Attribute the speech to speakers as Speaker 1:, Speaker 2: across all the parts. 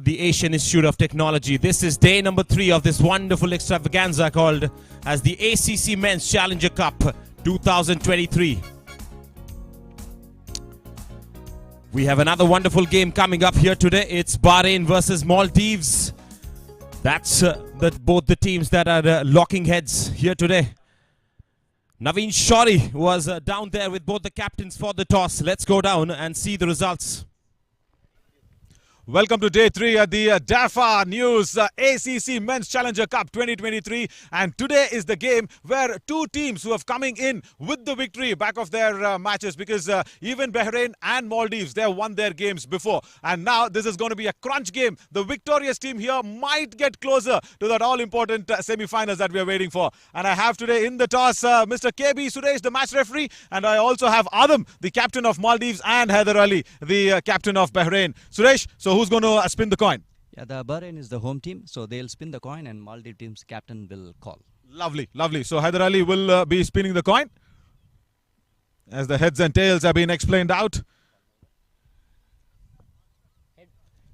Speaker 1: the Asian Institute of Technology. This is day number 3 of this wonderful extravaganza called as the ACC Men's Challenger Cup 2023. We have another wonderful game coming up here today. It's Bahrain versus Maldives. That's both the teams that are locking heads here today. Naveen Shori was down there with both the captains for the toss. Let's go down and see the results.
Speaker 2: Welcome to day 3 at the DAFA News ACC Men's Challenger Cup 2023, and today is the game where two teams who have coming in with the victory back of their matches, because even Bahrain and Maldives, they have won their games before, and now this is going to be a crunch game. The victorious team here might get closer to that all-important semi-finals that we are waiting for. And I have today in the toss Mr. KB Suresh, the match referee, and I also have Adam, the captain of Maldives, and Haider Ali, the captain of Bahrain. Suresh, so who's going to spin the coin?
Speaker 3: Yeah, the Bahrain is the home team, so they'll spin the coin and Maldives team's captain will call.
Speaker 2: Lovely, lovely. So Haider Ali will be spinning the coin as the heads and tails have been explained out.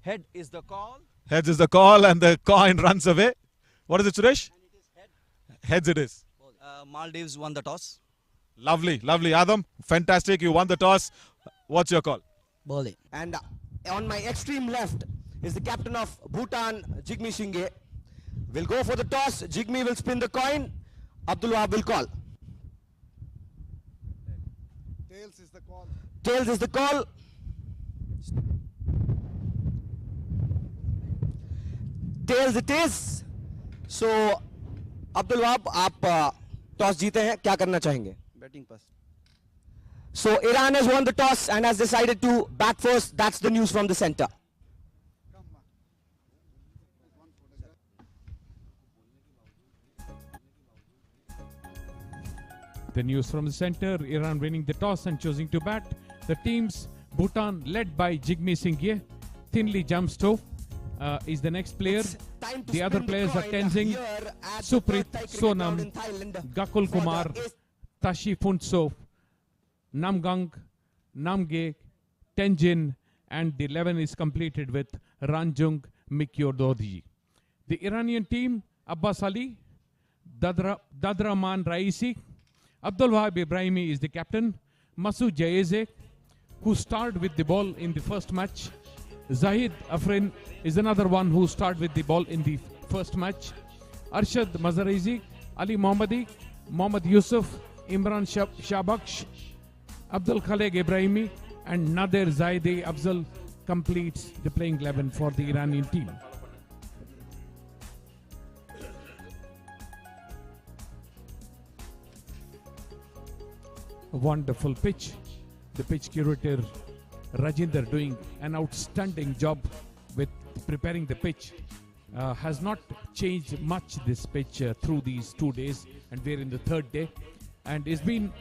Speaker 3: Head is the call.
Speaker 2: Heads is the call and the coin runs away. What is it, Suresh?
Speaker 3: And it is head.
Speaker 2: Heads it is.
Speaker 3: Maldives won the toss.
Speaker 2: Lovely, lovely. Adam, fantastic. You won the toss. What's your call?
Speaker 4: Bowling. And on my extreme left is the captain of Bhutan, Jigme Singye. We'll go for the toss. Jigme will spin the coin. Abdul Wahab will call.
Speaker 5: Tails is the call.
Speaker 4: Tails is the call. Tails it is. So, Abdul Wahab, आप toss जीते हैं, क्या करना चाहेंगे?
Speaker 5: Betting pass.
Speaker 4: So, Iran has won the toss and has decided to bat first. That's the news from the center.
Speaker 6: The news from the center, Iran winning the toss and choosing to bat. The teams, Bhutan led by Jigme Singye, thinly jump stove is the next player. The other players are Tenzing, Suprit, Sonam, Gakul Kumar, Tashi Funtso, Namgang, Namge, Tenjin, and the 11 is completed with Ranjung Mikyododji. The Iranian team, Abbas Ali, Dadraman Raisi, Abdul Wahab Ibrahimi is the captain, Masood Jayeze, who started with the ball in the first match. Zahid Afrin is another one who started with the ball in the first match. Arshad Mazarizi, Ali Mohammadi, Mohammad Yusuf, Imran Shabaksh, Abdul Khaled Ibrahimi, and Nader Zaidi Afzal completes the playing 11 for the Iranian team. A wonderful pitch. The pitch curator Rajinder doing an outstanding job with preparing the pitch. Has not changed much this pitch through these 2 days, and we're in the 3rd day, and it's been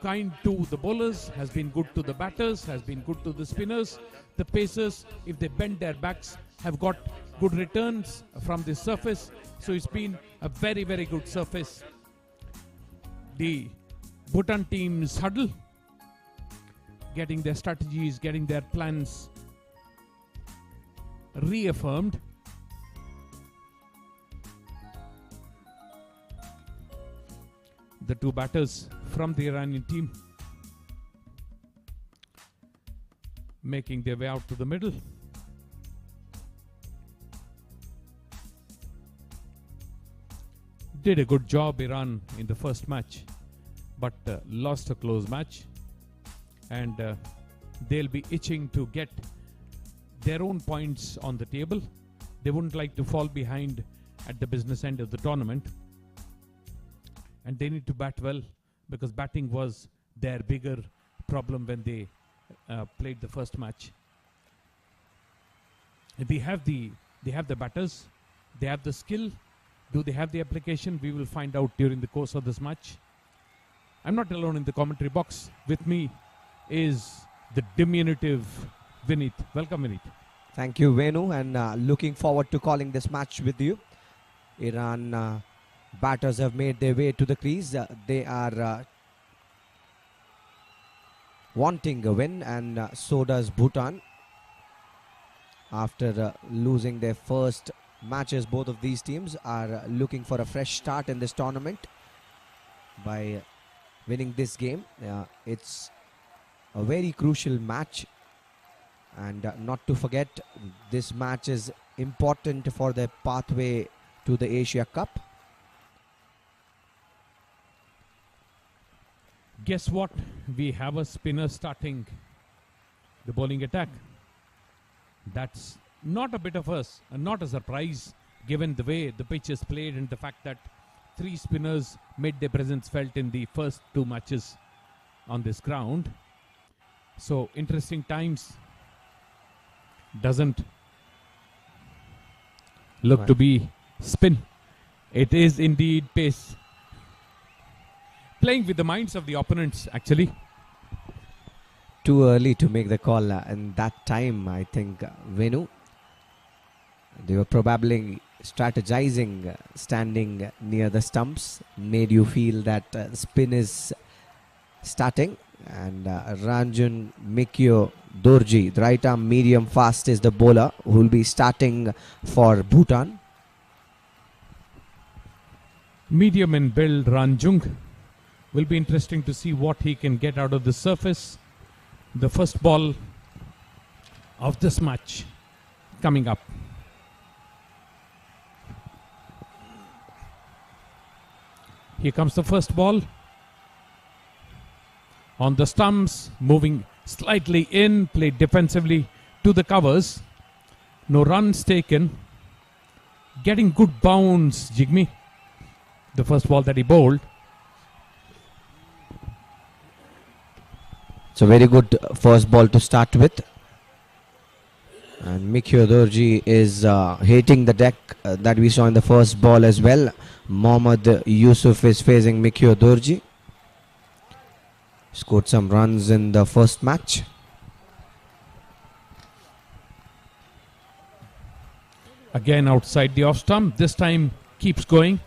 Speaker 6: kind to the bowlers, has been good to the batters, has been good to the spinners. The pacers, if they bend their backs, have got good returns from this surface, so it's been a very, very good surface. The Bhutan team's huddle, getting their strategies, getting their plans reaffirmed. The two batters from the Iranian team making their way out to the middle. Did a good job, Iran, in the first match, but lost a close match, and they'll be itching to get their own points on the table. They wouldn't like to fall behind at the business end of the tournament, and they need to bat well, because batting was their bigger problem when they played the first match. They have the batters, they have the skill. Do they have the application? We will find out during the course of this match. I'm not alone in the commentary box. With me is the diminutive Vineet. Welcome, Vineet.
Speaker 4: Thank you, Venu, and looking forward to calling this match with you. Iran batters have made their way to the crease. They are wanting a win, and so does Bhutan. After losing their first matches, both of these teams are looking for a fresh start in this tournament by winning this game. It's a very crucial match, and not to forget, this match is important for their pathway to the Asia Cup.
Speaker 6: Guess what? We have a spinner starting the bowling attack. That's not a bit of not a surprise given the way the pitch is played and the fact that 3 spinners made their presence felt in the first 2 matches on this ground. So interesting times. Doesn't look to be spin. It is indeed pace. Playing with the minds of the opponents, actually.
Speaker 4: Too early to make the call and that time, I think, Venu. They were probably strategizing, standing near the stumps, made you feel that spin is starting. And Ranjan Mikyo Dorji, the right arm medium fast, is the bowler who will be starting for Bhutan.
Speaker 6: Medium in build Ranjung. Will be interesting to see what he can get out of the surface. The first ball of this match coming up. Here comes the first ball. On the stumps, moving slightly in, played defensively to the covers. No runs taken. Getting good bounce, Jigme. The first ball that he bowled.
Speaker 4: It's a very good first ball to start with. And Mikyo Dorji is hitting the deck that we saw in the first ball as well. Mohammad Yusuf is facing Mikyo Dorji. Scored some runs in the first match.
Speaker 6: Again outside the off stump. This time keeps going.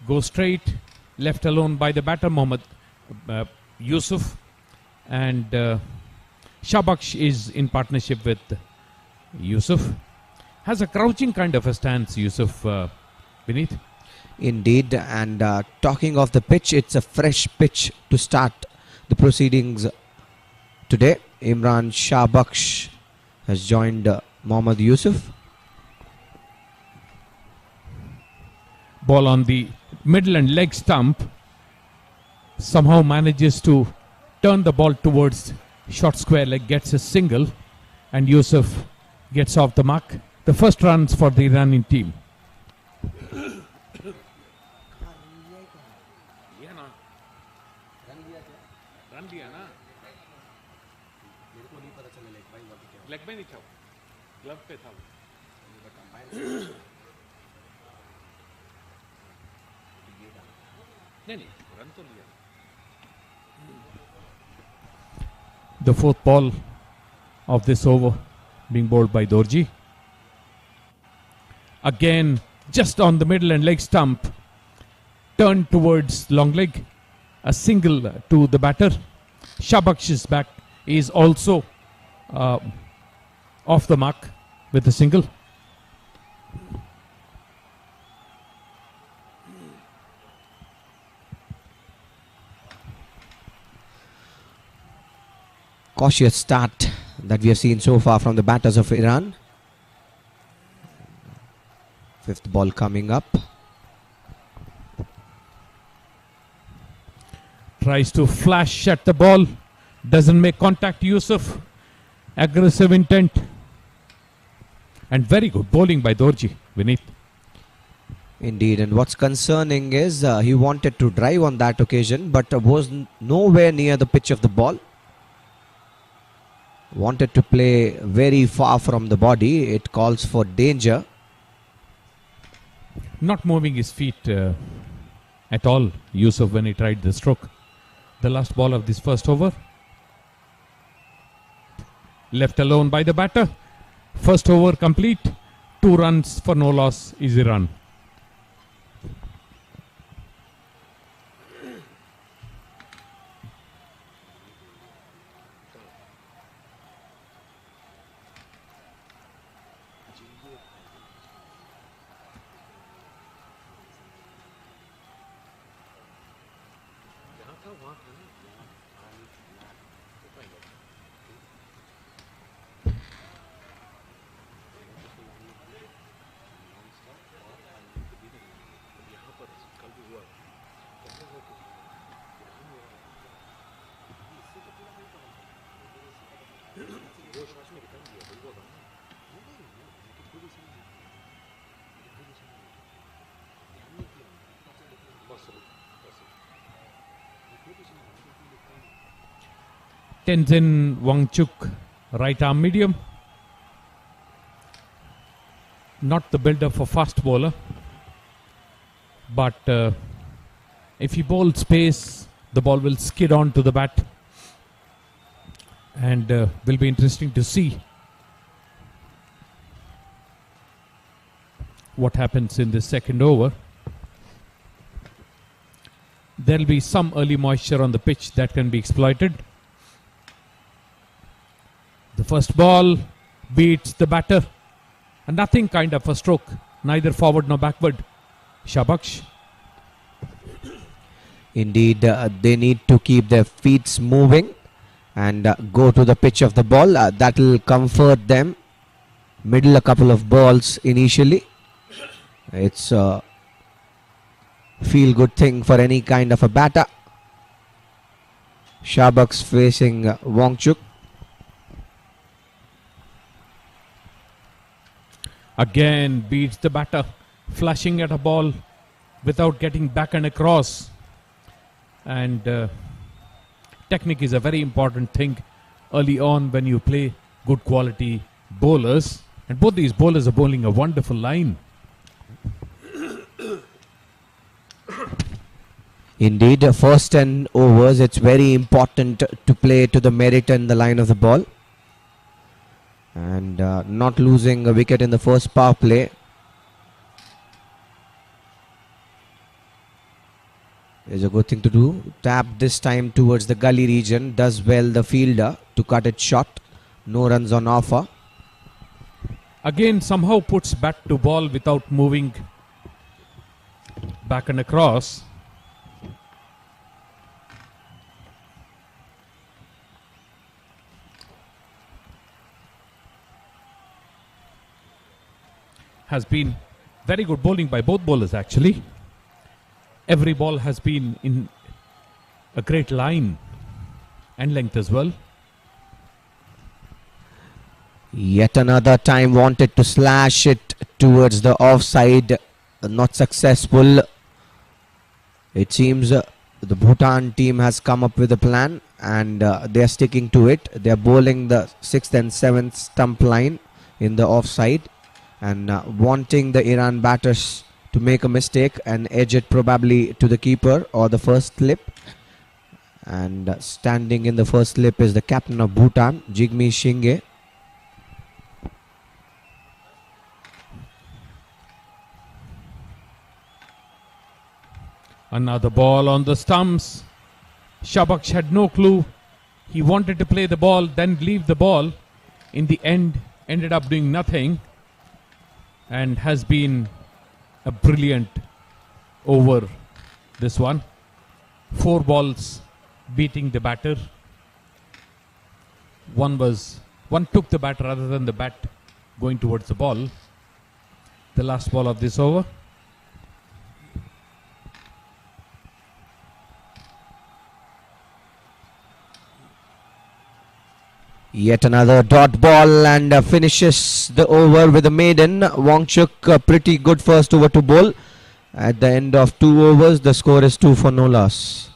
Speaker 6: Goes straight. Left alone by the batter, Mohammad Yusuf. And Shabaksh is in partnership with Yusuf. Has a crouching kind of a stance, Yusuf, Vineet.
Speaker 4: Indeed, and talking of the pitch, it's a fresh pitch to start the proceedings today. Imran Shabaksh has joined Mohammad Yusuf.
Speaker 6: Ball on the middle and leg stump. Somehow manages to turn the ball towards short square leg, gets a single, and Yusuf gets off the mark. The first runs for the Iranian team. The fourth ball of this over being bowled by Dorji. Again, just on the middle and leg stump, turned towards long leg. A single to the batter. Shabaksh's back is also off the mark with a single.
Speaker 4: Cautious start that we have seen so far from the batters of Iran. Fifth ball coming up.
Speaker 6: Tries to flash at the ball. Doesn't make contact, Yusuf. Aggressive intent. And very good bowling by Dorji, Vineet.
Speaker 4: Indeed, and what's concerning is he wanted to drive on that occasion, but was nowhere near the pitch of the ball. Wanted to play very far from the body. It calls for danger.
Speaker 6: Not moving his feet at all, Yusuf, when he tried the stroke. The last ball of this first over. Left alone by the batter. First over complete. 2 runs for no loss is Iran. Tenzin Wangchuk, right arm medium. Not the builder for fast bowler, but if he bowls space, the ball will skid on to the bat, and will be interesting to see what happens in the second over. There will be some early moisture on the pitch that can be exploited. The first ball beats the batter, and nothing kind of a stroke, neither forward nor backward. Shabaksh.
Speaker 4: Indeed, they need to keep their feet moving and go to the pitch of the ball. That will comfort them. Middle a couple of balls initially. It's a feel-good thing for any kind of a batter. Shabaksh facing Wangchuk.
Speaker 6: Again beats the batter, flashing at a ball without getting back and across. And technique is a very important thing early on when you play good quality bowlers. And both these bowlers are bowling a wonderful line.
Speaker 4: Indeed, first 10 overs, it's very important to play to the merit and the line of the ball. And not losing a wicket in the first power play is a good thing to do. Tap this time towards the gully region. Does well the fielder to cut it short. No runs on offer.
Speaker 6: Again somehow puts bat to ball without moving back and across. Has been very good bowling by both bowlers actually. Every ball has been in a great line and length as well.
Speaker 4: Yet another time wanted to slash it towards the offside. Not successful. It seems the Bhutan team has come up with a plan and they are sticking to it. They are bowling the 6th and 7th stump line in the offside. And wanting the Iran batters to make a mistake and edge it probably to the keeper or the first slip. And standing in the first slip is the captain of Bhutan, Jigme Singye.
Speaker 6: Another ball on the stumps. Shabaksh had no clue. He wanted to play the ball, then leave the ball. In the end, ended up doing nothing. And has been a brilliant over this one. 4 balls beating the batter. One took the bat rather than the bat going towards the ball. The last ball of this over.
Speaker 4: Yet another dot ball and finishes the over with a maiden. Wangchuk, pretty good first over to bowl. At the end of 2 overs, the score is 2 for no loss.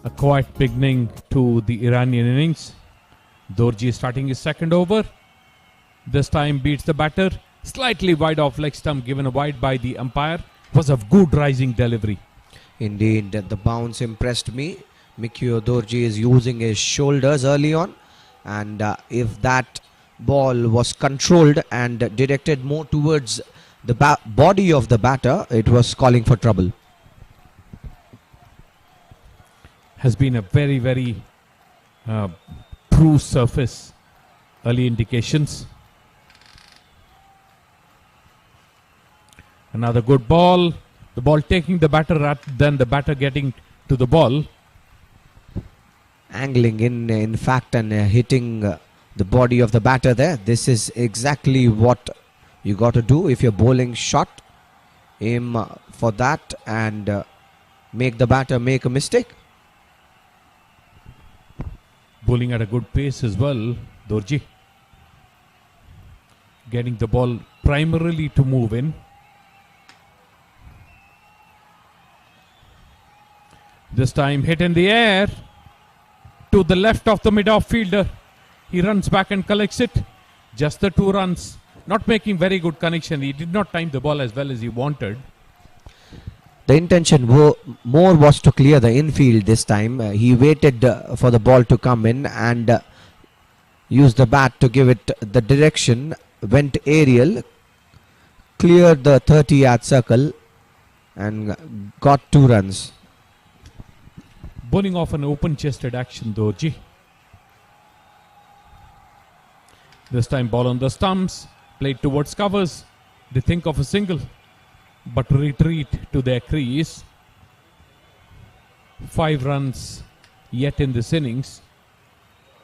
Speaker 6: A quiet beginning to the Iranian innings. Dorji starting his second over. This time beats the batter. Slightly wide off leg stump, given a wide by the umpire. Was a good rising delivery.
Speaker 4: Indeed, the bounce impressed me. Mikio Dorji is using his shoulders early on, and if that ball was controlled and directed more towards the body of the batter, it was calling for trouble.
Speaker 6: Has been a very, very true surface. Early indications. Another good ball. The ball taking the batter rather than the batter getting to the ball.
Speaker 4: Angling in fact, and hitting the body of the batter there. This is exactly what you got to do if you're bowling short. Aim for that and make the batter make a mistake.
Speaker 6: Bowling at a good pace as well, Dorji. Getting the ball primarily to move in. This time hit in the air to the left of the mid-off fielder. He runs back and collects it. Just the 2 runs. Not making very good connection. He did not time the ball as well as he wanted.
Speaker 4: The intention more was to clear the infield this time. He waited for the ball to come in and used the bat to give it the direction. Went aerial, cleared the 30-yard circle and got 2 runs.
Speaker 6: Bowling off an open-chested action, Dorji. This time ball on the stumps, played towards covers. They think of a single, but retreat to their crease. 5 runs yet in this innings,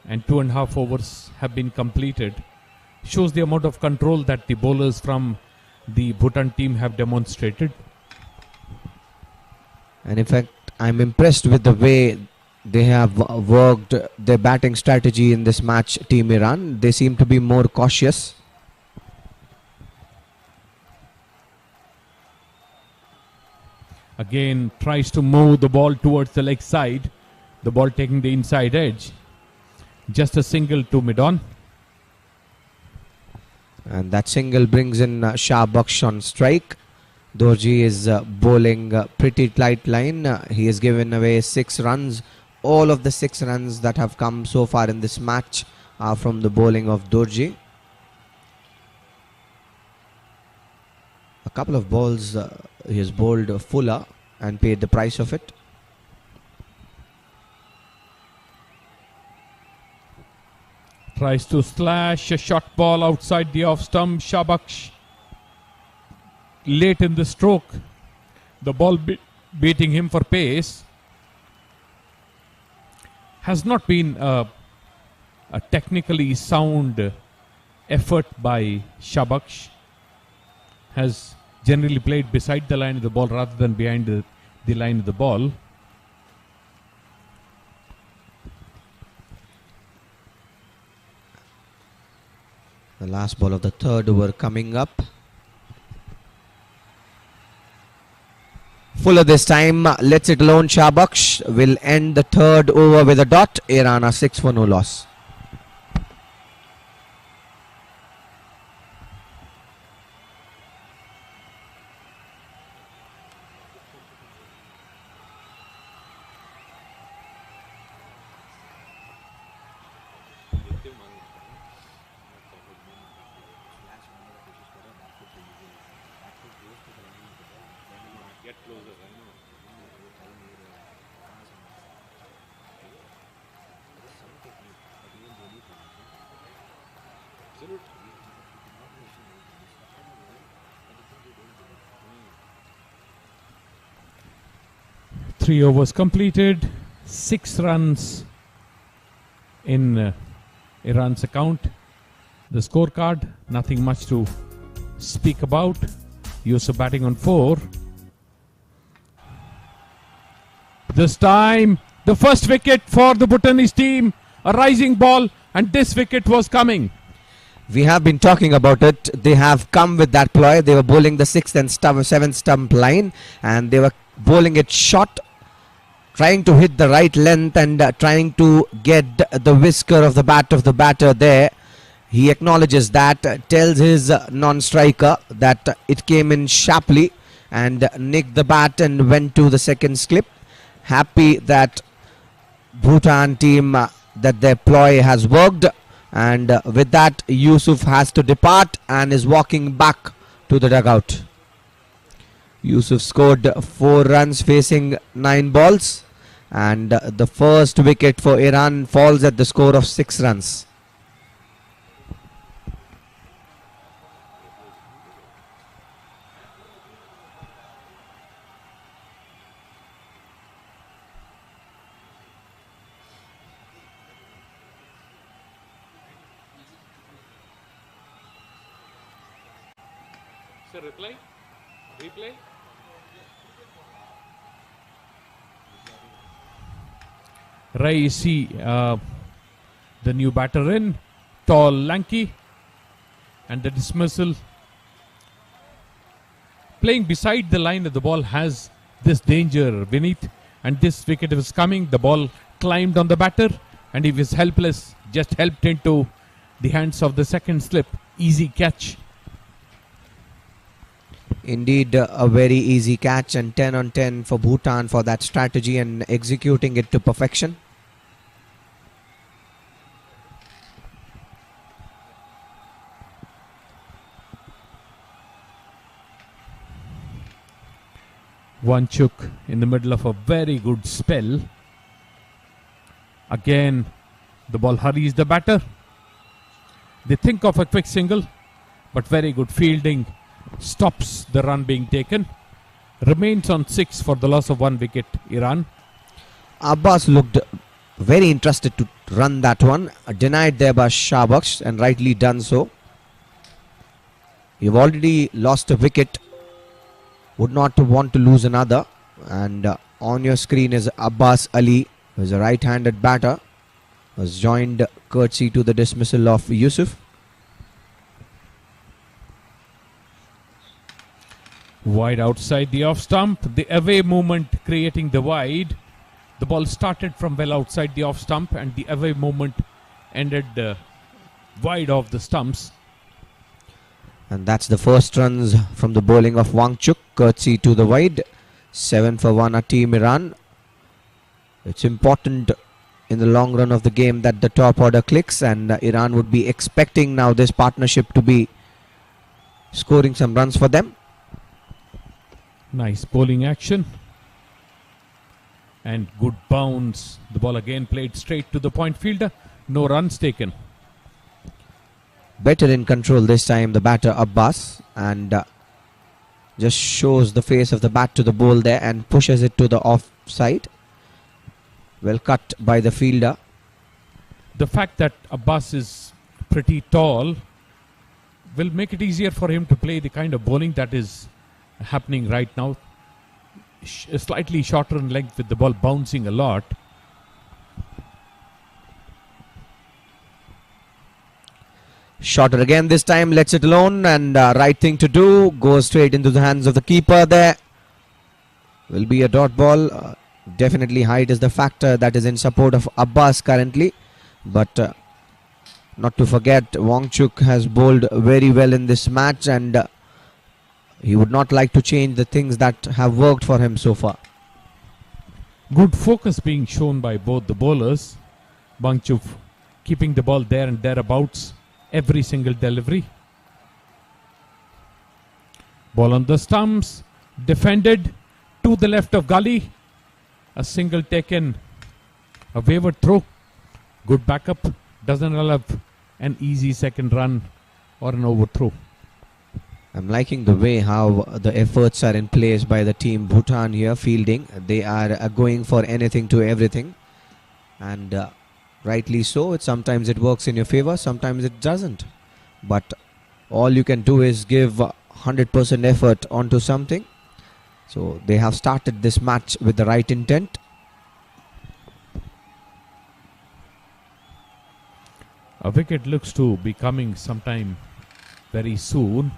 Speaker 6: and 2.5 overs have been completed. Shows the amount of control that the bowlers from the Bhutan team have demonstrated.
Speaker 4: And in fact, I'm impressed with the way they have worked their batting strategy in this match, Team Iran. They seem to be more cautious.
Speaker 6: Again tries to move the ball towards the leg side. The ball taking the inside edge. Just a single to mid-on.
Speaker 4: And that single brings in Shah Baksh on strike. Dorji is bowling pretty tight line. He has given away 6 runs. All of the 6 runs that have come so far in this match are from the bowling of Dorji. A couple of balls he has bowled fuller and paid the price of it.
Speaker 6: Tries to slash a short ball outside the off stump. Shah Baksh late in the stroke. The ball beating him for pace. Has not been a technically sound effort by Shah Baksh. Has generally played beside the line of the ball rather than behind the line of the ball.
Speaker 4: The last ball of the 3rd over coming up. Fuller this time lets it alone. Shah Baksh will end the 3rd over with a dot. Iran are 6 for no loss.
Speaker 6: Three overs completed, 6 runs in Iran's account. The scorecard, nothing much to speak about. Yusuf batting on 4. This time, the first wicket for the Bhutanese team. A rising ball, and this wicket was coming.
Speaker 4: We have been talking about it. They have come with that ploy. They were bowling the 6th and 7th stump line, and they were bowling it short, trying to hit the right length and trying to get the whisker of the bat of the batter there. He acknowledges that, tells his non-striker that it came in sharply and nicked the bat and went to the second slip. Happy that Bhutan team that their ploy has worked, and with that Yusuf has to depart and is walking back to the dugout. Yusuf scored 4 runs facing 9 balls, and the first wicket for Iran falls at the score of 6 runs.
Speaker 6: So replay. Raisi, the new batter in, tall, lanky, and the dismissal. Playing beside the line of the ball has this danger beneath, and this wicket was coming. The ball climbed on the batter, and he was helpless, just helped into the hands of the second slip. Easy catch.
Speaker 4: Indeed, a very easy catch, and 10 on 10 for Bhutan for that strategy and executing it to perfection.
Speaker 6: Wangchuk in the middle of a very good spell. Again, the ball hurries the batter. They think of a quick single, but very good fielding stops the run being taken. Remains on 6 for the loss of 1 wicket, Iran.
Speaker 4: Abbas looked very interested to run that one, denied there by Shahbaksh, and rightly done so. You've already lost a wicket, would not want to lose another, and on your screen is Abbas Ali, who is a right-handed batter, was joined courtesy to the dismissal of Yusuf.
Speaker 6: Wide outside the off stump, the away movement creating the wide. The ball started from well outside the off stump, and the away movement ended wide of the stumps.
Speaker 4: And that's the first runs from the bowling of Wangchuk, courtesy to the wide. 7 for 1 at Team Iran. It's important in the long run of the game that the top order clicks, and Iran would be expecting now this partnership to be scoring some runs for them.
Speaker 6: Nice bowling action. And good bounce. The ball again played straight to the point fielder. No runs taken.
Speaker 4: Better in control this time, the batter Abbas, and just shows the face of the bat to the ball there and pushes it to the offside. Well cut by the fielder.
Speaker 6: The fact that Abbas is pretty tall will make it easier for him to play the kind of bowling that is happening right now. Slightly shorter in length with the ball bouncing a lot.
Speaker 4: Shorter again this time, lets it alone, and right thing to do, goes straight into the hands of the keeper there. Will be a dot ball. Definitely height is the factor that is in support of Abbas currently, but not to forget, Wangchuk has bowled very well in this match, and he would not like to change the things that have worked for him so far.
Speaker 6: Good focus being shown by both the bowlers. Wangchuk keeping the ball there and thereabouts. Every single delivery. Ball on the stumps. Defended to the left of gully. A single taken. A wayward throw. Good backup. Doesn't allow an easy second run or an overthrow.
Speaker 4: I'm liking the way how the efforts are in place by the team Bhutan here fielding. They are going for anything to everything, and rightly so. Sometimes it works in your favor, sometimes it doesn't, but all you can do is give 100% effort onto something. So they have started this match with the right intent.
Speaker 6: A wicket looks to be coming sometime very soon.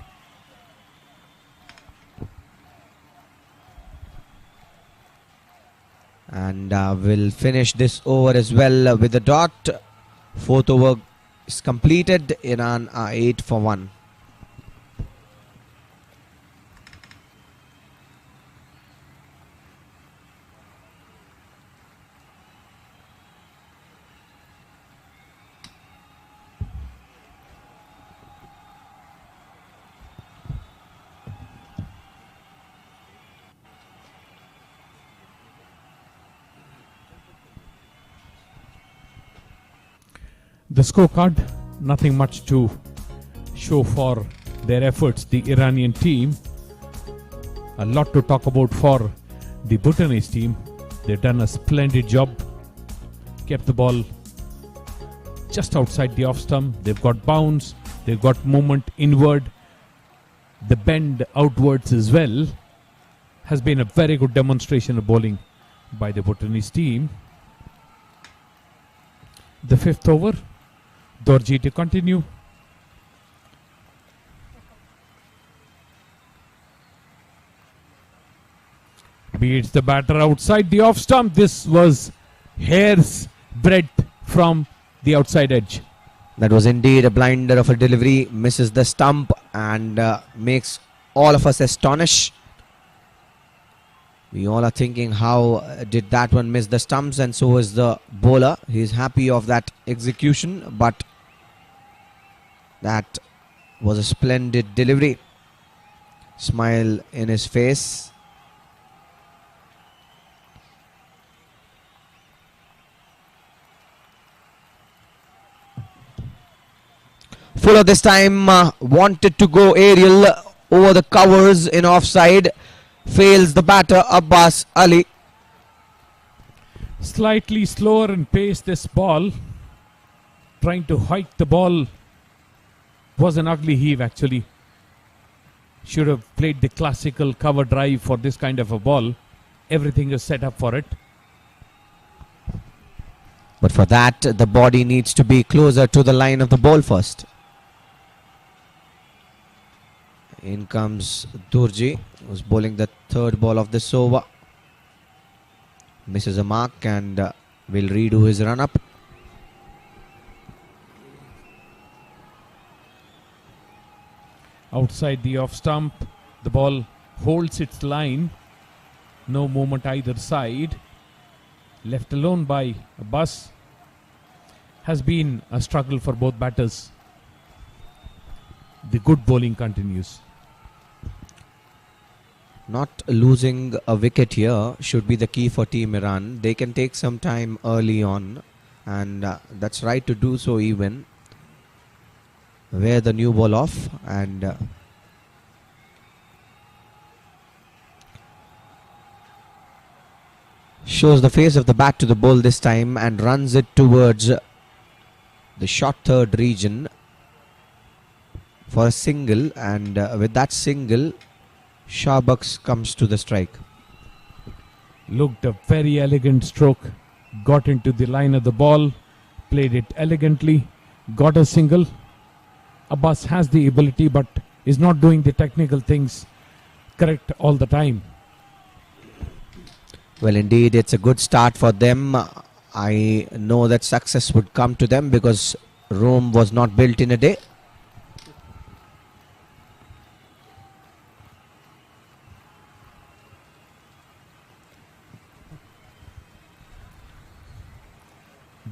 Speaker 4: And And will finish this over as well with a dot. Fourth over is completed. Iran are 8 for 1.
Speaker 6: The scorecard, nothing much to show for their efforts. The Iranian team, a lot to talk about for the Bhutanese team. They've done a splendid job, kept the ball just outside the off stump. They've got bounce, they've got movement inward, the bend outwards as well. Has been a very good demonstration of bowling by the Bhutanese team. The fifth over, Dorji to continue. Beats the batter outside the off stump. This was hair's breadth from the outside edge.
Speaker 4: That was indeed a blinder of a delivery. Misses the stump and makes all of us astonished. We all are thinking, how did that one miss the stumps? And so is the bowler. He's happy of that execution, but that was a splendid delivery. Smile in his face. Fuller this time wanted to go aerial over the covers in offside. Fails the batter Abbas Ali.
Speaker 6: Slightly slower in pace this ball. Trying to hike the ball. Was an ugly heave actually. Should have played the classical cover drive for this kind of a ball. Everything is set up for it.
Speaker 4: But for that, the body needs to be closer to the line of the ball first. In comes Durji, who's bowling the third ball of this over. Misses a mark and will redo his run-up.
Speaker 6: Outside the off stump, the ball holds its line. No movement either side. Left alone by Abbas. Has been a struggle for both batters. The good bowling continues.
Speaker 4: Not losing a wicket here should be the key for Team Iran. They can take some time early on, and that's right to do so even. Wear the new ball off and shows the face of the bat to the ball this time and runs it towards the short third region for a single, and with that single Shahbucks comes to the strike.
Speaker 6: Looked a very elegant stroke. Got into the line of the ball. Played it elegantly. Got a single. Abbas has the ability but is not doing the technical things correct all the time.
Speaker 4: Well, indeed, it's a good start for them. I know that success would come to them because Rome was not built in a day.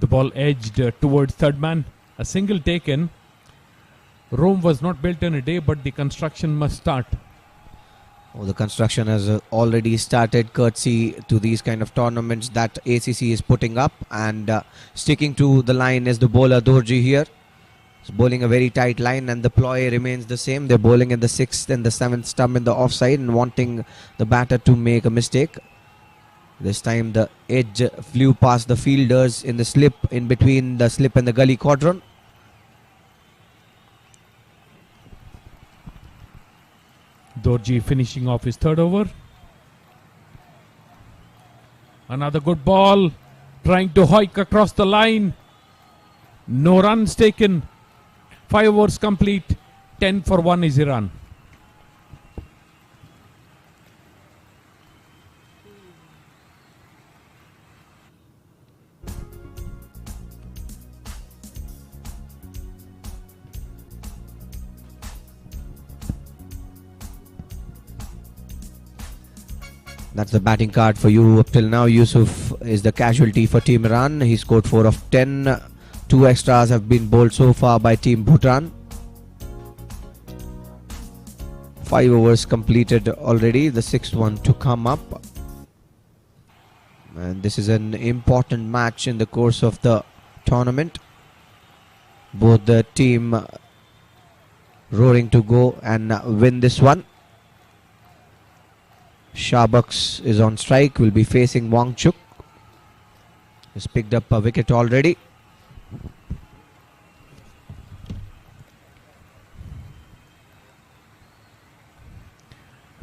Speaker 6: The ball edged towards third man. A single taken. Rome was not built in a day, but the construction must start.
Speaker 4: Oh, the construction has already started, courtesy to these kind of tournaments that ACC is putting up, and sticking to the line is the bowler Dorji here. He's bowling a very tight line and the ploy remains the same. They're bowling in the 6th and the 7th stump in the offside and wanting the batter to make a mistake. This time the edge flew past the fielders in the slip, in between the slip and the gully quadrant.
Speaker 6: Dorji finishing off his third over. Another good ball. Trying to hike across the line. No runs taken. 5 overs complete. 10 for 1 is Iran.
Speaker 4: That's the batting card for you up till now. Yusuf is the casualty for Team Iran. He scored 4 of 10. 2 extras have been bowled so far by Team Bhutan. 5 overs completed already. The 6th one to come up. And this is an important match in the course of the tournament. Both the team roaring to go and win this one. Shahbaks is on strike, will be facing Wangchuk. He's picked up a wicket already.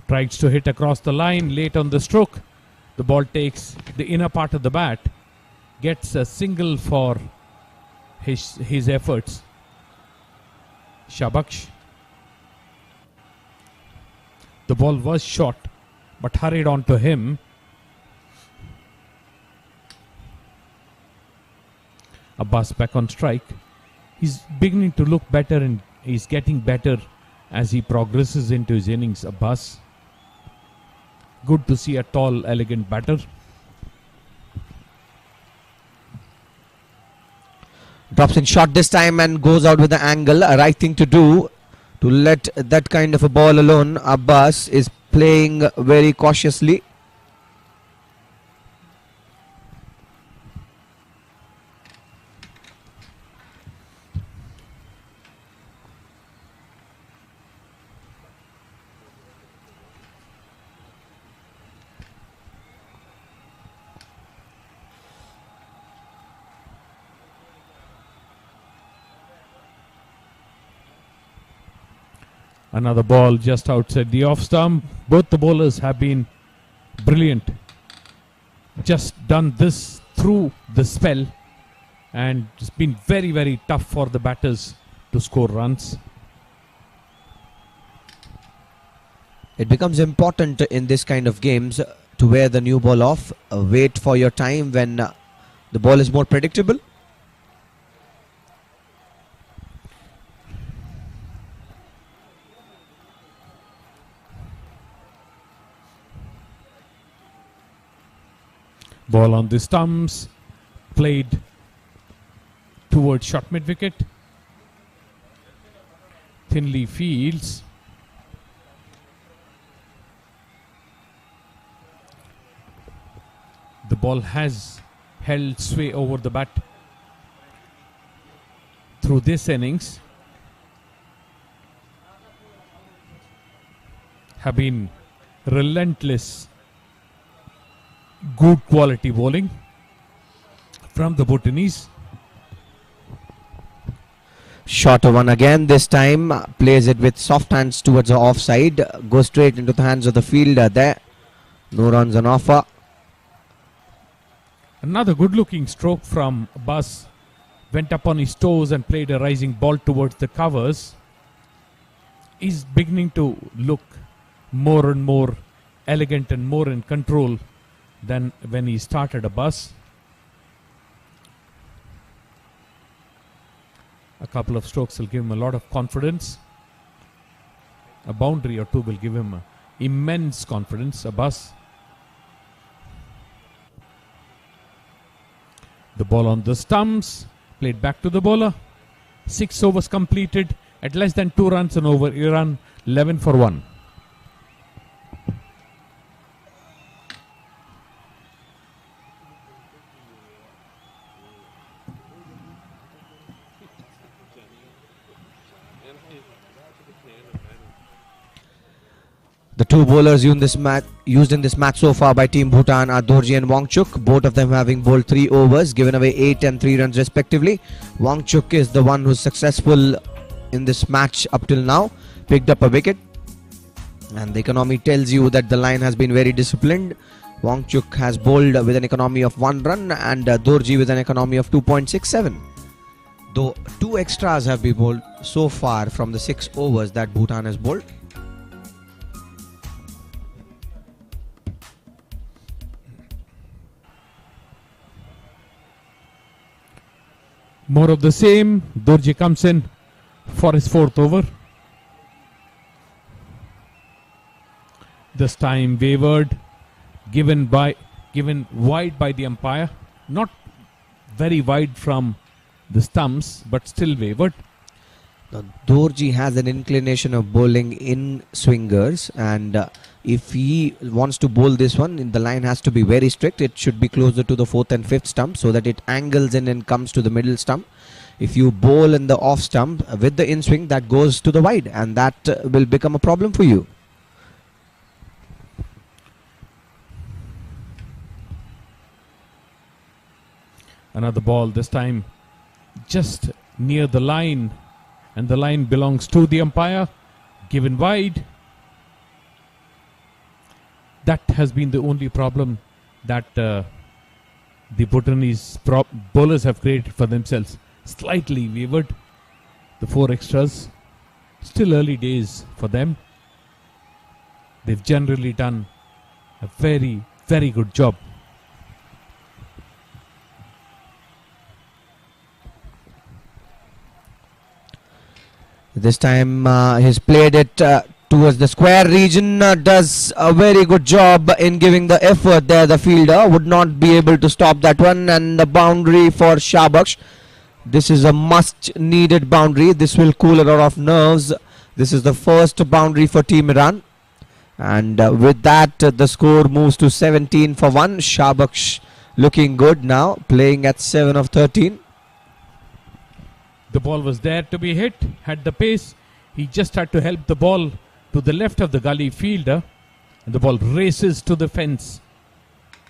Speaker 6: Tries to hit across the line late on the stroke. The ball takes the inner part of the bat. Gets a single for his efforts. Shahbaks. The ball was short, but hurried on to him. Abbas back on strike. He's beginning to look better and he's getting better as he progresses into his innings. Abbas. Good to see a tall, elegant batter.
Speaker 4: Drops in short this time and goes out with the angle. A right thing to do to let that kind of a ball alone. Abbas is playing very cautiously.
Speaker 6: Another ball just outside the off stump. Both the bowlers have been brilliant. Just done this through the spell. And it's been very, very tough for the batters to score runs.
Speaker 4: It becomes important in this kind of games to wear the new ball off. Wait for your time when the ball is more predictable.
Speaker 6: Ball on the stumps, played towards short mid wicket. Thinly fields. The ball has held sway over the bat through this innings. Have been relentless. Good quality bowling from the Bhutanese.
Speaker 4: Shorter one again. This time plays it with soft hands towards the offside. Goes straight into the hands of the fielder there. No runs on offer.
Speaker 6: Another good looking stroke from Abbas. Went up on his toes and played a rising ball towards the covers. He's beginning to look more and more elegant and more in control than when he started. Abbas. A couple of strokes will give him a lot of confidence. A boundary or two will give him immense confidence. Abbas. The ball on the stumps. Played back to the bowler. 6 overs completed at less than 2 runs and over. Iran 11 for 1.
Speaker 4: The two bowlers used in this match so far by Team Bhutan are Dorji and Wangchuk, both of them having bowled 3 overs, given away 8 and 3 runs respectively. Wangchuk is the one who's successful in this match up till now, picked up a wicket, and the economy tells you that the line has been very disciplined. Wangchuk has bowled with an economy of 1 run and Dorji with an economy of 2.67. Though 2 extras have been bowled so far from the 6 overs that Bhutan has bowled.
Speaker 6: More of the same. Dorji comes in for his 4th over. This time wavered. given wide by the umpire. Not very wide from the stumps, but still wavered.
Speaker 4: Now, Dorji has an inclination of bowling in swingers, and if he wants to bowl this one, the line has to be very strict. It should be closer to the 4th and 5th stump so that it angles in and comes to the middle stump. If you bowl in the off stump with the in swing, that goes to the wide, and that will become a problem for you.
Speaker 6: Another ball, this time just near the line, and the line belongs to the umpire, given wide. That has been the only problem that the Bhutanese bowlers have created for themselves. Slightly wavered, the 4 extras. Still early days for them. They've generally done a very, very good job.
Speaker 4: This time he's played it towards the square region, does a very good job in giving the effort there. The fielder would not be able to stop that one, and the boundary for Shabaksh. This is a must needed boundary. This will cool a lot of nerves. This is the first boundary for Team Iran, and with that the score moves to 17 for 1. Shabaksh looking good now, playing at 7 of 13.
Speaker 6: The ball was there to be hit, had the pace. He just had to help the ball to the left of the gully fielder, and the ball races to the fence.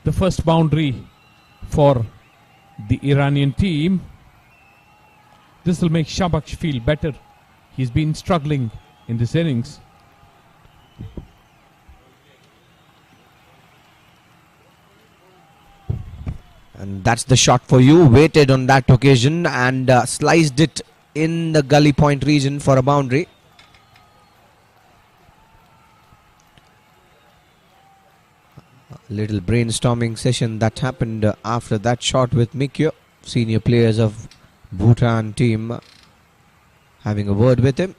Speaker 6: The first boundary for the Iranian team. This will make Shabaksh feel better. He's been struggling in this innings.
Speaker 4: And that's the shot for you. Waited on that occasion and sliced it in the gully point region for a boundary. A little brainstorming session that happened after that shot with Mikyo. Senior players of Bhutan team having a word with him.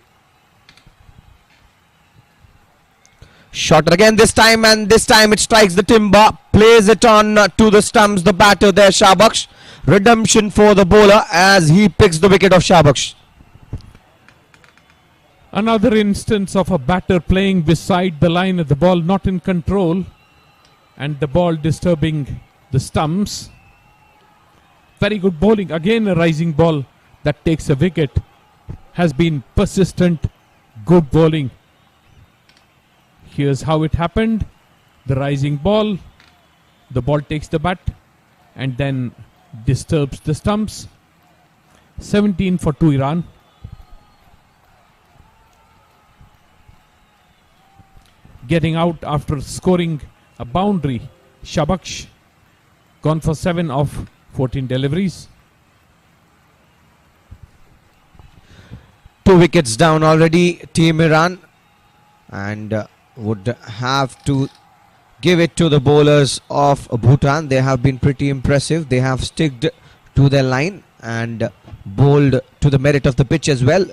Speaker 4: Shot again this time, and this time it strikes the timber. Plays it on to the stumps. The batter there, Shabaksh. Redemption for the bowler as he picks the wicket of Shabaksh.
Speaker 6: Another instance of a batter playing beside the line of the ball, not in control, and the ball disturbing the stumps. Very good bowling. Again a rising ball that takes a wicket. Has been persistent, good bowling. Here's how it happened. The rising ball. The ball takes the bat and then disturbs the stumps. 17 for 2 Iran. Getting out after scoring a boundary. Shabaksh gone for 7 of 14 deliveries.
Speaker 4: 2 wickets down already, Team Iran, and would have to give it to the bowlers of Bhutan. They have been pretty impressive. They have sticked to their line and bowled to the merit of the pitch as well.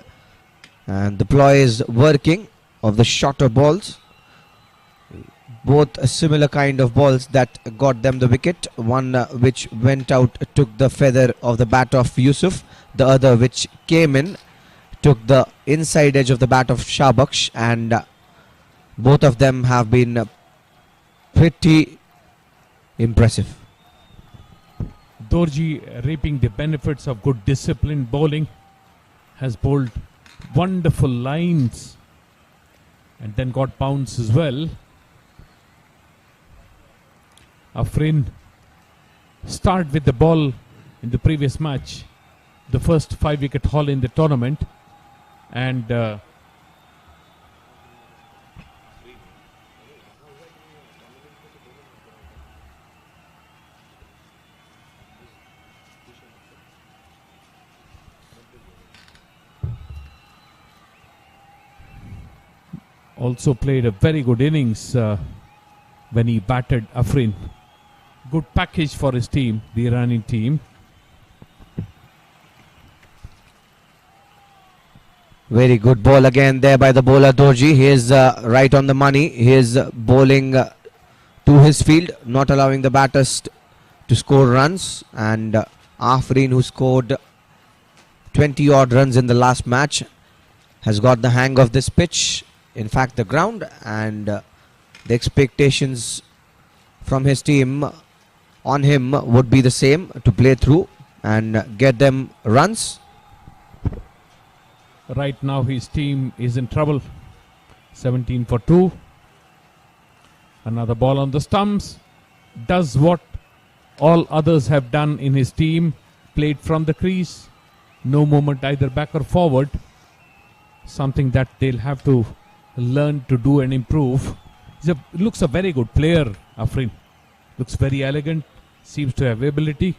Speaker 4: And the ploy is working of the shorter balls. Both a similar kind of balls that got them the wicket. One which went out took the feather of the bat of Yusuf. The other which came in took the inside edge of the bat of Shabaksh, and both of them have been pretty impressive.
Speaker 6: Dorji, reaping the benefits of good disciplined bowling, has bowled wonderful lines and then got bounce as well. Afrin started with the ball in the previous match, the first 5-wicket haul in the tournament, and also played a very good innings when he batted Afrin. Good package for his team, the Iranian team.
Speaker 4: Very good ball again there by the bowler Dorji. He is right on the money. He is bowling to his field, not allowing the batters to score runs. And Afreen, who scored 20 odd runs in the last match, has got the hang of this pitch, in fact the ground, and the expectations from his team on him would be the same, to play through and get them runs.
Speaker 6: Right now his team is in trouble. 17 for 2. Another ball on the stumps. Does what all others have done in his team. Played from the crease. No movement either back or forward. Something that they'll have to learn to do and improve. Looks a very good player, Afreen. Looks very elegant. Seems to have ability.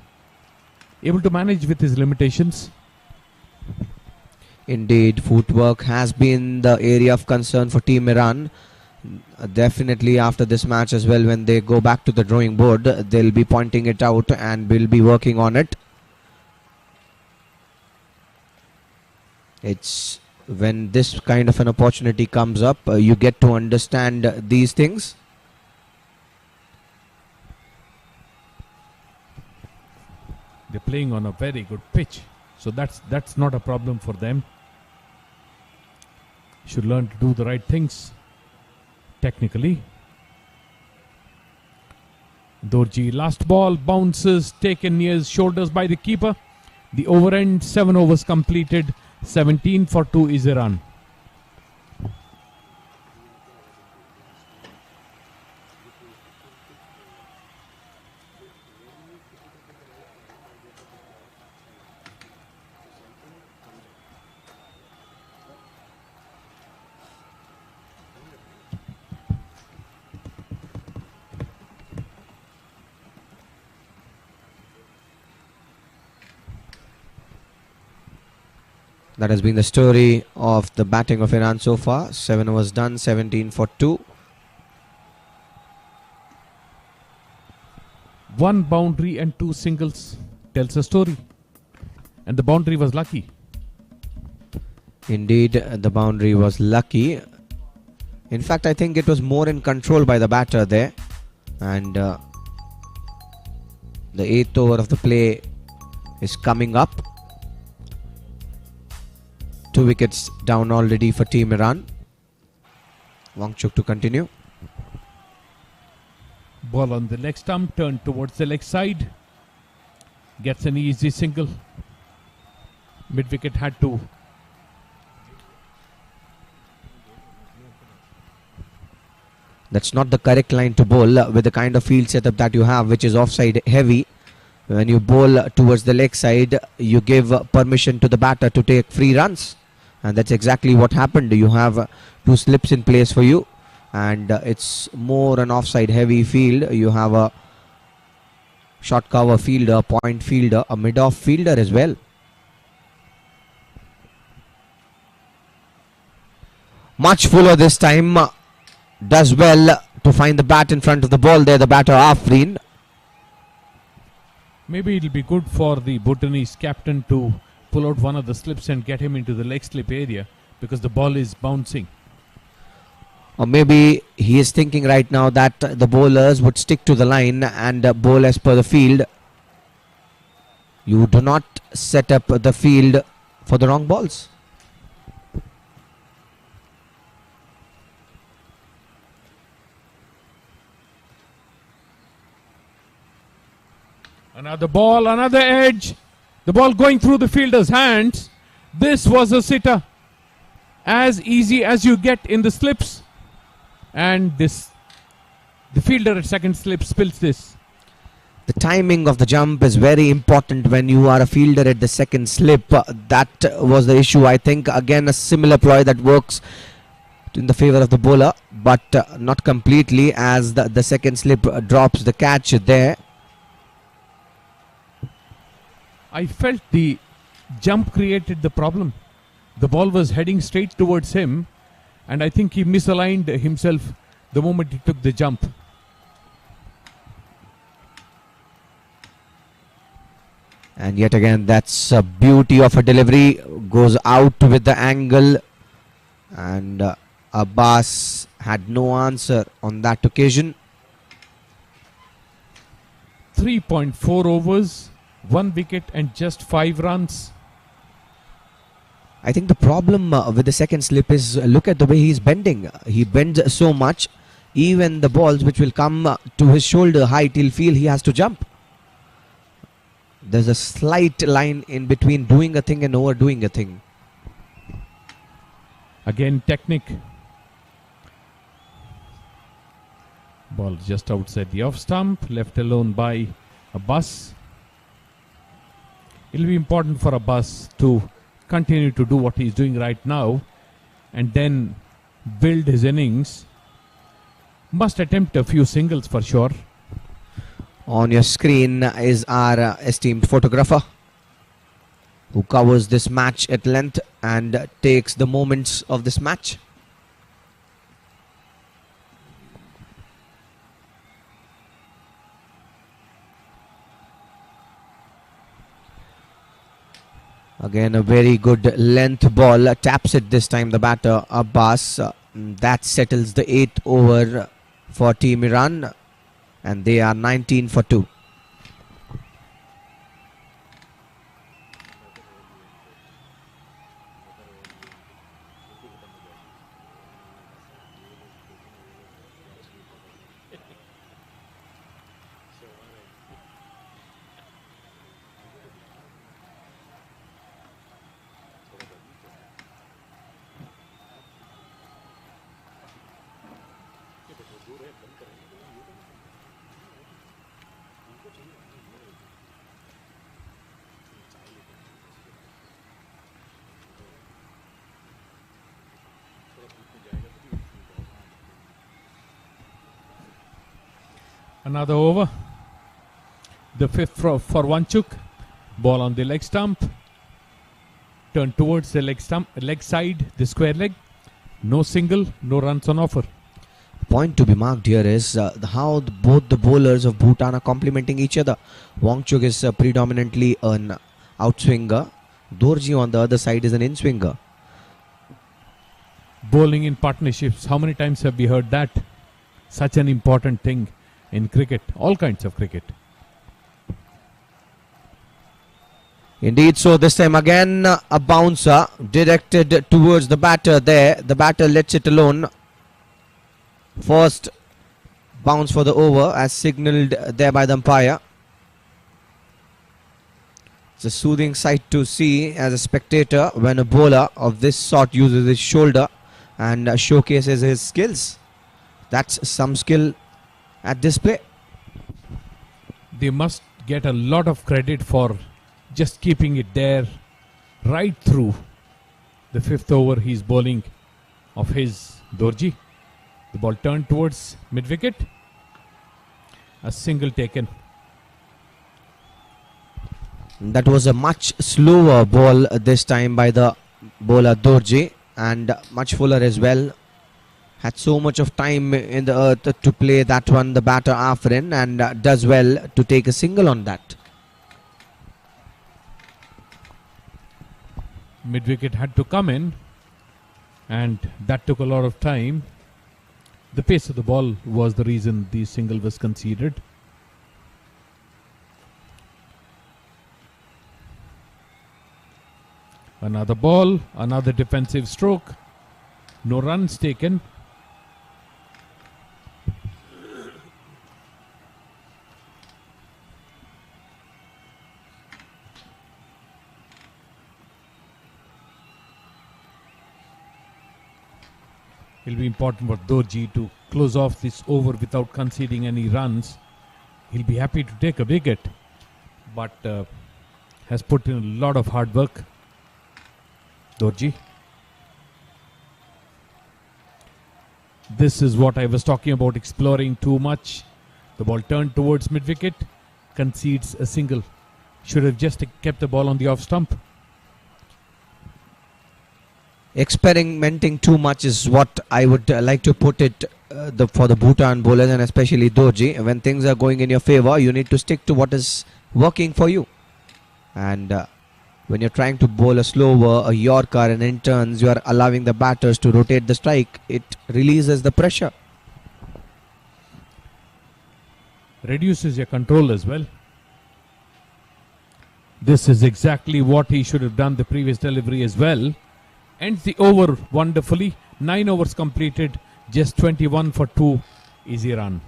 Speaker 6: Able to manage with his limitations.
Speaker 4: Indeed, footwork has been the area of concern for Team Iran. Definitely after this match as well, when they go back to the drawing board, they'll be pointing it out and will be working on it. It's when this kind of an opportunity comes up, you get to understand these things.
Speaker 6: They're playing on a very good pitch, so that's not a problem for them. Should learn to do the right things technically. Dorji, last ball, bounces taken near his shoulders by the keeper. The over end, 7 overs completed. 17 for 2 is a run.
Speaker 4: That has been the story of the batting of Iran so far. 7 overs done, 17 for 2.
Speaker 6: 1 boundary and 2 singles tells a story. And the boundary was lucky.
Speaker 4: Indeed, the boundary was lucky. In fact, I think it was more in control by the batter there. And the 8th over of the play is coming up. 2 wickets down already for Team Iran. Wangchuk to continue.
Speaker 6: Ball on the leg stump, turned towards the leg side. Gets an easy single. Mid wicket had to.
Speaker 4: That's not the correct line to bowl with the kind of field setup that you have, which is offside heavy. When you bowl towards the leg side, you give permission to the batter to take free runs. And that's exactly what happened. You have 2 slips in place for you. And it's more an offside heavy field. You have a short cover fielder, point fielder, a mid-off fielder as well. Much fuller this time. Does well to find the bat in front of the ball there, the batter Afreen.
Speaker 6: Maybe it'll be good for the Bhutanese captain to pull out one of the slips and get him into the leg slip area, because the ball is bouncing.
Speaker 4: Or maybe he is thinking right now that the bowlers would stick to the line and bowl as per the field. You do not set up the field for the wrong balls.
Speaker 6: Another ball, another edge. The ball going through the fielder's hands. This was a sitter. As easy as you get in the slips. And the fielder at second slip spills this.
Speaker 4: The timing of the jump is very important when you are a fielder at the second slip. That was the issue, I think. Again, a similar ploy that works in the favor of the bowler, but not completely, as the second slip drops the catch there.
Speaker 6: I felt the jump created the problem. The ball was heading straight towards him, and I think he misaligned himself the moment he took the jump.
Speaker 4: And yet again, that's a beauty of a delivery. Goes out with the angle, and Abbas had no answer on that occasion.
Speaker 6: 3.4 overs, 1 wicket and just 5 runs.
Speaker 4: I think the problem with the second slip is look at the way he's bending. He bends so much, even the balls which will come to his shoulder height, he'll feel he has to jump. There's a slight line in between doing a thing and overdoing a thing.
Speaker 6: Again, technique. Ball just outside the off stump, left alone by Abbas. It'll be important for Abbas to continue to do what he's doing right now and then build his innings. Must attempt a few singles for sure.
Speaker 4: On your screen is our esteemed photographer who covers this match at length and takes the moments of this match. Again, a very good length ball. Taps it this time, the batter, Abbas. That settles the 8th over for Team Iran. And they are 19 for 2.
Speaker 6: Another over. The 5th for Wanchuk. Ball on the leg stump. Turn towards the leg side, the square leg. No single, no runs on offer.
Speaker 4: Point to be marked here is how both the bowlers of Bhutan are complementing each other. Wanchuk is predominantly an outswinger. Dorji on the other side is an in-swinger.
Speaker 6: Bowling in partnerships. How many times have we heard that? Such an important thing in cricket, all kinds of cricket.
Speaker 4: Indeed, so this time again a bouncer directed towards the batter there. The batter lets it alone. First bounce for the over as signalled there by the umpire. It's a soothing sight to see as a spectator when a bowler of this sort uses his shoulder and showcases his skills. That's some skill at display.
Speaker 6: They must get a lot of credit for just keeping it there right through the 5th over. He's bowling of his Dorji. The ball turned towards mid-wicket. A single taken.
Speaker 4: That was a much slower ball this time by the bowler Dorji, and much fuller as well. Had so much of time in the earth to play that one, the batter Afrin, and does well to take a single on that.
Speaker 6: Mid-wicket had to come in, and that took a lot of time. The pace of the ball was the reason the single was conceded. Another ball, another defensive stroke. No runs taken. It'll be important for Dorji to close off this over without conceding any runs. He'll be happy to take a wicket, but has put in a lot of hard work. Dorji. This is what I was talking about, exploring too much. The ball turned towards mid-wicket, concedes a single. Should have just kept the ball on the off stump.
Speaker 4: Experimenting too much is what I would like to put it for the Bhutan bowlers, and especially Dorji. When things are going in your favor, you need to stick to what is working for you. And when you're trying to bowl a slower, a Yorker, and in turns you are allowing the batters to rotate the strike, it releases the pressure.
Speaker 6: reduces your control as well. This is exactly what he should have done the previous delivery as well. Ends the over wonderfully. 9 overs completed, just 21 for 2. Easy run.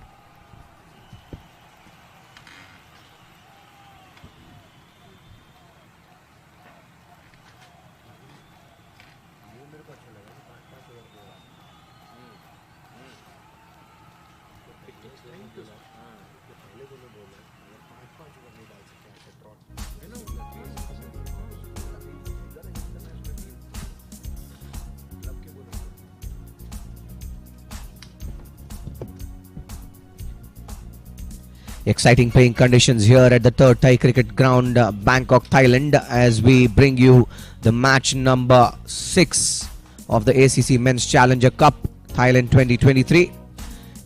Speaker 4: Exciting playing conditions here at the third Thai cricket ground, Bangkok, Thailand, as we bring you the match number 6 of the ACC Men's Challenger Cup, Thailand 2023.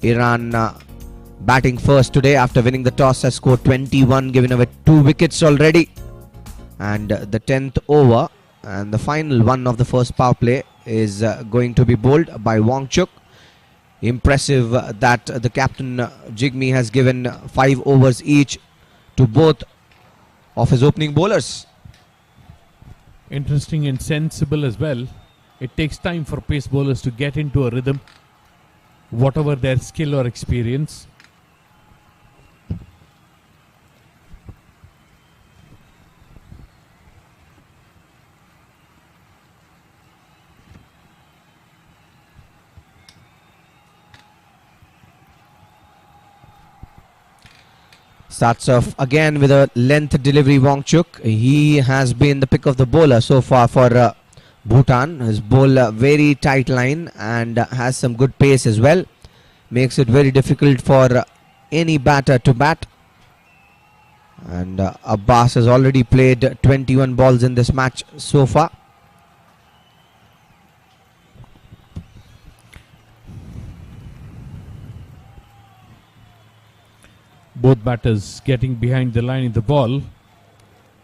Speaker 4: Iran batting first today after winning the toss, has scored 21, giving away 2 wickets already. And the 10th over and the final one of the first power play is going to be bowled by Wangchuk. Impressive that the captain Jigme has given 5 overs each to both of his opening bowlers.
Speaker 6: Interesting and sensible as well. It takes time for pace bowlers to get into a rhythm, whatever their skill or experience.
Speaker 4: Starts off again with a length delivery, Wangchuk. He has been the pick of the bowler so far for Bhutan. His bowl very tight line and has some good pace as well. Makes it very difficult for any batter to bat. And Abbas has already played 21 balls in this match so far.
Speaker 6: Both batters getting behind the line in the ball,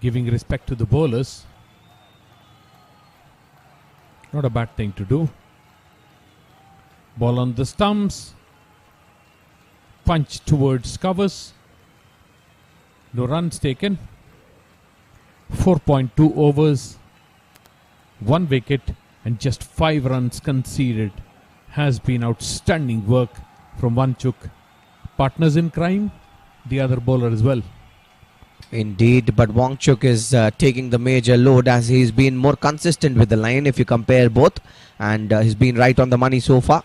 Speaker 6: giving respect to the bowlers. Not a bad thing to do. Ball on the stumps. Punch towards covers. No runs taken. 4.2 overs. 1 wicket and just 5 runs conceded. Has been outstanding work from Wangchuk. Partners in crime, the other bowler as well.
Speaker 4: Indeed, but Wangchuk is taking the major load as he's been more consistent with the line if you compare both, and he's been right on the money so far.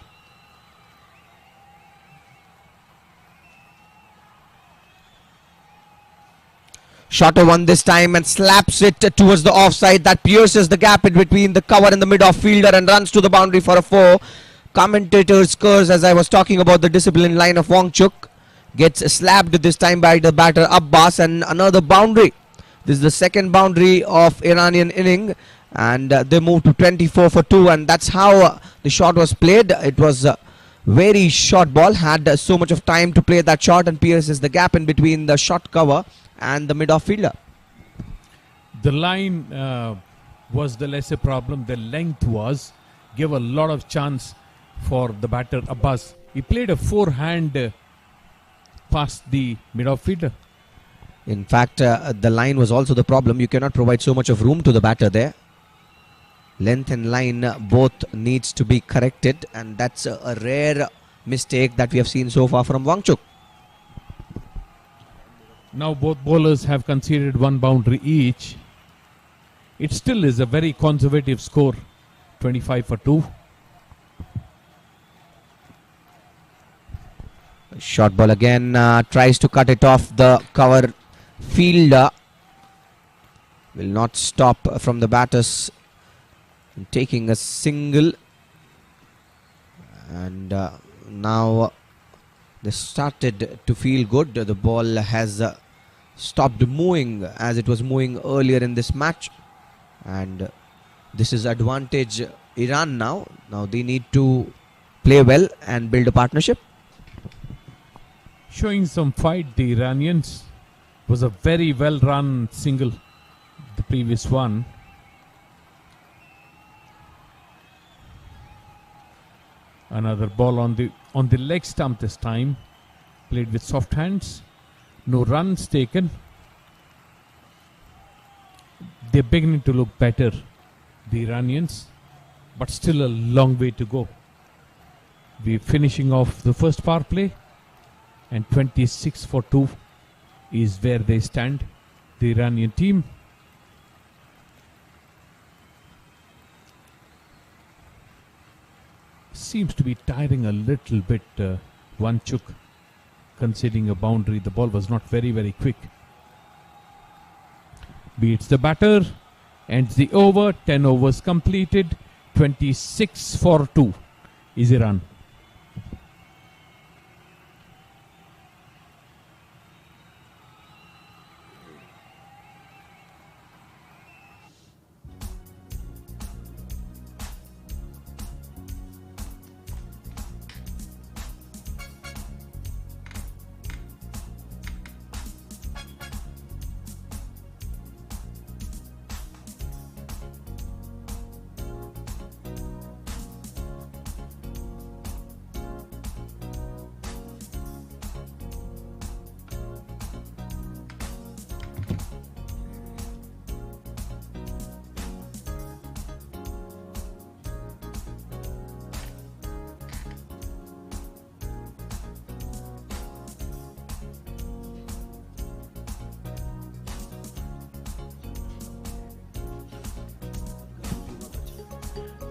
Speaker 4: Shorter one this time and slaps it towards the offside. That pierces the gap in between the cover and the mid-off fielder and runs to the boundary for a 4. Commentators curse as I was talking about the disciplined line of Wangchuk. Gets slapped this time by the batter Abbas, and another boundary. This is the second boundary of Iranian inning, and they moved to 24 for 2, and that's how the shot was played. It was a very short ball, had so much of time to play that shot, and pierces the gap in between the short cover and the mid-off fielder.
Speaker 6: The line was the lesser problem. The length was, gave a lot of chance for the batter Abbas. He played a forehand past the mid-off fielder.
Speaker 4: In fact, the line was also the problem. You cannot provide so much of room to the batter there. Length and line both needs to be corrected, and that's a rare mistake that we have seen so far from Wangchuk.
Speaker 6: Now both bowlers have conceded 1 boundary each. It still is a very conservative score, 25 for 2.
Speaker 4: Short ball again, tries to cut it off the cover fielder. Will not stop from the batters taking a single. And now they started to feel good. The ball has stopped moving as it was moving earlier in this match. And this is advantage Iran now. Now they need to play well and build a partnership.
Speaker 6: Showing some fight, the Iranians. Was a very well run single, the previous one. Another ball on the leg stump this time, played with soft hands. No runs taken. They're beginning to look better, the Iranians, but still a long way to go. We're finishing off the first power play, and 26 for 2 is where they stand, the Iranian team. Seems to be tiring a little bit, Wanchuk, conceding a boundary. The ball was not very, very quick. Beats the batter, ends the over, 10 overs completed, 26 for 2 is Iran.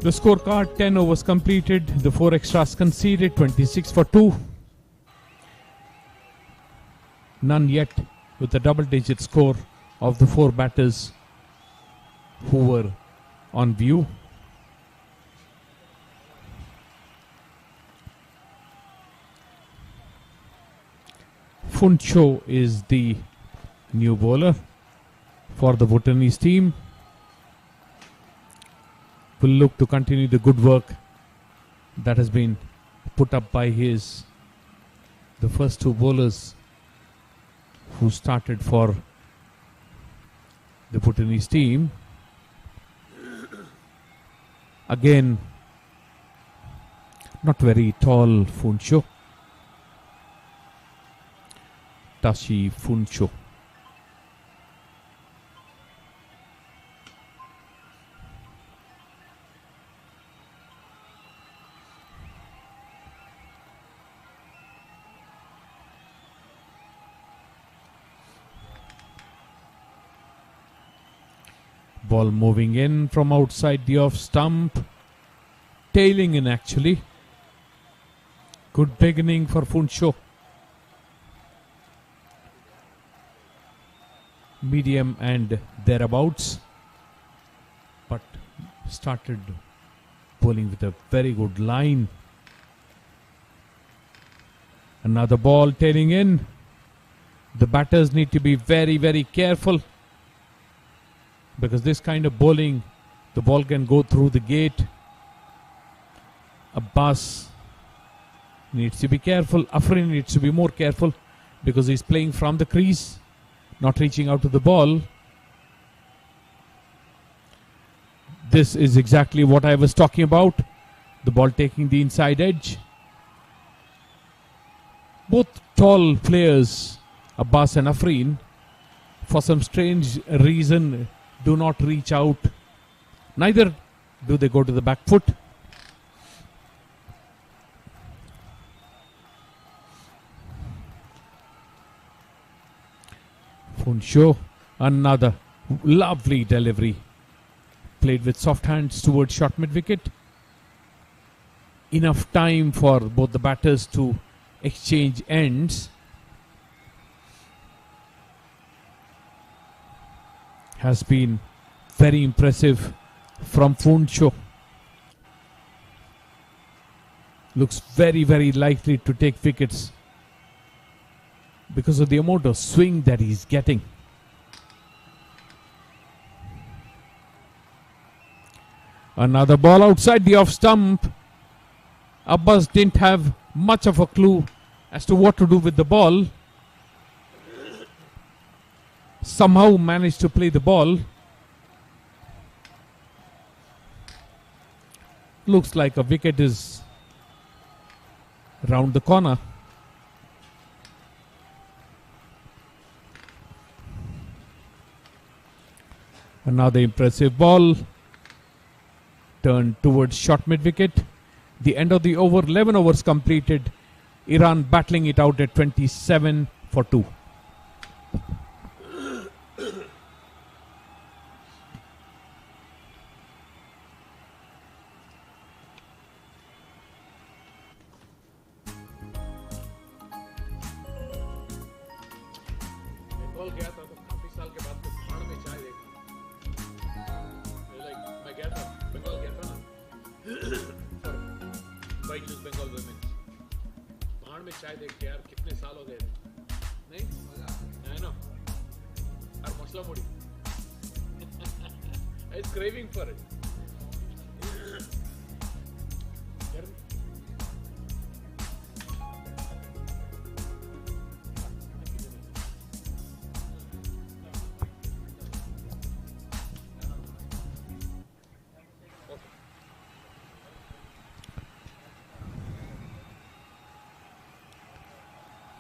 Speaker 6: The scorecard, 10 overs completed, the 4 extras conceded, 26 for 2. None yet with a double-digit score of the 4 batters who were on view. Funcho is the new bowler for the Bhutanese team. Will look to continue the good work that has been put up by the first 2 bowlers who started for the Bhutanese team. Again, not very tall Funcho. Tashi Funcho. Ball moving in from outside the off stump. Tailing in actually. Good beginning for Funcho. Medium and thereabouts. But started bowling with a very good line. Another ball tailing in. The batters need to be very, very careful, because this kind of bowling, the ball can go through the gate. Abbas needs to be careful. Afrin needs to be more careful because he's playing from the crease, not reaching out to the ball. This is exactly what I was talking about. The ball taking the inside edge. Both tall players, Abbas and Afrin, for some strange reason, do not reach out. Neither do they go to the back foot. Funcho, another lovely delivery. Played with soft hands towards short mid-wicket. Enough time for both the batters to exchange ends. Has been very impressive from Funcho. Looks very, very likely to take wickets because of the amount of swing that he's getting. Another ball outside the off stump. Abbas didn't have much of a clue as to what to do with the ball. Somehow managed to play the ball. Looks like a wicket is round the corner. Another impressive ball. Turned towards short mid-wicket. The end of the over, 11 overs completed. Iran battling it out at 27 for 2.
Speaker 7: Bengal women पहाड़ में चाय देख के यार कितने साल हो गए नहीं है ना और मसला मुड़ी I was craving for it.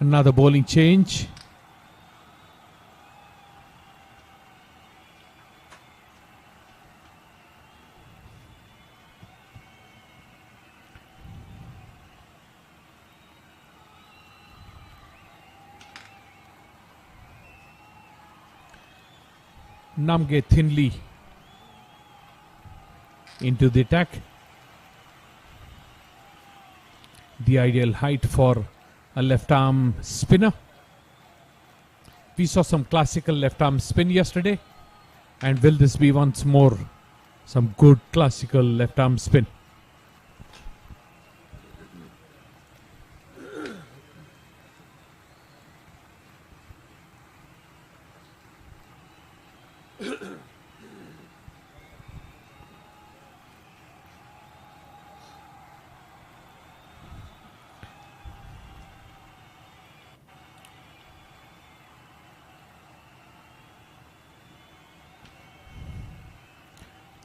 Speaker 6: Another bowling change. Namge thinly into the attack. The ideal height for a left arm spinner. We saw some classical left arm spin yesterday, and will this be once more some good classical left arm spin?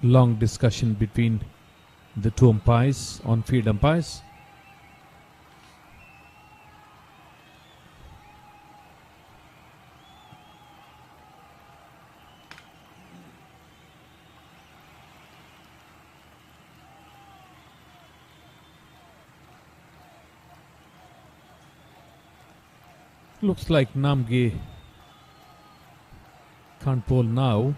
Speaker 6: Long discussion between the two umpires, on-field umpires. Looks like Namge can't bowl now.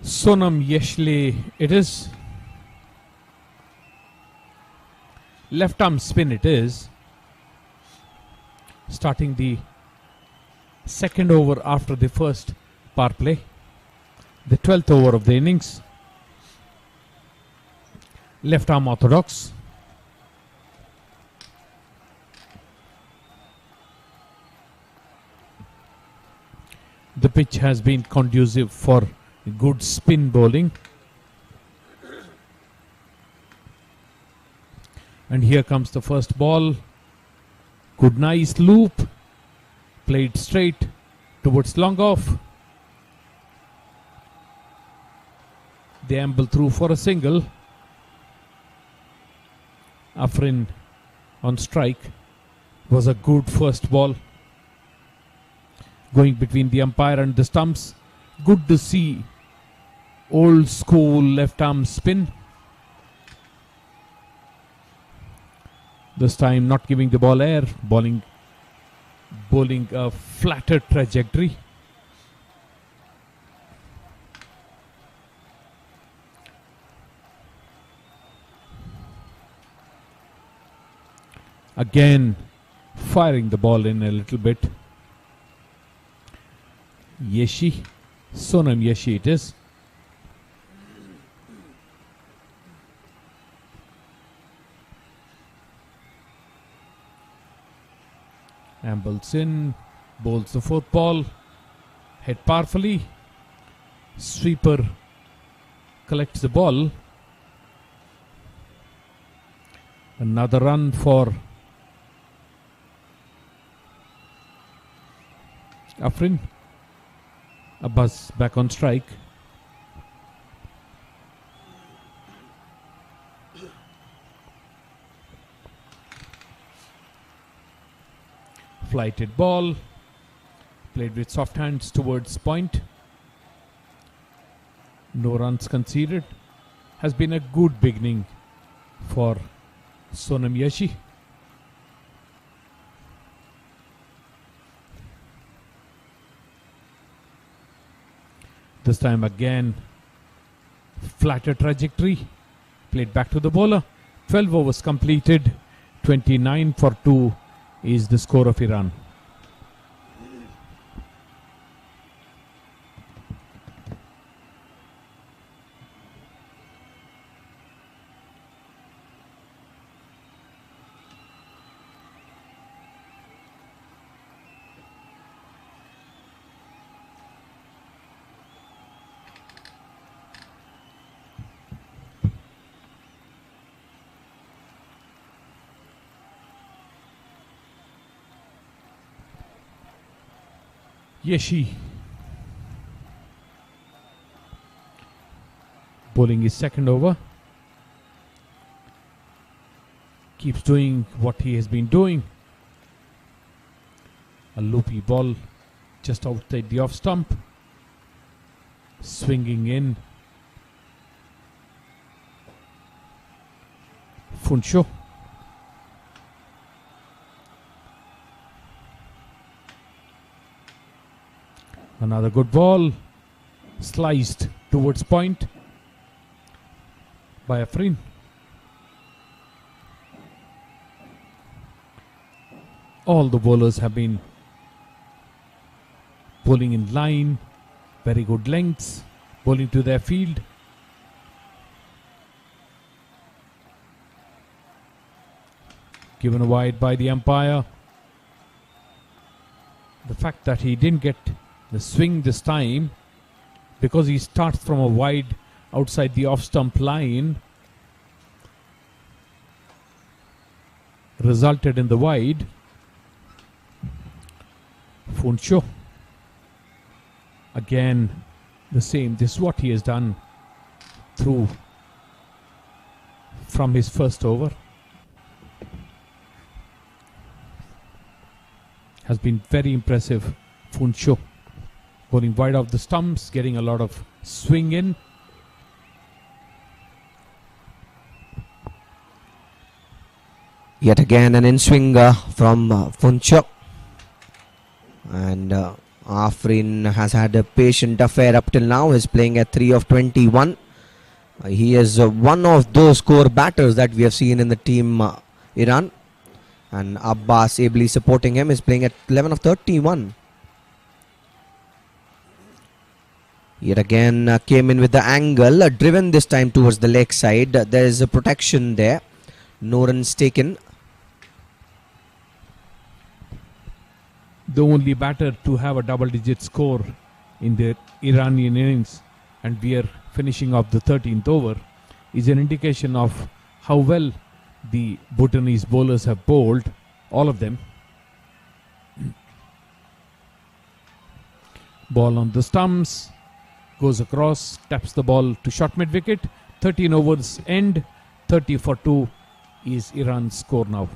Speaker 6: Sonam Yeshle it is. Left arm spin it is. Starting the second over after the first power play. The 12th over of the innings. Left arm orthodox. The pitch has been conducive for good spin bowling. And here comes the first ball. Good nice loop. Played straight towards long off. They amble through for a single. Afrin on strike. Was a good first ball. Going between the umpire and the stumps. Good to see old school left arm spin. This time not giving the ball air, bowling a flatter trajectory. Again firing the ball in a little bit. Yeshi, Sonam Yeshi it is. Ambles in, bowls the fourth ball, hit powerfully. Sweeper collects the ball. Another run for Afrin. Abbas back on strike. Flighted ball. Played with soft hands towards point. No runs conceded. Has been a good beginning for Sonam Yashi. This time again, flatter trajectory. Played back to the bowler. 12 overs completed. 29 for 2 is the score of Iran. Yeshi bowling his second over. Keeps doing what he has been doing. A loopy ball just outside the off stump. Swinging in. Funsho. Another good ball, sliced towards point by Afrin. All the bowlers have been bowling in line, very good lengths, bowling to their field. Given a wide by the umpire. The fact that he didn't get the swing this time, because he starts from a wide outside the off stump line, resulted in the wide. Funsho again the same. This is what he has done through from his first over. Has been very impressive. Funsho bowling wide off the stumps, getting a lot of swing in.
Speaker 4: Yet again an in-swing from Funsho. And Afrin has had a patient affair up till now. He's playing at 3 of 21. He is one of those core batters that we have seen in the team Iran. And Abbas ably supporting him, is playing at 11 of 31. Yet again came in with the angle, driven this time towards the leg side. There is a protection there. No runs taken.
Speaker 6: The only batter to have a double-digit score in the Iranian innings, and we are finishing off the 13th over, is an indication of how well the Bhutanese bowlers have bowled, all of them. Ball on the stumps. Goes across, taps the ball to short mid-wicket. 13 overs end, 30 for 2 is Iran's score now.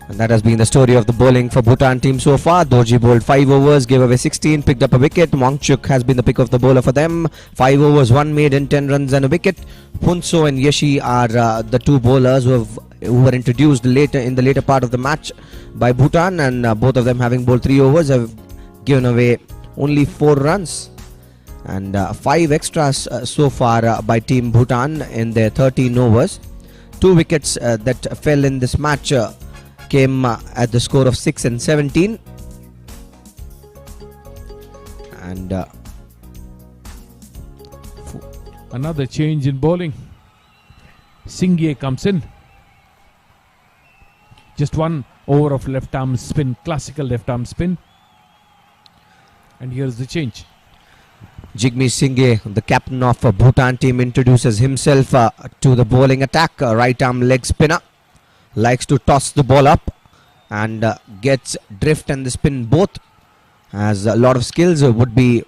Speaker 4: And that has been the story of the bowling for Bhutan team so far. Dorji bowled 5 overs, gave away 16, picked up a wicket. Wangchuk has been the pick of the bowler for them. 5 overs, 1 maiden, 10 runs and a wicket. Punso and Yeshi are the two bowlers who were introduced later in the later part of the match by Bhutan, and both of them, having bowled 3 overs, have given away only 4 runs. And 5 extras so far by team Bhutan in their 13 overs. 2 wickets that fell in this match came at the score of 6 and 17. And
Speaker 6: another change in bowling. Singye comes in. Just one over of left arm spin, classical left arm spin. And here's the change.
Speaker 4: Jigme Singh, the captain of Bhutan team, introduces himself to the bowling attack. Right arm leg spinner. Likes to toss the ball up and gets drift and the spin both. Has a lot of skills, would be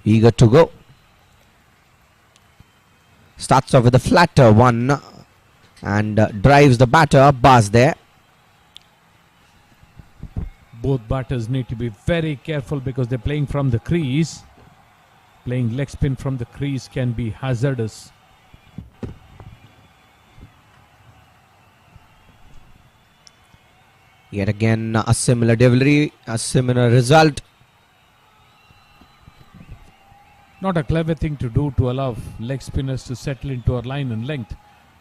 Speaker 4: eager to go. Starts off with a flatter one and drives the batter. Abbas there.
Speaker 6: Both batters need to be very careful because they're playing from the crease. Playing leg spin from the crease can be hazardous.
Speaker 4: Yet again a similar delivery, a similar result.
Speaker 6: Not a clever thing to do to allow leg spinners to settle into a line and length.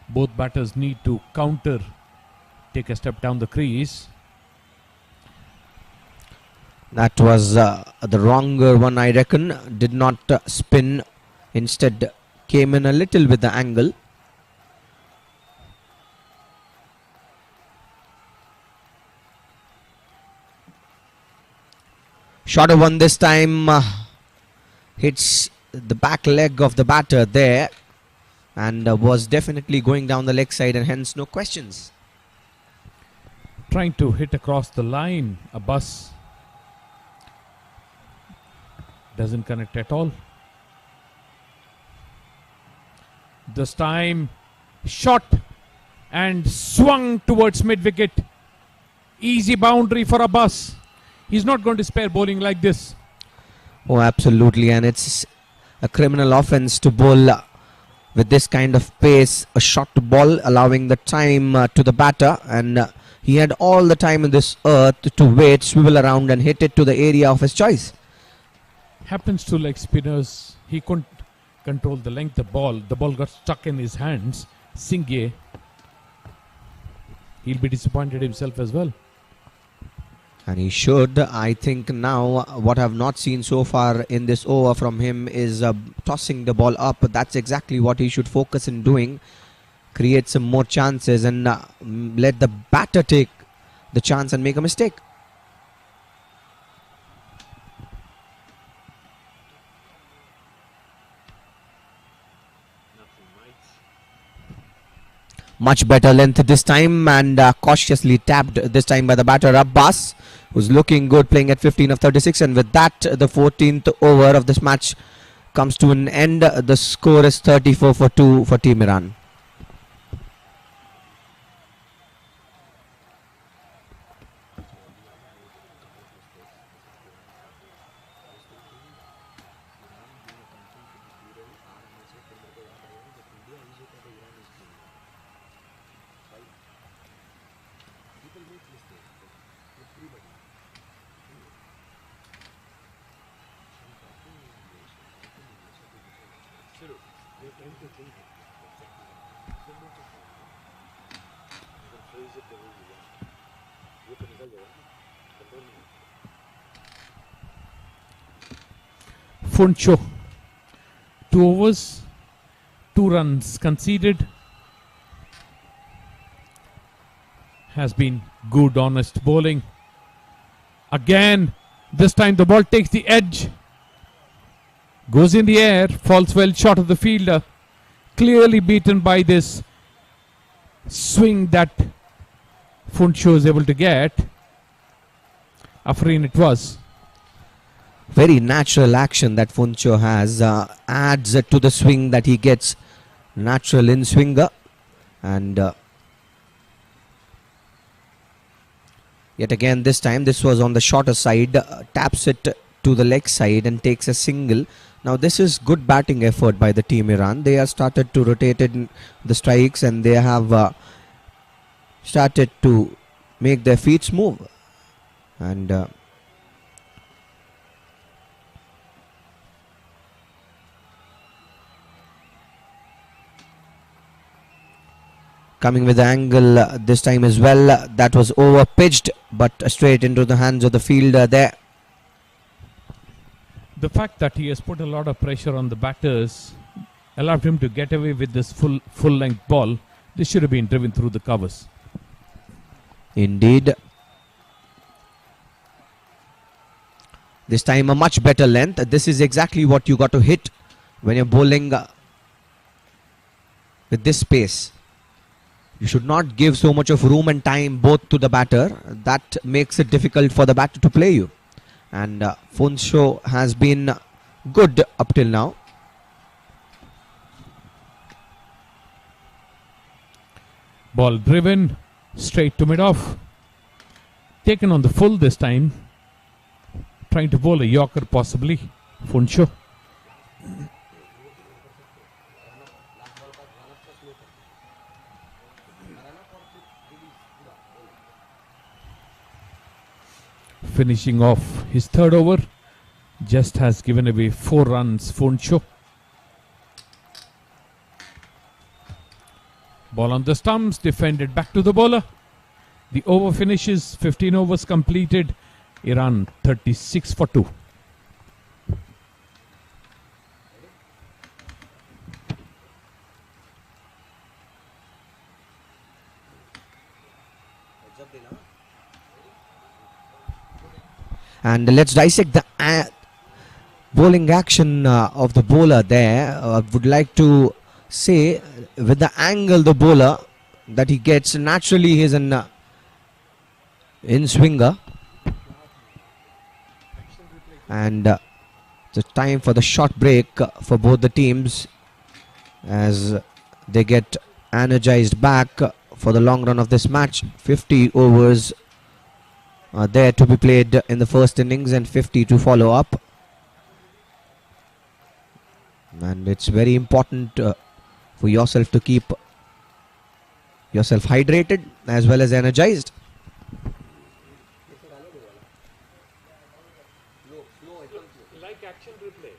Speaker 6: Both batters need to counter, take a step down the crease.
Speaker 4: That was the wronger one, I reckon. Did not spin, instead came in a little with the angle. Shorter one this time, hits the back leg of the batter there and was definitely going down the leg side, and hence no questions.
Speaker 6: Trying to hit across the line, a bus doesn't connect at all. This time shot and swung towards mid wicket. Easy boundary for Abbas. He's not going to spare bowling like this.
Speaker 4: Oh, absolutely, and it's a criminal offence to bowl with this kind of pace, a short ball, allowing the time to the batter, and he had all the time in this earth to wait, swivel around and hit it to the area of his choice.
Speaker 6: Happens to leg spinners. He couldn't control the length of the ball. The ball got stuck in his hands. Singh, he'll be disappointed himself as well.
Speaker 4: And he should. I think now what I've not seen so far in this over from him is tossing the ball up. That's exactly what he should focus in doing. Create some more chances and let the batter take the chance and make a mistake. Much better length this time, and cautiously tapped this time by the batter Abbas, who's looking good, playing at 15 of 36, and with that the 14th over of this match comes to an end. The score is 34 for 2 for Team Iran.
Speaker 6: Funcho, 2 overs, 2 runs conceded. Has been good, honest bowling. Again, this time the ball takes the edge. Goes in the air, falls well short of the fielder. Clearly beaten by this swing that Funcho is able to get. Afreen it was.
Speaker 4: Very natural action that Funcho has, adds to the swing that he gets, natural in swinger, and yet again this time this was on the shorter side, taps it to the leg side and takes a single. Now this is good batting effort by the Team Iran. They have started to rotate in the strikes and they have started to make their feet move, and coming with the angle this time as well. That was over pitched, but straight into the hands of the fielder there.
Speaker 6: The fact that he has put a lot of pressure on the batters allowed him to get away with this full length ball. This should have been driven through the covers.
Speaker 4: Indeed. This time a much better length. This is exactly what you got to hit when you're bowling with this pace. You should not give so much of room and time both to the batter. That makes it difficult for the batter to play you. And Funsho has been good up till now.
Speaker 6: Ball driven straight to mid-off. Taken on the full this time. Trying to bowl a Yorker possibly. Funsho. Finishing off his third over. Just has given away 4 runs. Funsho. Ball on the stumps. Defended back to the bowler. The over finishes. 15 overs completed. Iran 36 for 2.
Speaker 4: And let's dissect the bowling action of the bowler there. I would like to say with the angle the bowler that he gets, naturally he is an in-swinger. And it's time for the short break for both the teams as they get energized back for the long run of this match. 50 overs are there to be played in the first innings and 50 to follow up. And it's very important for yourself to keep yourself hydrated as well as energized.
Speaker 7: Like action replay.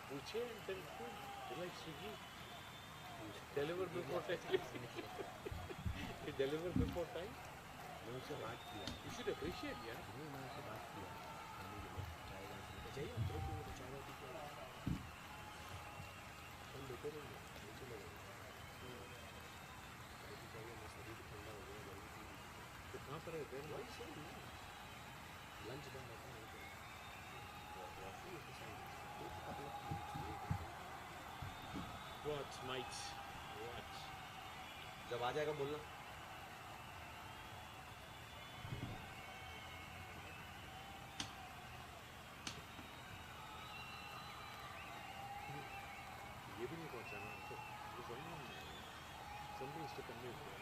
Speaker 7: पूछे like Swiggy deliver before time. He deliver before time. You should appreciate, yeah. कहाँ पर है? Lunch What, mates? What? जब आ जाएगा बोलना. ये भी नहीं पहुंचा ना तो ये somebody is to convince me.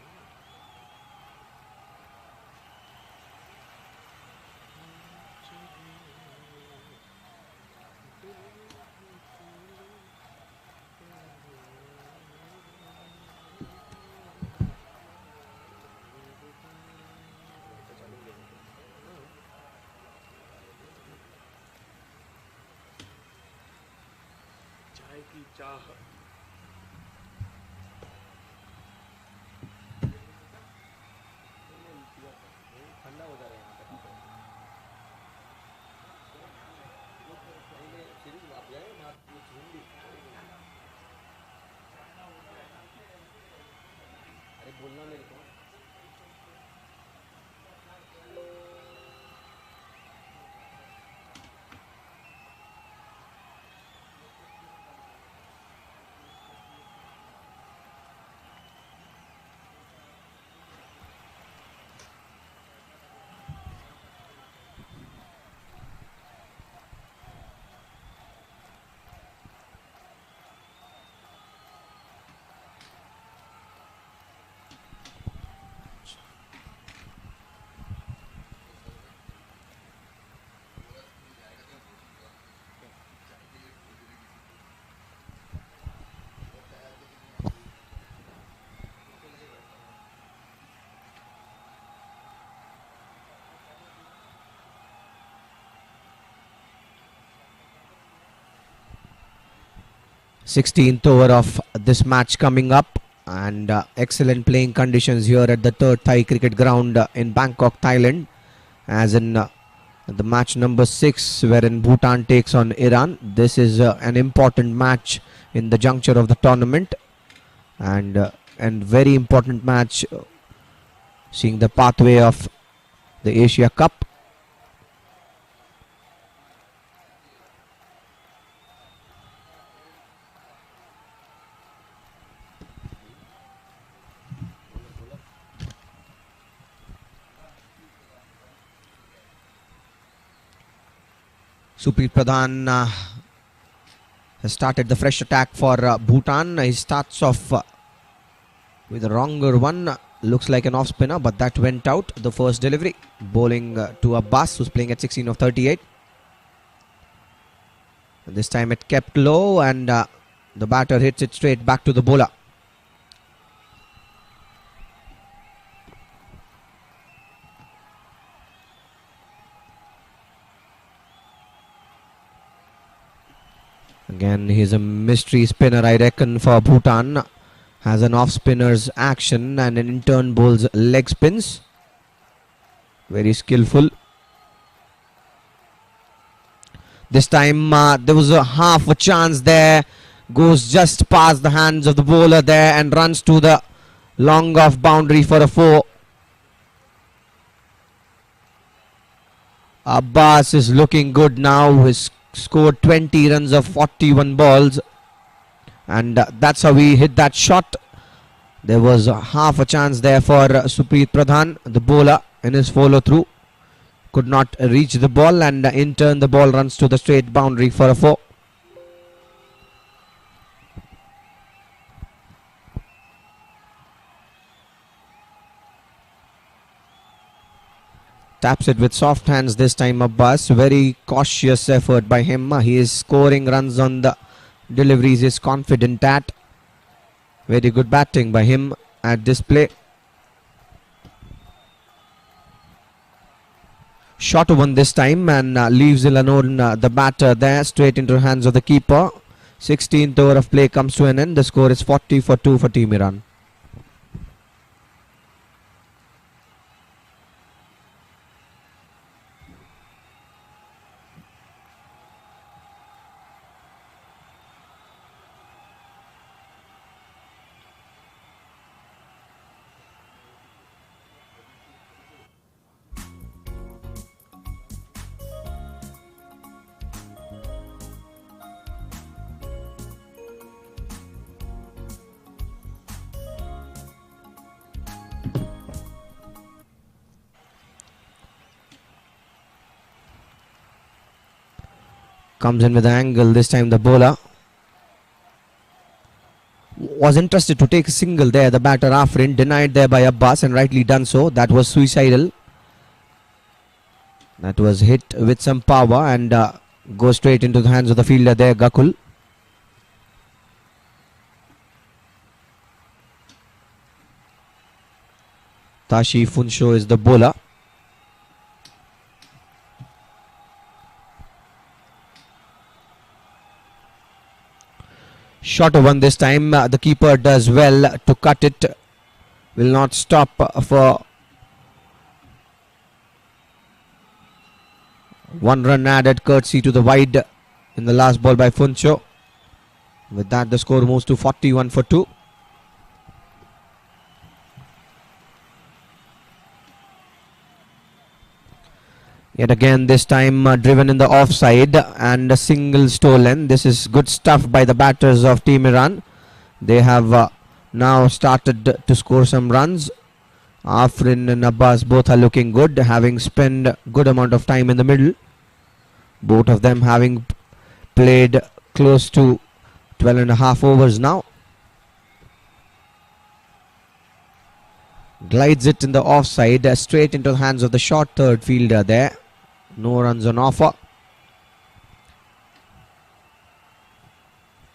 Speaker 7: चाय की चाह ठंडा हो जा रहा है आप जाए ना अरे बोलना मेरे को
Speaker 4: 16th over of this match coming up, and excellent playing conditions here at the third Thai cricket ground in Bangkok, Thailand, as in the match number 6 wherein Bhutan takes on Iran. This is an important match in the juncture of the tournament, and very important match, seeing the pathway of the Asia Cup. Supreet Pradhan has started the fresh attack for Bhutan. He starts off with a wronger one. Looks like an off spinner, but that went out. The first delivery, bowling to Abbas, who's playing at 16 of 38. And this time it kept low, and the batter hits it straight back to the bowler. Again, he's a mystery spinner, I reckon, for Bhutan. Has an off-spinner's action and in turn bowls leg spins. Very skillful. This time there was a half a chance there. Goes just past the hands of the bowler there and runs to the long off boundary for a 4. Abbas is looking good now. He's scored 20 runs of 41 balls, and that's how he hit that shot. There was half a chance there for Supreet Pradhan, the bowler, in his follow through. Could not reach the ball, and in turn the ball runs to the straight boundary for a 4. Taps it with soft hands this time, Abbas. Very cautious effort by him. He is scoring runs on the deliveries he's confident at. Very good batting by him at this play. Short one this time, and leaves alone the batter there, straight into the hands of the keeper. 16th over of play comes to an end. The score is 40 for 2 for Team Iran. Comes in with an angle, this time the bowler was interested to take a single there. The batter Afrin, denied there by Abbas, and rightly done so. That was suicidal. That was hit with some power and goes straight into the hands of the fielder there, Gakul. Tashi Funsho is the bowler. Shorter one this time. The keeper does well to cut it. Will not stop for 1 run added courtesy to the wide in the last ball by Funcho. With that, the score moves to 41 for 2. Yet again, this time driven in the offside and a single stolen. This is good stuff by the batters of Team Iran. They have now started to score some runs. Afrin and Abbas both are looking good, having spent good amount of time in the middle. Both of them having played close to 12.5 overs now. Glides it in the offside, straight into the hands of the short third fielder there. No runs on offer.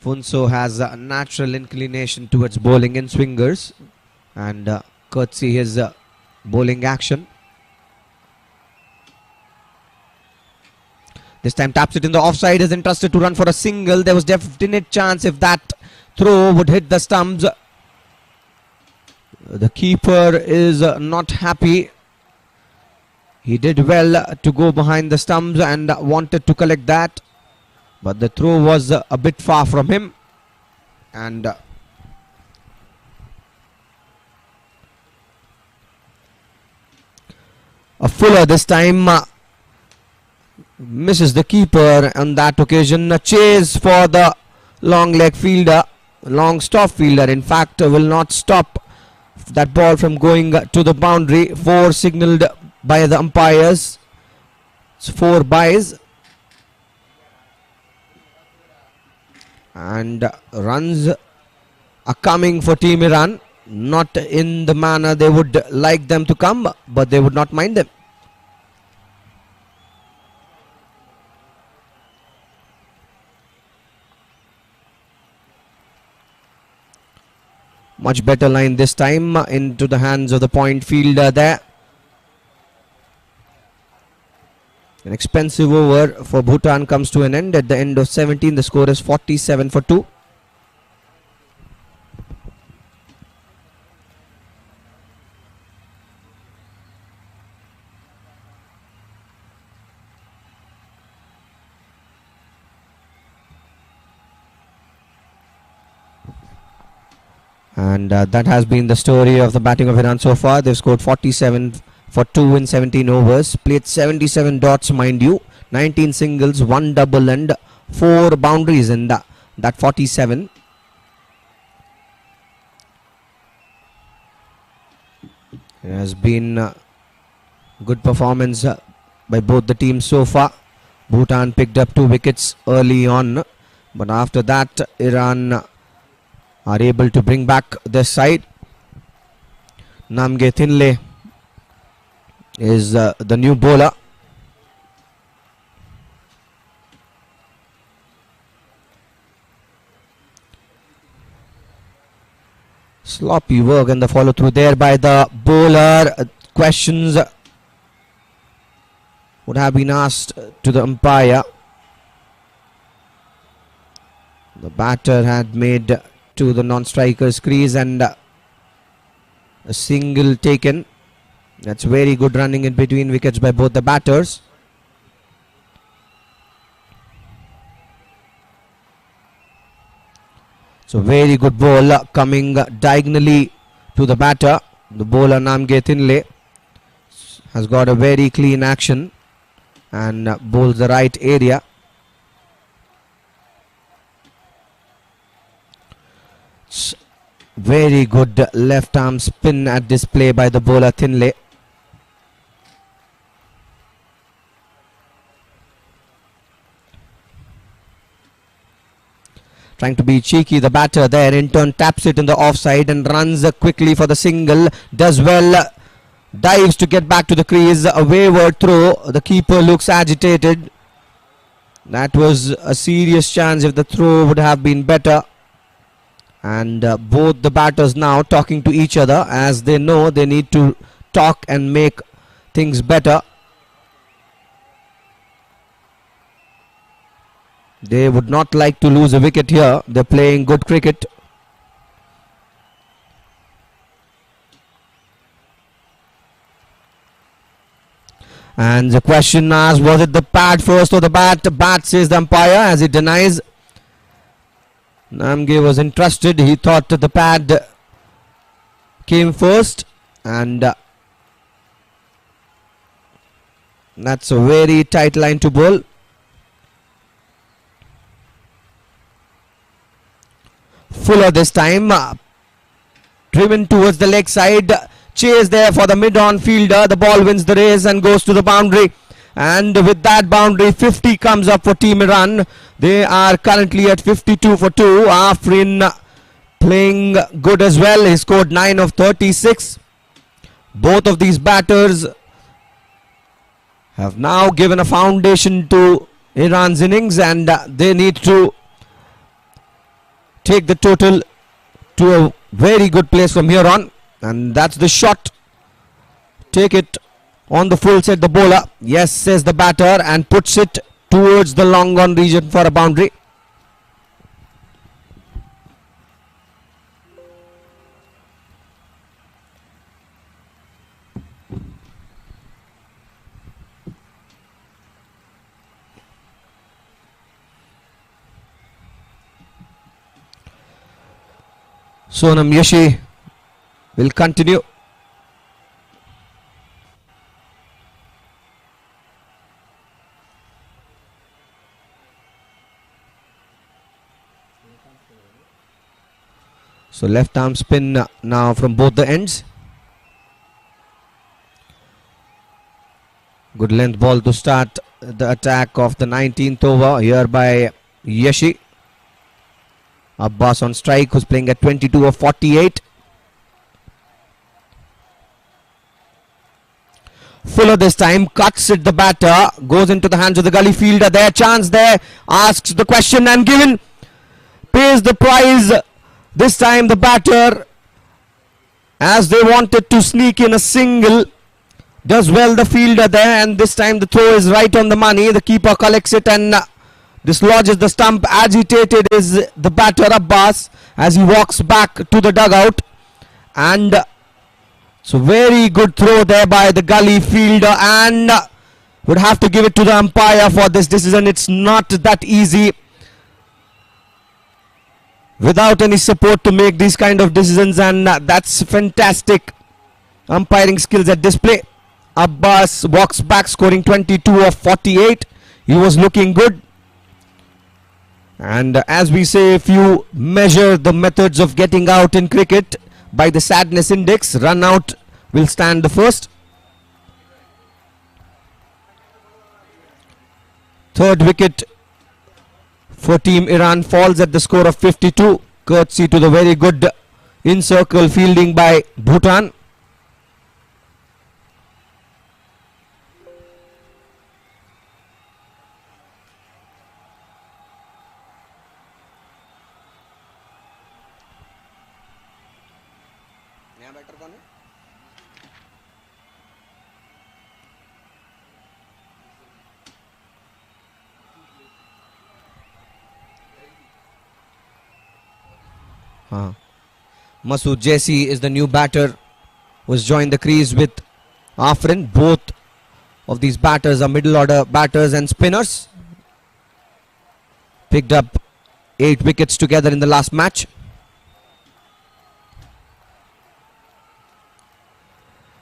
Speaker 4: Funso has a natural inclination towards bowling in swingers, and courtesy his bowling action. This time taps it in the offside, is entrusted to run for a single. There was definite chance if that throw would hit the stumps. The keeper is not happy. He did well to go behind the stumps and wanted to collect that, but the throw was a bit far from him, and a Fuller this time misses the keeper on that occasion. A chase for the long leg fielder, long stop fielder in fact, will not stop that ball from going to the boundary. 4 signalled by the umpires. It's 4 byes. And runs are coming for Team Iran. Not in the manner they would like them to come, but they would not mind them. Much better line this time into the hands of the point fielder there. An expensive over for Bhutan comes to an end at the end of 17. The score is 47 for 2. And that has been the story of the batting of Iran so far. They've scored 47 for 2 in 17 overs. Played 77 dots, mind you. 19 singles, 1 double and 4 boundaries in that 47. It has been good performance by both the teams so far. Bhutan picked up 2 wickets early on, but after that Iran are able to bring back their side. Namge Thinle is the new bowler. Sloppy work and the follow through there by the bowler. Questions would have been asked to the umpire. The batter had made to the non-striker's crease and a single taken. That's very good running in between wickets by both the batters. So very good ball coming diagonally to the batter. The bowler Namge Thinle has got a very clean action and bowls the right area. Very good left arm spin at display by the bowler Thinle. Trying to be cheeky, the batter there in turn taps it in the offside and runs quickly for the single. Does well, dives to get back to the crease. A wayward throw. The keeper looks agitated. That was a serious chance if the throw would have been better. And both the batters now talking to each other as they know they need to talk and make things better. They would not like to lose a wicket here. They're playing good cricket. And the question asked, was it the pad first or the bat? Bat, says the umpire, as he denies. Namge was entrusted. He thought the pad came first, and that's a very tight line to bowl. Fuller this time, driven towards the leg side. Chase there for the mid-on fielder. The ball wins the race and goes to the boundary. And with that boundary, 50 comes up for Team Iran. They are currently at 52 for 2. Afrin playing good as well. He scored 9 of 36. Both of these batters have now given a foundation to Iran's innings, and they need to take the total to a very good place from here on. And that's the shot. Take it on the full set, the bowler. Yes, says the batter, and puts it towards the long on region for a boundary. Sonam Yashi will continue. So left arm spin now from both the ends. Good length ball to start the attack of the 19th over here by Yashi. Abbas on strike, who's playing at 22 of 48. Fuller this time cuts it, the batter goes into the hands of the gully fielder. There, chance there, asks the question and given, pays the prize. This time the batter, as they wanted to sneak in a single, does well the fielder there, and this time the throw is right on the money. The keeper collects it and dislodges the stump. Agitated is the batter Abbas as he walks back to the dugout, and so very good throw there by the gully fielder, and would have to give it to the umpire for this decision. It's not that easy without any support to make these kind of decisions, and that's fantastic umpiring skills at display. Abbas walks back scoring 22 of 48. He was looking good. And as we say, if you measure the methods of getting out in cricket by the sadness index, run out will stand the first. Third wicket for Team Iran falls at the score of 52, courtesy to the very good in-circle fielding by Bhutan. Masood Jaisi is the new batter who's joined the crease with Afrin. Both of these batters are middle order batters and spinners. Picked up 8 wickets together in the last match.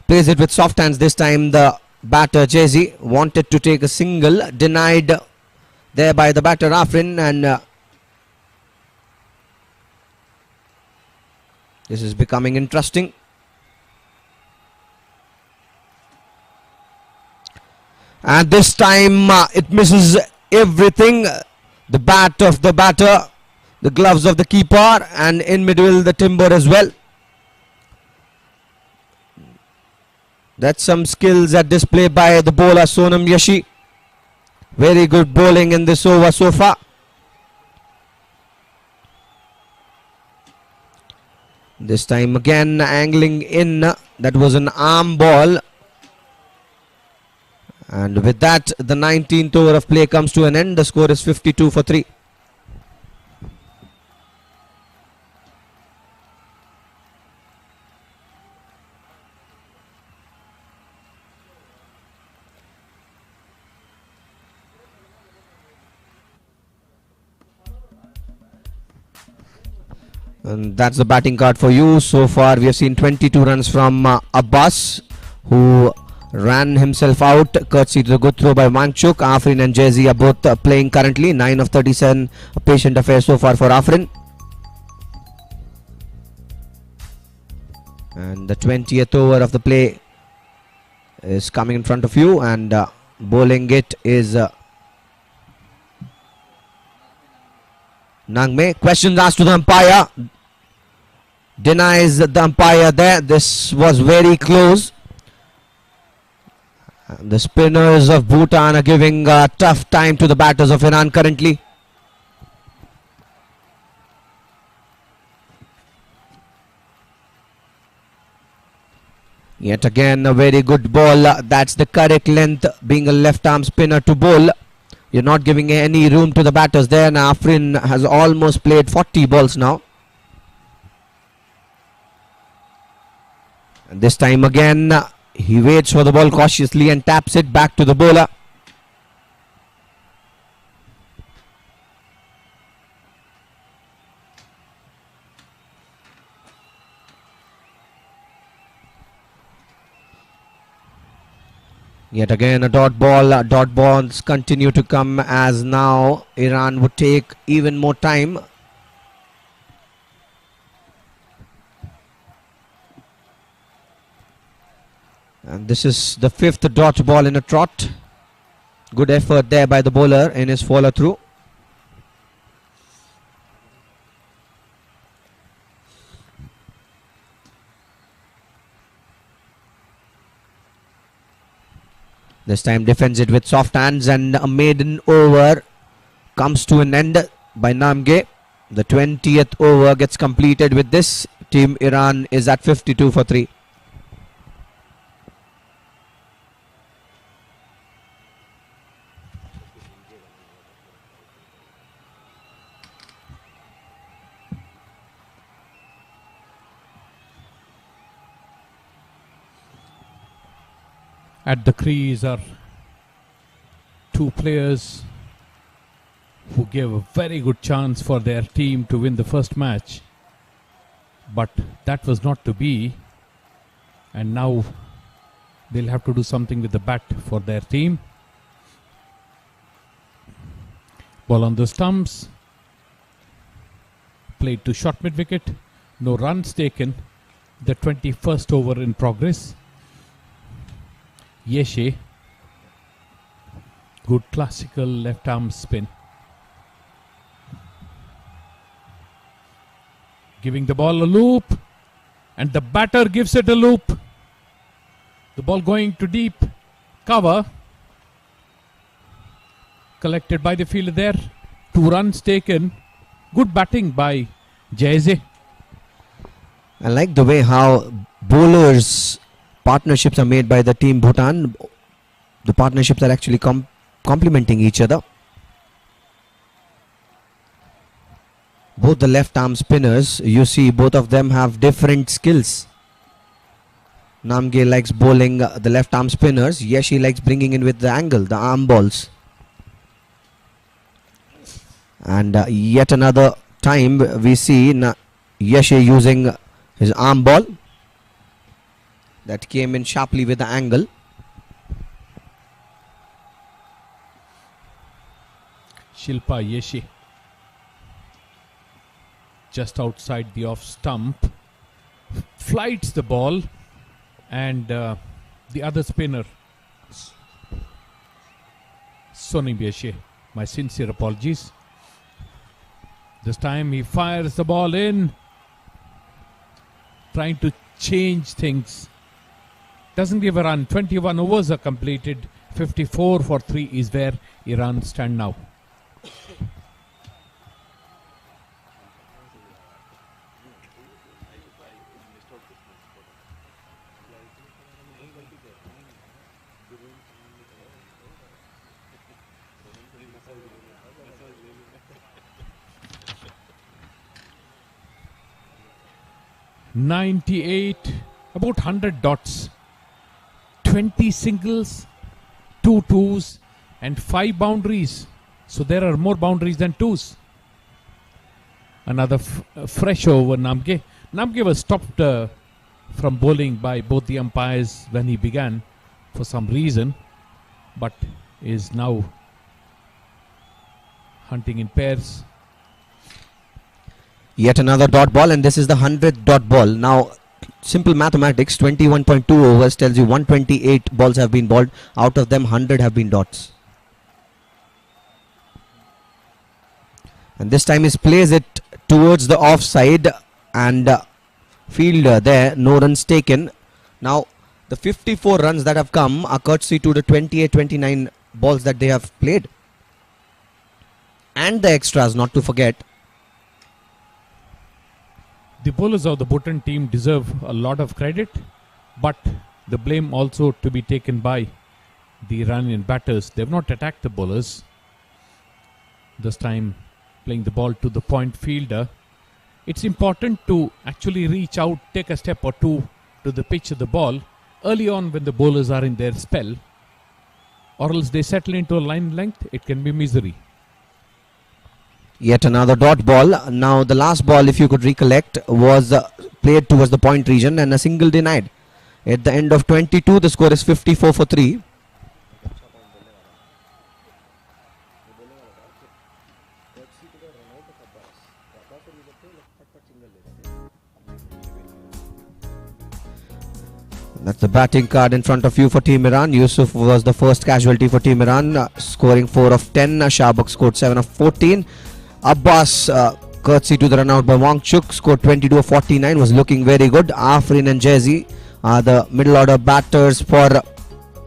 Speaker 4: Plays it with soft hands this time. The batter Jaisi wanted to take a single, denied there by the batter Afrin, and this is becoming interesting. And this time it misses everything. The bat of the batter, the gloves of the keeper, and in middle the timber as well. That's some skills at display by the bowler Sonam Yashi. Very good bowling in this over so far. This time again angling in. That was an arm ball. And with that, the 19th over of play comes to an end. The score is 52 for 3. And that's the batting card for you. So far we have seen 22 runs from Abbas, who ran himself out courtesy to the good throw by Manchuk. Afrin and Jaisi are both playing currently. 9 of 37, a patient affair so far for Afrin. And the 20th over of the play is coming in front of you, and bowling it is Nangme. Questions asked to the umpire. Denies the umpire there. This was very close. The spinners of Bhutan are giving a tough time to the batters of Iran currently. Yet again a very good ball. That's the correct length, being a left arm spinner to bowl. You're not giving any room to the batters there. Now Afrin has almost played 40 balls now. And this time again, he waits for the ball cautiously and taps it back to the bowler. Yet again a dot ball. Dot balls continue to come as now Iran would take even more time. And this is the 5th dot ball in a trot. Good effort there by the bowler in his follow through. This time defends it with soft hands, and a maiden over comes to an end by Namge. The 20th over gets completed with this. Team Iran is at 52 for 3.
Speaker 6: At the crease are two players who gave a very good chance for their team to win the first match, but that was not to be, and now they'll have to do something with the bat for their team. Ball on the stumps, played to short mid wicket, no runs taken. The 21st over in progress. Yeshe, good classical left arm spin. Giving the ball a loop, and the batter gives it a loop. The ball going to deep cover. Collected by the fielder there. 2 runs taken. Good batting by Jaise.
Speaker 4: I like the way how bowlers partnerships are made by the team Bhutan. The partnerships are actually complementing each other. Both the left arm spinners, you see both of them have different skills. Namge likes bowling the left arm spinners. Yeshi likes bringing in with the angle, the arm balls. And yet another time we see Yeshi using his arm ball. That came in sharply with the angle.
Speaker 6: Shilpa Yeshi just outside the off stump flights the ball, and the other spinner Soni Yeshi, my sincere apologies. This time he fires the ball in, trying to change things. Doesn't give a run. 21 overs are completed. 54 for 3 is where Iran stand now. .98, about 100 dots. 20 singles, 2 twos, and 5 boundaries. So there are more boundaries than twos. Another fresh over Namge. Namge was stopped from bowling by both the umpires when he began for some reason, but is now hunting in pairs.
Speaker 4: Yet another dot ball, and this is the 100th dot ball. Now, simple mathematics, 21.2 overs tells you 128 balls have been bowled. Out of them, 100 have been dots. And this time he plays it towards the offside, and fielder there, no runs taken. Now, the 54 runs that have come are courtesy to the 28-29 balls that they have played. And the extras, not to forget.
Speaker 6: The bowlers of the Bhutan team deserve a lot of credit, but the blame also to be taken by the Iranian batters. They have not attacked the bowlers. This time playing the ball to the point fielder. It's important to actually reach out, take a step or two to the pitch of the ball early on when the bowlers are in their spell, or else they settle into a line length. It can be misery.
Speaker 4: Yet another dot ball. Now the last ball, if you could recollect, was played towards the point region and a single denied. At the end of 22, the score is 54 for 3. That's the batting card in front of you for Team Iran. Yusuf was the first casualty for Team Iran, scoring 4 of 10. Shabak scored 7 of 14. Abbas, courtesy to the run out by Wangchuk, scored 22 of 49, was looking very good. Afrin and Jazzy are the middle order batters for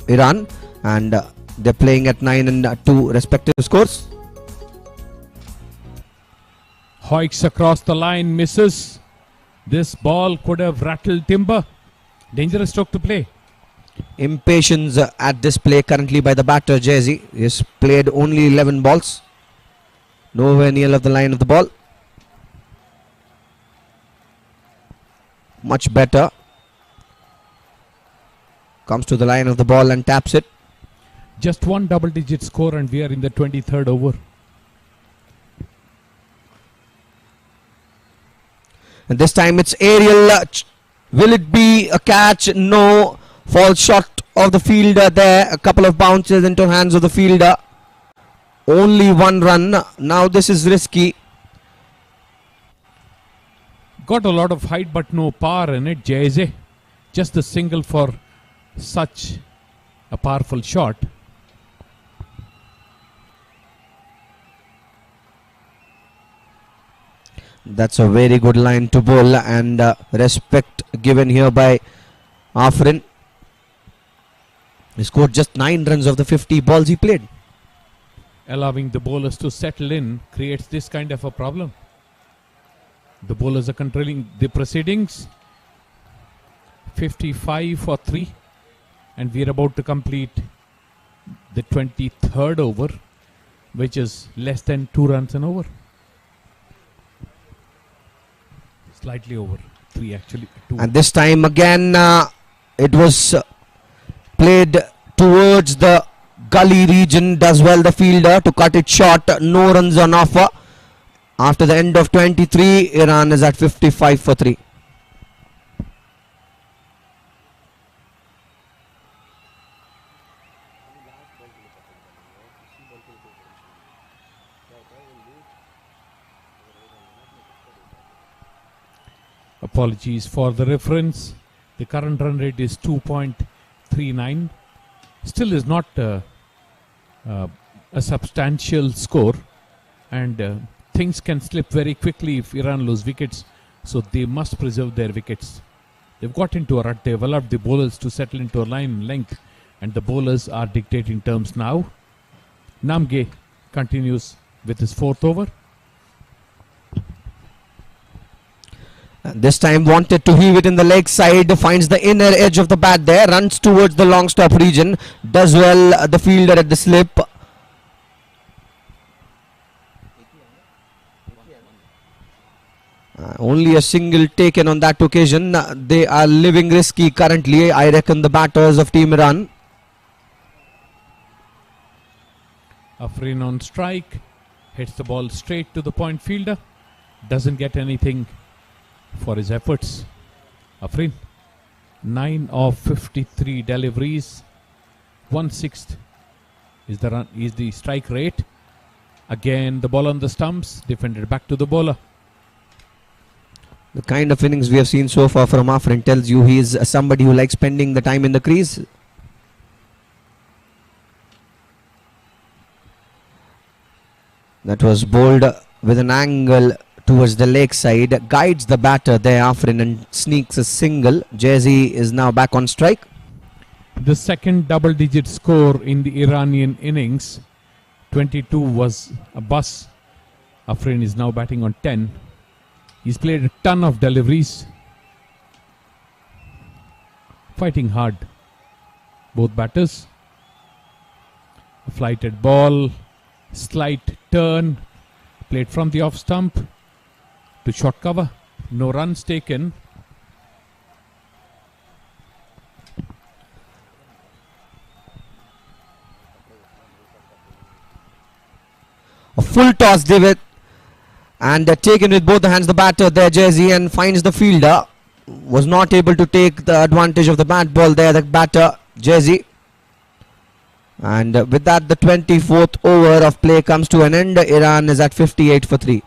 Speaker 4: Iran, and they're playing at 9 and 2 respective scores.
Speaker 6: Hoiks across the line, misses. This ball could have rattled timber. Dangerous stroke to play.
Speaker 4: Impatience at this play currently by the batter Jazzy. He's played only 11 balls. Nowhere near of the line of the ball. Much better. Comes to the line of the ball and taps it.
Speaker 6: Just one double-digit score and we are in the 23rd over.
Speaker 4: And this time it's aerial. Will it be a catch? No. Falls short of the fielder there. A couple of bounces into hands of the fielder. Only one run. Now this is risky.
Speaker 6: Got a lot of height but no power in it. Jayze. Just a single for such a powerful shot.
Speaker 4: That's a very good line to bowl, and respect given here by Afrin. He scored just 9 runs of the 50 balls he played.
Speaker 6: Allowing the bowlers to settle in creates this kind of a problem. The bowlers are controlling the proceedings. 55 for 3, and we are about to complete the 23rd over, which is less than 2 runs an over. Slightly over 3 actually. 2.
Speaker 4: And this time again it was played towards the gully region. Does well the fielder to cut it short. No runs on offer. After the end of 23, Iran is at 55 for 3.
Speaker 6: Apologies for the reference. The current run rate is 2.39. Still is not a substantial score, and things can slip very quickly if Iran lose wickets, so they must preserve their wickets. They've got into a rut. They've allowed the bowlers to settle into a line length, and the bowlers are dictating terms now. Namge continues with his 4th over.
Speaker 4: This time wanted to heave it in the leg side, finds the inner edge of the bat there, runs towards the long stop region, does well the fielder at the slip. Only a single taken on that occasion. They are living risky currently, I reckon, the batters of Team Iran.
Speaker 6: Afrin on strike, hits the ball straight to the point fielder, doesn't get anything for his efforts. Afrin, 9 of 53 deliveries, 1/6 is the strike rate. Again the ball on the stumps, defended back to the bowler.
Speaker 4: The kind of innings we have seen so far from Afrin tells you he is somebody who likes spending the time in the crease. That was bowled with an angle towards the leg side, guides the batter there, Afrin, and sneaks a single. Jazzy is now back on strike.
Speaker 6: The second double-digit score in the Iranian innings. 22 was a bus. Afrin is now batting on 10. He's played a ton of deliveries. Fighting hard, both batters. A flighted ball Slight turn, played from the off stump to short cover. No runs taken.
Speaker 4: A full toss, David, and taken with both the hands the batter there, Jay-Z, and finds the fielder. Was not able to take the advantage of the bat ball there, the batter, Jay-Z. And with that, the 24th over of play comes to an end. Iran is at 58 for 3.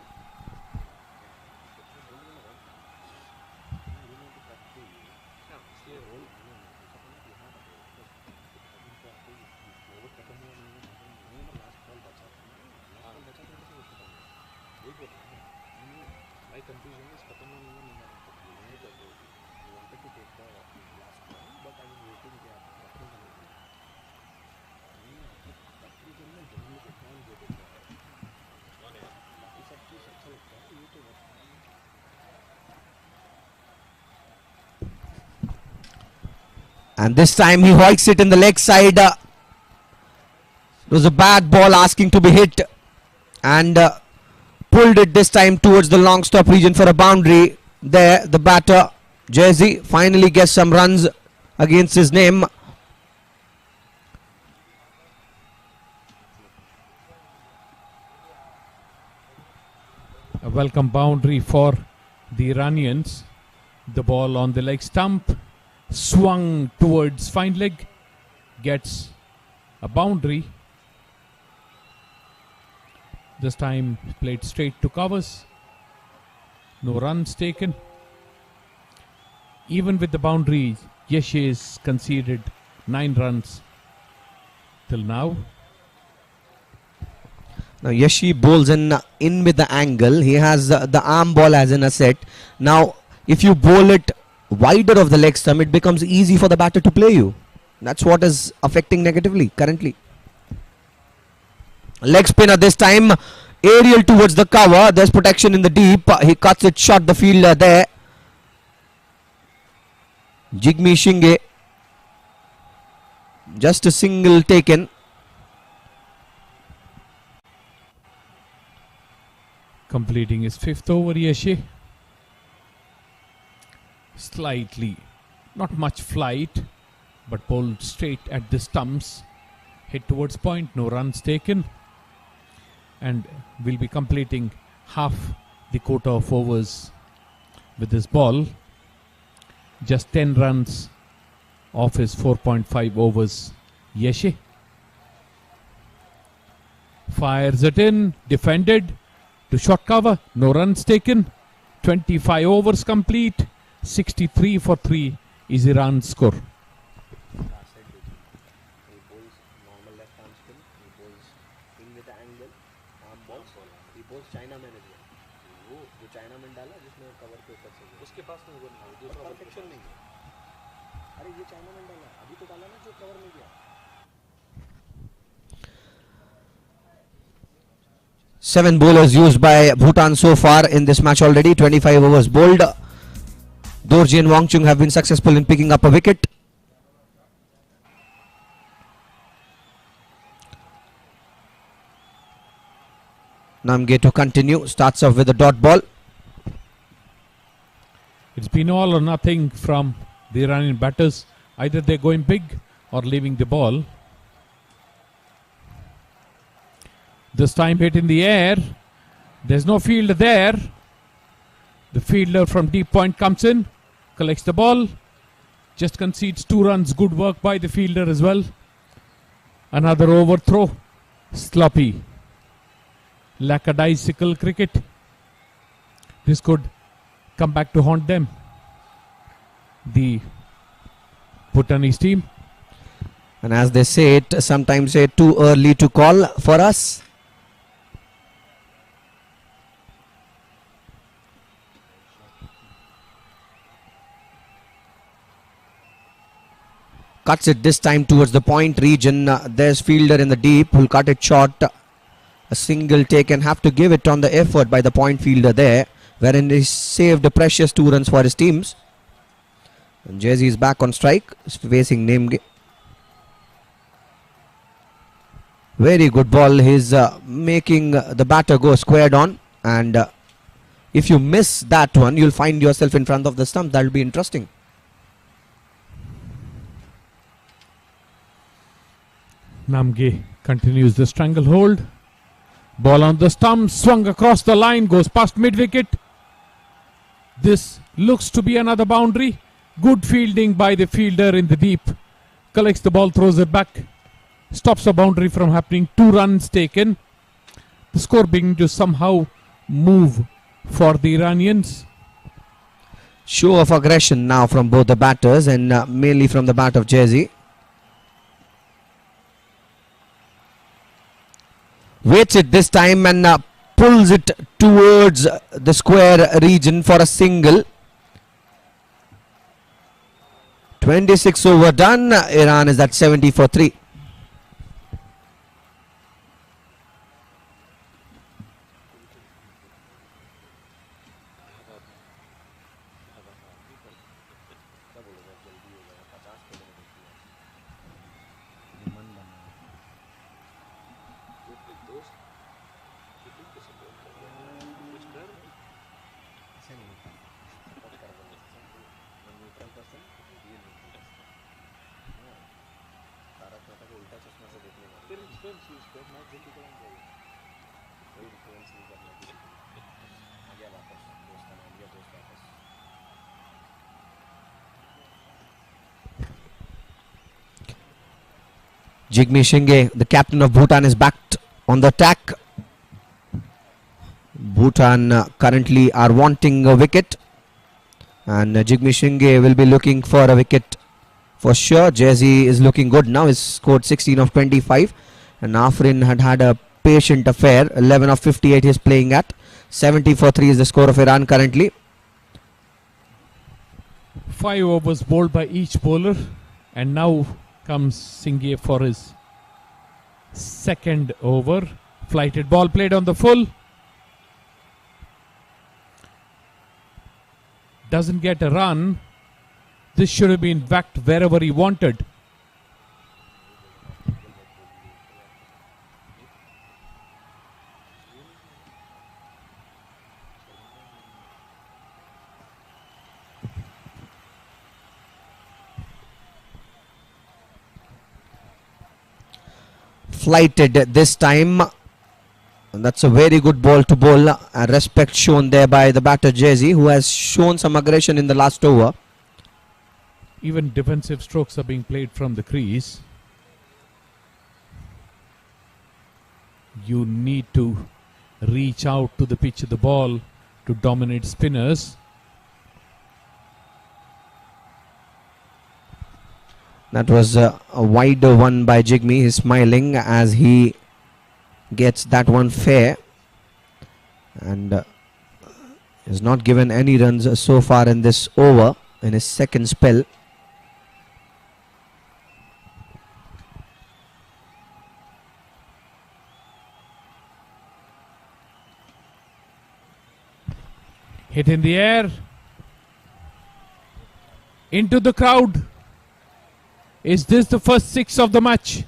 Speaker 4: And this time he hoiks it in the leg side. It was a bad ball asking to be hit, and pulled it this time towards the long stop region for a boundary. There the batter Jay-Z finally gets some runs against his name.
Speaker 6: A welcome boundary for the Iranians. The ball on the leg stump, swung towards fine leg, gets a boundary. This time played straight to covers. No runs taken. Even with the boundary, Yeshe has conceded 9 runs till now.
Speaker 4: Now Yeshi bowls in with the angle. He has the arm ball as an asset. Now if you bowl it wider of the leg stump, it becomes easy for the batter to play you. That's what is affecting negatively currently. Leg spinner this time, aerial towards the cover. There's protection in the deep. He cuts it short, the fielder there. Jigme Shinge, just a single taken.
Speaker 6: Completing his 5th over, Yeshe. Slightly, not much flight, but bowled straight at the stumps. Hit towards point, no runs taken. And will be completing half the quota of overs with this ball. Just 10 runs off his 4.5 overs, Yeshe. Fires it in, defended to short cover, no runs taken. 25 overs complete. 63 for 3 is Iran's score.
Speaker 4: Seven bowlers used by Bhutan so far in this match already. 25 overs bowled. Dorji and Wangchung have been successful in picking up a wicket. Namge to continue. Starts off with a dot ball.
Speaker 6: It's been all or nothing from the Iranian batters. Either they're going big or leaving the ball. This time hit in the air. There's no fielder there. The fielder from deep point comes in, collects the ball, just concedes 2 runs. Good work by the fielder as well. Another overthrow. Sloppy. Lackadaisical cricket. This could come back to haunt them, the Bhutanese team.
Speaker 4: And as they say it, sometimes say too early to call for us. Cuts it this time towards the point region. There's fielder in the deep who'll cut it short. A single take and have to give it on the effort by the point fielder there, wherein he saved a precious 2 runs for his teams. And Jay-Z is back on strike, facing Nemge. Very good ball. He's making the batter go squared on, and if you miss that one, you'll find yourself in front of the stump. That'll be interesting.
Speaker 6: Namge continues the stranglehold. Ball on the stump, swung across the line, goes past mid-wicket. This looks to be another boundary. Good fielding by the fielder in the deep. Collects the ball, throws it back. Stops a boundary from happening. 2 runs taken. The score beginning to somehow move for the Iranians.
Speaker 4: Show of aggression now from both the batters, and mainly from the bat of Jersey. Waits it this time and pulls it towards the square region for a single. 26 over done. Iran is at 70 for 3. Jigme Shinge, the captain of Bhutan, is backed on the attack. Bhutan currently are wanting a wicket, and Jigme Shinge will be looking for a wicket for sure. Jersey is looking good now. He's scored 16 of 25, and Afrin had a patient affair. 11 of 58 he's playing at. 70 for 3 is the score of Iran currently.
Speaker 6: 5 overs bowled by each bowler, and now comes Singh for his second over. Flighted ball played on the full. Doesn't get a run. This should have been whacked wherever he wanted.
Speaker 4: Flighted this time, and that's a very good ball to bowl. Respect shown there by the batter Jersey, who has shown some aggression in the last over.
Speaker 6: Even defensive strokes are being played from the crease. You need to reach out to the pitch of the ball to dominate spinners.
Speaker 4: That was a wider one by Jigme. He's smiling as he gets that one fair, and has not given any runs so far in this over in his second spell.
Speaker 6: Hit in the air. Into the crowd. Is this the first 6 of the match?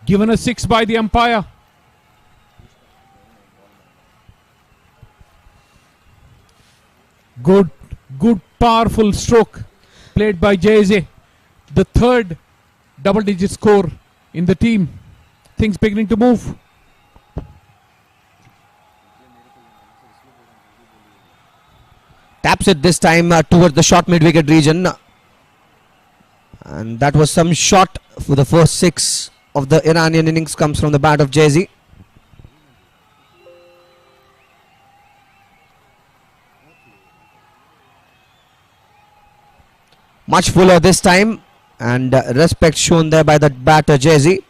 Speaker 6: Given a 6 by the umpire. Good powerful stroke played by Jayze. The third double-digit score in the team. Things beginning to move.
Speaker 4: Taps it this time towards the short mid-wicket region. And that was some shot for the first 6 of the Iranian innings comes from the bat of Jersey. Much fuller this time, and respect shown there by the batter Jersey.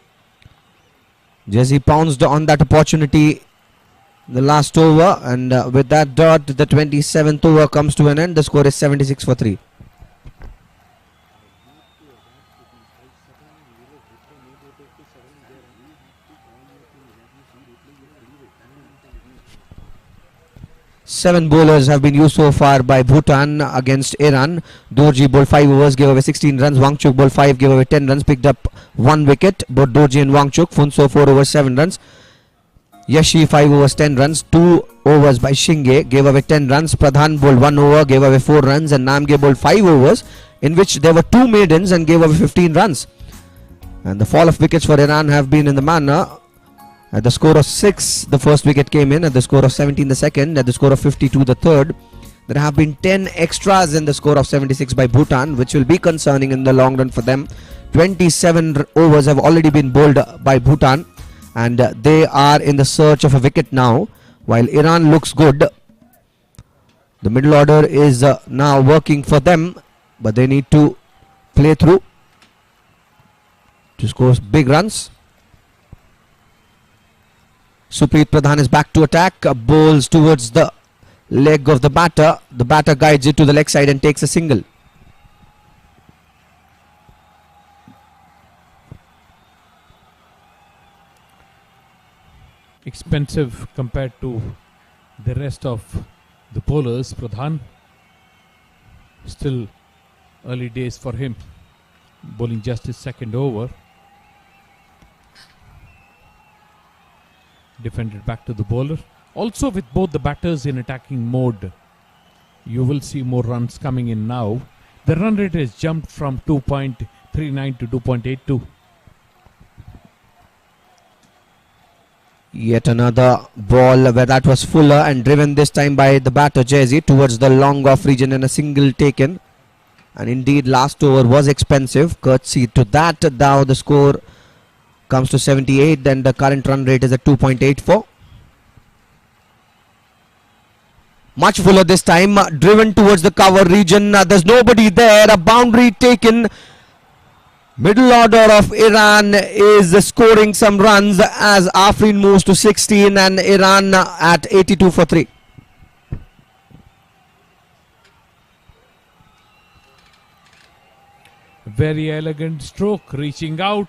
Speaker 4: Jersey pounced on that opportunity the last over, and with that dot, the 27th over comes to an end. The score is 76 for 3. 7 bowlers have been used so far by Bhutan against Iran. Dorji bowled 5 overs, gave away 16 runs. Wangchuk bowled 5, gave away 10 runs, picked up 1 wicket. Both Dorji and Wangchuk. Phunso 4 overs, 7 runs. Yashi 5 overs, 10 runs. 2 overs by Shinge, gave away 10 runs. Pradhan bowled 1 over, gave away 4 runs. And Namge bowled 5 overs, in which there were 2 maidens and gave away 15 runs. And the fall of wickets for Iran have been in the manner. At the score of 6, the first wicket came in. At the score of 17, the second. At the score of 52, the third. There have been 10 extras in the score of 76 by Bhutan, which will be concerning in the long run for them. 27 overs have already been bowled by Bhutan, and they are in the search of a wicket now, while Iran looks good. The middle order is now working for them, but they need to play through to score big runs. Supreet Pradhan is back to attack, bowls towards the leg of the batter. The batter guides it to the leg side and takes a single.
Speaker 6: Expensive compared to the rest of the bowlers. Pradhan, still early days for him, bowling just his second over. Defended back to the bowler. Also, with both the batters in attacking mode, you will see more runs coming in now. The run rate has jumped from 2.39 to 2.82.
Speaker 4: Yet another ball where that was fuller and driven this time by the batter Jayasee towards the long off region, and a single taken. And indeed, last over was expensive. Courtesy to that, now the score comes to 78, and the current run rate is at 2.84. Much fuller this time, driven towards the cover region. There's nobody there. A boundary taken. Middle order of Iran is scoring some runs as Afrin moves to 16 and Iran at 82 for 3.
Speaker 6: Very elegant stroke, reaching out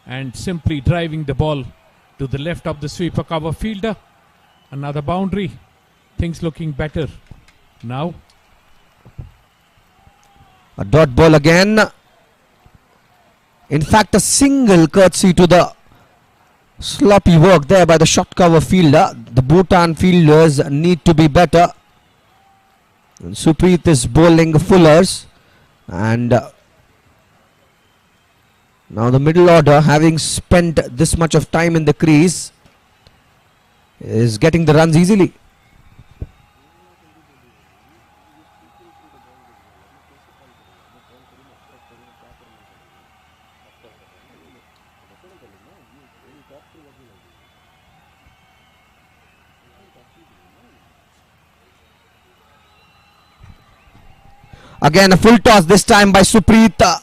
Speaker 6: and simply driving the ball to the left of the sweeper cover fielder. Another boundary. Things looking better now.
Speaker 4: A dot ball again. In fact, a single courtesy to the sloppy work there by the short cover fielder. The Bhutan fielders need to be better. And Supreet is bowling fullers, and now the middle order, having spent this much of time in the crease, is getting the runs easily. Again a full toss, this time by Supreet.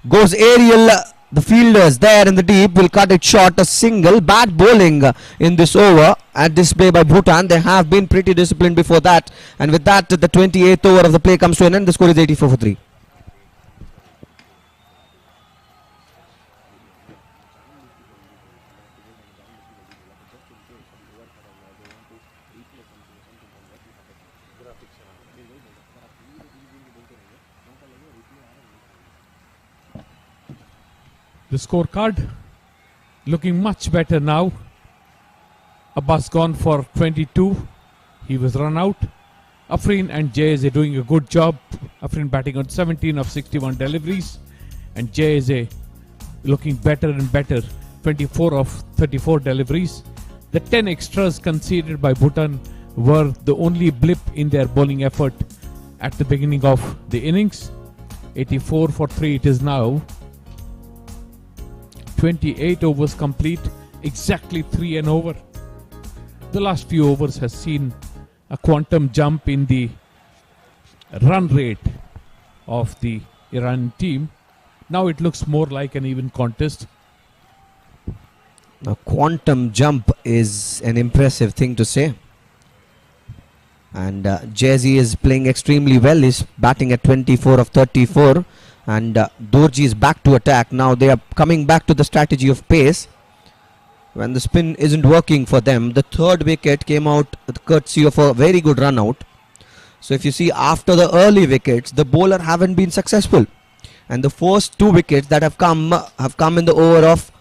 Speaker 4: Goes aerial. The fielders there in the deep will cut it short. A single. Bad bowling in this over at display by Bhutan. They have been pretty disciplined before that, and with that the 28th over of the play comes to an end. The score is 84 for 3.
Speaker 6: The scorecard looking much better now. Abbas gone for 22. He was run out. Afrin and Jayasee doing a good job. Afrin batting on 17 of 61 deliveries, and Jayasee looking better and better. 24 of 34 deliveries. The 10 extras conceded by Bhutan were the only blip in their bowling effort at the beginning of the innings. 84 for 3 it is now. 28 overs complete, exactly 3 and over. The last few overs has seen a quantum jump in the run rate of the Iran team. Now it looks more like an even contest.
Speaker 4: A quantum jump is an impressive thing to say. And Jayasee is playing extremely well. He's batting at 24 of 34. And Dorji is back to attack. Now they are coming back to the strategy of pace. when the spin isn't working for them. The third wicket came out courtesy of a very good run out. So if you see, after the early wickets, the bowler haven't been successful, and the first 2 wickets that have come in the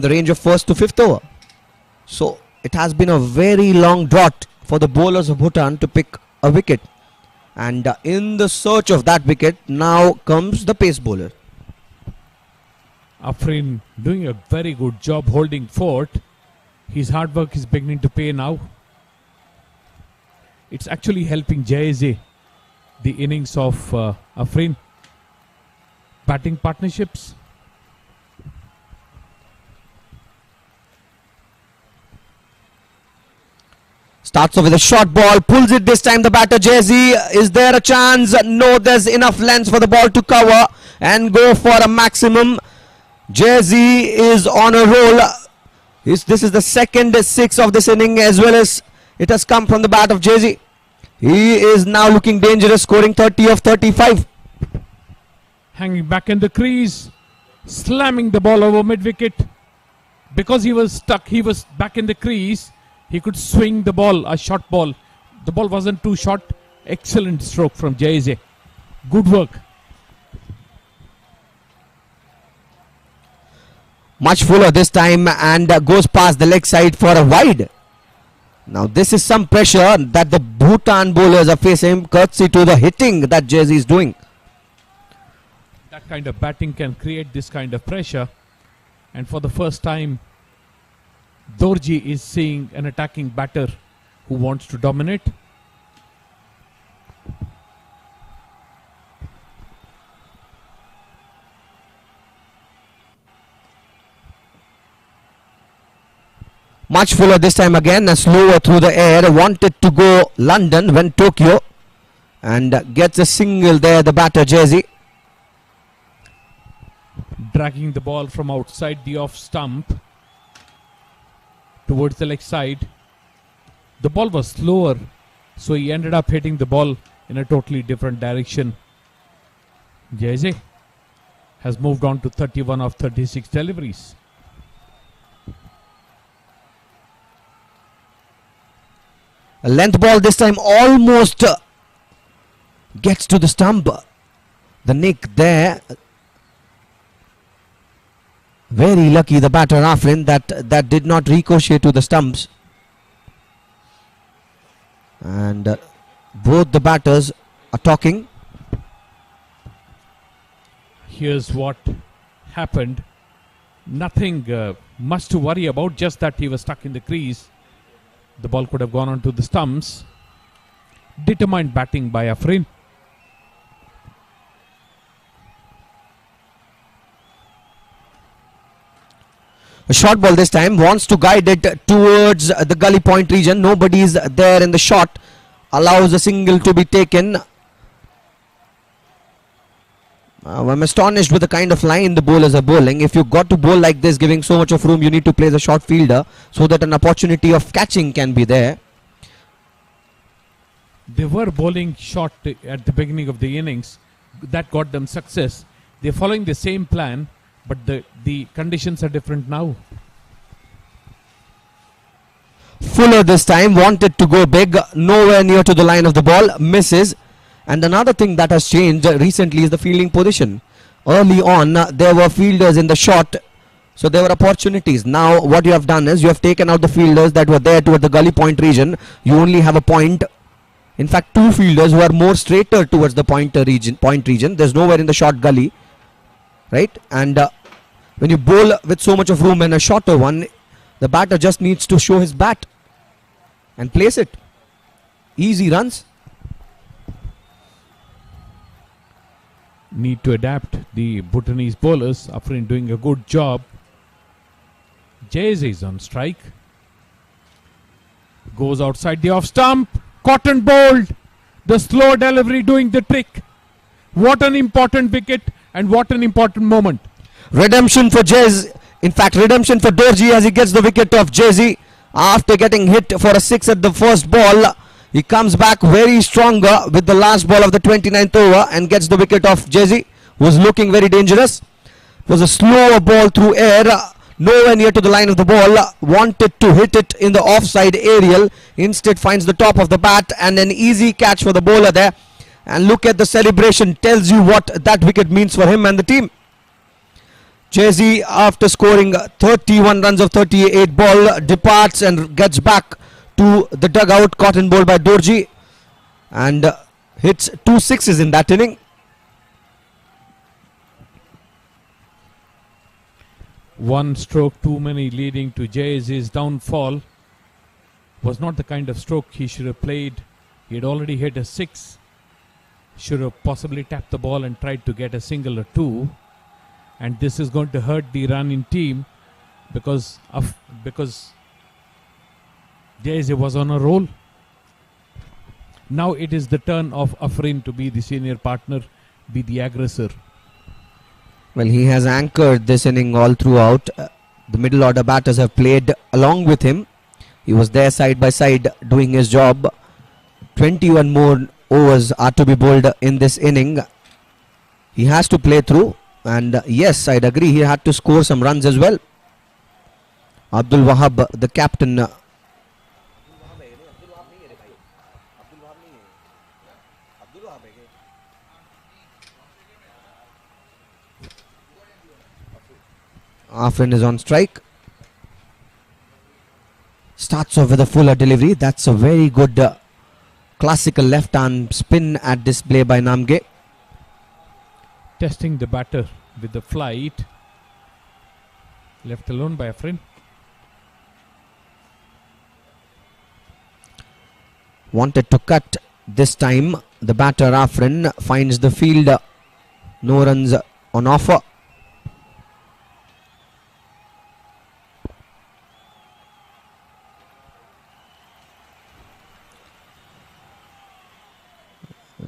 Speaker 4: range of first to fifth over. So it has been a very long drought for the bowlers of Bhutan to pick a wicket, and in the search of that wicket now comes the pace bowler.
Speaker 6: Afrin doing a very good job holding fort. His hard work is beginning to pay now. It's actually helping Jayeze, the innings of Afrin. Batting partnerships.
Speaker 4: Starts off with a short ball, pulls it this time, the batter Jayeze. Is there a chance? No, there's enough length for the ball to cover and go for a maximum. Jayeze is on a roll. This is the second 6 of this inning, as well as it has come from the bat of Jayeze. He is now looking dangerous, scoring 30 of 35.
Speaker 6: Hanging back in the crease, slamming the ball over mid-wicket. Because he was stuck, he was back in the crease. He could swing the ball, a short ball. The ball wasn't too short. Excellent stroke from Jayeze. Good work.
Speaker 4: Much fuller this time, and goes past the leg side for a wide. Now this is some pressure that the Bhutan bowlers are facing, courtesy to the hitting that Jayeze is doing.
Speaker 6: That kind of batting can create this kind of pressure. And for the first time, Dorji is seeing an attacking batter who wants to dominate.
Speaker 4: Much fuller this time again, and slower through the air. Wanted to go London, went Tokyo, and gets a single there, the batter Jayeze.
Speaker 6: Dragging the ball from outside the off stump towards the leg side. The ball was slower, so he ended up hitting the ball in a totally different direction. Jayeze has moved on to 31 of 36 deliveries.
Speaker 4: A length ball this time, almost gets to the stump. The nick there. Very lucky the batter Afrin that did not ricochet to the stumps. And both the batters are talking.
Speaker 6: Here's what happened. Nothing much to worry about, just that he was stuck in the crease. The ball could have gone onto the stumps. Determined batting by Afrin.
Speaker 4: A short ball this time, wants to guide it towards the gully point region. Nobody is there in the shot. Allows a single to be taken. I'm astonished with the kind of line the bowlers are bowling. If you've got to bowl like this, giving so much of room, you need to place a short fielder so that an opportunity of catching can be there.
Speaker 6: They were bowling short at the beginning of the innings. That got them success. They're following the same plan, but the conditions are different now.
Speaker 4: Fuller this time, wanted to go big, nowhere near to the line of the ball, misses. And another thing that has changed recently is the fielding position. Early on, there were fielders in the shot, so there were opportunities. Now what you have done is you have taken out the fielders that were there toward the gully point region. You only have a point. In fact, 2 fielders who are more straighter towards the point region. There's nowhere in the short gully, right? And when you bowl with so much of room and a shorter one, the batter just needs to show his bat and place it. Easy runs.
Speaker 6: Need to adapt the Bhutanese bowlers. Afrin doing a good job. Jayeze is on strike. Goes outside the off stump. Caught and bowled. The slow delivery doing the trick. What an important wicket and what an important moment.
Speaker 4: Redemption for Jayeze. In fact, redemption for Dorji as he gets the wicket of Jayeze after getting hit for a 6 at the first ball. He comes back very stronger with the last ball of the 29th over and gets the wicket of Jayeze, who was looking very dangerous. It was a slower ball through air. nowhere near to the line of the ball, wanted to hit it in the offside aerial, instead finds the top of the bat and an easy catch for the bowler there. And look at the celebration, tells you what that wicket means for him and the team. Jay-Z, after scoring 31 runs of 38 ball, departs and gets back to the dugout, caught in ball by Dorji, and hits 2 sixes in that inning.
Speaker 6: One stroke too many, leading to Jay's downfall. Was not the kind of stroke he should have played. He had already hit a 6. Should have possibly tapped the ball and tried to get a single or 2. And this is going to hurt the Iranian team because Jay was on a roll. Now it is the turn of Afrin to be the senior partner, be the aggressor.
Speaker 4: Well, he has anchored this inning all throughout. The middle order batters have played along with him. He was there side by side doing his job. 21 more overs are to be bowled in this inning. He has to play through, and yes, I'd agree, he had to score some runs as well. Abdul Wahab, the captain, Afrin is on strike. Starts off with a fuller delivery. That's a very good classical left arm spin at display by Namge.
Speaker 6: Testing the batter with the flight. Left alone by Afrin.
Speaker 4: Wanted to cut this time. The batter Afrin finds the field. No runs on offer.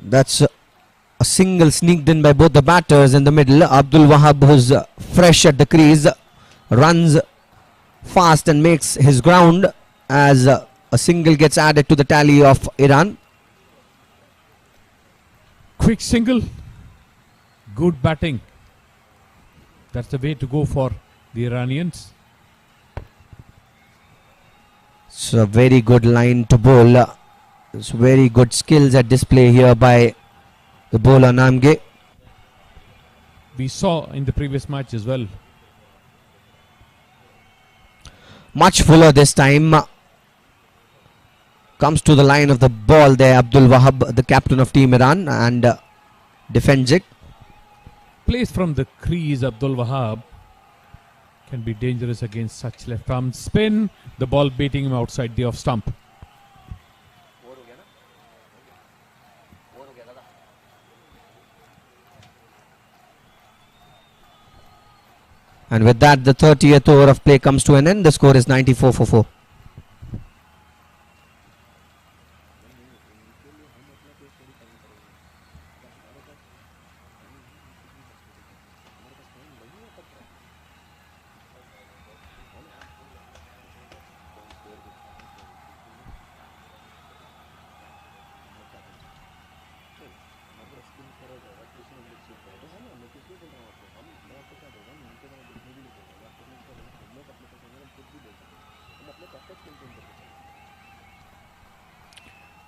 Speaker 4: That's a single sneaked in by both the batters in the middle. Abdul Wahab, who's fresh at the crease, runs fast and makes his ground as a single gets added to the tally of Iran.
Speaker 6: Quick single. Good batting. That's the way to go for the Iranians.
Speaker 4: It's a very good line to bowl. It's very good skills at display here by the bowler Namge.
Speaker 6: We saw in the previous match as well.
Speaker 4: Much fuller this time. Comes to the line of the ball there, Abdul Wahab, the captain of Team Iran, and defends it.
Speaker 6: Plays from the crease, Abdul Wahab can be dangerous against such left arm spin. The ball beating him outside the off stump.
Speaker 4: And with that, the 30th over of play comes to an end. The score is 94 for 4.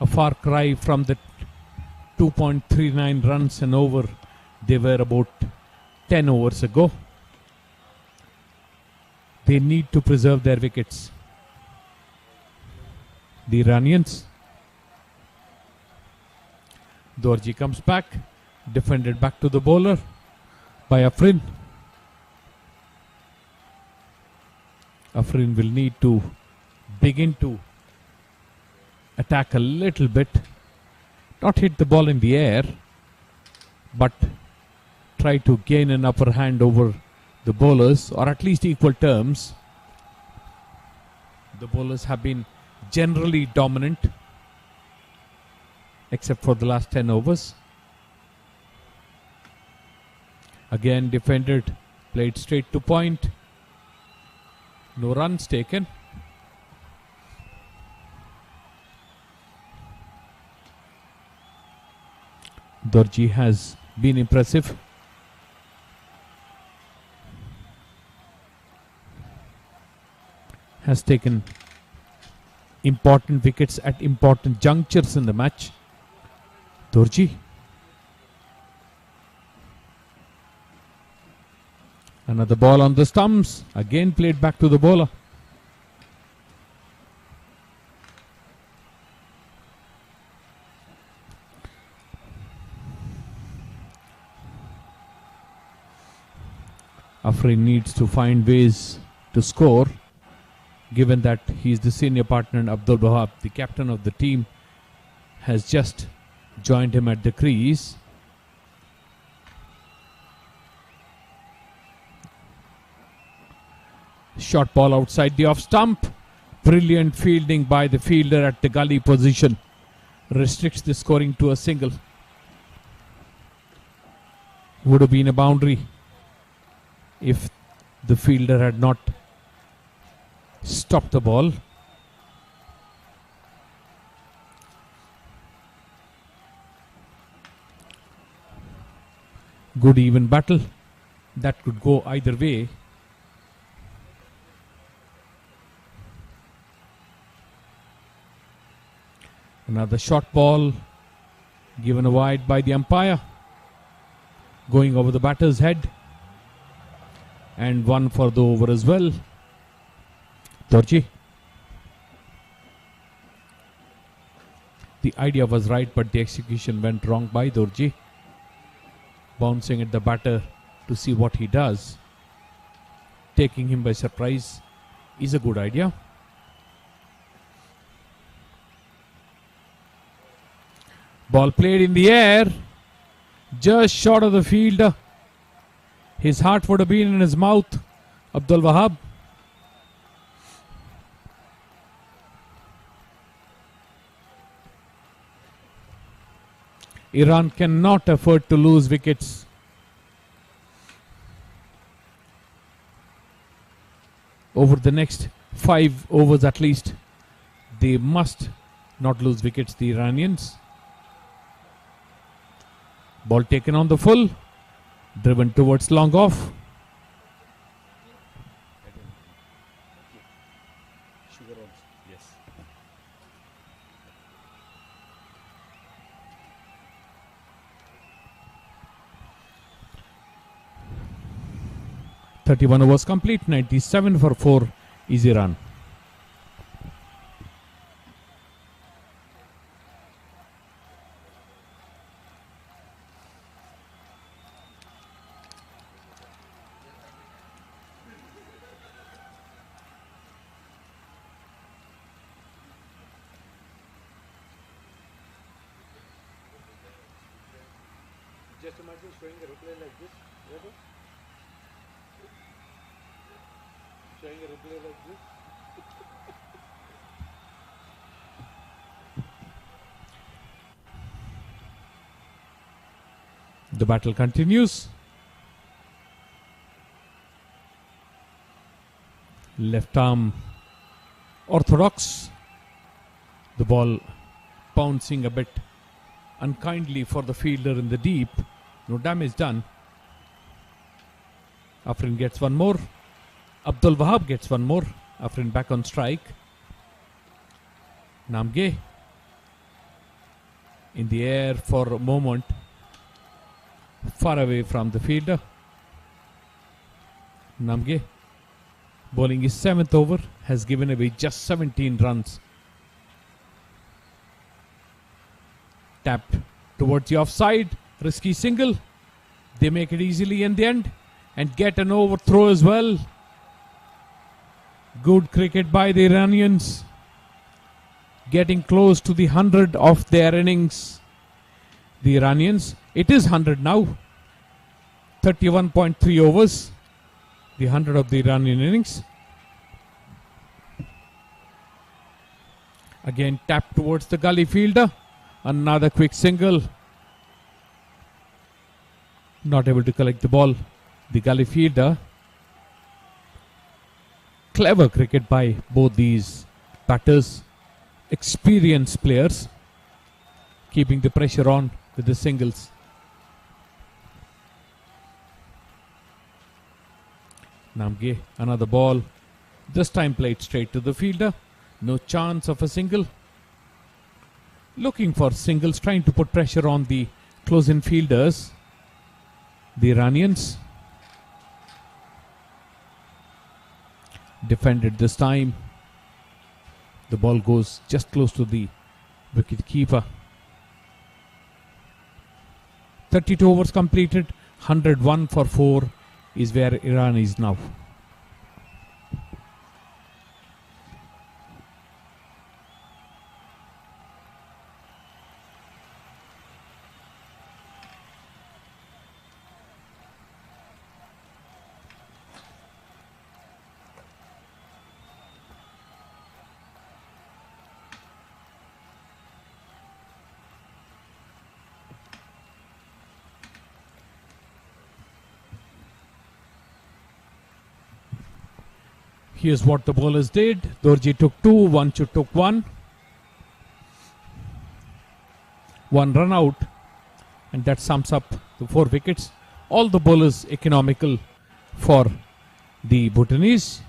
Speaker 6: A far cry from the 2.39 runs and over they were about 10 overs ago. They need to preserve their wickets. The Iranians. Dorji comes back, defended back to the bowler by Afrin. Afrin will need to begin to attack a little bit, not hit the ball in the air, but try to gain an upper hand over the bowlers, or at least equal terms. The bowlers have been generally dominant, except for the last 10 overs. Again defended, played straight to point. No runs taken. Dorji has been impressive. has taken important wickets at important junctures in the match. Dorji. Another ball on the stumps. Again played back to the bowler. Afrin needs to find ways to score, given that he is the senior partner and Abdul Wahab, the captain of the team, has just joined him at the crease. Short ball outside the off stump. Brilliant fielding by the fielder at the gully position. Restricts the scoring to a single. Would have been a boundary if the fielder had not stopped the ball. Good even battle. That could go either way. Another short ball given wide by the umpire. Going over the batter's head. And one for the over as well. Dorji. The idea was right, but the execution went wrong by Dorji. Bouncing at the batter to see what he does. Taking him by surprise is a good idea. Ball played in the air. Just short of the fielder. His heart would have been in his mouth. Abdul Wahab. Iran cannot afford to lose wickets. Over the next 5 overs at least, they must not lose wickets, the Iranians. Ball taken on the full. Driven towards long off.
Speaker 2: Yes.
Speaker 6: .31 overs complete. 97 for 4 is Iran.
Speaker 7: Just imagine showing a replay like this. Showing a replay like this.
Speaker 6: The battle continues. Left arm orthodox. The ball bouncing a bit unkindly for the fielder in the deep. No damage done. Afrin gets one more. Abdul Wahab gets one more. Afrin back on strike. Namge in the air for a moment. Far away from the fielder. Namge bowling his 7th over. Has given away just 17 runs. Tapped towards the offside. Risky single. They make it easily in the end. And get an overthrow as well. Good cricket by the Iranians. Getting close to the 100 of their innings. The Iranians. It is 100 now. 31.3 overs. The 100 of the Iranian innings. Again tapped towards the gully fielder. Another quick single. Not able to collect the ball. The gully fielder. Clever cricket by both these batters. Experienced players. Keeping the pressure on with the singles. Namge, another ball. This time played straight to the fielder. No chance of a single. Looking for singles, trying to put pressure on the close-in fielders, the Iranians. Defended this time. The ball goes just close to the wicket keeper. 32 overs completed. 101 for 4 is where Iran is now. Here's what the bowlers did. Dorji took 2, Wanchuk took 1. 1 run out, and that sums up the 4 wickets. All the bowlers economical for the Bhutanese.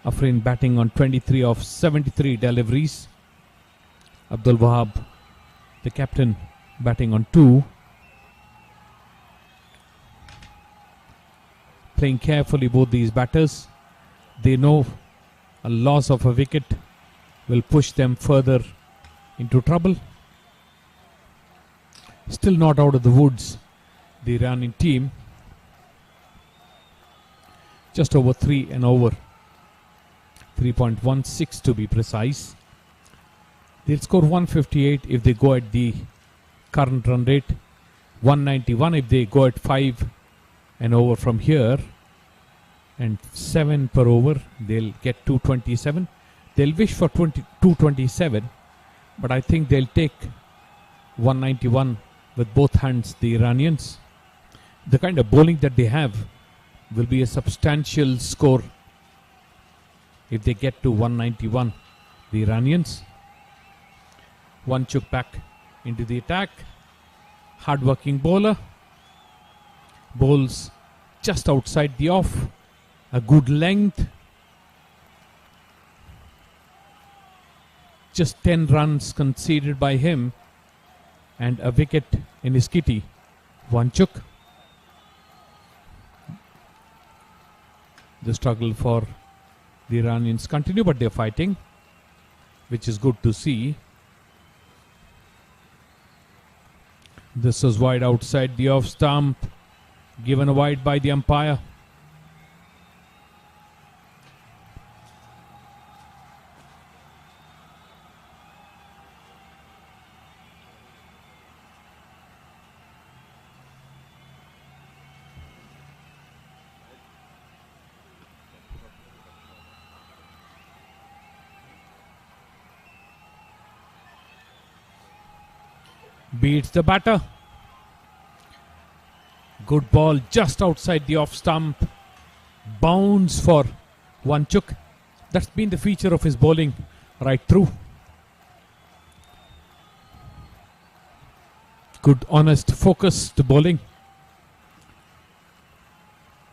Speaker 6: Afrin batting on 23 of 73 deliveries. Abdul Wahab, the captain, batting on 2. Playing carefully both these batters. They know a loss of a wicket will push them further into trouble. Still not out of the woods, the Iranian team. Just over 3 and over. 3.16 to be precise. They'll score 158 if they go at the current run rate. 191 if they go at 5 and over from here, and 7 per over. They'll get 227. They'll wish for 227, but I think they'll take 191 with both hands, the Iranians. The kind of bowling that they have will be a substantial score if they get to 191, the Iranians. Wanchuk back into the attack. Hard-working bowler. Bowls just outside the off. A good length. Just 10 runs conceded by him and a wicket in his kitty. Wanchuk. The struggle for the Iranians continue, but they're fighting, which is good to see. This was wide outside the off stump. Given a wide by the umpire. Beats the batter. Good ball just outside the off stump. Bounce for Wanchuk. That's been the feature of his bowling right through. Good, honest, focused bowling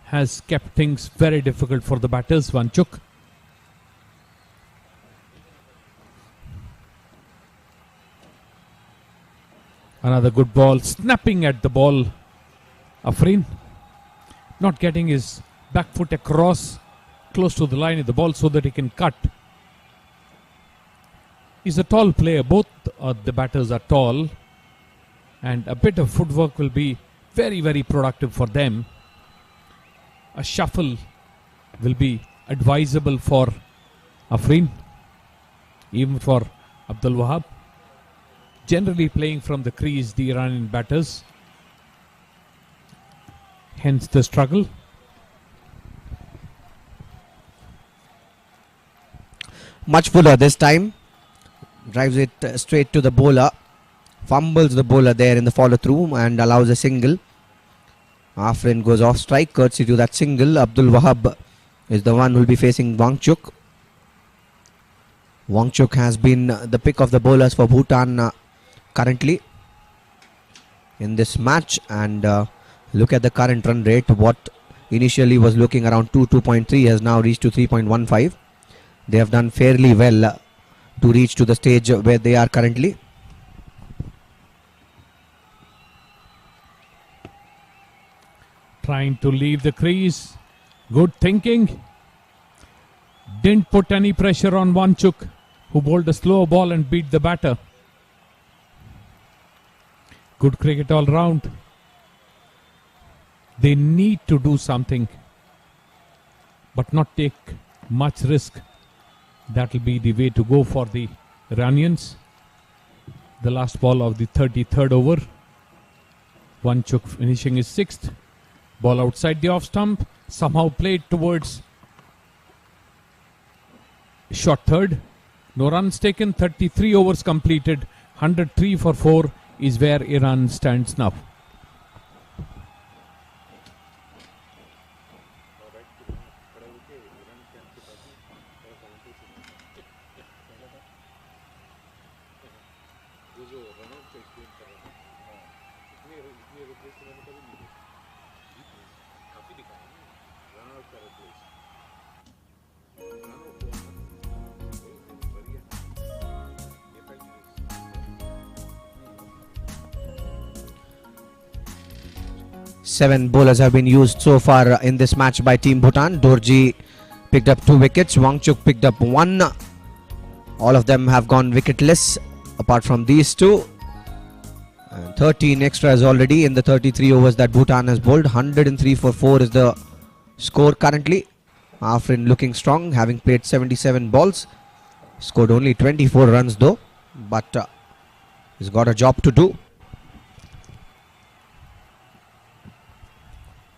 Speaker 6: has kept things very difficult for the batters. Wanchuk. Another good ball, snapping at the ball. Afrin not getting his back foot across close to the line of the ball so that he can cut. He's a tall player. Both the batters are tall, and a bit of footwork will be very, very productive for them. A shuffle will be advisable for Afrin, even for Abdul Wahab. Generally playing from the crease, the Iranian batters. Hence the struggle.
Speaker 4: Much fuller this time. Drives it straight to the bowler. Fumbles the bowler there in the follow through and allows a single. Afrin goes off strike courtesy to that single. Abdul Wahab is the one who will be facing Wanchuk. Wanchuk has been the pick of the bowlers for Bhutan currently in this match, and look at the current run rate, what initially was looking around 2.3, has now reached to 3.15. They have done fairly well to reach to the stage where they are currently.
Speaker 6: Trying to leave the crease. Good thinking. Didn't put any pressure on Wanchuk, who bowled a slow ball and beat the batter. Good cricket all round. They need to do something, but not take much risk. That will be the way to go for the Iranians. The last ball of the 33rd over. Wanchuk finishing his 6th. Ball outside the off stump. Somehow played towards short third. No runs taken. 33 overs completed. 103 for 4 is where Iran stands now.
Speaker 4: Seven bowlers have been used so far in this match by Team Bhutan. Dorji picked up 2 wickets. Wangchuk picked up 1. All of them have gone wicketless apart from these 2. 13 extras already in the 33 overs that Bhutan has bowled. 103 for 4 is the score currently. Afrin looking strong, having played 77 balls. Scored only 24 runs though, but he's got a job to do.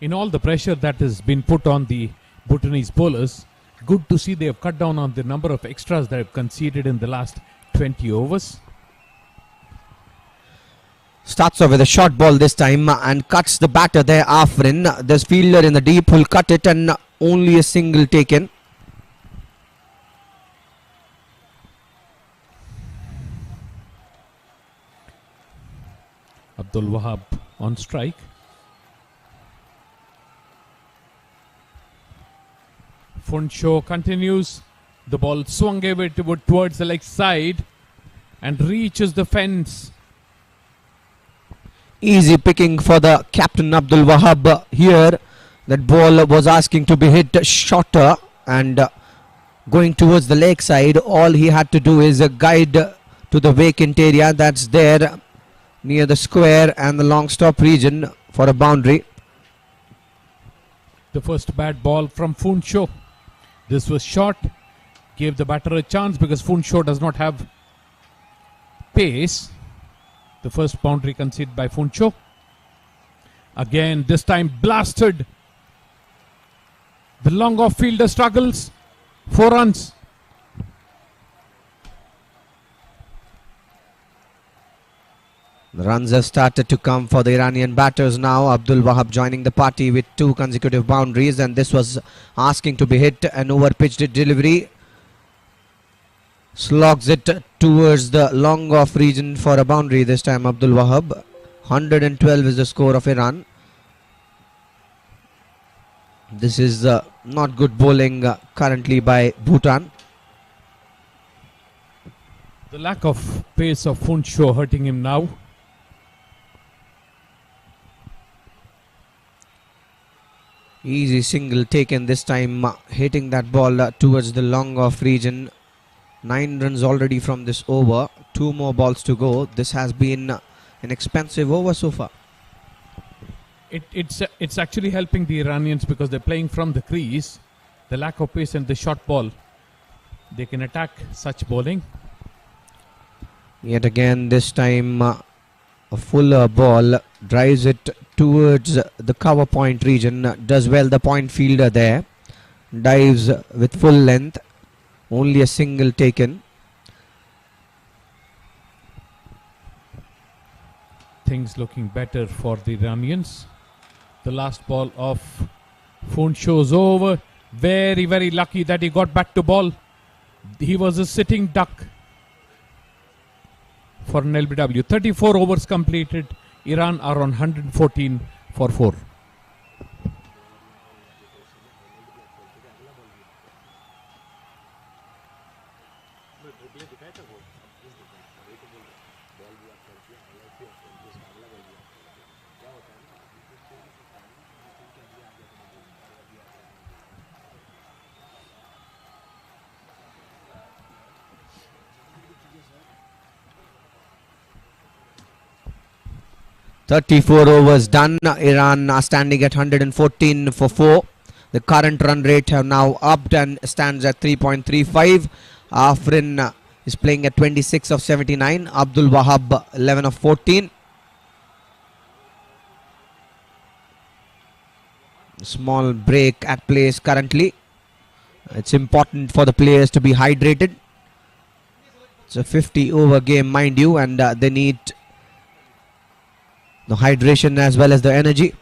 Speaker 6: In all the pressure that has been put on the Bhutanese bowlers, good to see they have cut down on the number of extras they have conceded in the last 20 overs.
Speaker 4: Starts off with a short ball this time and cuts the batter there, Afrin. This fielder in the deep will cut it and only a single taken.
Speaker 6: Abdul Wahab on strike. Funsho continues. The ball swung away towards the leg side and reaches the fence.
Speaker 4: Easy picking for the captain Abdul Wahab here. That ball was asking to be hit shorter and going towards the leg side. All he had to do is guide to the vacant area that's there near the square and the long stop region for a boundary.
Speaker 6: The first bad ball from Funsho. This was short, gave the batter a chance because Funsho does not have pace. The first boundary conceded by Funsho. Again, this time blasted. The long off fielder struggles. 4 runs.
Speaker 4: The runs have started to come for the Iranian batters now. Abdul Wahab joining the party with 2 consecutive boundaries, and this was asking to be hit. An over-pitched delivery. Slogs it towards the long off region for a boundary this time, Abdul Wahab. 112 is the score of Iran. This is not good bowling currently by Bhutan.
Speaker 6: The lack of pace of Funsho hurting him now.
Speaker 4: Easy single taken this time, hitting that ball towards the long off region. 9 runs already from this over. 2 more balls to go. This has been an expensive over so far.
Speaker 6: It's actually helping the Iranians because they're playing from the crease. The lack of pace and the short ball, they can attack such bowling.
Speaker 4: Yet again, this time a fuller ball drives it towards the cover point region. Does well the point fielder there. Dives with full length. Only a single taken.
Speaker 6: Things looking better for the Iranians. The last ball of Funsho's over. Very, very lucky that he got back to ball. He was a sitting duck for an LBW. 34 overs completed. Iran are on 114 for 4.
Speaker 4: 34 overs done. Iran are standing at 114 for 4. The current run rate have now upped and stands at 3.35. Afrin is playing at 26 of 79. Abdul Wahab 11 of 14. Small break at place currently. It's important for the players to be hydrated. It's a 50 over game, mind you, and they need the hydration as well as the energy.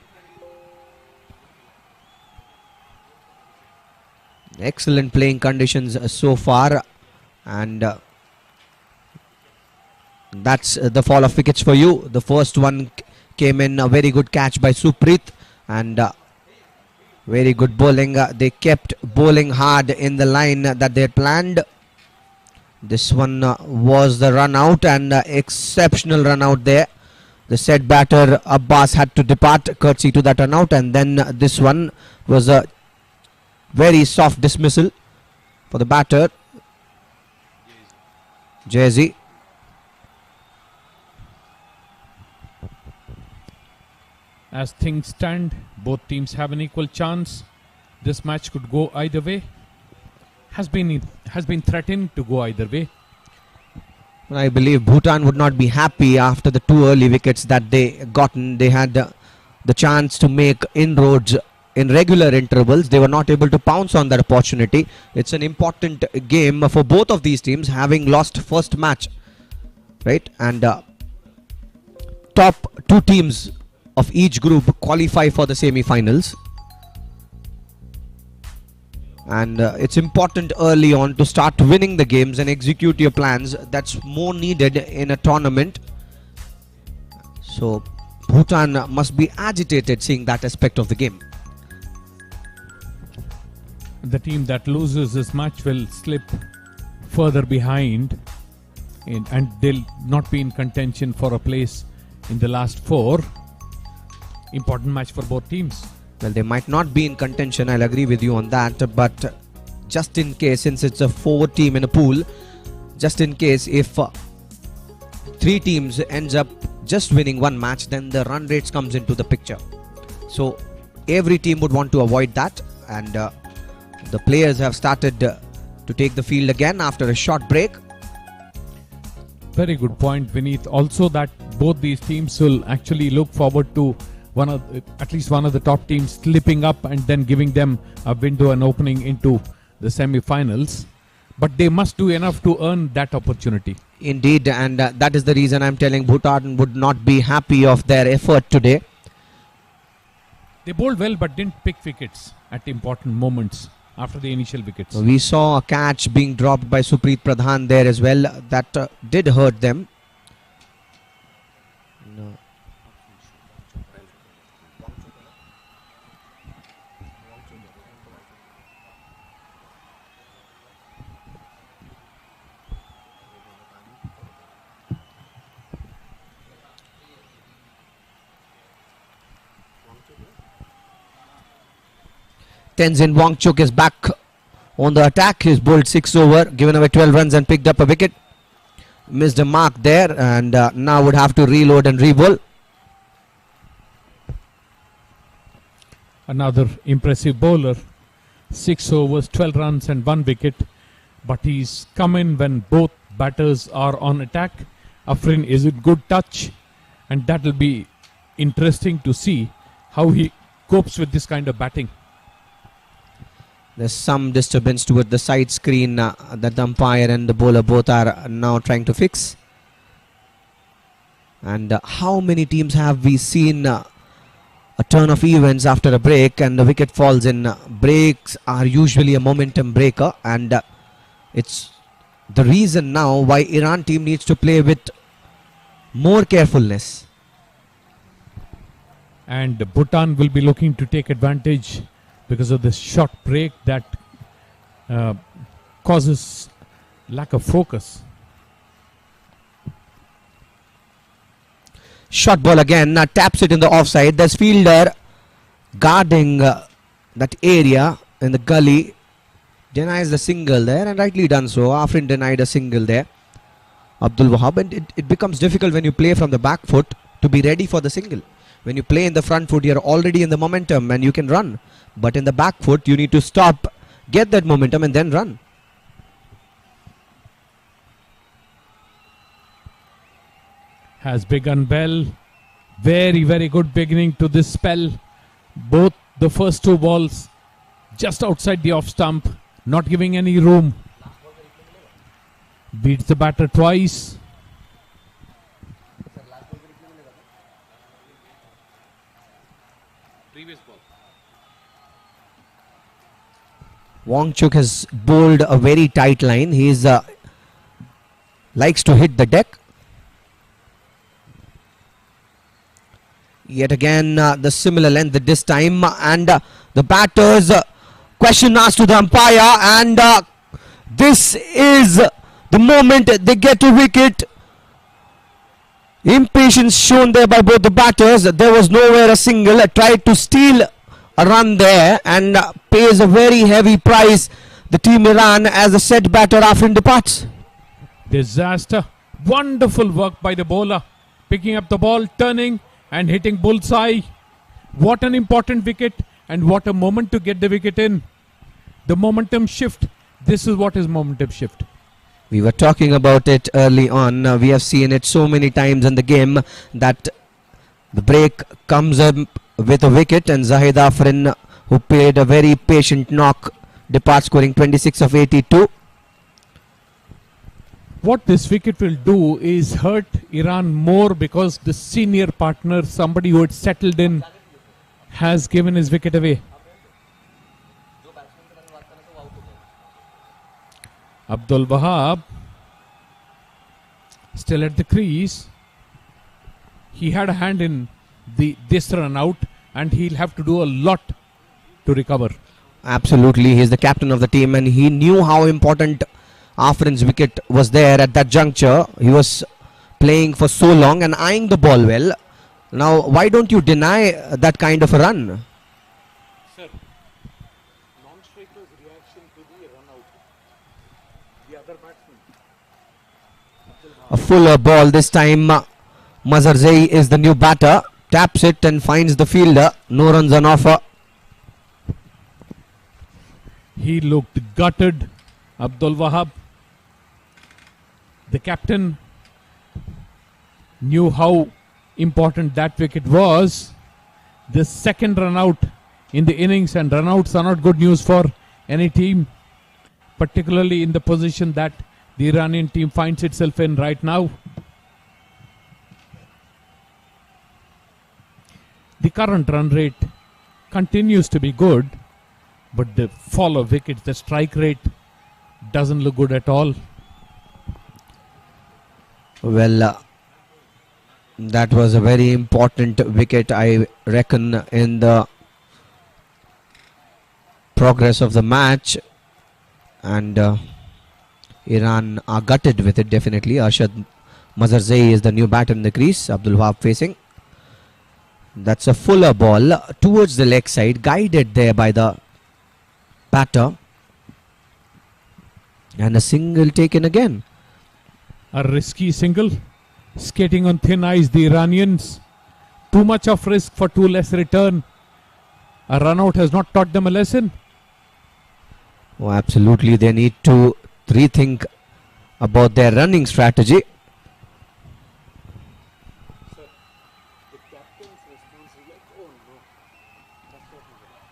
Speaker 4: Excellent playing conditions so far, and that's the fall of wickets for you. The first one came in, a very good catch by Supreet, and very good bowling. They kept bowling hard in the line that they had planned. This one was the run out, and exceptional run out there. The set batter Abbas had to depart courtesy to that run out, and then this one was a very soft dismissal for the batter Jay-Z.
Speaker 6: As things stand, both teams have an equal chance. This match could go either way. Has been threatened to go either way.
Speaker 4: I believe Bhutan would not be happy after the 2 early wickets that they gotten. They had the chance to make inroads in regular intervals. They were not able to pounce on that opportunity. It's an important game for both of these teams, having lost first match, right? And top 2 teams of each group qualify for the semi-finals. And it's important early on to start winning the games and execute your plans. That's more needed in a tournament. So Bhutan must be agitated seeing that aspect of the game.
Speaker 6: The team that loses this match will slip further behind, and they'll not be in contention for a place in the last 4. Important match for both teams.
Speaker 4: Well, they might not be in contention, I'll agree with you on that, but just in case, since it's a 4 team in a pool, just in case if 3 teams ends up just winning 1 match, then the run rates comes into the picture. So every team would want to avoid that, and the players have started to take the field again after a short break.
Speaker 6: Very good point, Vineet. Also that both these teams will actually look forward to at least one of the top teams slipping up and then giving them a window and opening into the semi-finals. But they must do enough to earn that opportunity.
Speaker 4: Indeed, and that is the reason I'm telling Bhutan would not be happy of their effort today.
Speaker 6: They bowled well but didn't pick wickets at important moments after the initial wickets.
Speaker 4: We saw a catch being dropped by Supreet Pradhan there as well. That did hurt them. No. Tenzin Wangchuk is back on the attack. He's bowled 6 over, given away 12 runs and picked up a wicket. Missed a mark there, and now would have to reload and re-bowl.
Speaker 6: Another impressive bowler. 6 overs, 12 runs and 1 wicket. But he's come in when both batters are on attack. Afrin is in good touch, and that will be interesting to see how he copes with this kind of batting.
Speaker 4: There's some disturbance toward the side screen that the umpire and the bowler both are now trying to fix. And how many teams have we seen a turn of events after a break and the wicket falls in? Breaks are usually a momentum breaker, and it's the reason now why Iran team needs to play with more carefulness.
Speaker 6: And Bhutan will be looking to take advantage because of this short break that causes lack of focus.
Speaker 4: Short ball again, taps it in the offside. There's fielder guarding that area in the gully. Denies the single there, and rightly done so. Afrin denied a single there. Abdul Wahab, and it becomes difficult when you play from the back foot to be ready for the single. When you play in the front foot, you're already in the momentum and you can run. But in the back foot, you need to stop, get that momentum and then run.
Speaker 6: Has begun well. Very, very good beginning to this spell. Both the first two balls just outside the off stump, not giving any room. Beats the batter twice.
Speaker 7: Previous ball.
Speaker 4: Wangchuk has bowled a very tight line. He is likes to hit the deck. Yet again the similar length this time, and the batters question asked to the umpire, and this is the moment they get a wicket. Impatience shown there by both the batters. There was nowhere a single. Tried to steal a run there and pays a very heavy price, the team Iran, as the set batter Afrin departs.
Speaker 6: Disaster. Wonderful work by the bowler. Picking up the ball, turning and hitting bullseye. What an important wicket, and what a moment to get the wicket in. The momentum shift. This is what is momentum shift.
Speaker 4: We were talking about it early on. We have seen it so many times in the game that the break comes up with a wicket, and Zahid Afrin, who played a very patient knock, departs scoring 26 of 82.
Speaker 6: What this wicket will do is hurt Iran more, because the senior partner, somebody who had settled in, has given his wicket away. Abdul Wahab still at the crease. He had a hand in this run out, and he'll have to do a lot to recover.
Speaker 4: Absolutely, he's the captain of the team, and he knew how important Afrin's wicket was there at that juncture. He was playing for so long and eyeing the ball well. Now, why don't you deny that kind of a run?
Speaker 7: Sir, non-striker's reaction to the run out. The other batsman.
Speaker 4: A fuller ball this time. Mazarzai is the new batter. Taps it and finds the fielder. No runs on offer.
Speaker 6: He looked gutted, Abdul Wahab. The captain knew how important that wicket was. The second run out in the innings, and run outs are not good news for any team, particularly in the position that the Iranian team finds itself in right now. The current run rate continues to be good, but the fall of wickets, the strike rate, doesn't look good at all.
Speaker 4: Well, that was a very important wicket, I reckon, in the progress of the match, and Iran are gutted with it, definitely. Arshad Mazarzai is the new batter in the crease. Abdul Wahab facing. That's a fuller ball towards the leg side, guided there by the batter, and a single taken again.
Speaker 6: A risky single, skating on thin ice, the Iranians. Too much of risk for too less return. A run out has not taught them a lesson.
Speaker 4: Oh, absolutely, they need to rethink about their running strategy.
Speaker 7: Sir, the captain's response is like, oh no, that's not enough.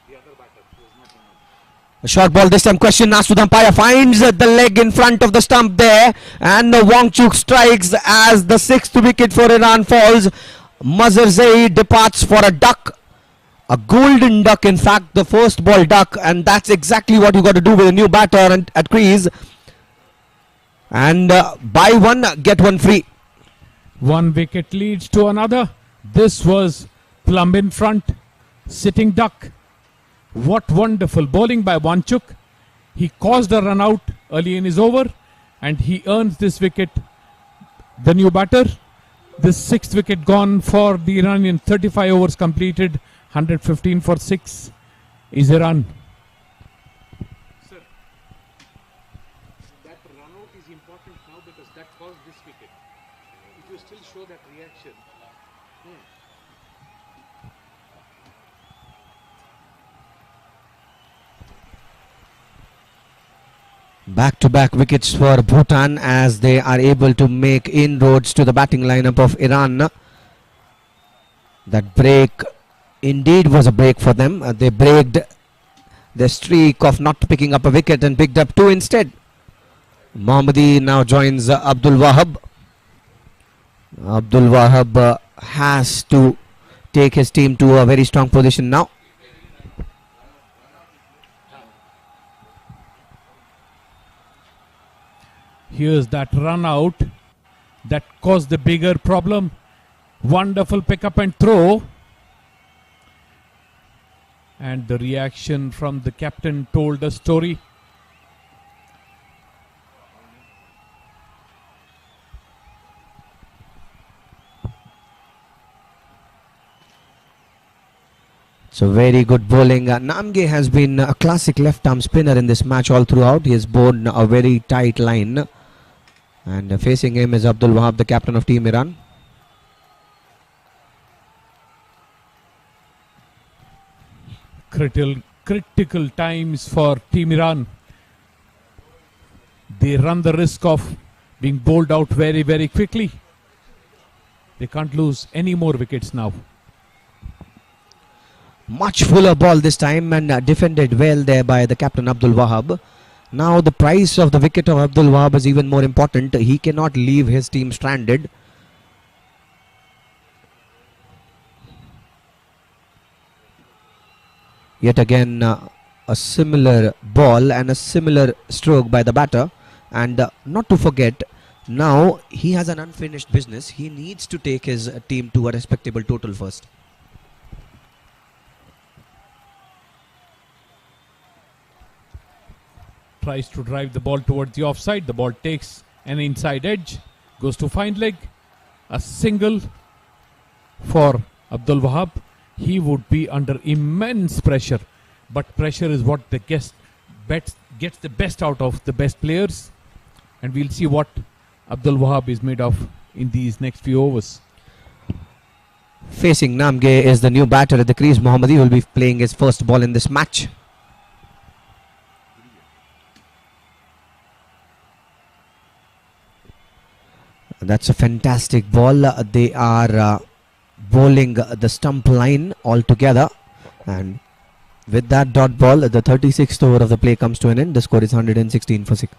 Speaker 7: The other batter was not enough.
Speaker 4: A short ball this time. Question asked to the umpire. Finds the leg in front of the stump there, and Wangchuk strikes as the sixth wicket for Iran falls. Mazarzai departs for a duck, a golden duck, in fact, the first ball duck, and that's exactly what you got to do with a new batter at crease. And buy one, get one free.
Speaker 6: One wicket leads to another. This was plumb in front, sitting duck. What wonderful bowling by Wangchuk. He caused a run out early in his over, and he earns this wicket. The new batter. The sixth wicket gone for the Iranian. 35 overs completed. 115 for 6 is Iran.
Speaker 7: Sir, that run out is important now because that caused this wicket. If you still
Speaker 4: Back-to-back wickets for Bhutan as they are able to make inroads to the batting lineup of Iran. That break indeed was a break for them. They braked the streak of not picking up a wicket and picked up two instead. Mohammadi now joins Abdul Wahab. Abdul Wahab has to take his team to a very strong position now.
Speaker 6: Here's that run out that caused the bigger problem. Wonderful pick up and throw. And the reaction from the captain told a story.
Speaker 4: So very good bowling. Namge has been a classic left-arm spinner in this match all throughout. He has bowled a very tight line. And facing him is Abdul Wahab, the captain of Team Iran.
Speaker 6: Critical times for Team Iran. They run the risk of being bowled out very, very quickly. They can't lose any more wickets now.
Speaker 4: Much fuller ball this time and defended well there by the captain Abdul Wahab. Now the price of the wicket of Abdul Wahab is even more important. He cannot leave his team stranded. Yet again a similar ball and a similar stroke by the batter. And not to forget, now he has an unfinished business. He needs to take his team to a respectable total first.
Speaker 6: Tries to drive the ball towards the offside. The ball takes an inside edge. Goes to fine leg. A single for Abdul Wahab. He would be under immense pressure. But pressure is what the gets the best out of the best players. And we'll see what Abdul Wahab is made of in these next few overs.
Speaker 4: Facing Namge is the new batter at the crease. Mohammadi will be playing his first ball in this match. That's a fantastic ball. They are bowling the stump line altogether. And with that dot ball, the 36th over of the play comes to an end. The score is 116 for 6.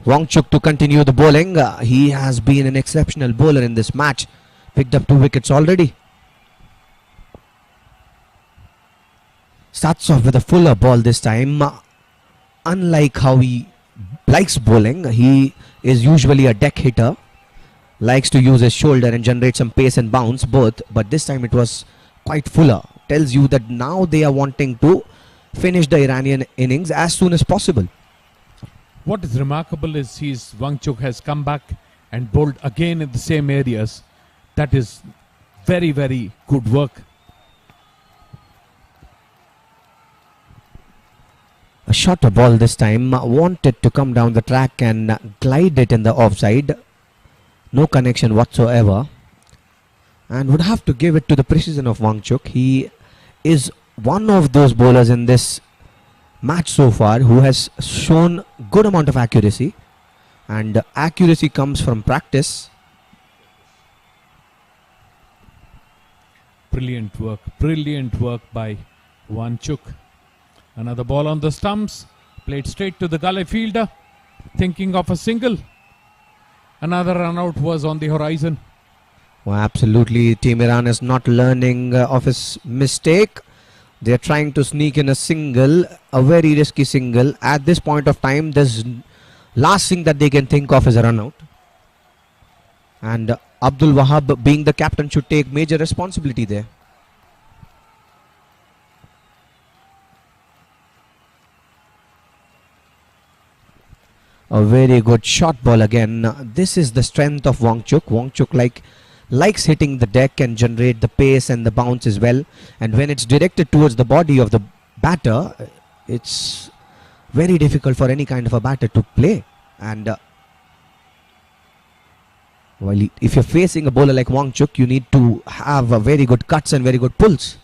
Speaker 4: Wangchuk to continue the bowling. He has been an exceptional bowler in this match. Picked up 2 wickets already. Starts off with a fuller ball this time. Unlike how he likes bowling, he is usually a deck hitter. Likes to use his shoulder and generate some pace and bounce both. But this time it was quite fuller. Tells you that now they are wanting to finish the Iranian innings as soon as possible.
Speaker 6: What is remarkable is Wangchuk has come back and bowled again in the same areas. That is very, very good work.
Speaker 4: A shorter ball this time. Wanted to come down the track and glide it in the offside. No connection whatsoever. And would have to give it to the precision of Wangchuk. He is one of those bowlers in this match so far who has shown good amount of accuracy, and accuracy comes from practice.
Speaker 6: Brilliant work by Wangchuk. Another ball on the stumps, played straight to the gully fielder, thinking of a single. Another run out was on the horizon.
Speaker 4: Well, absolutely, Team Iran is not learning of his mistake. They are trying to sneak in a single, a very risky single. At this point of time, the last thing that they can think of is a run out. And Abdul Wahab, being the captain, should take major responsibility there. A very good short ball again. This is the strength of Wangchuk. Wangchuk likes hitting the deck and generate the pace and the bounce as well. And when it's directed towards the body of the batter, it's very difficult for any kind of a batter to play. And if you're facing a bowler like Wangchuk, you need to have a very good cuts and very good pulls.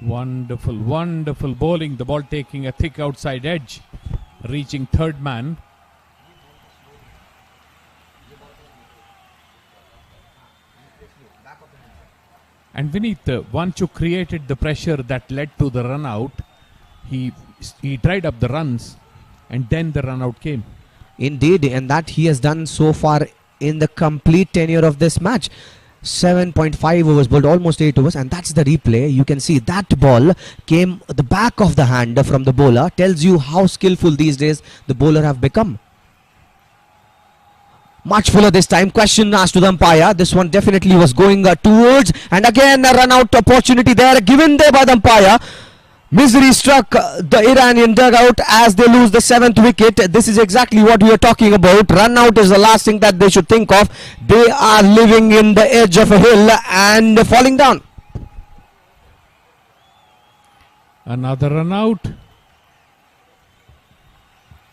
Speaker 6: Wonderful, wonderful bowling. The ball taking a thick outside edge, reaching third man. And Vineet, Wangchuk created the pressure that led to the run out. He dried up the runs, and then the run out came.
Speaker 4: Indeed, and that he has done so far in the complete tenure of this match. 7.5 overs bowled, almost 8 overs, and that's the replay. You can see that ball came the back of the hand from the bowler. Tells you how skillful these days the bowler have become. Much fuller this time. Question asked to the umpire. This one definitely was going towards, and again a run out opportunity there given there by the umpire. Misery struck the Iranian dugout as they lose the 7th wicket. This is exactly what we are talking about. Run out is the last thing that they should think of. They are living in the edge of a hill and falling down.
Speaker 6: Another run out.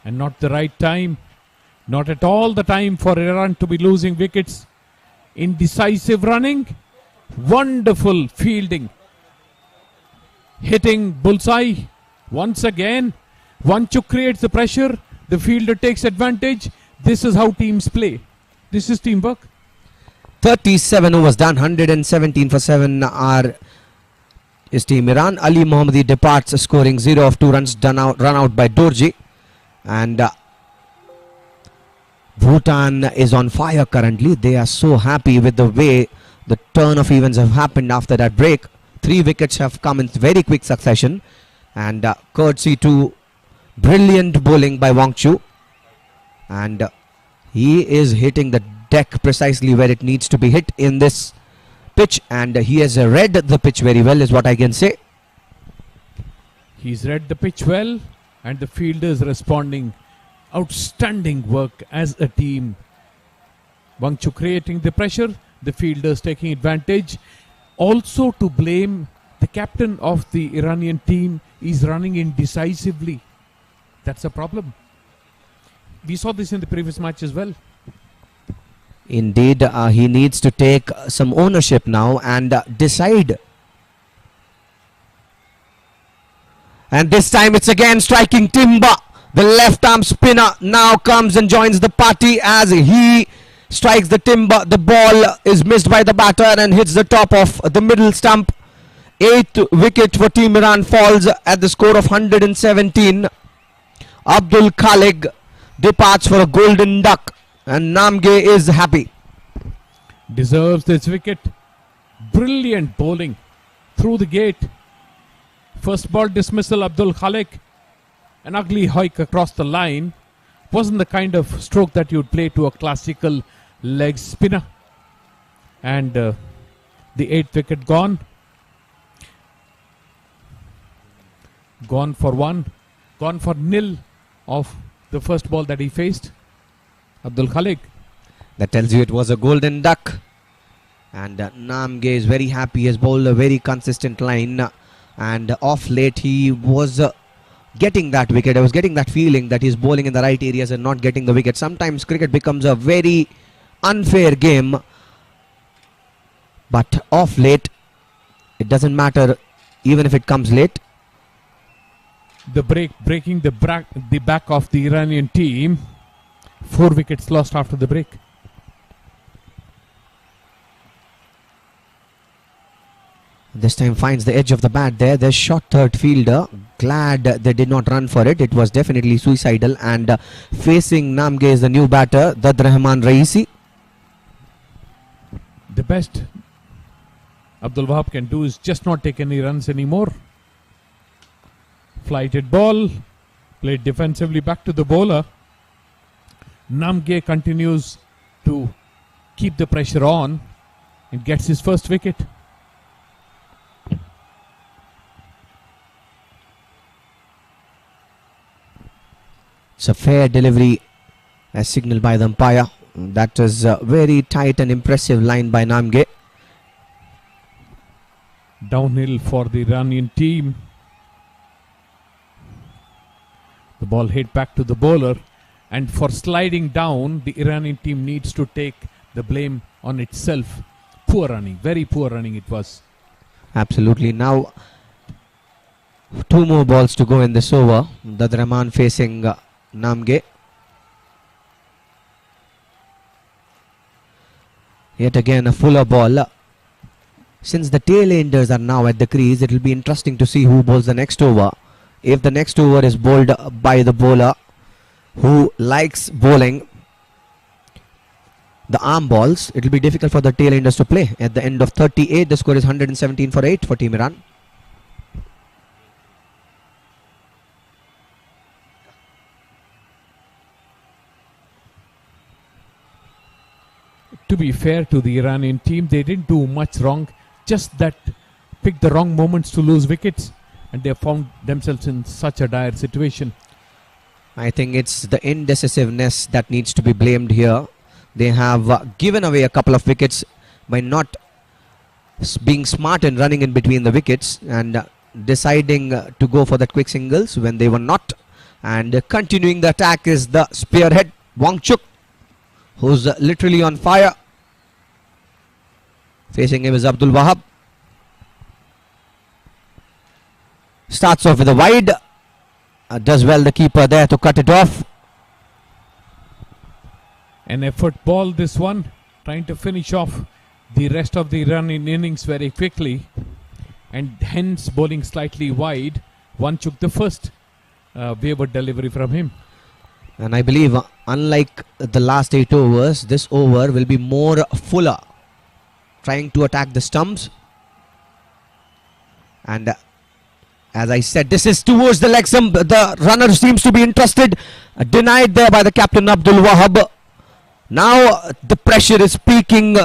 Speaker 6: And not the right time. Not at all the time for Iran to be losing wickets. Indecisive running. Wonderful fielding. Hitting bullseye once again. Wangchuk creates the pressure. The fielder takes advantage. This is how teams play. This is teamwork.
Speaker 4: 37 overs done. 117 for 7 are his team Iran. Ali Mohammadi departs scoring 0 of 2 runs run out by Dorji. And Bhutan is on fire currently. They are so happy with the way the turn of events have happened after that break. 3 wickets have come in very quick succession, and courtesy to brilliant bowling by Wangchuk, and he is hitting the deck precisely where it needs to be hit in this pitch, and he has read the pitch very well is what I can say.
Speaker 6: He's read the pitch well, and the fielders responding. Outstanding work as a team. Wangchuk creating the pressure, the fielders taking advantage. Also to blame, the captain of the Iranian team is running indecisively. That's a problem. We saw this in the previous match as well.
Speaker 4: Indeed, he needs to take some ownership now and decide. And this time it's again striking Timber. The left arm spinner now comes and joins the party as he strikes the timber. The ball is missed by the batter and hits the top of the middle stump. 8th wicket for Team Iran falls at the score of 117. Abdul Khalik departs for a golden duck, and Namge is happy.
Speaker 6: Deserves this wicket. Brilliant bowling through the gate. First ball dismissal, Abdul Khalik. An ugly hike across the line. Wasn't the kind of stroke that you'd play to a classical leg spinner. And the 8th wicket gone. Gone for 1. Gone for nil of the first ball that he faced. Abdul Khalik.
Speaker 4: That tells you it was a golden duck. And Namge is very happy. He has bowled a very consistent line. And off late he was getting that wicket. I was getting that feeling that he's bowling in the right areas and not getting the wicket. Sometimes cricket becomes a very unfair game, but off late it doesn't matter even if it comes late.
Speaker 6: The breaking the back of the Iranian team. 4 wickets lost after the break.
Speaker 4: This time finds the edge of the bat there. There's shot third fielder. Glad they did not run for it. It was definitely suicidal. And facing Namge is the new batter, Dad Rahman Raisi.
Speaker 6: The best Abdul Wahab can do is just not take any runs anymore. Flighted ball. Played defensively back to the bowler. Namge continues to keep the pressure on and gets his first wicket.
Speaker 4: It's a fair delivery as signaled by the umpire. That is a very tight and impressive line by Namge.
Speaker 6: Downhill for the Iranian team. The ball hit back to the bowler, and for sliding down, the Iranian team needs to take the blame on itself. Poor running, very poor running it was.
Speaker 4: Absolutely. Now 2 more balls to go in this over. Dad Rahman facing Namge. Yet again a fuller ball. Since the tail-enders are now at the crease, it will be interesting to see who bowls the next over. If the next over is bowled by the bowler who likes bowling the arm balls, it will be difficult for the tail-enders to play. At the end of 38, the score is 117 for 8 for Team Iran.
Speaker 6: To be fair to the Iranian team, they didn't do much wrong, just that picked the wrong moments to lose wickets, and they found themselves in such a dire situation.
Speaker 4: I think it's the indecisiveness that needs to be blamed here. They have given away a couple of wickets by not being smart in running in between the wickets and deciding to go for that quick singles when they were not. And continuing the attack is the spearhead, Wangchuk, who's literally on fire. Facing him is Abdul Wahab. Starts off with a wide. Does well the keeper there to cut it off.
Speaker 6: An effort ball this one, trying to finish off the rest of the Iranian innings very quickly, and hence bowling slightly wide. Wangchuk the first wayward delivery from him.
Speaker 4: And I believe unlike the last 8 overs, this over will be more fuller, trying to attack the stumps. And as I said, this is towards the leg stump. The runner seems to be interested. Denied there by the captain Abdul Wahab. Now the pressure is peaking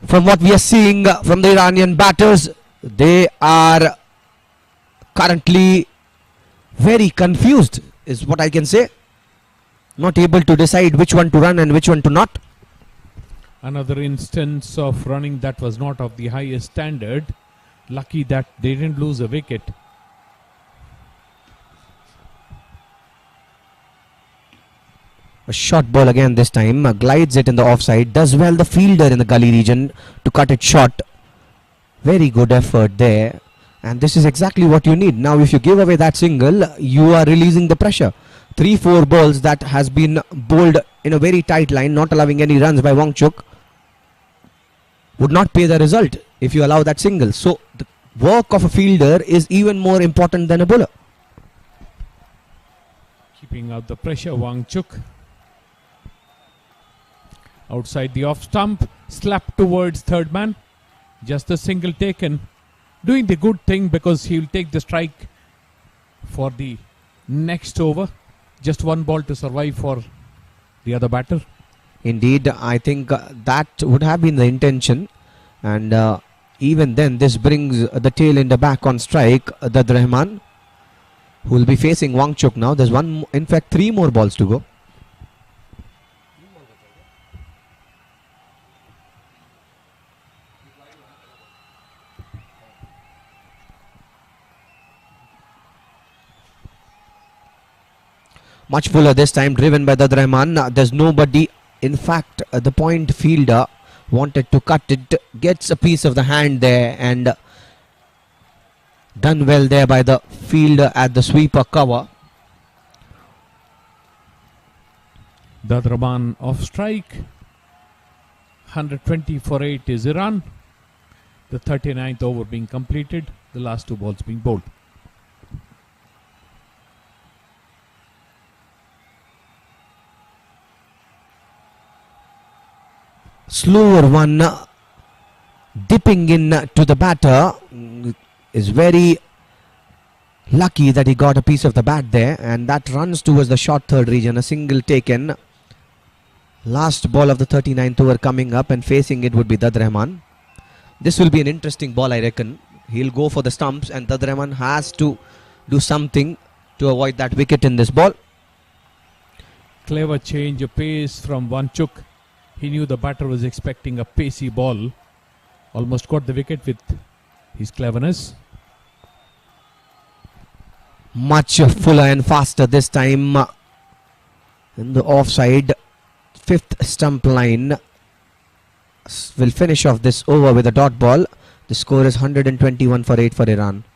Speaker 4: from what we are seeing from the Iranian batters. They are currently very confused, is what I can say. Not able to decide which one to run and which one to not.
Speaker 6: Another instance of running that was not of the highest standard. Lucky that they didn't lose a wicket.
Speaker 4: A short ball again this time, glides it in the offside, does well the fielder in the gully region to cut it short. Very good effort there, and this is exactly what you need. Now if you give away that single, you are releasing the pressure. 3-4 balls that has been bowled in a very tight line, not allowing any runs by Wangchuk, would not pay the result if you allow that single. So the work of a fielder is even more important than a bowler.
Speaker 6: Keeping out the pressure, Wangchuk. Outside the off stump, slap towards third man. Just a single taken. Doing the good thing because he will take the strike for the next over. Just 1 ball to survive for the other batter.
Speaker 4: Indeed, I think that would have been the intention. And even then, this brings the tail ender back on strike, Dad Rahman, who will be facing Wangchuk now. There's in fact 3 more balls to go. Much fuller this time, driven by Dad Rahman. There's nobody. In fact, the point fielder wanted to cut it, gets a piece of the hand there, and done well there by the fielder at the sweeper cover.
Speaker 6: Dad Rahman off strike. 120 for 8 is Iran. The 39th over being completed. The last 2 balls being bowled.
Speaker 4: Slower one, dipping in to the batter, is very lucky that he got a piece of the bat there, and that runs towards the short third region. A single taken. Last ball of the 39th over coming up, and facing it would be Dad Rahman. This will be an interesting ball, I reckon. He'll go for the stumps, and Dad Rahman has to do something to avoid that wicket in this ball.
Speaker 6: Clever change of pace from Wanchuk. He knew the batter was expecting a pacey ball. Almost got the wicket with his cleverness.
Speaker 4: Much fuller and faster this time. In the offside, fifth stump line will finish off this over with a dot ball. The score is 121 for 8 for Iran.
Speaker 6: –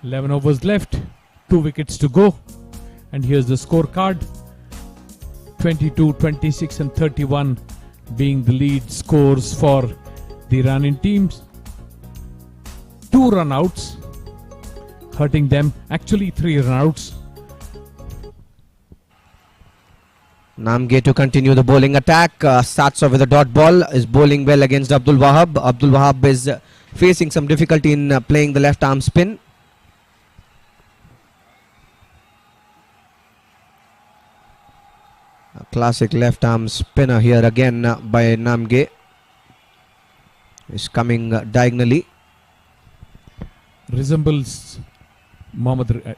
Speaker 6: 11 overs left, 2 wickets to go, and here's the scorecard. 22, 26 and 31 being the lead scores for the Iranian teams. 2 run-outs hurting them, actually 3 run-outs.
Speaker 4: Namge to continue the bowling attack. Starts off with a dot ball. Is bowling well against Abdul Wahab. Abdul Wahab is facing some difficulty in playing the left arm spin. A classic left arm spinner here again by Namge. Is coming diagonally.
Speaker 6: Resembles Mohammad.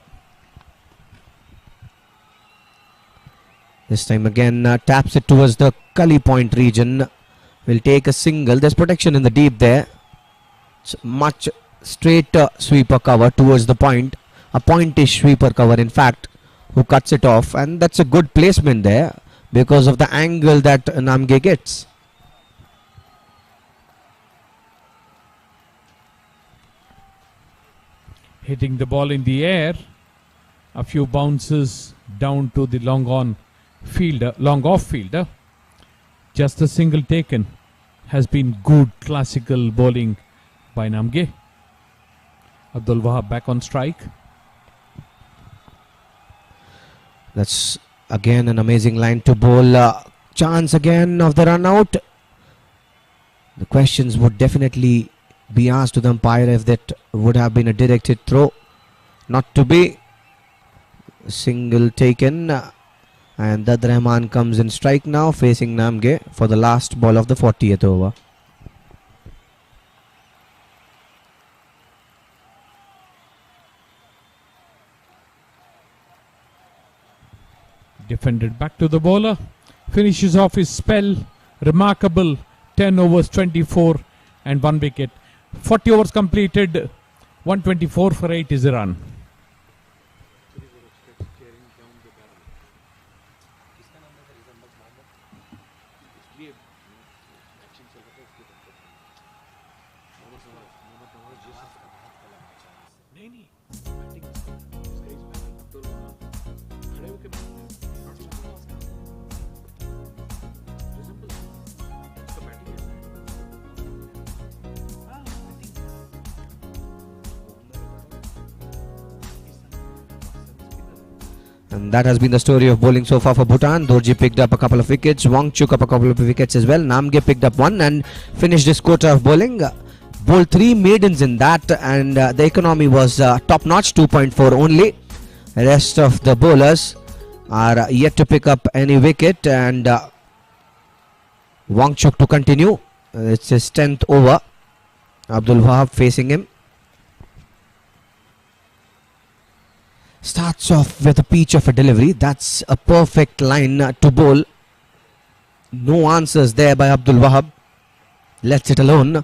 Speaker 4: This time again taps it towards the Kali point region. Will take a single. There's protection in the deep there. It's much straight sweeper cover towards the point. A pointish sweeper cover in fact, who cuts it off, and that's a good placement there because of the angle that Namge gets.
Speaker 6: Hitting the ball in the air. A few bounces down to the long off fielder. Just a single taken. Has been good classical bowling by Namge. Abdul Wahab back on strike.
Speaker 4: That's again an amazing line to bowl. Chance again of the run out. The questions would definitely be asked to the umpire if that would have been a directed throw. Not to be. Single taken. And Dad Rahman comes in strike now, facing Namge for the last ball of the 40th over.
Speaker 6: Defended back to the bowler. Finishes off his spell. Remarkable. 10 overs, 24 and 1 wicket. 40 overs completed. 124 for 8 is the run.
Speaker 4: And that has been the story of bowling so far for Bhutan. Dorji picked up a couple of wickets. Wangchuk up a couple of wickets as well. Namge picked up 1 and finished his quota of bowling. Bowled 3 maidens in that, and the economy was top notch, 2.4 only. The rest of the bowlers are yet to pick up any wicket, and Wangchuk to continue. It's his 10th over. Abdul Wahab facing him. Starts off with a peach of a delivery. That's a perfect line to bowl. No answers there by Abdul Wahab. Lets it alone.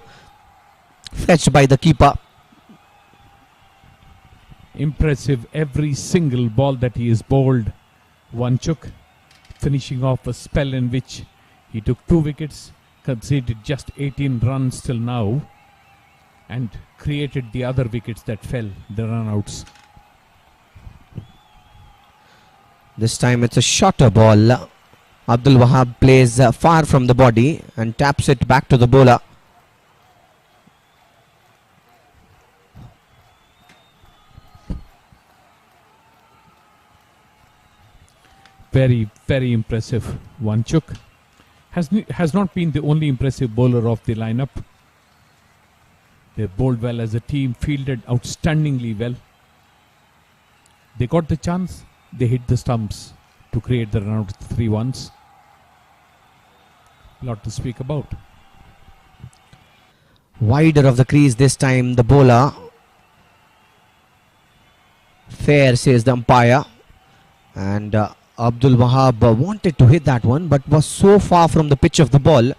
Speaker 4: Fetched by the keeper.
Speaker 6: Impressive every single ball that he has bowled. Wanchuk finishing off a spell in which he took 2 wickets, conceded just 18 runs till now, and created the other wickets that fell, the run-outs.
Speaker 4: This time it's a shorter ball. Abdul Wahab plays far from the body and taps it back to the bowler.
Speaker 6: Very, very impressive. Wanchuk has not been the only impressive bowler of the lineup. They bowled well as a team, fielded outstandingly well. They got the chance, they hit the stumps to create the run out of 3 ones. Lot to speak about.
Speaker 4: Wider of the crease this time, the bowler. Fair, says the umpire. And Abdul Wahab wanted to hit that one, but was so far from the pitch of the ball.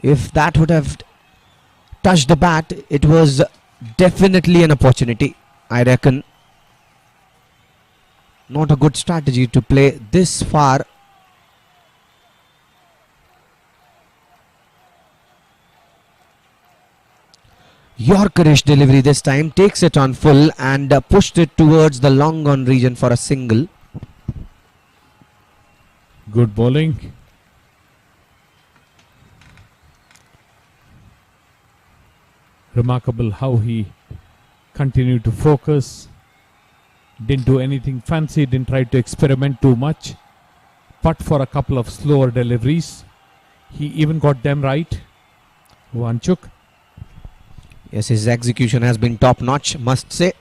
Speaker 4: If that would have touched the bat, it was definitely an opportunity, I reckon. Not a good strategy to play this far. Yorkerish delivery this time, takes it on full and pushed it towards the long on region for a single.
Speaker 6: Good bowling. Remarkable how he continued to focus. Didn't do anything fancy, didn't try to experiment too much. But for a couple of slower deliveries, he even got them right. Wanchuk.
Speaker 4: Yes, his execution has been top notch, must say.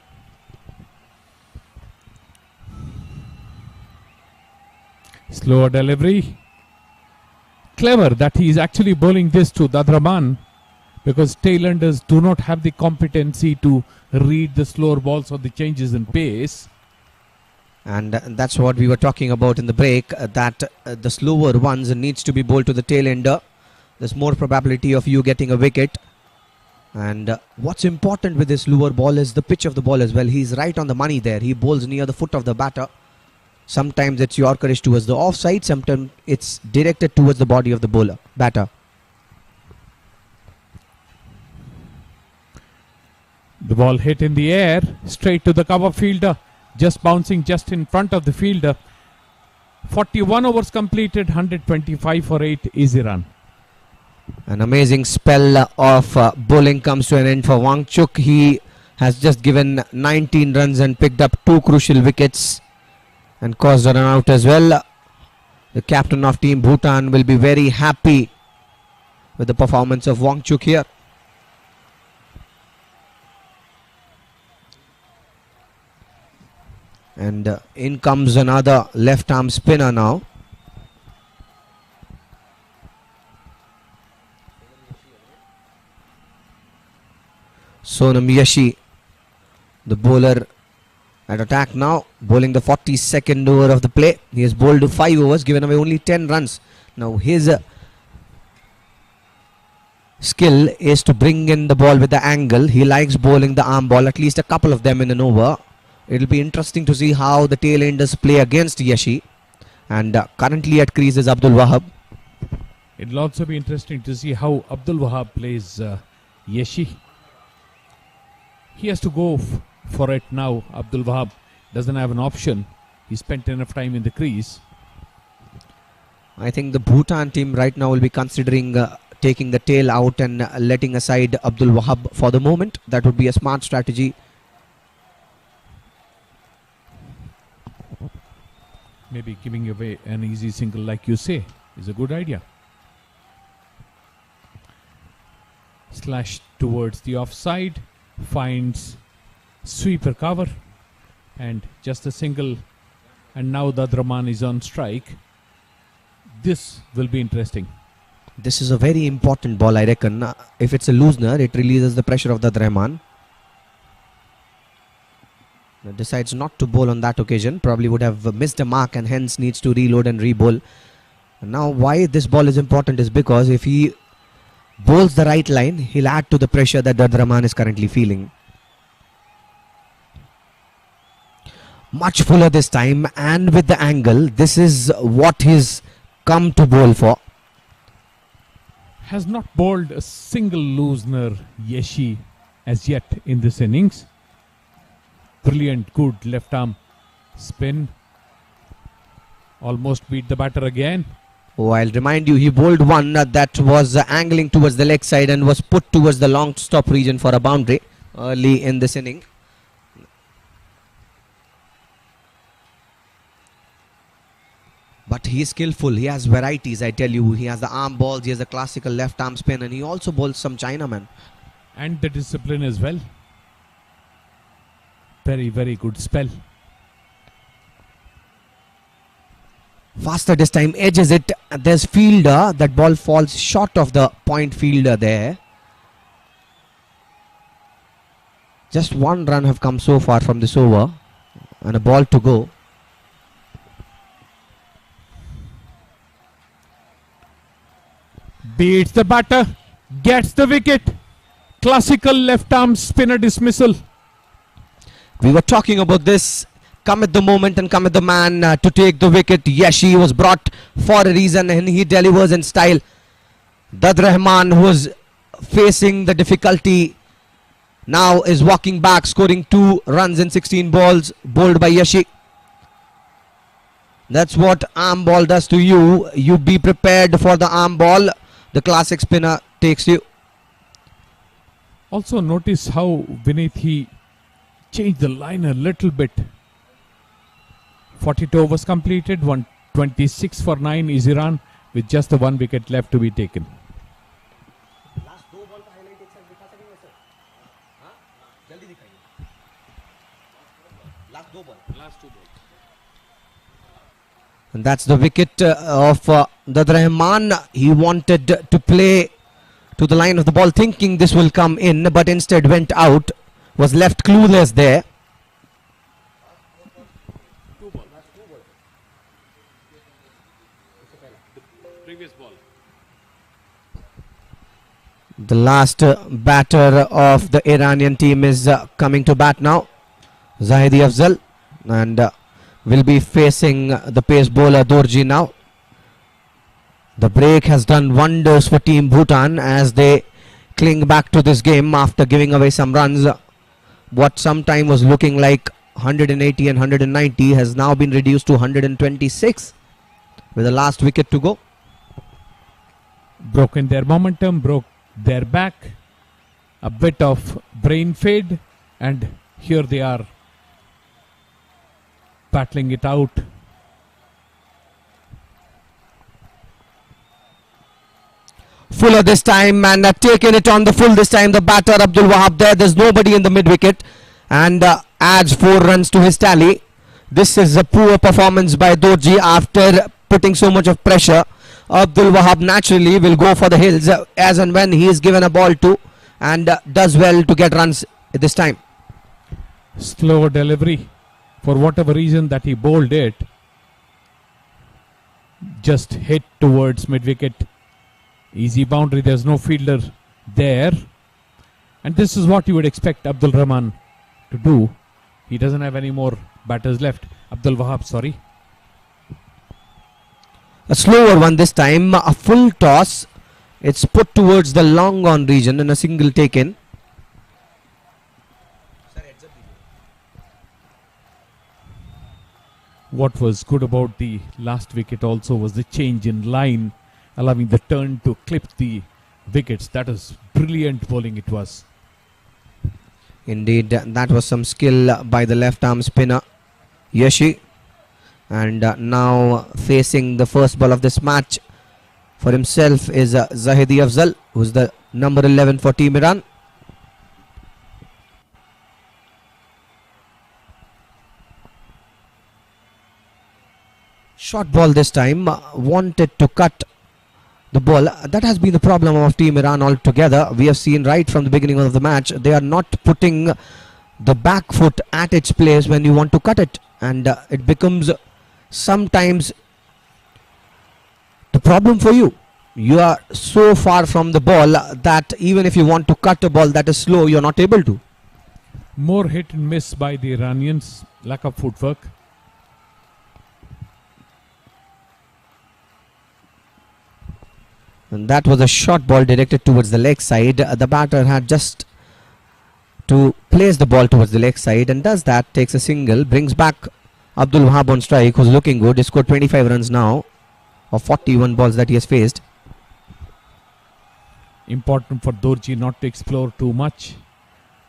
Speaker 6: Slower delivery. Clever that he is actually bowling this to Dadraman, because tailenders do not have the competency to read the slower balls or the changes in pace.
Speaker 4: And that's what we were talking about in the break, that the slower ones needs to be bowled to the tailender. There's more probability of you getting a wicket. And what's important with this lower ball is the pitch of the ball as well. He's right on the money there. He bowls near the foot of the batter. Sometimes it's Yorkerish towards the offside, sometimes it's directed towards the body of the batter.
Speaker 6: The ball hit in the air, straight to the cover fielder, just bouncing just in front of the fielder. 41 overs completed, 125 for 8, easy run.
Speaker 4: An amazing spell of bowling comes to an end for Wanchuk. He has just given 19 runs and picked up 2 crucial wickets and caused a run out as well. The captain of Team Bhutan will be very happy with the performance of Wanchuk here. And in comes another left arm spinner now. Sonam Yashi, the bowler at attack now, bowling the 42nd over of the play. He has bowled 5 overs, given away only 10 runs. Now his skill is to bring in the ball with the angle. He likes bowling the arm ball, at least a couple of them in an over. It will be interesting to see how the tailenders play against Yashi. And currently at crease is Abdul Wahab.
Speaker 6: It will also be interesting to see how Abdul Wahab plays Yashi. He has to go for it now. Abdul Wahab doesn't have an option. He spent enough time in the crease.
Speaker 4: I think the Bhutan team right now will be considering taking the tail out and letting aside Abdul Wahab for the moment. That would be a smart strategy.
Speaker 6: Maybe giving away an easy single, like you say, is a good idea. Slash towards the offside. Finds sweeper cover and just a single, and now Dadraman is on strike. This will be interesting.
Speaker 4: This is a very important ball, I reckon. If it's a loosener, it releases the pressure of Dadraman. Decides not to bowl on that occasion. Probably would have missed a mark and hence needs to reload and re-bowl. Now why this ball is important is because if he bowls the right line, he'll add to the pressure that Dadraman is currently feeling. Much fuller this time, and with the angle, this is what he's come to bowl for.
Speaker 6: Has not bowled a single loosener Yashi as yet in this innings. Brilliant, good left arm spin. Almost beat the batter again.
Speaker 4: Oh, I'll remind you, he bowled one that was angling towards the leg side and was put towards the long stop region for a boundary early in this inning. But he is skillful. He has varieties, I tell you. He has the arm balls, he has the classical left arm spin, and he also bowls some Chinaman.
Speaker 6: And the discipline as well. Very, very good spell.
Speaker 4: Faster this time, edges it. There's fielder. That ball falls short of the point fielder there. Just one run have come so far from this over. And a ball to go.
Speaker 6: Beats the batter. Gets the wicket. Classical left arm spinner dismissal.
Speaker 4: We were talking about this. Come at the moment and come at the man to take the wicket. Yashi was brought for a reason and he delivers in style. Dad Rahman, who was facing the difficulty, now is walking back, scoring 2 runs in 16 balls, bowled by Yashi. That's what arm ball does to you. You be prepared for the arm ball. The classic spinner takes you.
Speaker 6: Also notice how Vineet he changed the line a little bit. 42 overs completed, 126 for 9 is Iran with just the 1 wicket left to be taken.
Speaker 4: And that's the wicket of Dad Rahman. He wanted to play to the line of the ball thinking this will come in, but instead went out, was left clueless there.
Speaker 7: Previous ball.
Speaker 4: The last batter of the Iranian team is coming to bat now, Zahidi Afzal, and will be facing the pace bowler Dorji now. The break has done wonders for Team Bhutan as they cling back to this game after giving away some runs. What sometime was looking like 180 and 190 has now been reduced to 126 with the last wicket to go.
Speaker 6: Broken their momentum, broke their back, a bit of brain fade, and here they are battling it out.
Speaker 4: Fuller this time and taken it on the full this time. The batter Abdul Wahab there. There's nobody in the mid wicket and adds 4 runs to his tally. This is a poor performance by Dorji after putting so much of pressure. Abdul Wahab naturally will go for the hills as and when he is given a ball to, and does well to get runs this time.
Speaker 6: Slower delivery. For whatever reason that he bowled it, just hit towards mid wicket. Easy boundary, there's no fielder there, and this is what you would expect Abdul Rahman to do. He doesn't have any more batters left. Abdul Wahab, sorry.
Speaker 4: A slower one this time, a full toss. It's put towards the long on region and a single taken.
Speaker 6: What was good about the last wicket also was the change in line, allowing the turn to clip the wickets. That is brilliant bowling it was.
Speaker 4: Indeed, that was some skill by the left arm spinner Yashi. And now facing the first ball of this match for himself is Zahidi Afzal, who's the number 11 for Team Iran. Short ball this time, wanted to cut the ball. That has been the problem of Team Iran altogether. We have seen right from the beginning of the match, they are not putting the back foot at its place when you want to cut it, and it becomes sometimes the problem for you. You are so far from the ball that even if you want to cut a ball that is slow, you're not able to.
Speaker 6: More hit and miss by the Iranians, lack of footwork.
Speaker 4: And that was a short ball directed towards the leg side. The batter had just to place the ball towards the leg side and does that, takes a single, brings back Abdul Wahab on strike, who's looking good. He scored 25 runs now of 41 balls that he has faced.
Speaker 6: Important for Dorji not to explore too much.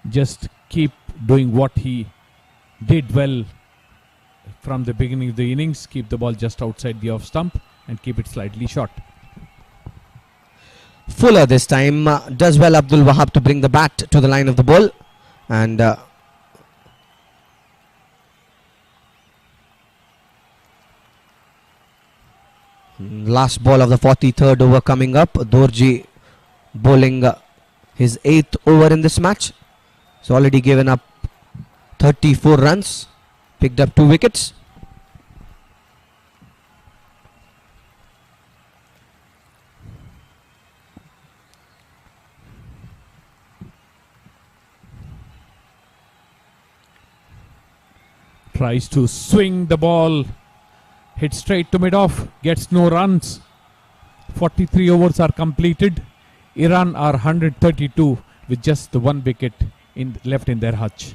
Speaker 6: Just keep doing what he did well from the beginning of the innings, keep the ball just outside the off stump and keep it slightly short.
Speaker 4: Fuller this time does well, Abdul Wahab, to bring the bat to the line of the ball. And last ball of the 43rd over coming up. Dorji bowling his 8th over in this match. He's already given up 34 runs, picked up 2 wickets.
Speaker 6: Tries to swing the ball, hit straight to mid-off, gets no runs. 43 overs are completed. Iran are 132 with just the 1 wicket left in their hutch.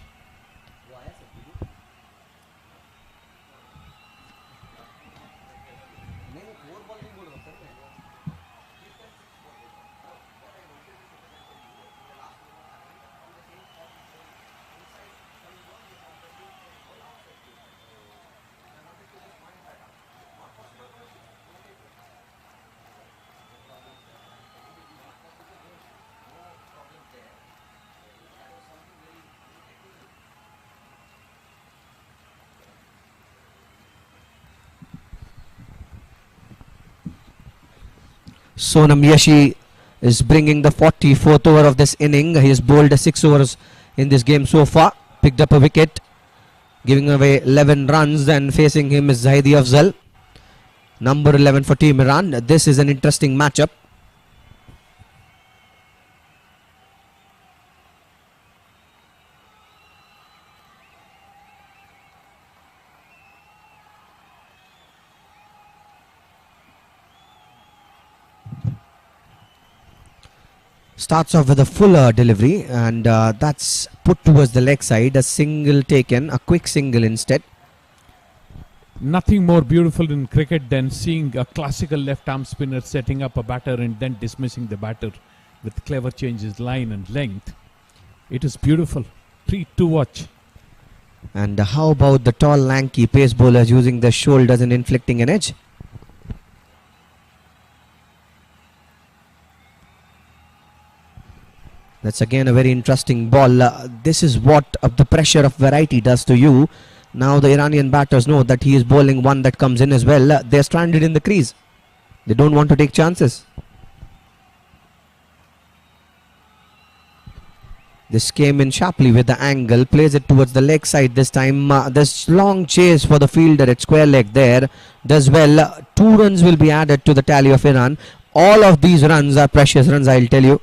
Speaker 4: Sonam Yashi is bringing the 44th over of this inning. He has bowled 6 overs in this game so far. Picked up a wicket, giving away 11 runs, and facing him is Zahidi Afzal, number 11 for Team Iran. This is an interesting matchup. Starts off with a fuller delivery, and that's put towards the leg side. A single taken, a quick single instead.
Speaker 6: Nothing more beautiful in cricket than seeing a classical left-arm spinner setting up a batter and then dismissing the batter with clever changes, line and length. It is beautiful. Treat to watch.
Speaker 4: And how about the tall, lanky pace bowlers using their shoulders and inflicting an edge? That's again a very interesting ball. This is what the pressure of variety does to you. Now the Iranian batters know that he is bowling one that comes in as well. They're stranded in the crease. They don't want to take chances. This came in sharply with the angle. Plays it towards the leg side this time. This long chase for the fielder at square leg there. Does well. 2 runs will be added to the tally of Iran. All of these runs are precious runs, I'll tell you.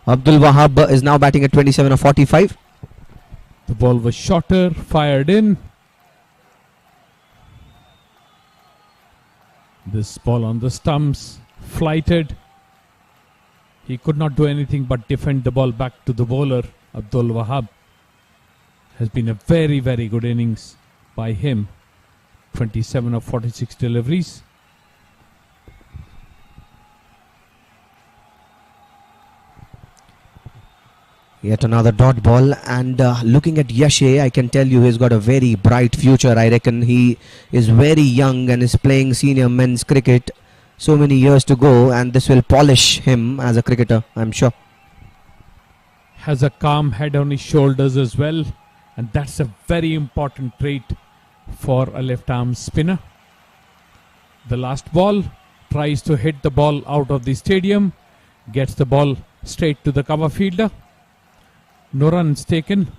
Speaker 4: Abdul Wahab is now batting at 27 of 45.
Speaker 6: The ball was shorter, fired in. This ball on the stumps, flighted. He could not do anything but defend the ball back to the bowler. Abdul Wahab has been a very, very good innings by him. 27 of 46 deliveries.
Speaker 4: Yet another dot ball, and looking at Yashe, I can tell you he's got a very bright future. I reckon he is very young and is playing senior men's cricket. So many years to go, and this will polish him as a cricketer, I'm sure.
Speaker 6: Has a calm head on his shoulders as well, and that's a very important trait for a left-arm spinner. The last ball tries to hit the ball out of the stadium, gets the ball straight to the cover fielder. No runs taken.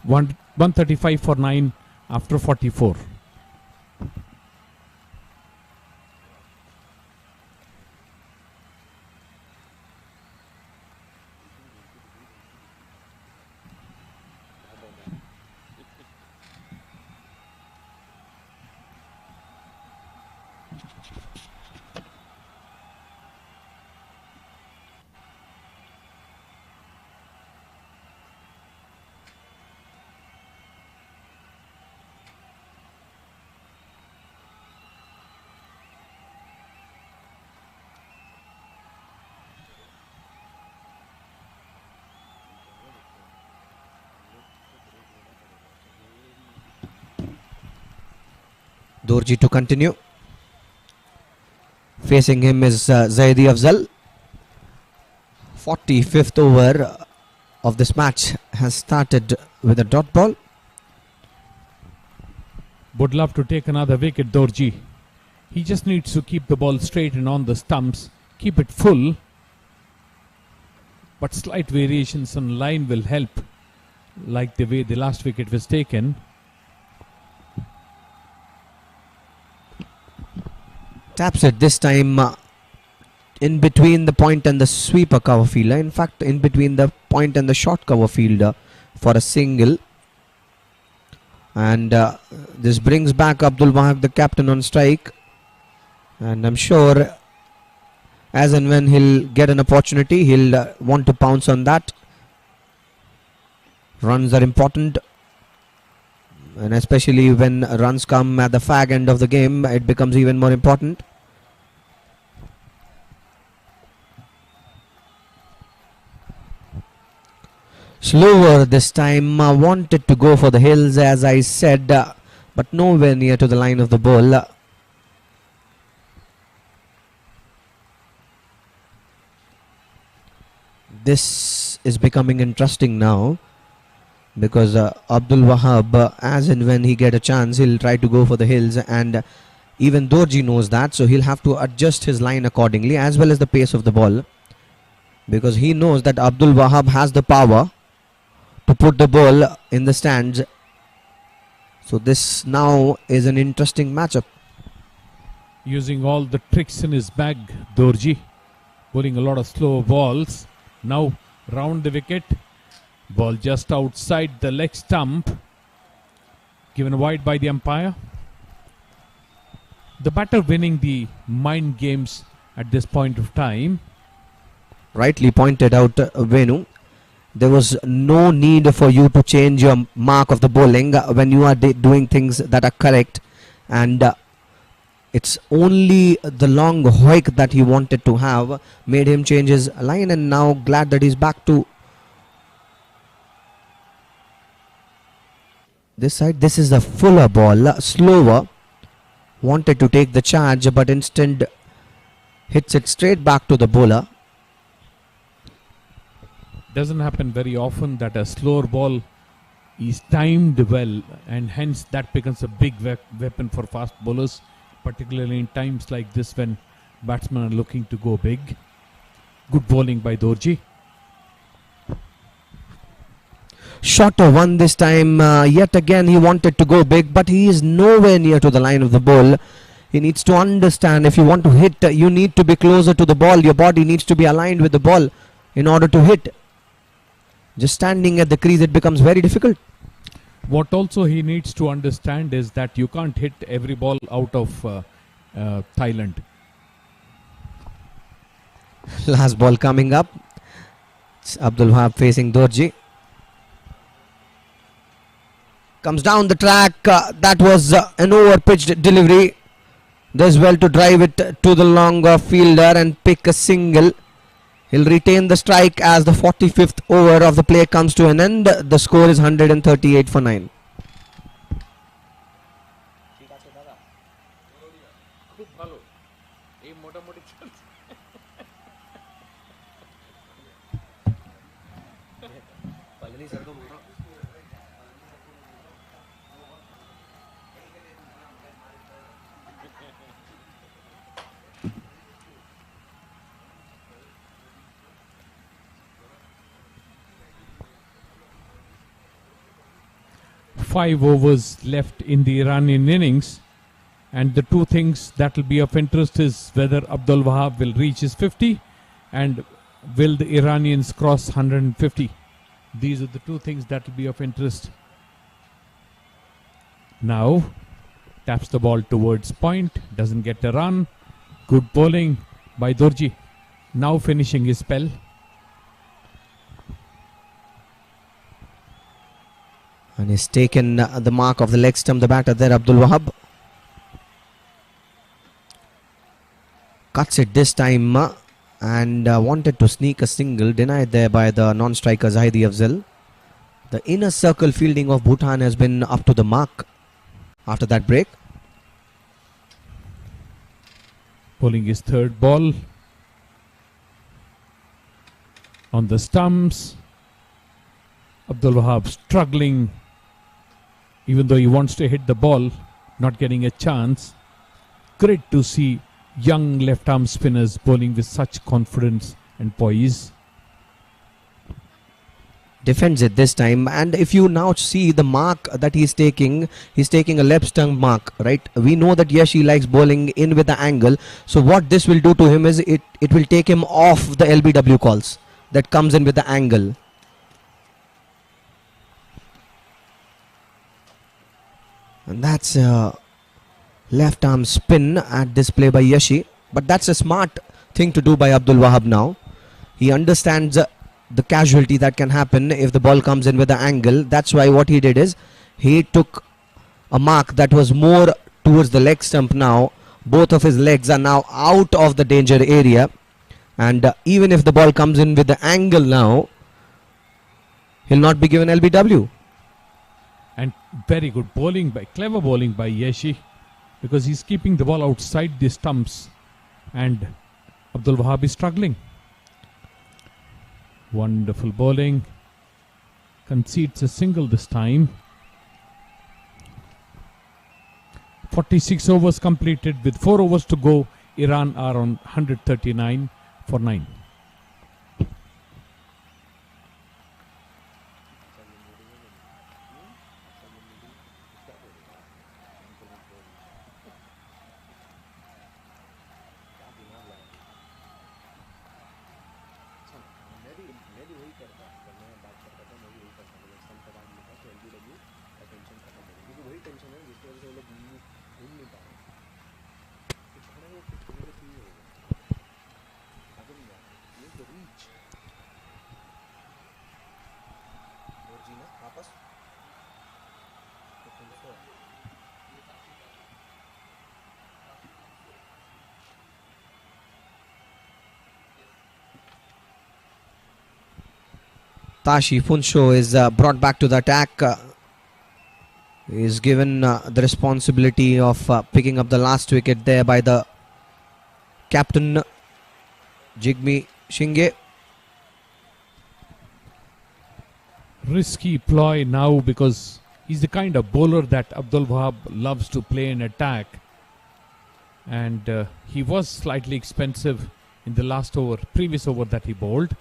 Speaker 6: 135 for 9 after 44.
Speaker 4: Dorji to continue. Facing him is Zaidi Afzal. 45th over of this match has started with a dot ball.
Speaker 6: Would love to take another wicket, Dorji. He just needs to keep the ball straight and on the stumps, keep it full. But slight variations on line will help, like the way the last wicket was taken.
Speaker 4: Taps it this time in between the point and the sweeper cover fielder. In fact, in between the point and the short cover fielder for a single. And this brings back Abdul Wahab, the captain, on strike. And I'm sure as and when he'll get an opportunity, he'll want to pounce on that. Runs are important. And especially when runs come at the fag end of the game, it becomes even more important. Slower this time, wanted to go for the hills, as I said, but nowhere near to the line of the ball. This is becoming interesting now, because Abdul Wahab, as and when he get a chance, he'll try to go for the hills, and even Dorji knows that, so he'll have to adjust his line accordingly, as well as the pace of the ball, because he knows that Abdul Wahab has the power to put the ball in the stands. So this now is an interesting matchup.
Speaker 6: Using all the tricks in his bag, Dorji, bowling a lot of slow balls. Now round the wicket, ball just outside the leg stump, given wide by the umpire. The batter winning the mind games at this point of time.
Speaker 4: Rightly pointed out, Venu. There was no need for you to change your mark of the bowling when you are doing things that are correct, and it's only the long hoik that he wanted to have made him change his line, and now glad that he's back to this side. This is a fuller ball, slower, wanted to take the charge but instead hits it straight back to the bowler.
Speaker 6: Doesn't happen very often that a slower ball is timed well, and hence that becomes a big weapon for fast bowlers, particularly in times like this when batsmen are looking to go big. Good bowling by Dorji.
Speaker 4: Shorter one this time. Yet again he wanted to go big, but he is nowhere near to the line of the ball. He needs to understand, if you want to hit, you need to be closer to the ball. Your body needs to be aligned with the ball in order to hit. Just standing at the crease, it becomes very difficult.
Speaker 6: What also he needs to understand is that you can't hit every ball out of Thailand.
Speaker 4: Last ball coming up. It's Abdul Wahab facing Dorji. Comes down the track. That was an over-pitched delivery. Does well to drive it to the longer fielder and pick a single. He'll retain the strike as the 45th over of the play comes to an end. The score is 138 for 9.
Speaker 6: Five overs left in the Iranian innings, and the two things that will be of interest is whether Abdul Wahab will reach his 50 and will the Iranians cross 150. These are the two things that will be of interest. Now taps the ball towards point, doesn't get a run. Good bowling by Dorji, now finishing his spell.
Speaker 4: And he's taken the mark of the leg stump, the batter there, Abdul Wahab. Cuts it this time and wanted to sneak a single, denied there by the non-striker Zaidi Afzal. The inner circle fielding of Bhutan has been up to the mark after that break.
Speaker 6: Bowling his third ball. On the stumps. Abdul Wahab struggling. Even though he wants to hit the ball, not getting a chance. Great to see young left arm spinners bowling with such confidence and poise.
Speaker 4: Defends it this time, and if you now see the mark that he's taking a left stump mark, right? We know that Yashi likes bowling in with the angle, so what this will do to him is it will take him off the LBW calls that comes in with the angle. And that's a left arm spin at this play by Yashi, but that's a smart thing to do by Abdul Wahab now. He understands the casualty that can happen if the ball comes in with the angle. That's why what he did is he took a mark that was more towards the leg stump now. Both of his legs are now out of the danger area, and even if the ball comes in with the angle now, he'll not be given LBW.
Speaker 6: And very good bowling clever bowling by Yashi, because he's keeping the ball outside the stumps and Abdul Wahab is struggling. Wonderful bowling. Concedes a single this time. 46 overs completed with 4 overs to go. Iran are on 139 for 9.
Speaker 4: Tashi Funsho is brought back to the attack. He is given the responsibility of picking up the last wicket there by the captain Jigme Singye.
Speaker 6: Risky ploy now, because he's the kind of bowler that Abdul Wahab loves to play in attack, and he was slightly expensive in the previous over that he bowled.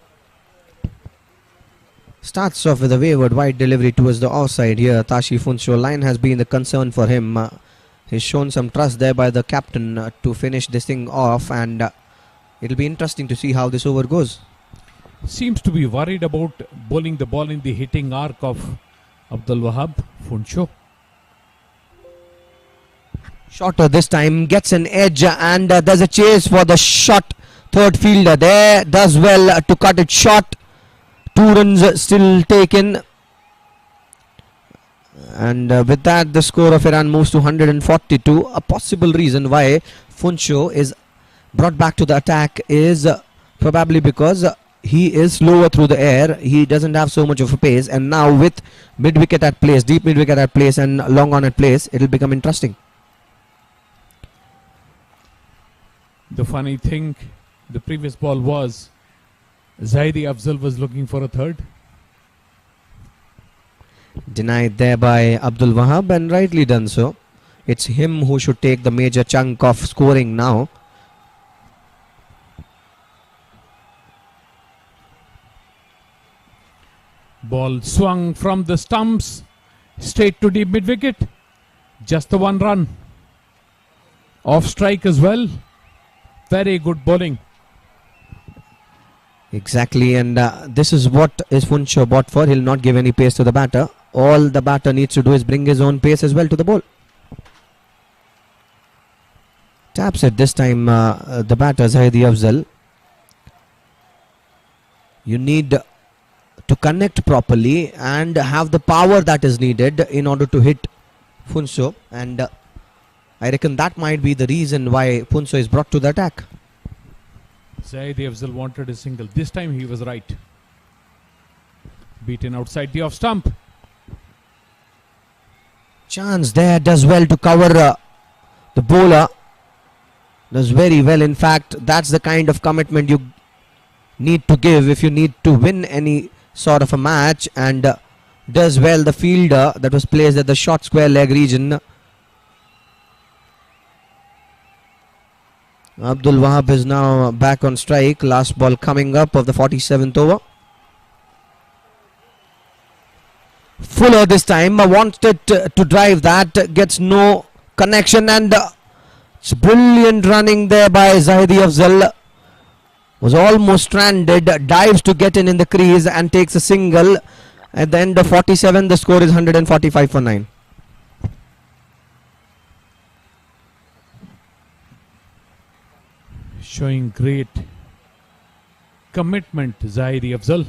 Speaker 4: Starts off with a wayward wide delivery towards the offside here. Tashi Funsho, line has been the concern for him. He's shown some trust there by the captain to finish this thing off, and it'll be interesting to see how this over goes.
Speaker 6: Seems to be worried about bowling the ball in the hitting arc of Abdul Wahab. Funsho.
Speaker 4: Shorter this time, gets an edge, and there's a chase for the shot. Third fielder there does well to cut it short. 2 runs still taken, and with that the score of Iran moves to 142. A possible reason why Funsho is brought back to the attack is probably because he is slower through the air. He doesn't have so much of a pace, and now with mid wicket at place, deep mid wicket at place and long on at place, it will become interesting.
Speaker 6: The funny thing, the previous ball was Zaidi Afzal was looking for a third.
Speaker 4: Denied there by Abdul Wahab, and rightly done so. It's him who should take the major chunk of scoring now.
Speaker 6: Ball swung from the stumps straight to deep mid wicket. Just the 1 run. Off strike as well. Very good bowling.
Speaker 4: Exactly, and this is what is Funsho bought for. He'll not give any pace to the batter. All the batter needs to do is bring his own pace as well to the ball. Taps it this time, the batter Zaidi Afzal. You need to connect properly and have the power that is needed in order to hit Funsho, and I reckon that might be the reason why Funsho is brought to the attack.
Speaker 6: Zaidi Afzal wanted a single. This time he was right. Beaten outside the off stump.
Speaker 4: Chance there, does well to cover the bowler. Does very well. In fact, that's the kind of commitment you need to give if you need to win any sort of a match, and does well. The fielder that was placed at the short square leg region. Abdul Wahab is now back on strike. Last ball coming up of the 47th over. Fuller this time wanted to drive that, gets no connection, and it's brilliant running there by Zahidi Afzal. Was almost stranded, dives to get in the crease and takes a single. At the end of 47, the score is 145 for 9.
Speaker 6: Showing great commitment, Zahidi Afzal.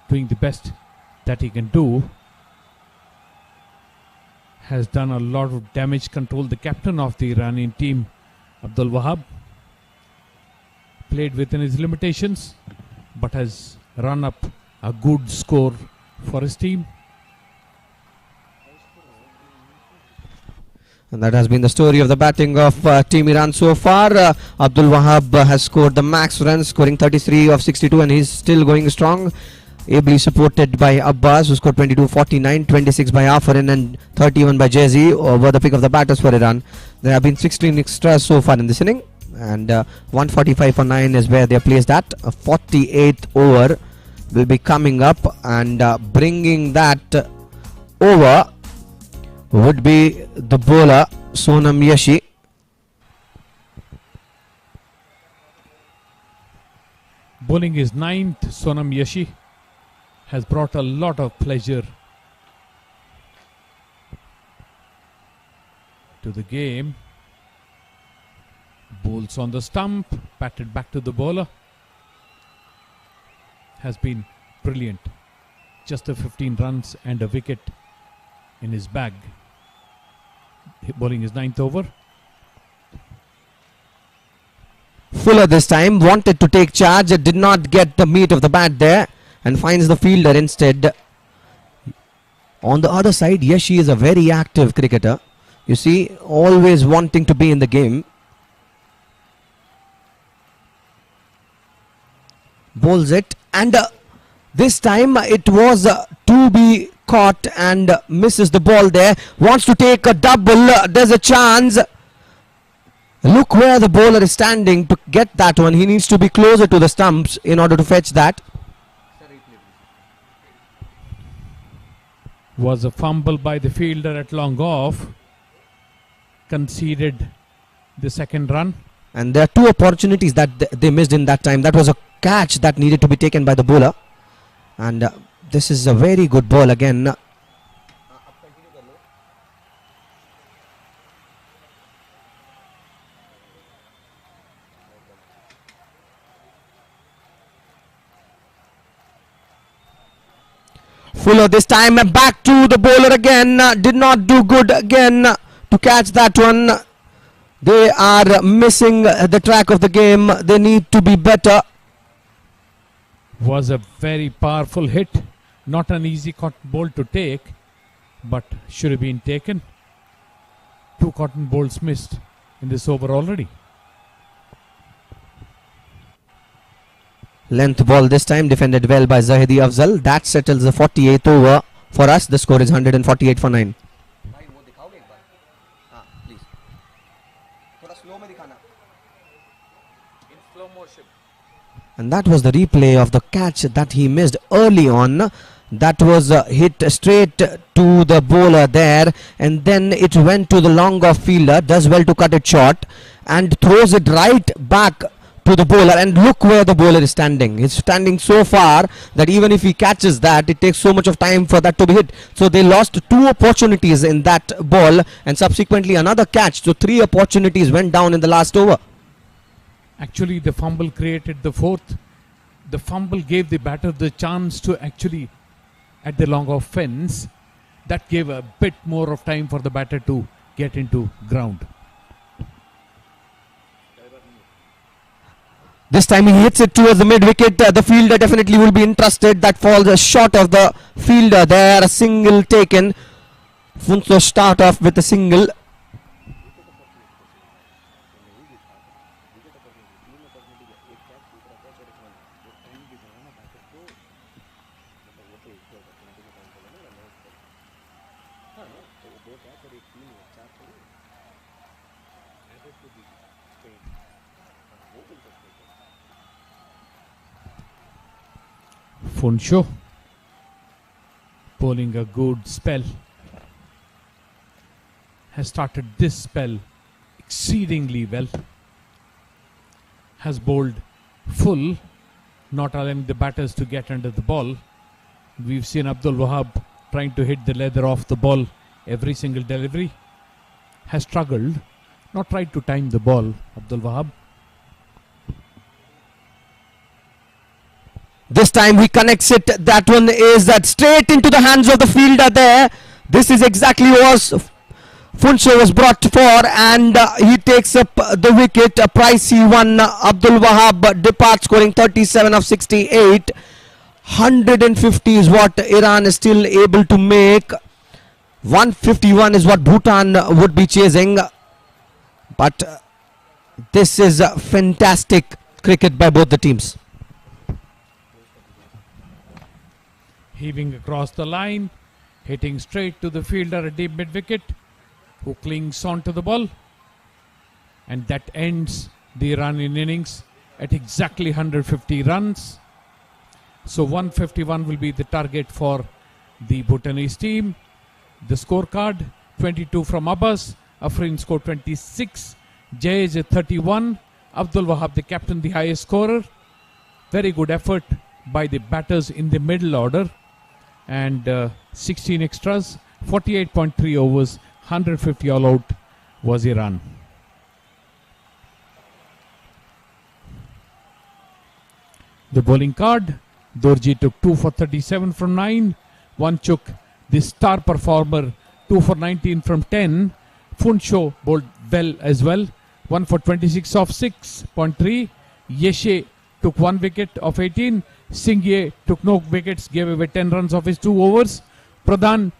Speaker 6: Doing the best that he can do. Has done a lot of damage control. The captain of the Iranian team, Abdul Wahab, played within his limitations, but has run up a good score for his team.
Speaker 4: And that has been the story of the batting of Team Iran so far. Abdul Wahab has scored the max runs, scoring 33 of 62, and he's still going strong. Ably supported by Abbas, who scored 22, 49, 26 by Afarin and 31 by Jay-Z, were the pick of the batters for Iran. There have been 16 extras so far in this inning, and 145 for 9 is where they are placed at. A 48th over will be coming up, and bringing that over would be the bowler Sonam Yashi.
Speaker 6: Bowling is 9th, Sonam Yashi has brought a lot of pleasure to the game. Bowls on the stump, patted back to the bowler. Has been brilliant. Just the 15 runs and a wicket in his bag. Bowling is 9th over.
Speaker 4: Fuller this time wanted to take charge, did not get the meat of the bat there, and finds the fielder instead. On the other side, Yashi is a very active cricketer. You see, always wanting to be in the game. Bowls it, and this time it was to be caught and misses the ball there. Wants to take a double. There's a chance. Look where the bowler is standing to get that one. He needs to be closer to the stumps in order to fetch that.
Speaker 6: Was a fumble by the fielder at long off. Conceded the second run.
Speaker 4: And there are two opportunities that they missed in that time. That was a catch that needed to be taken by the bowler. And this is a very good ball again. Fuller this time back to the bowler again. Did not do good again to catch that one. They are missing the track of the game. They need to be better.
Speaker 6: Was a very powerful hit. Not an easy cotton ball to take, but should have been taken. 2 cotton balls missed in this over already.
Speaker 4: Length ball this time, defended well by Zahidi Afzal. That settles the 48th over for us. The score is 148 for 9. And that was the replay of the catch that he missed early on. That was hit straight to the bowler there, and then it went to the long off fielder. Does well to cut it short and throws it right back to the bowler, and look where the bowler is standing. He's standing so far that even if he catches that, it takes so much of time for that to be hit. So they lost 2 opportunities in that ball, and subsequently another catch. So 3 opportunities went down in the last over.
Speaker 6: Actually, the fumble created the 4th. The fumble gave the batter the chance to actually, at the long off fence, that gave a bit more of time for the batter to get into ground.
Speaker 4: This time he hits it towards the mid-wicket. The fielder definitely will be interested. That falls short of the fielder there. A single taken. Funso start off with a single.
Speaker 6: Funsho bowling a good spell. Has started this spell exceedingly well. Has bowled full, not allowing the batters to get under the ball. We've seen Abdul Wahab trying to hit the leather off the ball every single delivery. Has struggled, not tried to time the ball, Abdul Wahab.
Speaker 4: This time he connects it. That one is that straight into the hands of the fielder there. This is exactly what Funsho was brought for, and he takes up the wicket. A pricey one. Abdul Wahab departs scoring 37 of 68. 150 is what Iran is still able to make. 151 is what Bhutan would be chasing. But this is fantastic cricket by both the teams.
Speaker 6: Heaving across the line, hitting straight to the fielder at deep mid-wicket, who clings onto the ball. And that ends the Iranian innings at exactly 150 runs. So 151 will be the target for the Bhutanese team. The scorecard, 22 from Abbas, Afrin scored 26, Jayaj 31, Abdul Wahab, the captain, the highest scorer. Very good effort by the batters in the middle order. And 16 extras, 48.3 overs, 150 all out was Iran. The bowling card, Dorji took 2 for 37 from 9, Wanchuk, the star performer, 2 for 19 from 10, Funsho bowled well as well, 1 for 26 off 6.3, Yeshe took 1 wicket of 18, Singye took no wickets, gave away 10 runs of his 2 overs. Pradhan,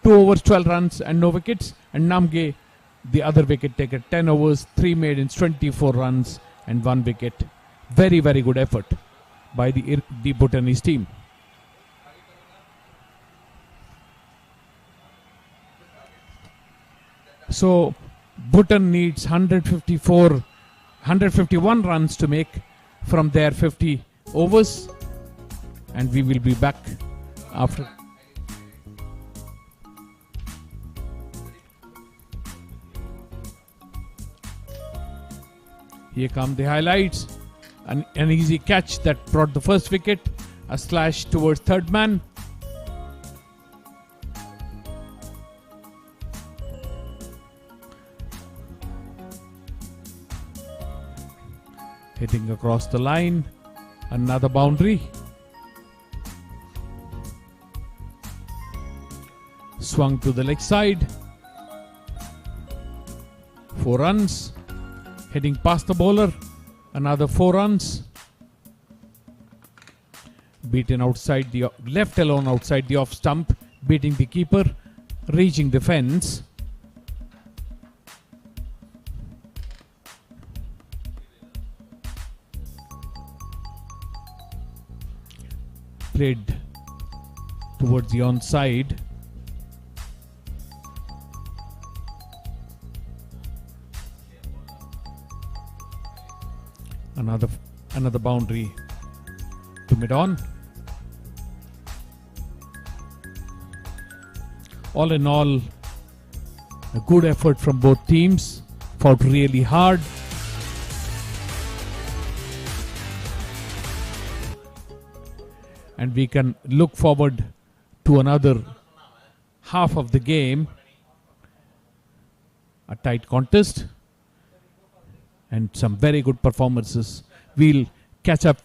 Speaker 6: 2 overs, 12 runs and no wickets. And Namge, the other wicket taker, 10 overs, 3 maidens, 24 runs and 1 wicket. Very, very good effort by the Bhutanese team. So Bhutan needs 151 runs to make from their 50 overs, and we will be back after. Here come the highlights. An easy catch that brought the first wicket, a slash towards third man. Hitting across the line. Another boundary. Swung to the leg side. 4 runs. Heading past the bowler. Another 4 runs. Beaten outside the left alone outside the off stump. Beating the keeper. Reaching the fence. Played towards the onside. Another boundary to mid-on. All in all, a good effort from both teams. Fought really hard. And we can look forward to another half of the game. A tight contest and some very good performances. We'll catch up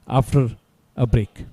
Speaker 6: after a break.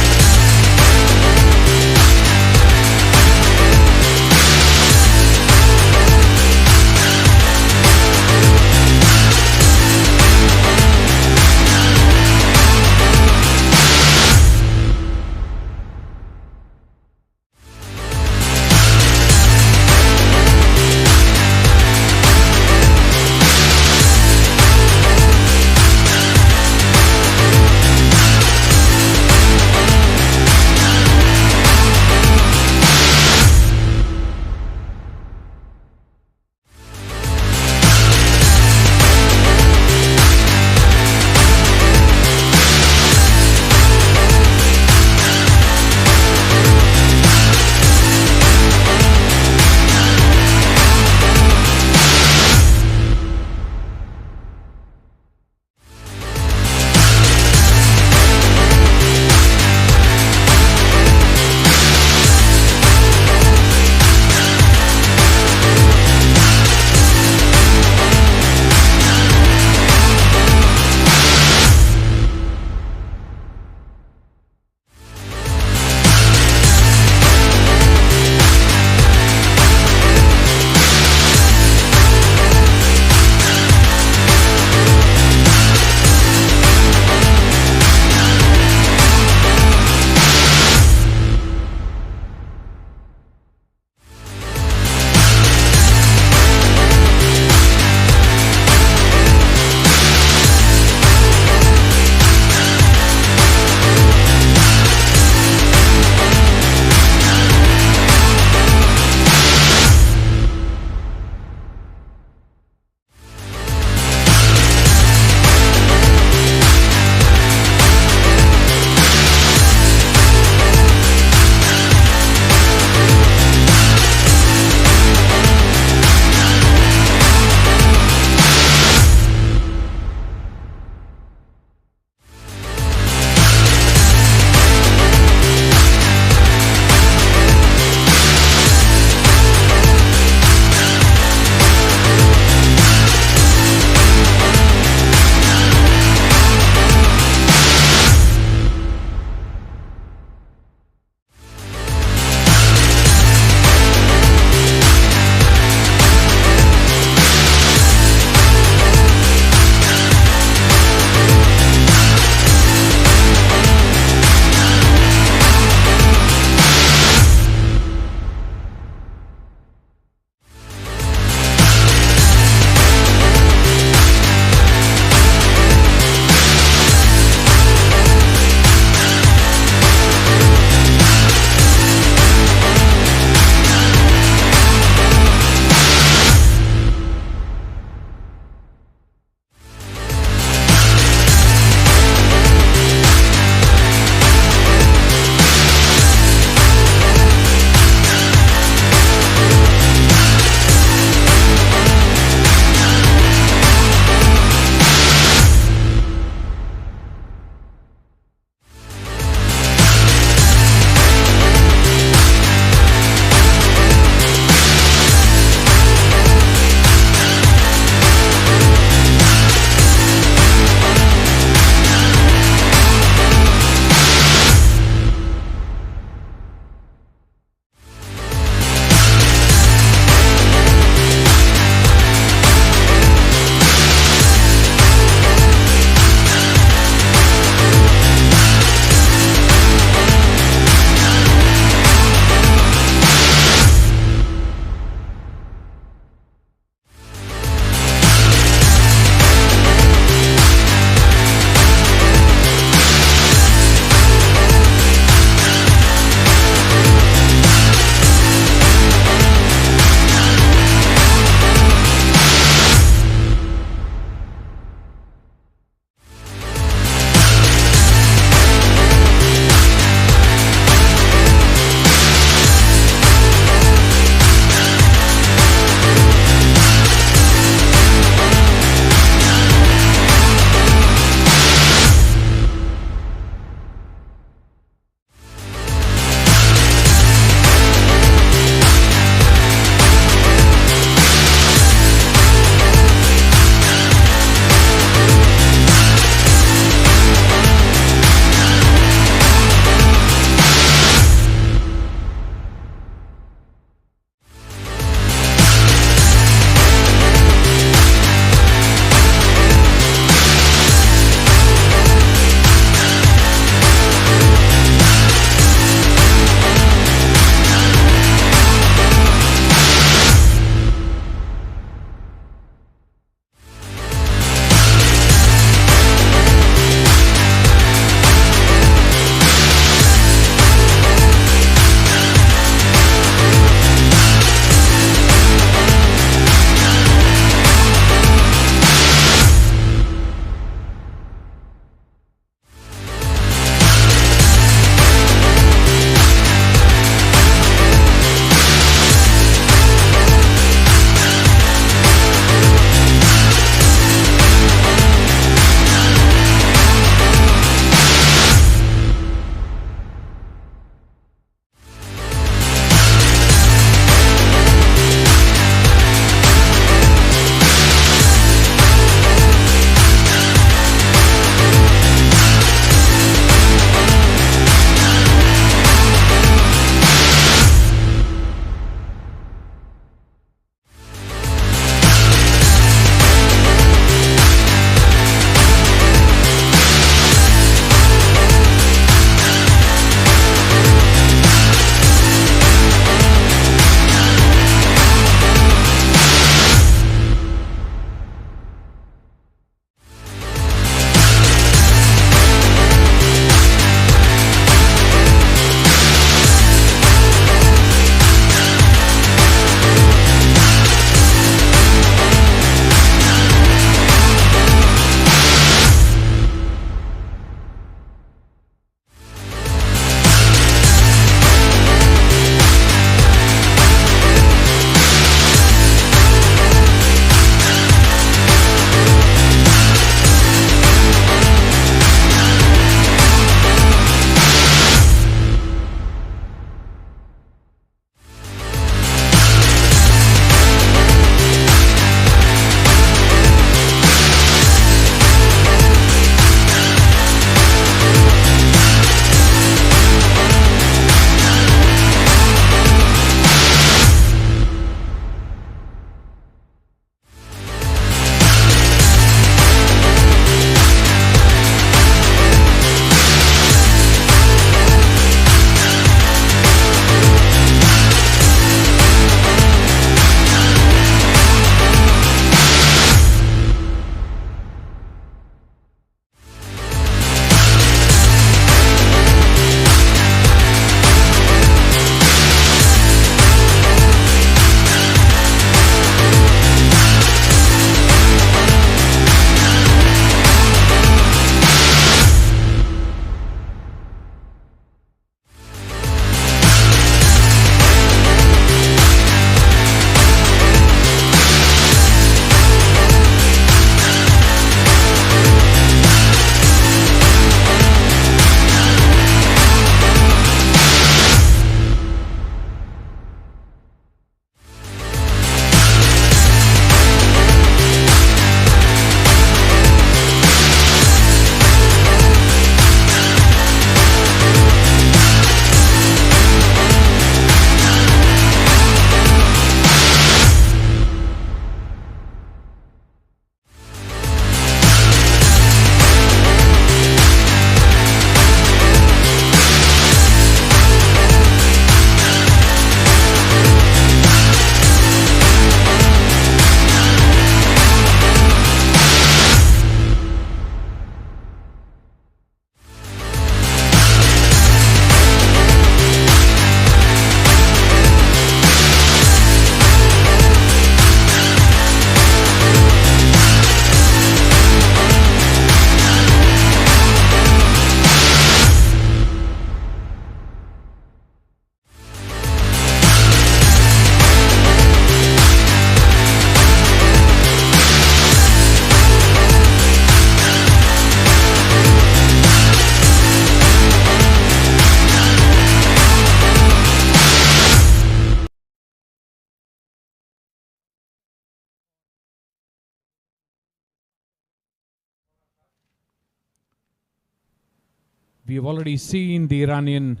Speaker 6: we have already seen the Iranian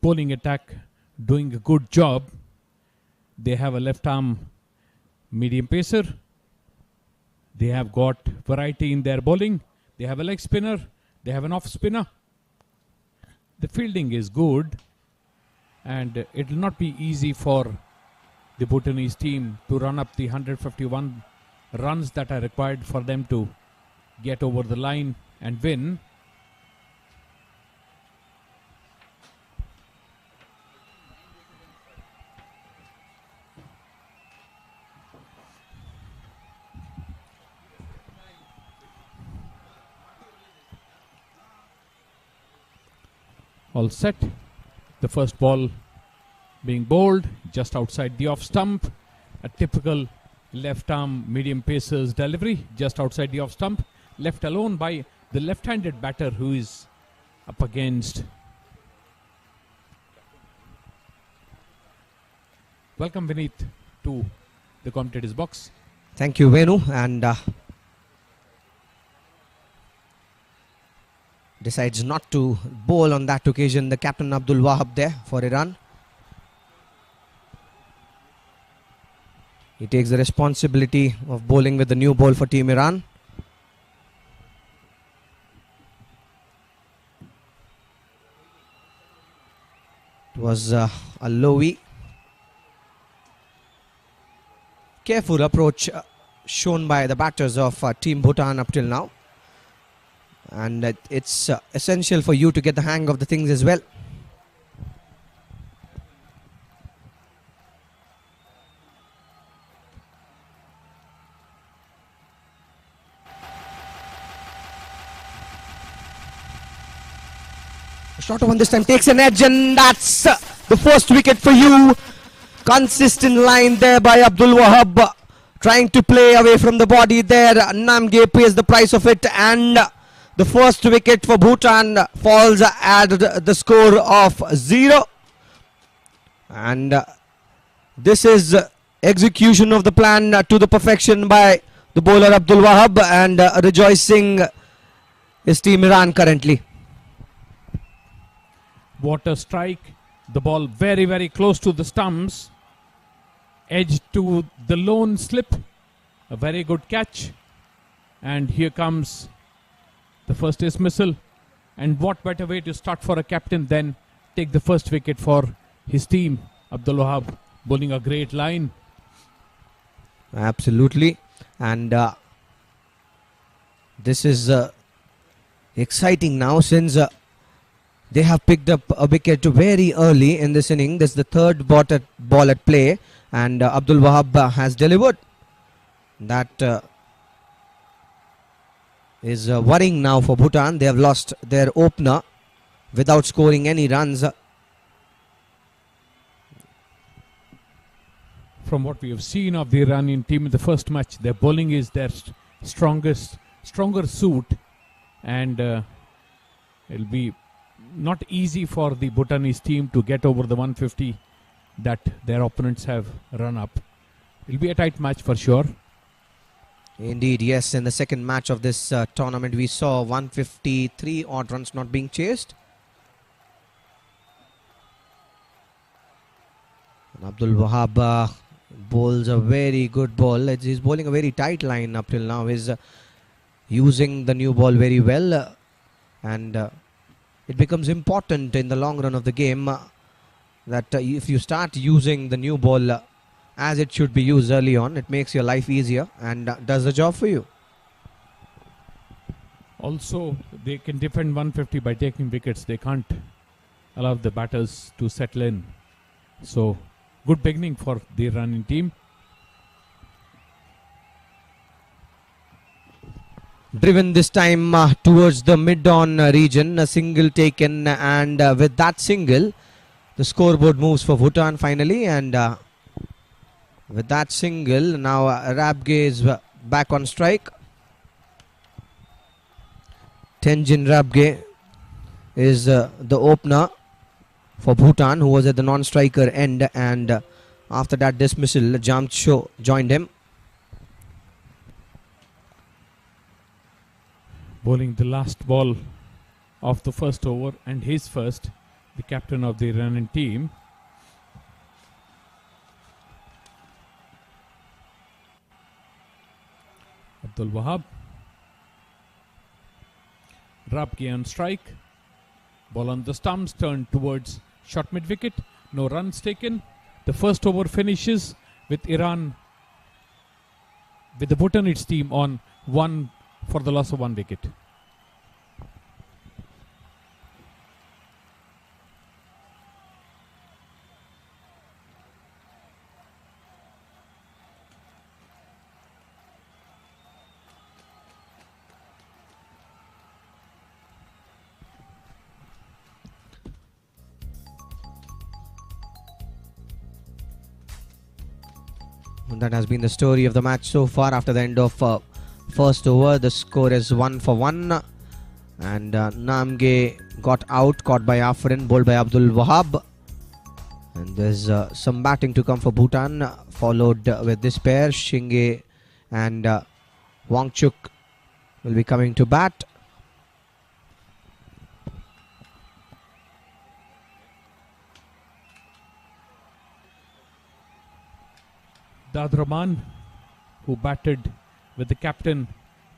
Speaker 6: bowling attack doing a good job. They have a left arm medium pacer. They have got variety in their bowling. They have a leg spinner. They have an off spinner. The fielding is good, and it will not be easy for the Bhutanese team to run up the 151 runs that are required for them to get over the line and win. All set. The first ball being bowled just outside the off stump. A typical left arm medium pacer's delivery just outside the off stump. Left alone by the left-handed batter who is up against. Welcome Vineet to the commentator's box.
Speaker 4: Thank you, Venu. And decides not to bowl on that occasion, the captain Abdul Wahab there for Iran. He takes the responsibility of bowling with the new ball for Team Iran. It was a lowy, careful approach shown by the batters of Team Bhutan up till now. And it's essential for you to get the hang of the things as well. A shorter one this time takes an edge, and that's the first wicket for you. Consistent line there by Abdul Wahab, trying to play away from the body there. Namge pays the price of it, and the first wicket for Bhutan falls at the score of 0. And this is execution of the plan to the perfection by the bowler Abdul Wahab, and rejoicing is Team Iran currently.
Speaker 6: Water strike. The ball very, very close to the stumps. Edge to the lone slip. A very good catch. And here comes the first dismissal, and what better way to start for a captain than take the first wicket for his team. Abdul Wahab bowling a great line.
Speaker 4: Absolutely. And this is exciting now, since they have picked up a wicket very early in this inning. This is the third ball at play, and Abdul Wahab has delivered. That is worrying now for Bhutan. They have lost their opener without scoring any runs.
Speaker 6: From what we have seen of the Iranian team in the first match, their bowling is their stronger suit, and it'll be not easy for the Bhutanese team to get over the 150 that their opponents have run up. It'll be a tight match for sure.
Speaker 4: Indeed, yes. In the second match of this tournament, we saw 153 odd runs not being chased. And Abdul Wahab bowls a very good ball. He's bowling a very tight line up till now. He's using the new ball very well. And it becomes important in the long run of the game that if you start using the new ball as it should be used early on, it makes your life easier and does the job for you.
Speaker 6: Also, they can defend 150 by taking wickets. They can't allow the batters to settle in. So, good beginning for the Iranian team.
Speaker 4: Driven this time towards the mid-on region, a single taken, and with that single, the scoreboard moves for Bhutan finally, and with that single, now Rabge is back on strike. Tenjin Rabge is the opener for Bhutan, who was at the non-striker end, and after that dismissal, Jamcho joined him.
Speaker 6: Bowling the last ball of the first over and his first, the captain of the Iranian team. Abdul Wahab. Rabki on strike. Ball on the stumps, turned towards short mid wicket. No runs taken. The first over finishes with Iran, with the Bhutanese team on 1 for the loss of 1 wicket.
Speaker 4: That has been the story of the match so far. After the end of first over, the score is 1 for 1, and Namge got out, caught by Afrin, bowled by Abdul Wahab, and there's some batting to come for Bhutan, followed with this pair. Shinge and Wangchuk will be coming to bat.
Speaker 6: Dadraman, who batted with the captain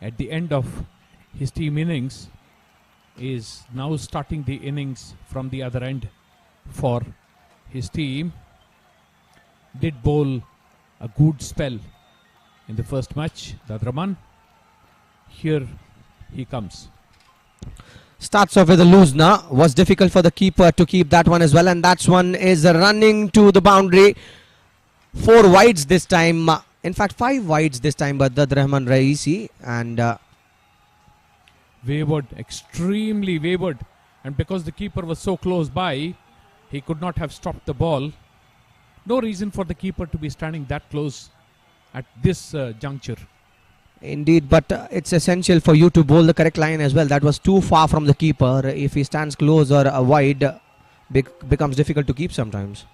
Speaker 6: at the end of his team innings, is now starting the innings from the other end for his team. Did bowl a good spell in the first match, Dadraman. Here he comes.
Speaker 4: Starts off with a loosner. Was difficult for the keeper to keep that one as well, and that one is running to the boundary. 4 wides this time, in fact 5 wides this time, but Rahman Raisi, and
Speaker 6: wavered, extremely wavered, and because the keeper was so close by, he could not have stopped the ball. No reason for the keeper to be standing that close at this juncture.
Speaker 4: Indeed, but it's essential for you to bowl the correct line as well. That was too far from the keeper. If he stands close or wide, becomes difficult to keep sometimes.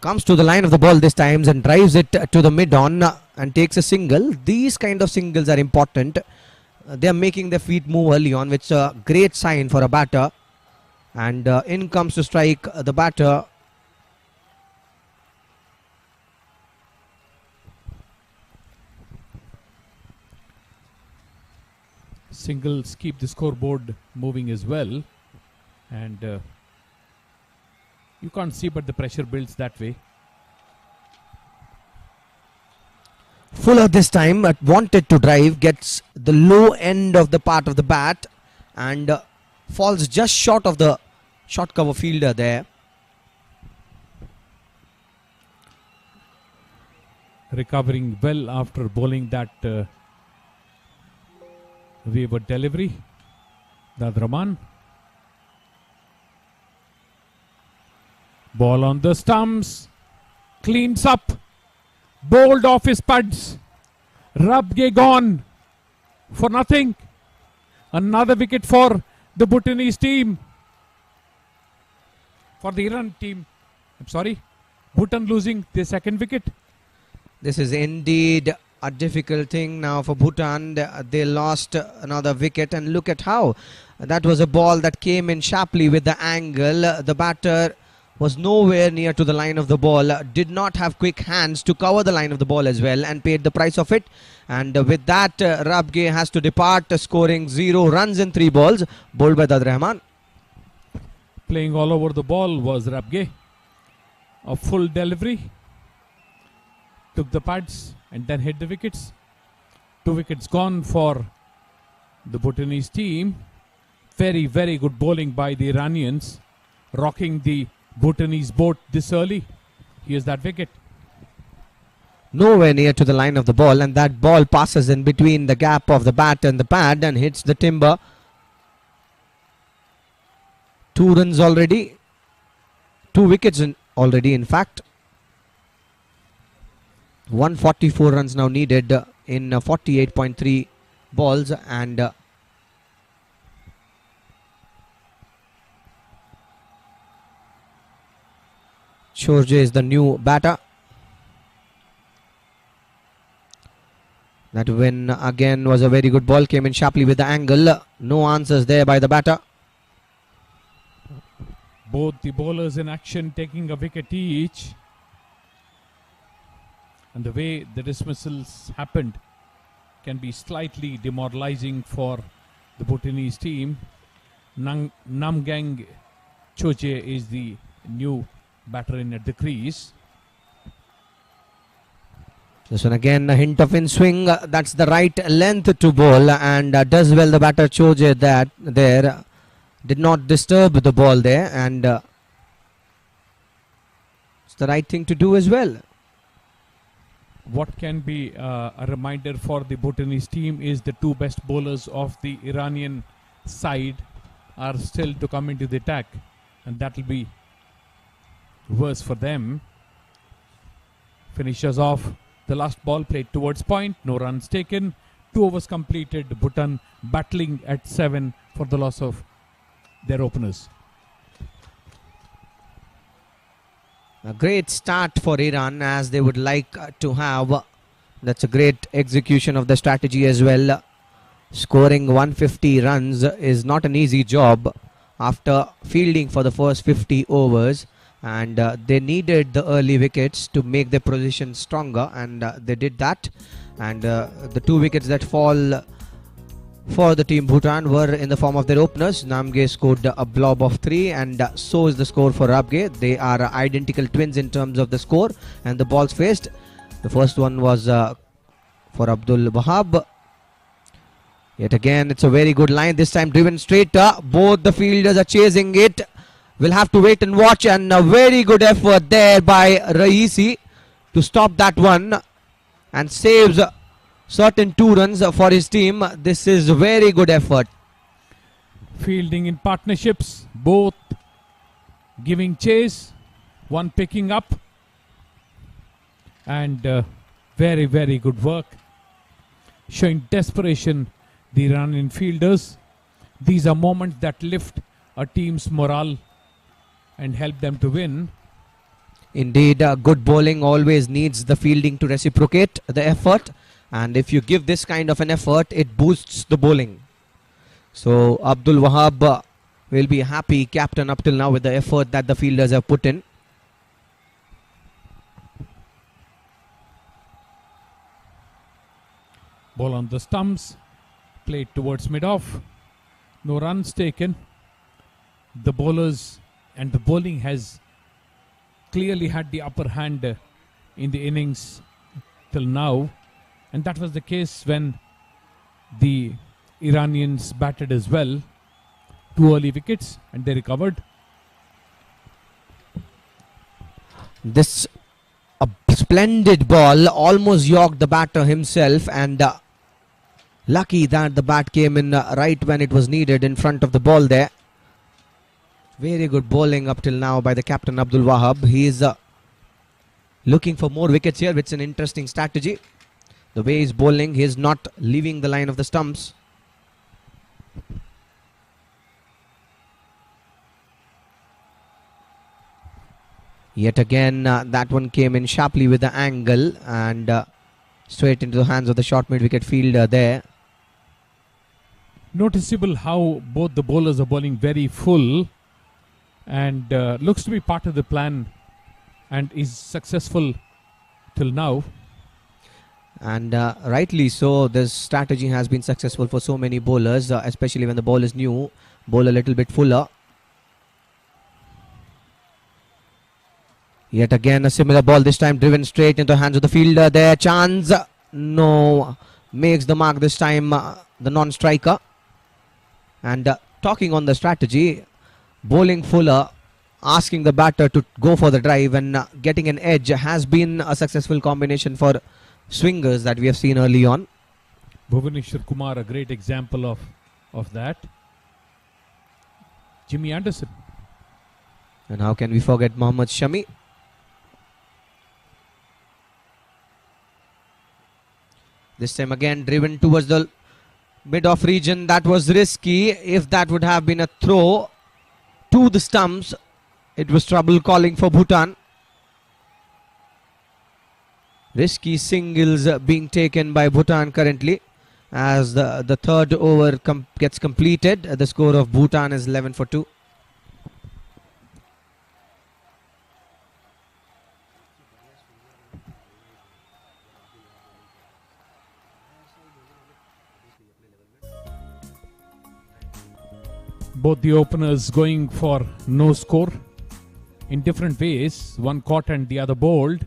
Speaker 4: Comes to the line of the ball this time and drives it to the mid-on and takes a single. These kind of singles are important. They are making their feet move early on, which is a great sign for a batter. And in comes to strike the batter.
Speaker 6: Singles keep the scoreboard moving as well, and you can't see, but the pressure builds that way.
Speaker 4: Fuller this time wanted to drive, gets the low end of the part of the bat and falls just short of the short cover fielder there.
Speaker 6: Recovering well after bowling that wayward delivery. Dadraman. Ball on the stumps, cleans up, bowled off his pads. Rabge gone for nothing. Another wicket for the Bhutanese team. For the Iran team, I'm sorry, Bhutan losing their second wicket.
Speaker 4: This is indeed a difficult thing now for Bhutan. They lost another wicket, and look at how that was a ball that came in sharply with the angle. The batter was nowhere near to the line of the ball, did not have quick hands to cover the line of the ball as well, and paid the price of it. And with that, Rabge has to depart, scoring 0 runs in 3 balls, bowled by Dad Rahman.
Speaker 6: Playing all over the ball was Rabge. A full delivery, took the pads and then hit the wickets. 2 wickets gone for the Bhutanese team. Very, very good bowling by the Iranians, rocking the Bhutanese boat this early. Here's that wicket.
Speaker 4: Nowhere near to the line of the ball, and that ball passes in between the gap of the bat and the pad and hits the timber. 2 runs already. 2 wickets already, in fact. 144 runs now needed in 48.3 balls, and Shorje is the new batter. That win again was a very good ball, came in sharply with the angle. No answers there by the batter.
Speaker 6: Both the bowlers in action taking a wicket each. And the way the dismissals happened can be slightly demoralizing for the Bhutanese team. Namgang Choje is the new batter in at the crease.
Speaker 4: This one again a hint of in swing. That's the right length to bowl, and does well the batter Choje that there. Did not disturb the ball there, and it's the right thing to do as well.
Speaker 6: What can be a reminder for the Bhutanese team is the two best bowlers of the Iranian side are still to come into the attack, and that will be worse for them. Finishes off the last ball played towards point, no runs taken, 2 overs completed. Bhutan battling at 7 for the loss of their openers.
Speaker 4: A great start for Iran, as they would like to have. That's a great execution of the strategy as well. Scoring 150 runs is not an easy job after fielding for the first 50 overs, and they needed the early wickets to make their position stronger, and they did that. And the 2 wickets that fall for the team Bhutan were in the form of their openers. Namge scored a blob of 3, and so is the score for Rabge. They are identical twins in terms of the score and the balls faced. The first one was for Abdul Wahab. Yet again, it's a very good line. This time driven straight. Both the fielders are chasing it. We'll have to wait and watch, and a very good effort there by Raisi to stop that one and saves certain 2 runs for his team. This is a very good effort.
Speaker 6: Fielding in partnerships, both giving chase, one picking up, and very, very good work. Showing desperation, the Iranian fielders. These are moments that lift a team's morale and help them to win.
Speaker 4: Indeed, good bowling always needs the fielding to reciprocate the effort. And if you give this kind of an effort, it boosts the bowling. So Abdul Wahab will be happy captain up till now with the effort that the fielders have put in.
Speaker 6: Ball on the stumps, played towards mid-off. No runs taken. The bowlers and the bowling has clearly had the upper hand in the innings till now. And that was the case when the Iranians batted as well. 2 early wickets, and they recovered.
Speaker 4: This a splendid ball, almost yorked the batter himself, and lucky that the bat came in right when it was needed in front of the ball there. Very good bowling up till now by the captain Abdul Wahab. He is looking for more wickets here, which is an interesting strategy. The way he's bowling, he is not leaving the line of the stumps. Yet again, that one came in sharply with the angle, and straight into the hands of the short mid-wicket fielder there.
Speaker 6: Noticeable how both the bowlers are bowling very full, and looks to be part of the plan and is successful till now.
Speaker 4: And rightly so, this strategy has been successful for so many bowlers, especially when the ball is new. Bowl a little bit fuller. Yet again a similar ball, this time driven straight into the hands of the fielder there. Chance, no, makes the mark this time, the non-striker. And talking on the strategy, bowling fuller, asking the batter to go for the drive and getting an edge has been a successful combination for swingers that we have seen early on.
Speaker 6: Bhuvaneshwar Kumar, a great example of that. Jimmy Anderson.
Speaker 4: And how can we forget Mohammad Shami? This time again driven towards the mid-off region. That was risky. If that would have been a throw to the stumps, it was trouble calling for Bhutan. Risky singles being taken by Bhutan currently as the third over gets completed. The score of Bhutan is 11 for 2.
Speaker 6: Both the openers going for no score in different ways. One caught and the other bowled.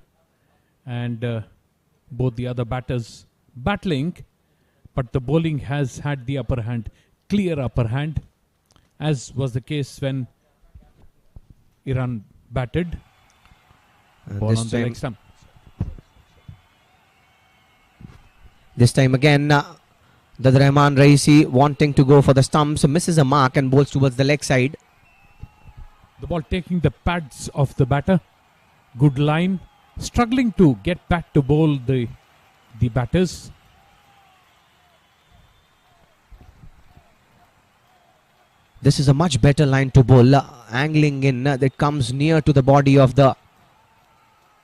Speaker 6: And both the other batters battling. But the bowling has had the upper hand, clear upper hand, as was the case when Iran batted. Ball on the leg stump.
Speaker 4: This time again, Dad Rahman Raisi wanting to go for the stumps, misses a mark and bowls towards the leg side.
Speaker 6: The ball taking the pads of the batter. Good line. Struggling to get back to bowl the batters.
Speaker 4: This is a much better line to bowl. Angling in, that comes near to the body of the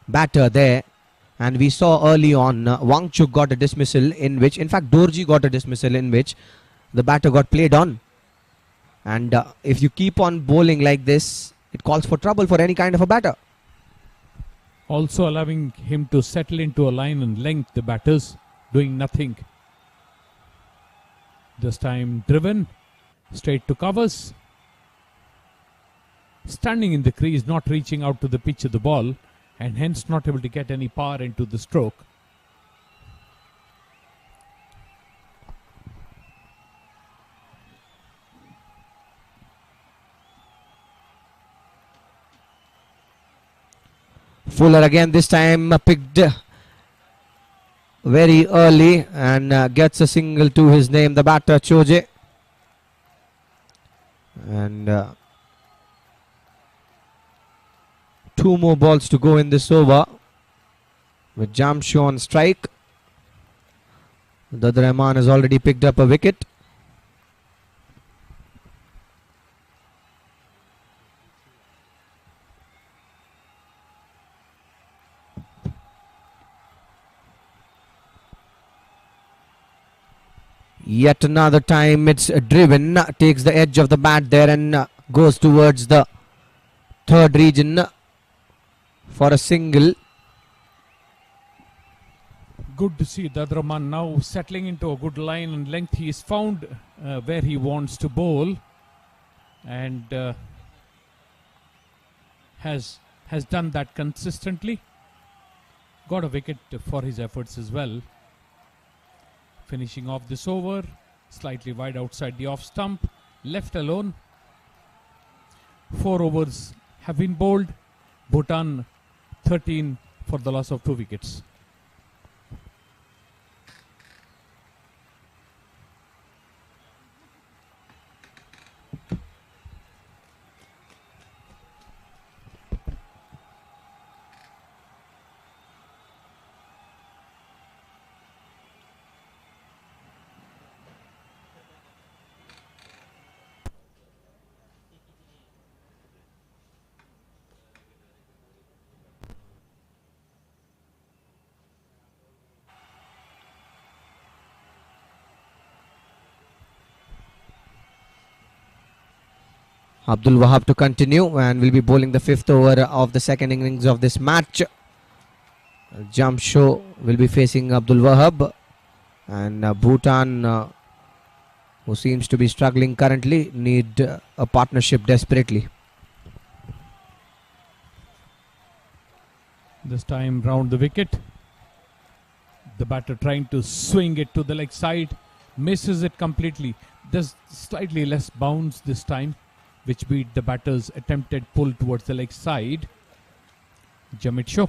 Speaker 4: batter there. And we saw early on Wangchuk got a dismissal in which, in fact, Dorji got a dismissal in which the batter got played on. And if you keep on bowling like this, it calls for trouble for any kind of a batter.
Speaker 6: Also allowing him to settle into a line and length, the batters doing nothing. This time driven straight to covers. Standing in the crease, not reaching out to the pitch of the ball, and hence not able to get any power into the stroke.
Speaker 4: Fuller again this time picked very early and gets a single to his name, the batter Choje. And two more balls to go in this over with Jamsho on strike. Dad Rahman has already picked up a wicket. Yet another time it's driven, takes the edge of the bat there and goes towards the third region for a single.
Speaker 6: Good to see Dad Rahman now settling into a good line and length. He is found where he wants to bowl and has done that consistently. Got a wicket for his efforts as well. Finishing off this over, slightly wide outside the off stump, left alone. 4 overs have been bowled. Bhutan 13 for the loss of 2 wickets.
Speaker 4: Abdul Wahab to continue and will be bowling the 5th over of the second innings of this match. Jamsho will be facing Abdul Wahab, and Bhutan, who seems to be struggling currently, need a partnership desperately.
Speaker 6: This time round the wicket. The batter trying to swing it to the leg side, misses it completely. There's slightly less bounce this time, which beat the batter's attempted pull towards the leg side. Jamit Shah.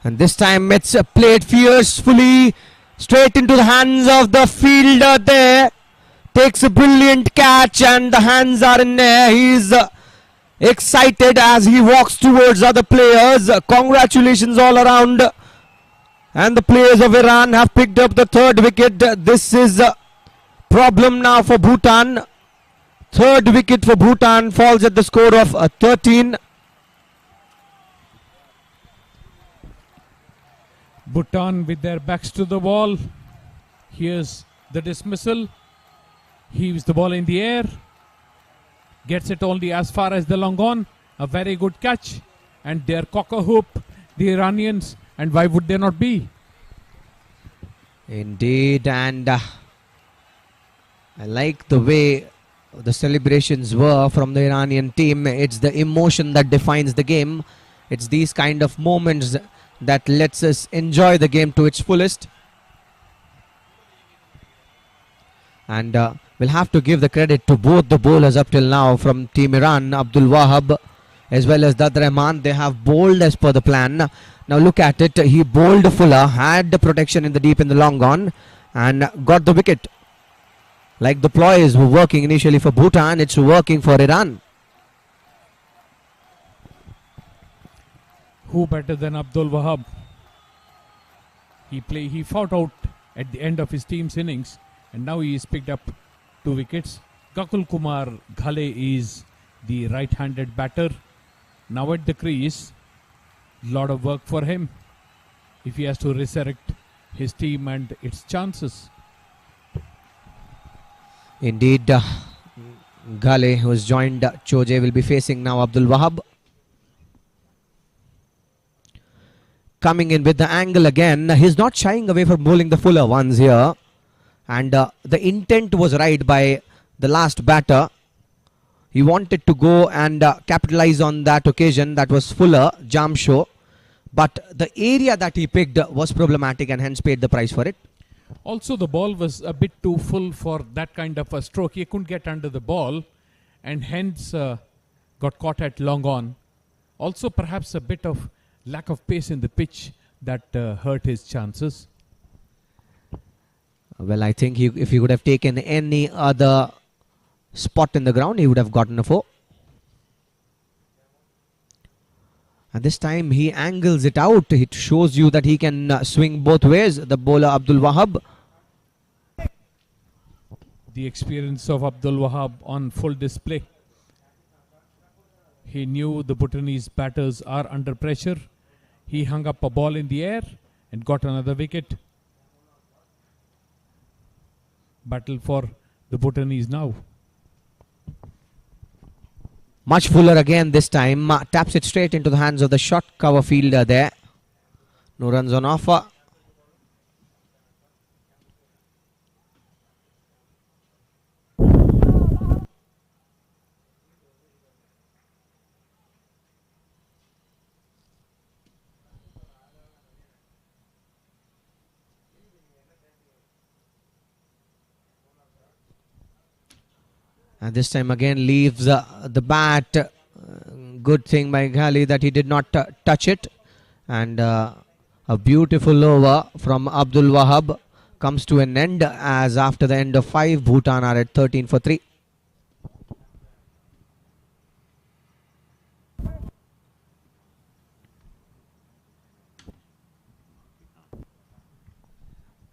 Speaker 4: And this time it's played fiercely straight into the hands of the fielder there. Takes a brilliant catch and the hands are in there. He's excited as he walks towards other players. Congratulations all around And the players of Iran have picked up the third wicket. This is a problem now for Bhutan. Third wicket for Bhutan falls at the score of 13.
Speaker 6: Bhutan with their backs to the wall. Here's the dismissal. Heaves the ball in the air. Gets it only as far as the long on. A very good catch. And they're cock-a-hoop, the Iranians. And why would they not be?
Speaker 4: Indeed, and I like the way the celebrations were from the Iranian team. It's the emotion that defines the game. It's these kind of moments that lets us enjoy the game to its fullest. And we'll have to give the credit to both the bowlers up till now from Team Iran, Abdul Wahab as well as Dad Rahman. They have bowled as per the plan. Now look at it. He bowled fuller, had the protection in the deep in the long on and got the wicket. Like the ploys were working initially for Bhutan, it's working for Iran.
Speaker 6: Who better than Abdul Wahab? He fought out at the end of his team's innings, and now he is picked up 2 wickets. Gakul Kumar Ghale is the right-handed batter. Now at the crease, lot of work for him if he has to resurrect his team and its chances.
Speaker 4: Indeed, Ghale, who has joined Choje, will be facing now Abdul Wahab. Coming in with the angle again. He's not shying away from bowling the fuller ones here. And the intent was right by the last batter. He wanted to go and capitalize on that occasion. That was fuller, Jamsho. But the area that he picked was problematic and hence paid the price for it.
Speaker 6: Also, the ball was a bit too full for that kind of a stroke. He couldn't get under the ball and hence got caught at long on. Also, perhaps a bit of lack of pace in the pitch that hurt his chances.
Speaker 4: Well, I think if he would have taken any other spot in the ground, he would have gotten a 4. And this time he angles it out. It shows you that he can swing both ways, the bowler Abdul Wahab.
Speaker 6: The experience of Abdul Wahab on full display. He knew the Bhutanese batters are under pressure. He hung up a ball in the air and got another wicket. Battle for the Bhutanese now.
Speaker 4: Much fuller again this time. Taps it straight into the hands of the short cover fielder there. No runs on offer. And this time again leaves the bat. Good thing by Ghale that he did not touch it. And a beautiful over from Abdul Wahab comes to an end as after the end of 5, Bhutan are at 13 for 3.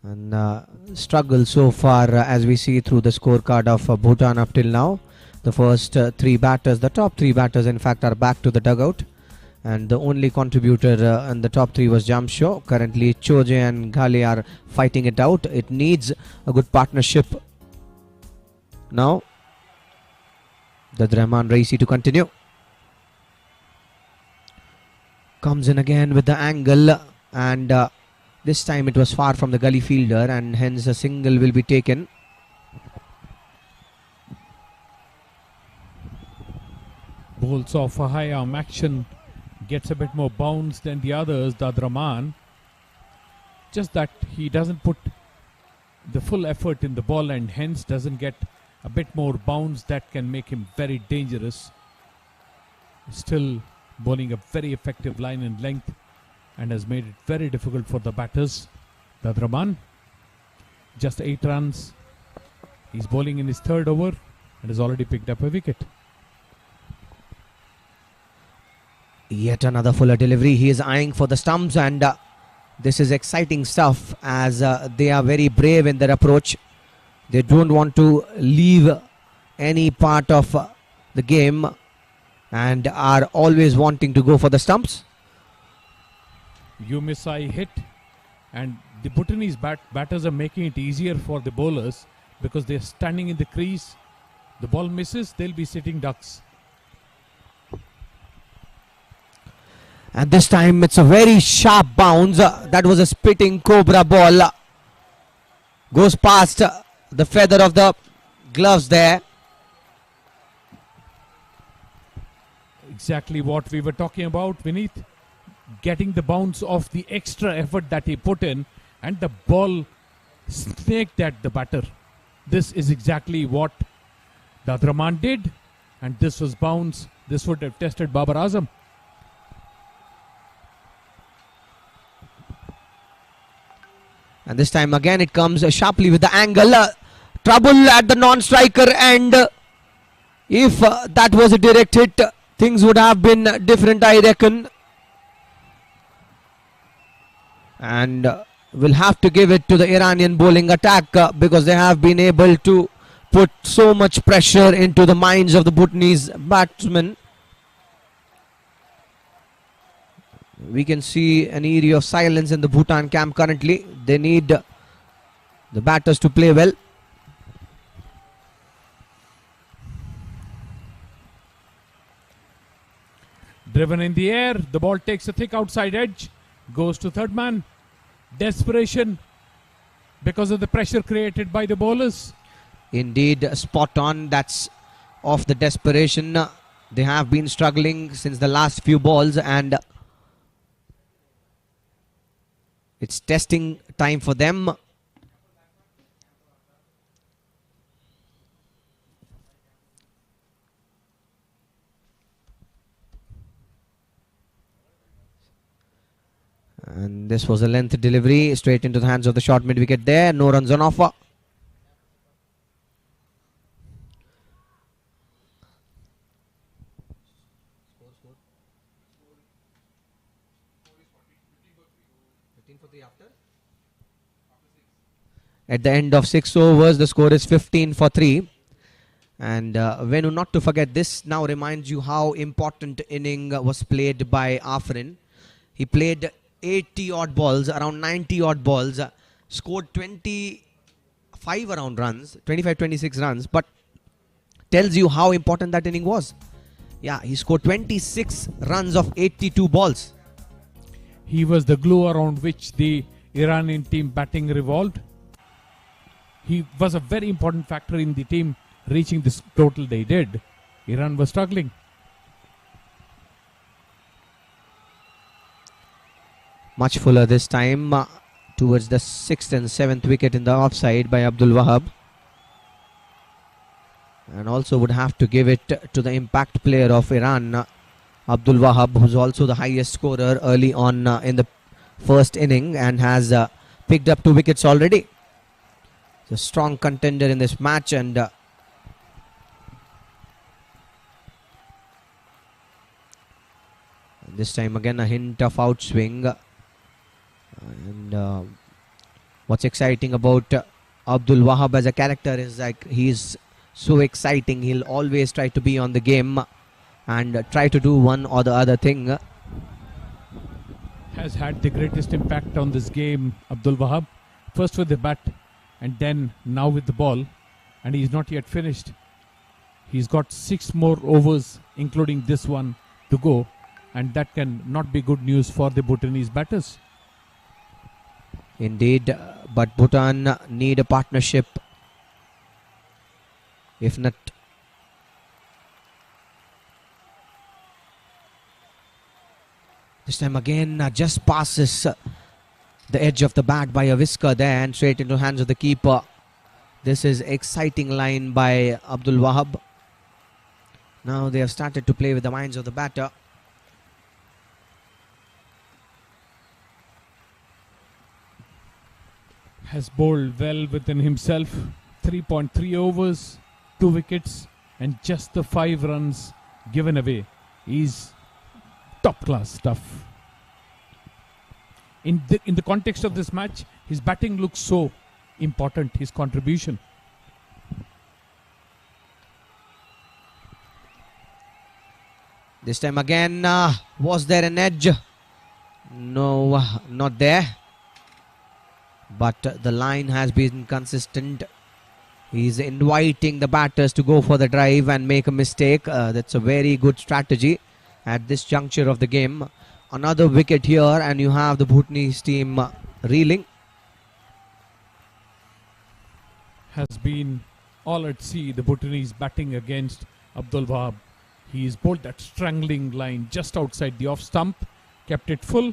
Speaker 4: And struggle so far as we see through the scorecard of Bhutan up till now. The first 3 batters, the top 3 batters in fact, are back to the dugout. And the only contributor in the top 3 was Jamsho. Currently Choje and Ghale are fighting it out. It needs a good partnership now. Dad Rahman Raisi to continue. Comes in again with the angle, and this time it was far from the gully fielder and hence a single will be taken.
Speaker 6: Bowls off a high arm action, gets a bit more bounce than the others, Dad Rahman. Just that he doesn't put the full effort in the ball and hence doesn't get a bit more bounce that can make him very dangerous. Still bowling a very effective line and length and has made it very difficult for the batters. Dad Rahman, just 8 runs. He's bowling in his 3rd over and has already picked up a wicket.
Speaker 4: Yet another fuller delivery. He is eyeing for the stumps and This is exciting stuff as they are very brave in their approach. They don't want to leave any part of the game and are always wanting to go for the stumps.
Speaker 6: You miss, I hit, and the Bhutanese batters are making it easier for the bowlers because they're standing in the crease. The ball misses, they'll be sitting ducks.
Speaker 4: And this time it's a very sharp bounce. That was a spitting cobra ball. Goes past the feather of the gloves there.
Speaker 6: Exactly what we were talking about, Vineet. Getting the bounce of the extra effort that he put in, and the ball snaked at the batter. This is exactly what the other man did, and this was bounce. This would have tested Babar Azam.
Speaker 4: And this time again it comes sharply with the angle. Trouble at the non-striker, and if that was a direct hit, things would have been different, I reckon. And we'll have to give it to the Iranian bowling attack because they have been able to put so much pressure into the minds of the Bhutanese batsmen. We can see an area of silence in the Bhutan camp currently. They need the batters to play well.
Speaker 6: Driven in the air, the ball takes a thick outside edge, goes to third man. Desperation because of the pressure created by the bowlers.
Speaker 4: Indeed, spot on. That's off the desperation. They have been struggling since the last few balls, and it's testing time for them. And this was a length delivery straight into the hands of the short mid wicket there. No runs on offer. At the end of 6 overs, the score is 15 for 3. And Venu, not to forget, this now reminds you how important inning was played by Afrin. He played 80 odd balls, around 90 odd balls, scored 25 around runs, 25-26 runs, but tells you how important that inning was. Yeah, he scored 26 runs of 82 balls.
Speaker 6: He was the glue around which the Iranian team batting revolved. He was a very important factor in the team reaching this total they did. Iran was struggling.
Speaker 4: Much fuller this time towards the 6th and 7th wicket in the offside by Abdul Wahab. And also would have to give it to the impact player of Iran, Abdul Wahab, who's also the highest scorer early on in the first inning and has picked up 2 wickets already. He's a strong contender in this match, and this time again a hint of outswing. And what's exciting about Abdul Wahab as a character is like he's so exciting. He'll always try to be on the game and try to do one or the other thing.
Speaker 6: Has had the greatest impact on this game, Abdul Wahab. First with the bat and then now with the ball, and he's not yet finished. He's got 6 more overs including this one to go, and that can not be good news for the Bhutanese batters.
Speaker 4: Indeed, but Bhutan need a partnership. If not, this time again just passes the edge of the bat by a whisker there and straight into the hands of the keeper. This is exciting line by Abdul Wahab. Now they have started to play with the minds of the batter.
Speaker 6: Has bowled well within himself. 3.3 overs, 2 wickets, and just the 5 runs given away. He's top class stuff. in the context of this match, his batting looks so important, his contribution.
Speaker 4: This time again, was there an edge? No, not there. But the line has been consistent. He's inviting the batters to go for the drive and make a mistake. That's a very good strategy at this juncture of the game. Another wicket here, and you have the Bhutanese team reeling.
Speaker 6: Has been all at sea, the Bhutanese batting against Abdul Wahab. He's bowled that strangling line just outside the off stump, kept it full,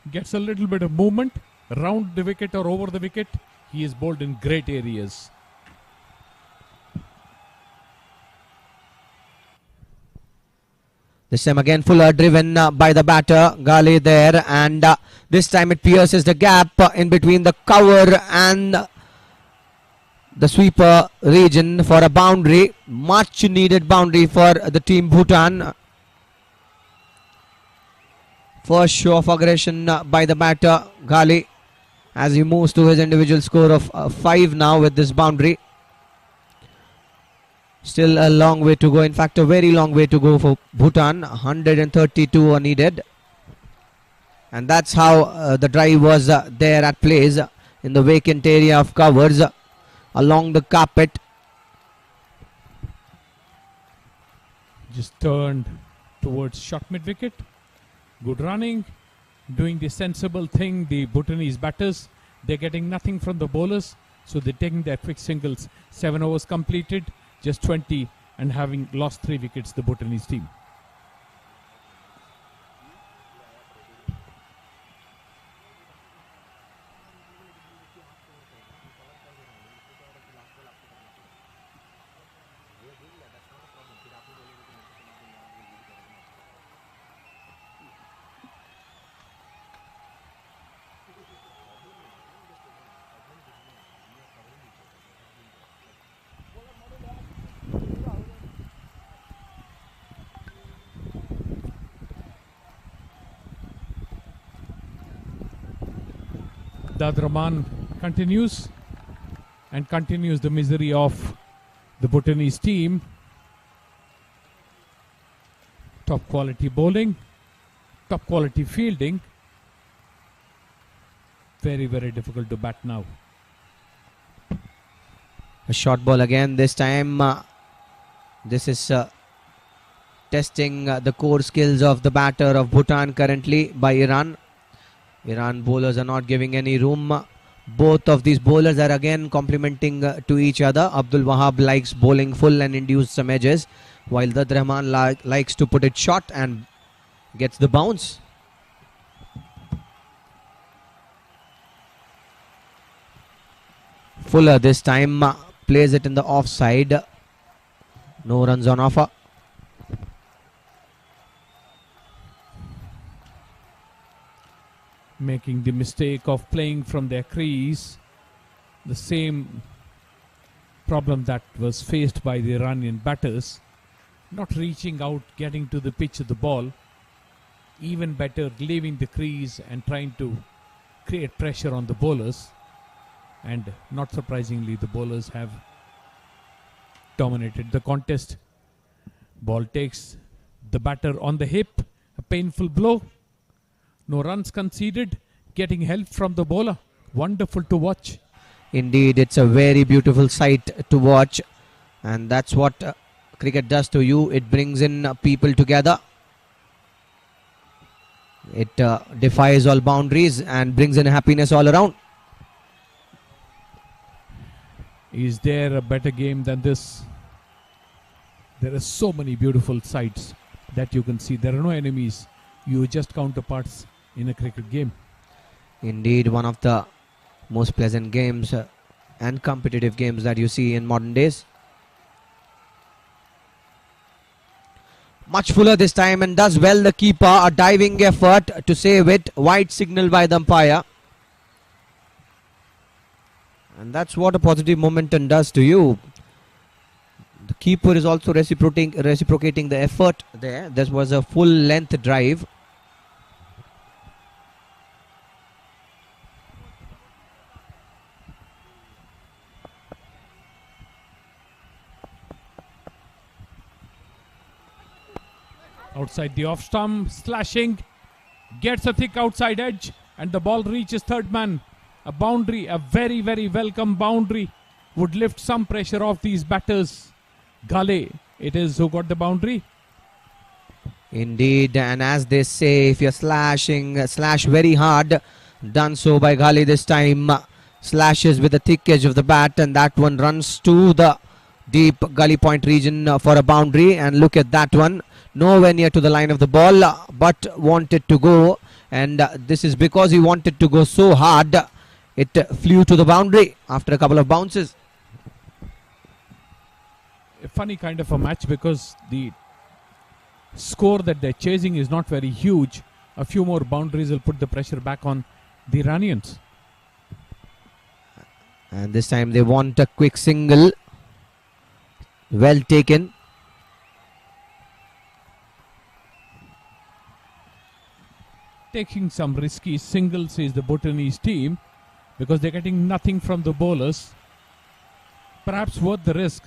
Speaker 6: gets a little bit of movement, round the wicket or over the wicket. He is bowled in great areas.
Speaker 4: This time again Fuller driven by the batter, Ghale there, and this time it pierces the gap in between the cover and the sweeper region for a boundary. Much needed boundary for the team Bhutan. First show of aggression by the batter Ghale as he moves to his individual score of 5 now with this boundary. Still a long way to go, in fact a very long way to go for Bhutan. 132 are needed, and that's how the drive was there at plays in the vacant area of covers along the carpet.
Speaker 6: Just turned towards short mid wicket. Good running, doing the sensible thing. The Bhutanese batters, they're getting nothing from the bowlers, so they're taking their quick singles. 7 overs completed, just 20, and having lost 3 wickets, the Bhutanese team. Rahman continues the misery of the Bhutanese team. Top quality bowling, top quality fielding. Very, very difficult to bat now.
Speaker 4: A short ball again, this time this is testing the core skills of the batter of Bhutan currently by Iran. Iran bowlers are not giving any room. Both of these bowlers are again complementing to each other. Abdul Wahab likes bowling full and induce some edges, while Dad Rahman likes to put it short and gets the bounce. Fuller this time plays it in the offside. No runs on offer.
Speaker 6: Making the mistake of playing from their crease. The same problem that was faced by the Iranian batters. Not reaching out, getting to the pitch of the ball. Even better, leaving the crease and trying to create pressure on the bowlers. And not surprisingly, the bowlers have dominated the contest. Ball takes the batter on the hip. A painful blow. No runs conceded, getting help from the bowler. Wonderful to watch.
Speaker 4: Indeed, it's a very beautiful sight to watch, and that's what cricket does to you. It brings in people together. It defies all boundaries and brings in happiness all around.
Speaker 6: Is there a better game than this? There are so many beautiful sights that you can see. There are no enemies. You are just counterparts in a cricket game.
Speaker 4: Indeed, one of the most pleasant games and competitive games that you see in modern days. Much Fuller this time and does well, the keeper. A diving effort to save it. White signal by the umpire. And that's what a positive momentum does to you. The keeper is also reciprocating the effort there. This was a full length drive.
Speaker 6: Outside the off stump, slashing, gets a thick outside edge, and the ball reaches third man. A boundary, a very, very welcome boundary, would lift some pressure off these batters. Gale, it is who got the boundary.
Speaker 4: Indeed, and as they say, if you're slashing, slash very hard. Done so by Ghali this time. Slashes with the thick edge of the bat, and that one runs to the deep gully point region for a boundary. And look at that one, nowhere near to the line of the ball, but wanted to go. And this is because he wanted to go so hard, it flew to the boundary after a couple of bounces.
Speaker 6: A funny kind of a match because the score that they're chasing is not very huge. A few more boundaries will put the pressure back on the Iranians.
Speaker 4: And this time they want a quick single. Well taken.
Speaker 6: Taking some risky singles is the Bhutanese team because they're getting nothing from the bowlers. Perhaps worth the risk.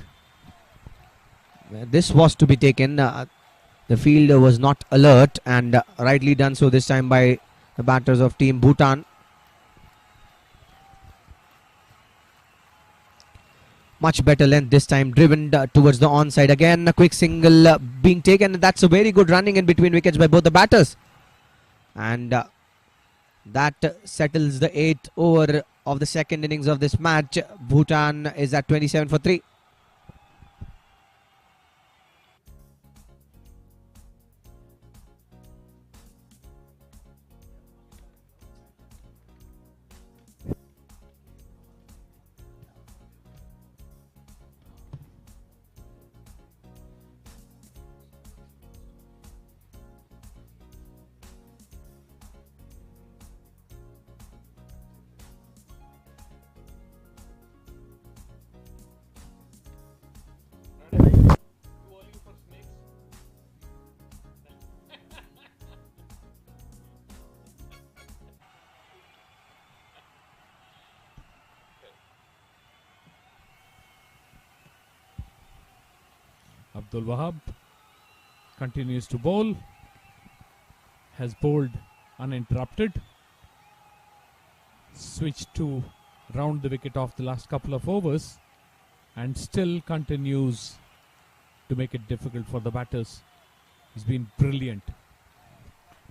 Speaker 4: This was to be taken. The fielder was not alert, and rightly done so this time by the batters of Team Bhutan. Much better length this time, driven towards the onside again. A quick single being taken. That's a very good running in between wickets by both the batters. And that settles the 8th over of the second innings of this match. Bhutan is at 27 for 3.
Speaker 6: Abdul Wahab continues to bowl, has bowled uninterrupted, switched to round the wicket off the last couple of overs, and still continues to make it difficult for the batters. He's been brilliant,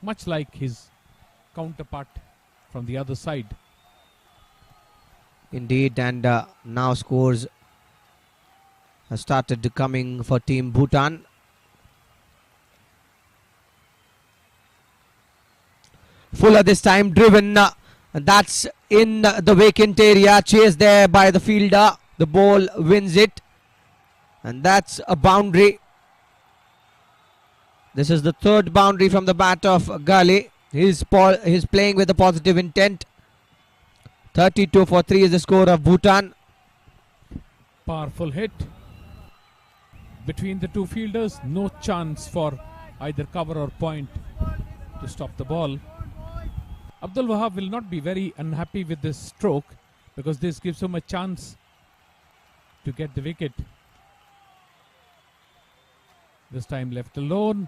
Speaker 6: much like his counterpart from the other side.
Speaker 4: Indeed, and now scores have started coming for Team Bhutan. Fuller this time, driven. That's in the vacant area. Chased there by the fielder. The ball wins it. And that's a boundary. This is the third boundary from the bat of Ghali. He's playing with a positive intent. 32 for 3 is the score of Bhutan.
Speaker 6: Powerful hit between the two fielders. No chance for either cover or point to stop the ball. Abdul Wahab will not be very unhappy with this stroke because this gives him a chance to get the wicket. This time left alone,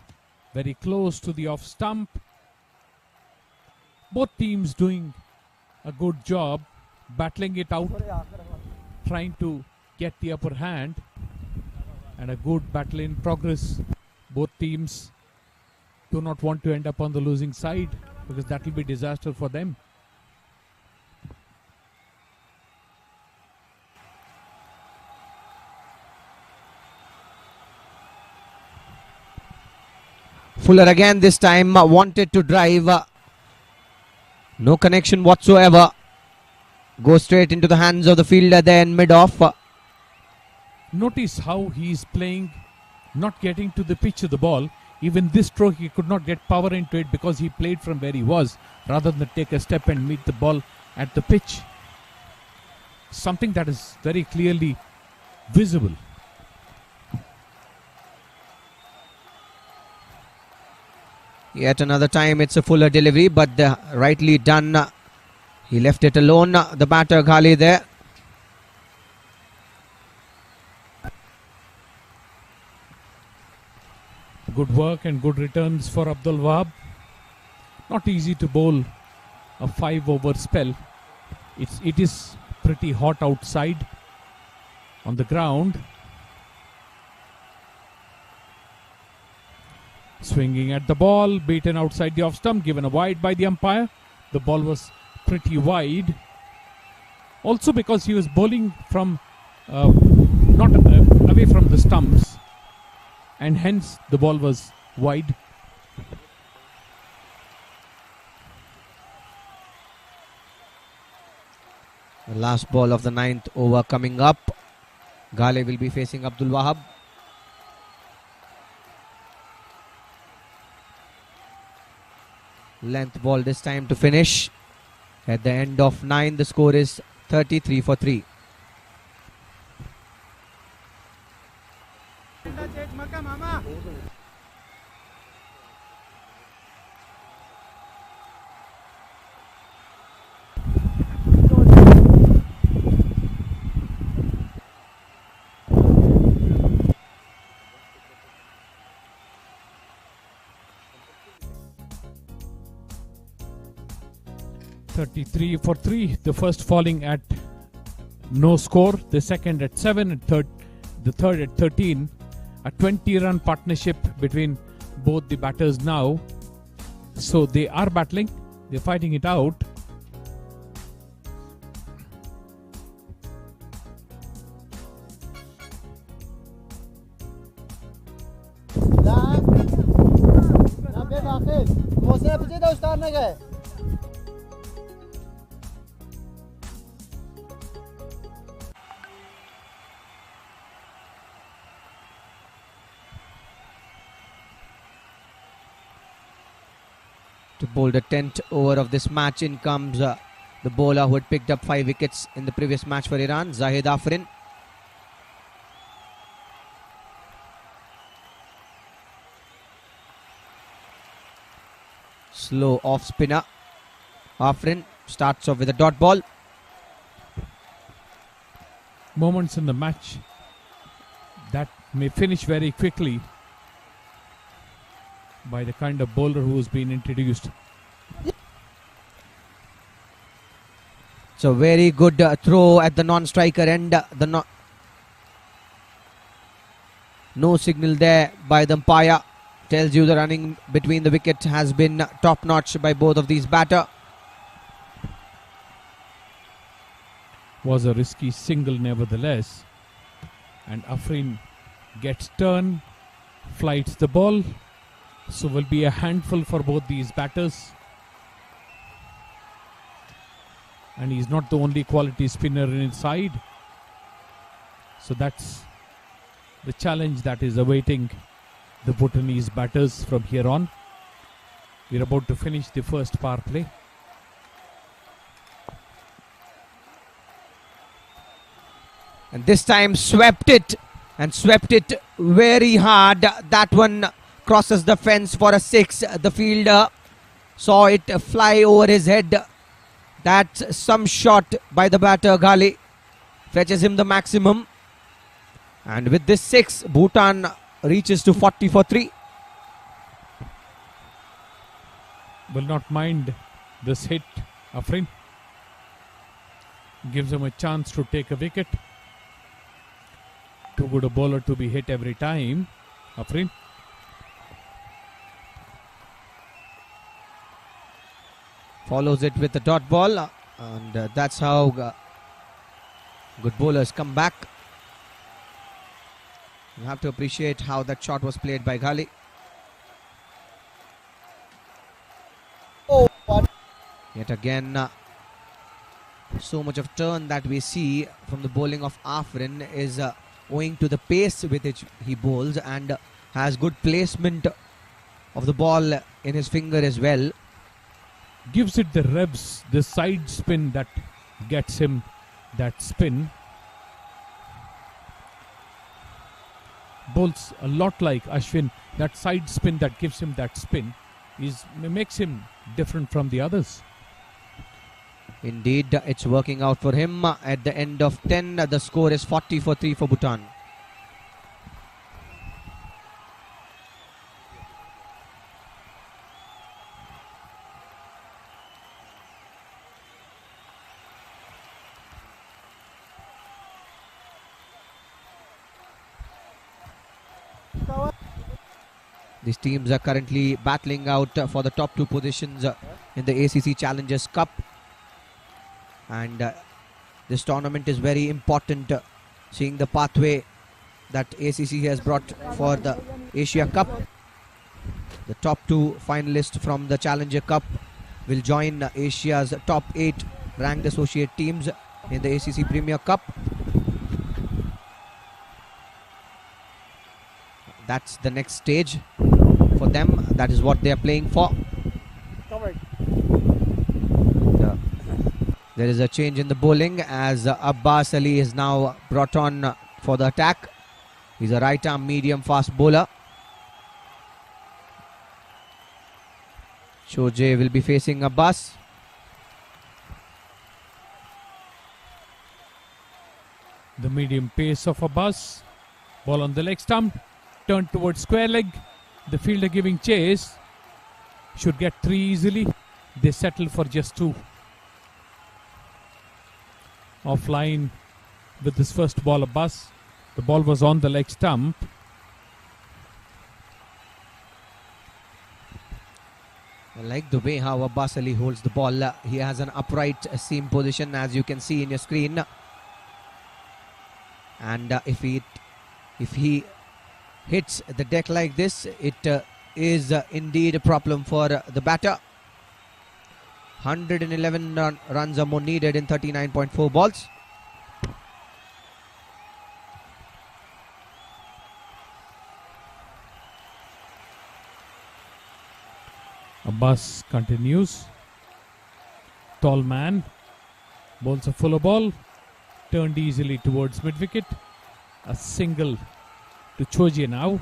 Speaker 6: very close to the off stump. Both teams doing a good job battling it out, trying to get the upper hand, and a good battle in progress. Both teams do not want to end up on the losing side because that will be disaster for them.
Speaker 4: Fuller again this time wanted to drive. No connection whatsoever. Go straight into the hands of the fielder there in mid-off.
Speaker 6: Notice how he is playing, not getting to the pitch of the ball. Even this stroke he could not get power into it because he played from where he was rather than take a step and meet the ball at the pitch. Something that is very clearly visible.
Speaker 4: Yet another time it's a Fuller delivery, but rightly done. He left it alone, the batter Ghali there.
Speaker 6: Good work and good returns for Abdul Wahab. Not easy to bowl a 5-over spell. It is pretty hot outside on the ground. Swinging at the ball, beaten outside the off stump, given a wide by the umpire. The ball was pretty wide. Also because he was bowling from not away from the stumps, and hence the ball was wide.
Speaker 4: The last ball of the 9th over coming up. Ghale will be facing Abdul Wahab. Length ball this time to finish. At the end of 9, the score is 33 for 3.
Speaker 6: $33 for 3. The first falling at no score, the second at 7, and the third at 13. A 20-run partnership between both the batters now. So they are battling, they're fighting it out.
Speaker 4: To bowl the 10th over of this match, in comes the bowler who had picked up 5 wickets in the previous match for Iran, Zahid Afrin. Slow off spinner. Afrin starts off with a dot ball.
Speaker 6: Moments in the match that may finish very quickly by the kind of bowler who's been introduced.
Speaker 4: So very good throw at the non-striker end. No signal there by the umpire. Tells you the running between the wicket has been top-notch by both of these batters.
Speaker 6: Was a risky single nevertheless. And Afrin gets turn, flights the ball. So will be a handful for both these batters. And he's not the only quality spinner in his side. So that's the challenge that is awaiting the Bhutanese batters from here on. We're about to finish the first power play.
Speaker 4: And this time swept it, and swept it very hard. That one crosses the fence for a 6. The fielder saw it fly over his head. That's some shot by the batter. Ghale fetches him the maximum. And with this 6, Bhutan reaches to 40 for 3.
Speaker 6: Will not mind this hit. Afrin gives him a chance to take a wicket. Too good a bowler to be hit every time. Afrin.
Speaker 4: Follows it with the dot ball, and that's how good bowlers come back. You have to appreciate how that shot was played by Ghale. Yet again, so much of turn that we see from the bowling of Afrin is owing to the pace with which he bowls, and has good placement of the ball in his finger as well.
Speaker 6: Gives it the revs, the side spin that gets him that spin. Bowls a lot like Ashwin. That side spin that gives him that spin makes him different from the others.
Speaker 4: Indeed, it's working out for him. At the end of 10, the score is 40 for 3 for Bhutan. These teams are currently battling out for the top 2 positions in the ACC Challengers Cup. And this tournament is very important, seeing the pathway that ACC has brought for the Asia Cup. The top 2 finalists from the Challenger Cup will join Asia's top 8 ranked associate teams in the ACC Premier Cup. That's the next stage for them. That is what they are playing for. There is a change in the bowling as Abbas Ali is now brought on for the attack. He's a right arm medium fast bowler. Shoje will be facing Abbas.
Speaker 6: The medium pace of Abbas. Ball on the leg stump. Turned towards square leg. The fielder giving chase. Should get 3 easily. They settle for just 2. Offline with this first ball, Abbas. The ball was on the leg stump.
Speaker 4: I like the way how Abbas Ali holds the ball. He has an upright seam position, as you can see in your screen. And if he hits the deck like this, it is indeed a problem for the batter. 111 runs are more needed in 39.4 balls.
Speaker 6: Abbas continues. Tall man. Bowls a fuller ball. Turned easily towards mid-wicket. A single to Choje now.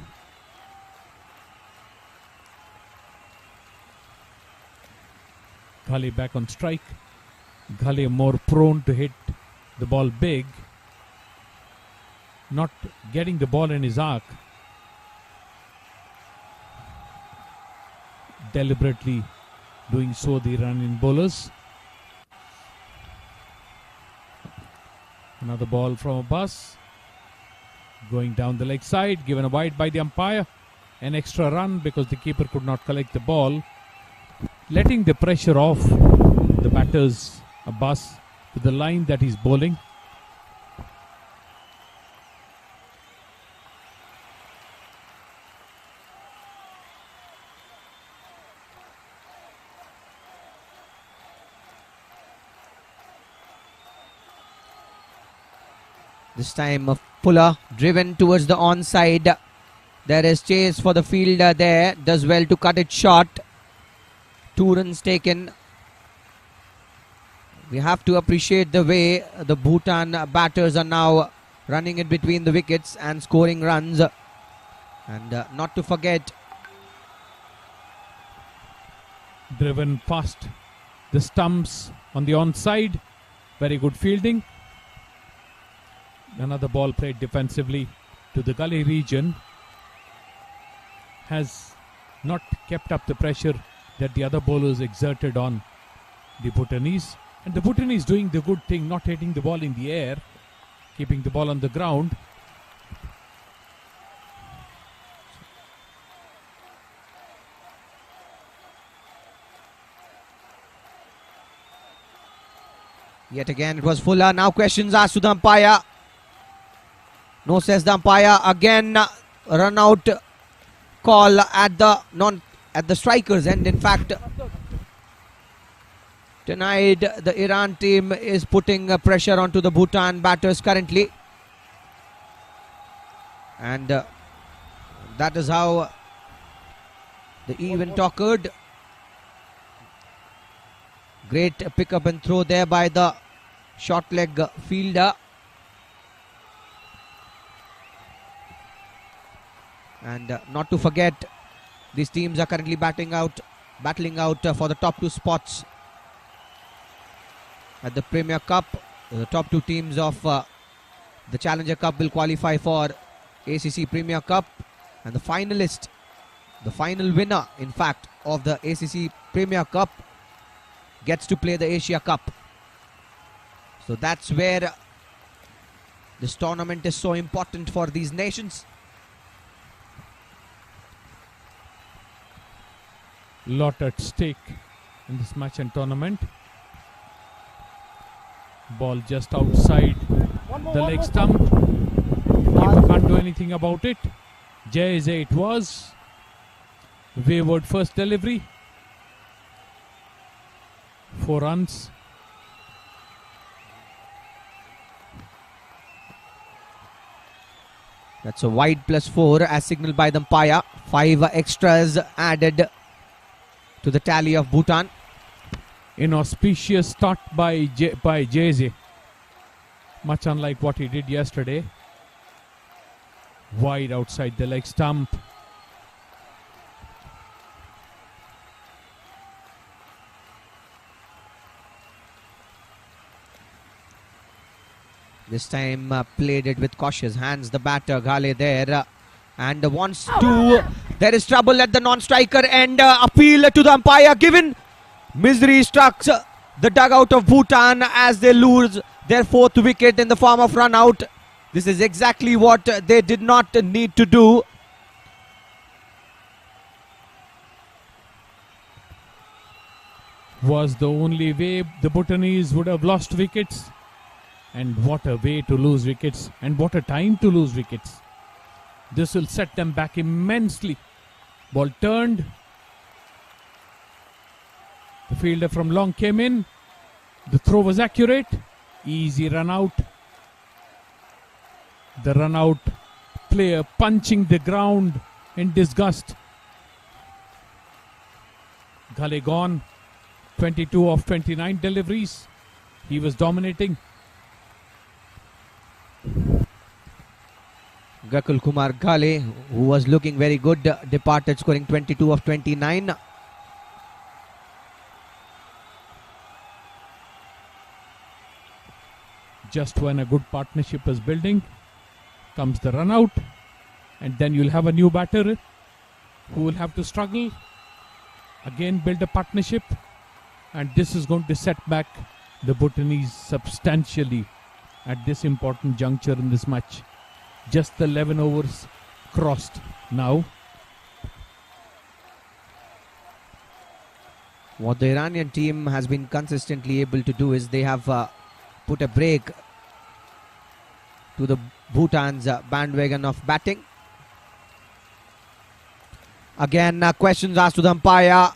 Speaker 6: Ghale back on strike. Ghale more prone to hit the ball big. Not getting the ball in his arc. Deliberately doing so, the Iranian bowlers. Another ball from Abbas. Going down the leg side, given a wide by the umpire. An extra run because the keeper could not collect the ball. Letting the pressure off the batters, Abbas, to the line that he's bowling.
Speaker 4: This time Fuller driven towards the onside. There is chase for the fielder there. Does well to cut it short. 2 runs taken. We have to appreciate the way the Bhutan batters are now running in between the wickets and scoring runs. And not to forget,
Speaker 6: driven past the stumps on the onside. Very good fielding. Another ball played defensively to the gully region. Has not kept up the pressure that the other bowlers exerted on the Bhutanese. And the Bhutanese doing the good thing, not hitting the ball in the air, keeping the ball on the ground.
Speaker 4: yet again it was Fuller. Now questions asked to the umpire. No, says the umpire. Again, run out call at the strikers end. In fact, tonight the Iran team is putting pressure onto the Bhutan batters currently, and that is how the event occurred. Great pick up and throw there by the short leg fielder. And not to forget, these teams are currently battling out for the top 2 spots at the Premier Cup. The top 2 teams of the Challenger Cup will qualify for ACC Premier Cup, and the finalist, the final winner, in fact, of the ACC Premier Cup gets to play the Asia Cup. So that's where this tournament is so important for these nations.
Speaker 6: Lot at stake in this match and tournament. Ball just outside the leg stump. Keeper can't do anything about it. Jayze it was. Wayward first delivery. 4 runs.
Speaker 4: That's a wide +4 as signaled by the umpire. 5 extras added to the tally of Bhutan.
Speaker 6: Inauspicious start by Jayze. Much unlike what he did yesterday. Wide outside the leg stump.
Speaker 4: This time played it with cautious hands. The batter Ghale there and wants to. There is trouble at the non-striker end. Appeal to the umpire given. Misery struck the dugout of Bhutan as they lose their 4th wicket in the form of run out. This is exactly what they did not need to do.
Speaker 6: Was the only way the Bhutanese would have lost wickets. And what a way to lose wickets, and what a time to lose wickets. This will set them back immensely. Ball turned. The fielder from long came in. The throw was accurate. Easy run out. The run out player punching the ground in disgust. Ghale gone. 22 of 29 deliveries. He was dominating.
Speaker 4: Gakul Kumar Ghale, who was looking very good, departed scoring 22 of 29.
Speaker 6: Just when a good partnership is building, comes the run out, and then you'll have a new batter who will have to struggle, again build a partnership, and this is going to set back the Bhutanese substantially at this important juncture in this match. Just the 11 overs crossed now.
Speaker 4: What the Iranian team has been consistently able to do is they have put a break to the Bhutan's bandwagon of batting. Again, questions asked to the umpire.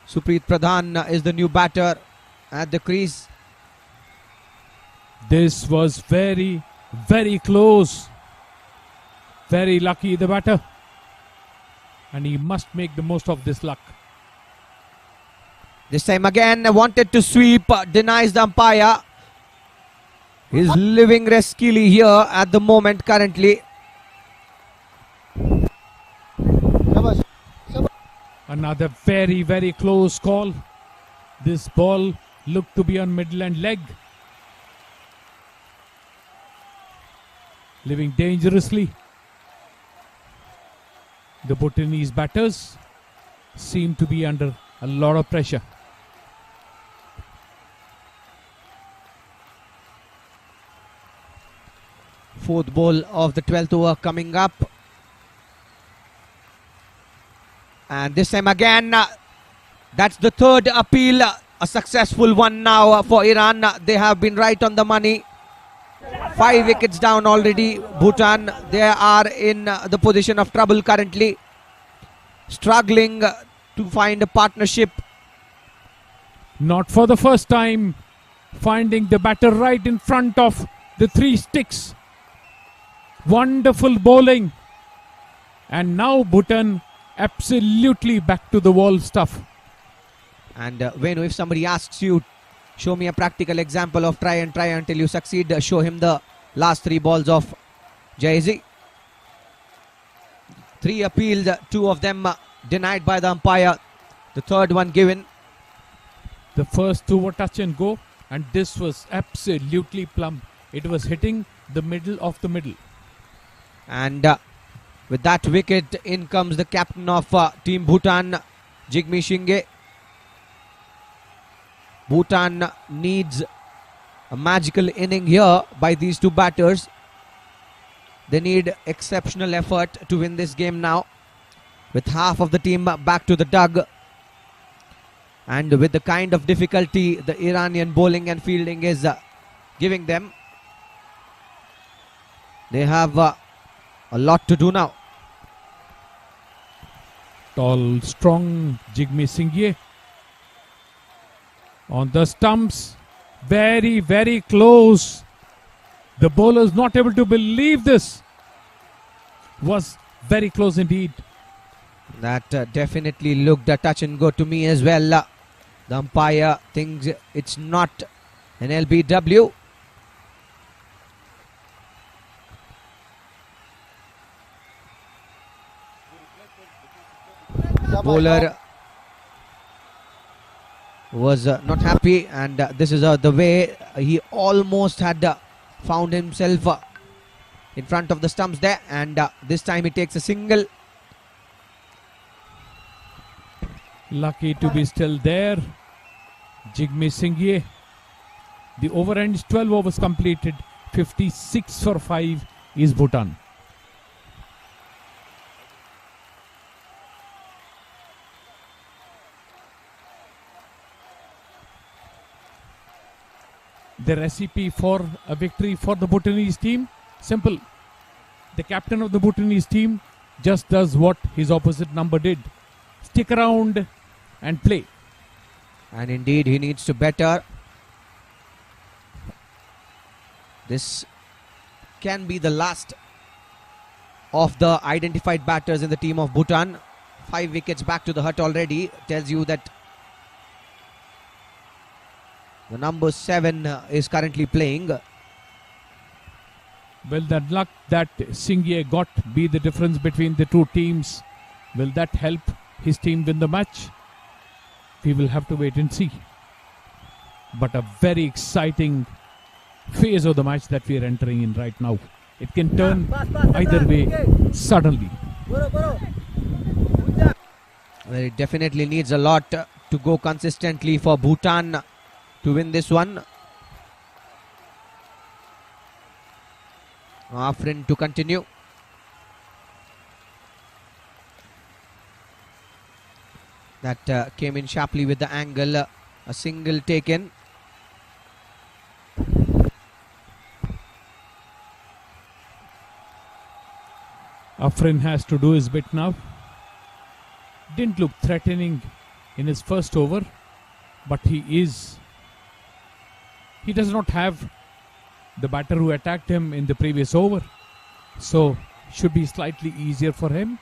Speaker 4: Supreet Pradhan is the new batter at the crease.
Speaker 6: This was very, very close. Very lucky the batter. And he must make the most of this luck.
Speaker 4: This time again wanted to sweep, denies the umpire. He's living riskily here at the moment currently.
Speaker 6: Another very, very close call. This ball looked to be on middle and leg. Living dangerously. The Bhutanese batters seem to be under a lot of pressure.
Speaker 4: Fourth ball of the 12th over coming up. And this time again, that's the third appeal. A successful one now for Iran. They have been right on the money. 5 wickets down already. Bhutan, they are in the position of trouble currently. Struggling to find a partnership.
Speaker 6: Not for the first time. Finding the batter right in front of the 3 sticks. Wonderful bowling. And now Bhutan absolutely back to the wall stuff.
Speaker 4: And Venu, if somebody asks you, show me a practical example of try and try until you succeed, show him the last 3 balls of Jayze. 3 appeals, 2 of them denied by the umpire. The third one given.
Speaker 6: The first 2 were touch and go, and this was absolutely plumb. It was hitting the middle of the middle.
Speaker 4: And with that wicket, in comes the captain of Team Bhutan, Jigme Singye. Bhutan needs a magical inning here by these 2 batters. They need exceptional effort to win this game now. with half of the team back to the dug. And with the kind of difficulty the Iranian bowling and fielding is giving them, they have a lot to do now.
Speaker 6: Tall, strong Jigme Singh on the stumps. Very, very close. The bowlers not able to believe this. Was very close indeed.
Speaker 4: That definitely looked a touch and go to me as well. The umpire thinks it's not an LBW. Bowler was not happy, and this is the way he almost had found himself in front of the stumps there, and this time he takes a single.
Speaker 6: Lucky to be still there. Jigme Singh. The over ends 12 overs completed. 56 for 5 is Bhutan. The recipe for a victory for the Bhutanese team? Simple. The captain of the Bhutanese team just does what his opposite number did. Stick around and play.
Speaker 4: And indeed he needs to better. This can be the last of the identified batters in the team of Bhutan. 5 wickets back to the hut already. Tells you that the number 7 is currently playing.
Speaker 6: Will that luck that Singh got be the difference between the two teams? Will that help his team win the match? We will have to wait and see. But a very exciting phase of the match that we are entering in right now. It can turn either way suddenly.
Speaker 4: Well, it definitely needs a lot to go consistently for Bhutan to win this one. Afrin to continue. That came in sharply with the angle. A single taken.
Speaker 6: Afrin has to do his bit now. Didn't look threatening in his first over, but he does not have the batter who attacked him in the previous over, so should be slightly easier for him.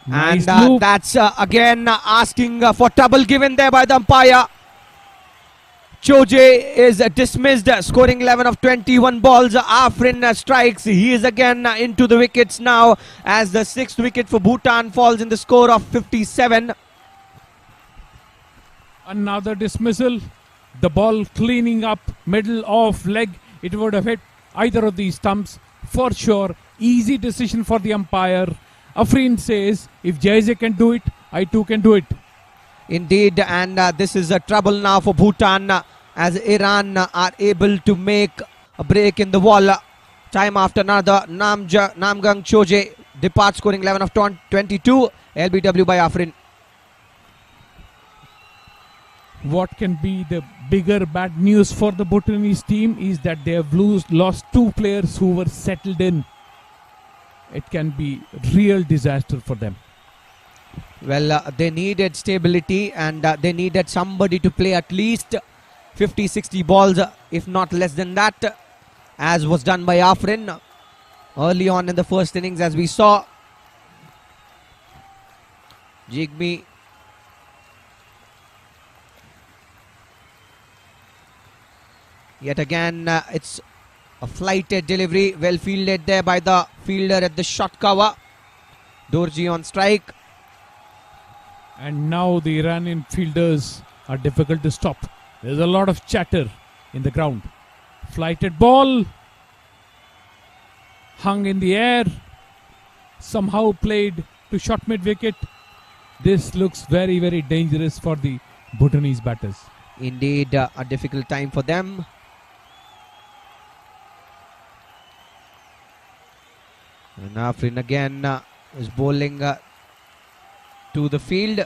Speaker 6: Nice
Speaker 4: And
Speaker 6: move.
Speaker 4: that's again asking for trouble given there by the umpire. Choje is dismissed, scoring 11 of 21 balls. Afrin strikes. He is again into the wickets now as the 6th wicket for Bhutan falls in the score of 57.
Speaker 6: Another dismissal. The ball cleaning up middle off leg. It would have hit either of these stumps for sure. Easy decision for the umpire. Afrin says, if Jaize can do it, I too can do it.
Speaker 4: Indeed, and this is a trouble now for Bhutan as Iran are able to make a break in the wall. Time after another, Namgang Choje departs, scoring 11 of 22. LBW by Afrin.
Speaker 6: What can be the bigger bad news for the Bhutanese team is that they have lost 2 players who were settled in. It can be real disaster for them.
Speaker 4: Well, they needed stability and they needed somebody to play at least 50-60 balls, if not less than that, as was done by Afrin early on in the first innings, as we saw. Jigme yet again, it's a flighted delivery, well fielded there by the fielder at the shot cover. Dorji on strike.
Speaker 6: And now the Iranian fielders are difficult to stop. There's a lot of chatter in the ground. Flighted ball. Hung in the air. Somehow played to short mid-wicket. This looks very, very dangerous for the Bhutanese batters.
Speaker 4: Indeed, a difficult time for them. And Afrin again is bowling to the field.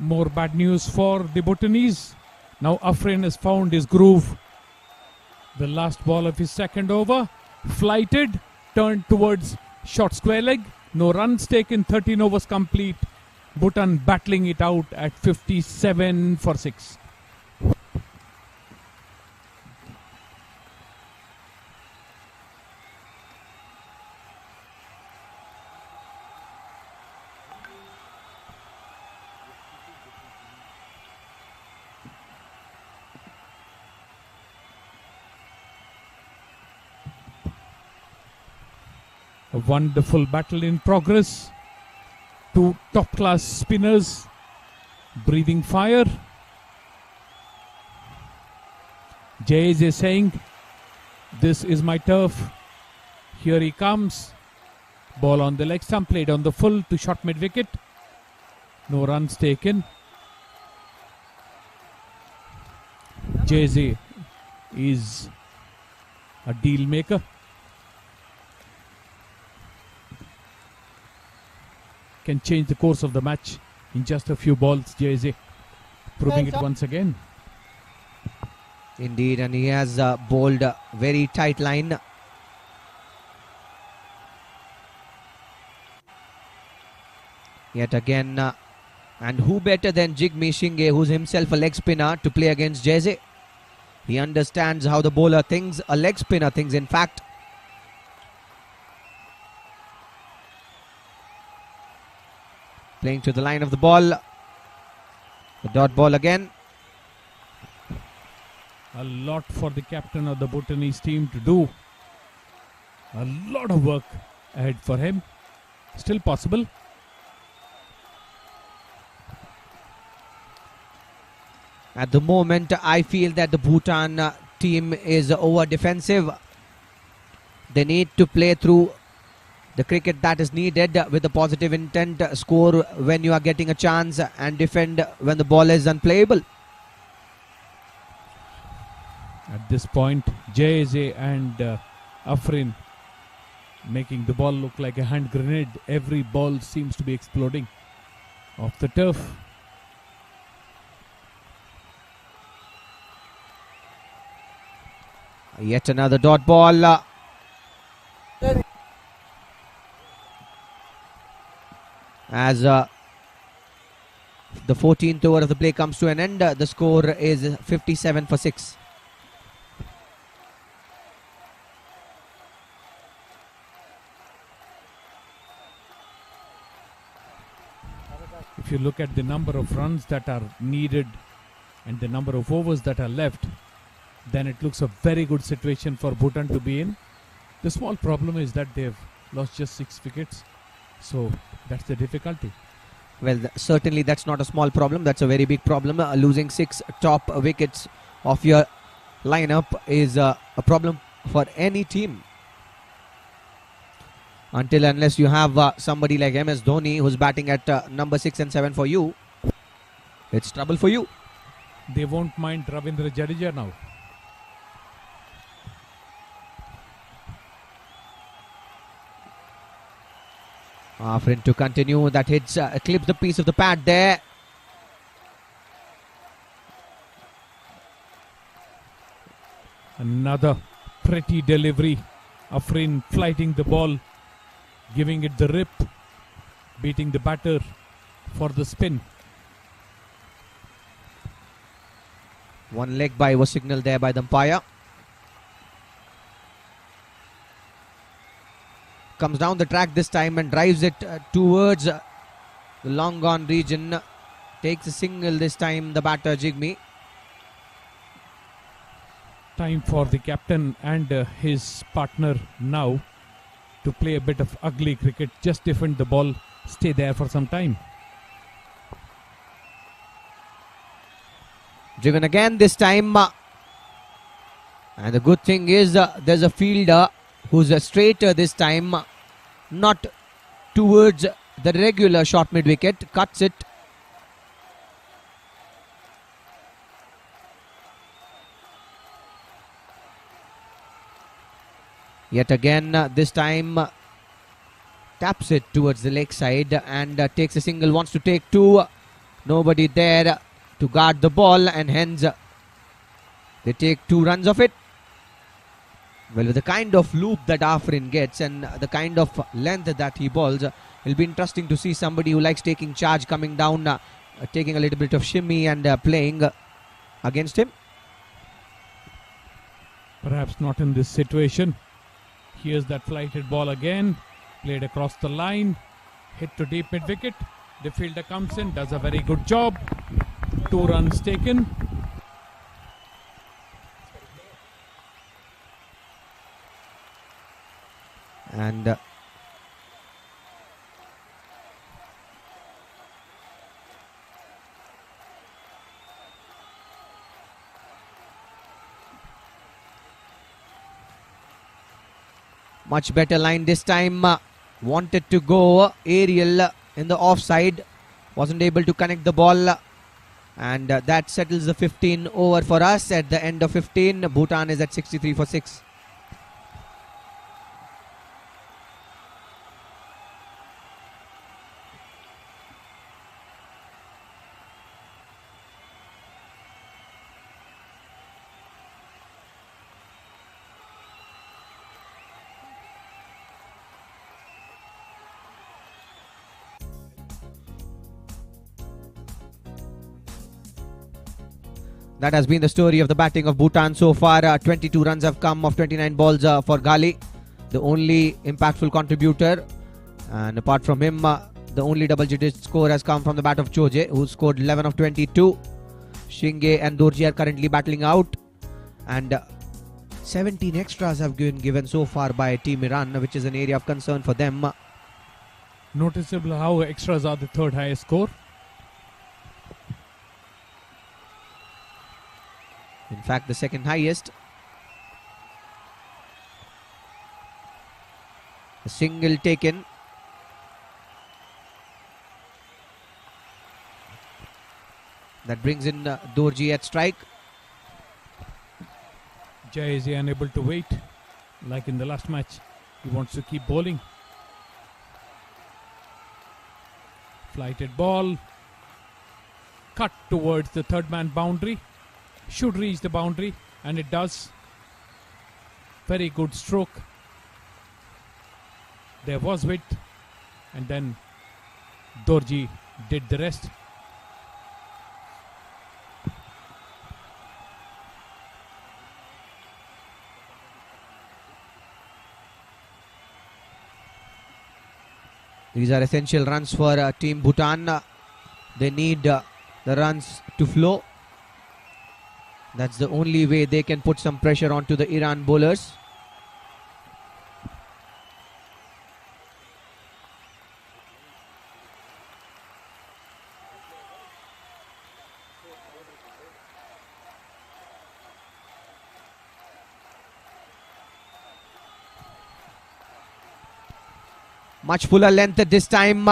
Speaker 6: More bad news for the Bhutanese. Now Afrin has found his groove. The last ball of his second over. Flighted, turned towards short square leg. No runs taken, 13 overs complete. Bhutan battling it out at 57 for 6. A wonderful battle in progress. Two top-class spinners breathing fire. Jays is saying, "This is my turf." Here he comes. Ball on the leg stump, played on the full to short mid-wicket. No runs taken. Jays is a deal maker. Can change the course of the match in just a few balls. JZ proving it once again.
Speaker 4: Indeed, and he has bowled a very tight line. Yet again, and who better than Jigme Shinge, who's himself a leg spinner, to play against Jeze? He understands how the bowler thinks, a leg spinner thinks, in fact. Playing to the line of the ball. The dot ball again.
Speaker 6: A lot for the captain of the Bhutanese team to do. A lot of work ahead for him. Still possible.
Speaker 4: At the moment, I feel that the Bhutan team is over defensive. They need to play through the cricket that is needed with a positive intent, score when you are getting a chance and defend when the ball is unplayable.
Speaker 6: At this point, JJ and Afrin making the ball look like a hand grenade. Every ball seems to be exploding off the turf.
Speaker 4: Yet another dot ball. As the 14th over of the play comes to an end, the score is 57 for 6.
Speaker 6: If you look at the number of runs that are needed and the number of overs that are left, then it looks a very good situation for Bhutan to be in. The small problem is that they've lost just 6 wickets. So that's the difficulty.
Speaker 4: Well, certainly that's not a small problem. That's a very big problem. Losing 6 top wickets of your lineup is a problem for any team. Until unless you have somebody like MS Dhoni who's batting at number 6 and 7 for you, it's trouble for you.
Speaker 6: They won't mind Ravindra Jadeja now.
Speaker 4: Afrin to continue. That hits, clips the piece of the pad there.
Speaker 6: Another pretty delivery. Afrin flighting the ball, giving it the rip, beating the batter for the spin.
Speaker 4: One leg by was signaled there by the umpire. Comes down the track this time and drives it towards the long gone region. Takes a single this time, the batter Jigme.
Speaker 6: Time for the captain and his partner now to play a bit of ugly cricket. Just defend the ball, stay there for some time.
Speaker 4: Driven again this time. And the good thing is there's a fielder who's a straighter this time, not towards the regular short mid wicket, cuts it. Yet again, this time taps it towards the leg side and takes a single, wants to take two. Nobody there to guard the ball, and hence they take 2 runs of it. Well, with the kind of loop that Afrin gets and the kind of length that he bowls, it'll be interesting to see somebody who likes taking charge coming down, taking a little bit of shimmy and playing against him.
Speaker 6: Perhaps not in this situation. Here's that flighted ball again. Played across the line. Hit to deep mid wicket. The fielder comes in, does a very good job. 2 runs taken.
Speaker 4: And much better line this time. Wanted to go aerial in the offside. Wasn't able to connect the ball. And that settles the 15 over for us. At the end of 15, Bhutan is at 63 for 6. That has been the story of the batting of Bhutan so far. 22 runs have come off 29 balls for Gali, the only impactful contributor. And apart from him, the only double-digit score has come from the bat of Choje, who scored 11 of 22. Shinge and Dorji are currently battling out. And 17 extras have been given so far by Team Iran, which is an area of concern for them.
Speaker 6: Noticeable how extras are the 3rd highest score.
Speaker 4: In fact, the 2nd highest. A single taken. That brings in Dorji at strike.
Speaker 6: Jay is unable to wait. Like in the last match, he wants to keep bowling. Flighted ball. Cut towards the 3rd man boundary. Should reach the boundary, and it does. Very good stroke. There was width, and then Dorji did the rest.
Speaker 4: These are essential runs for Team Bhutan. They need the runs to flow. That's the only way they can put some pressure onto the Iran bowlers. Much fuller length at this time.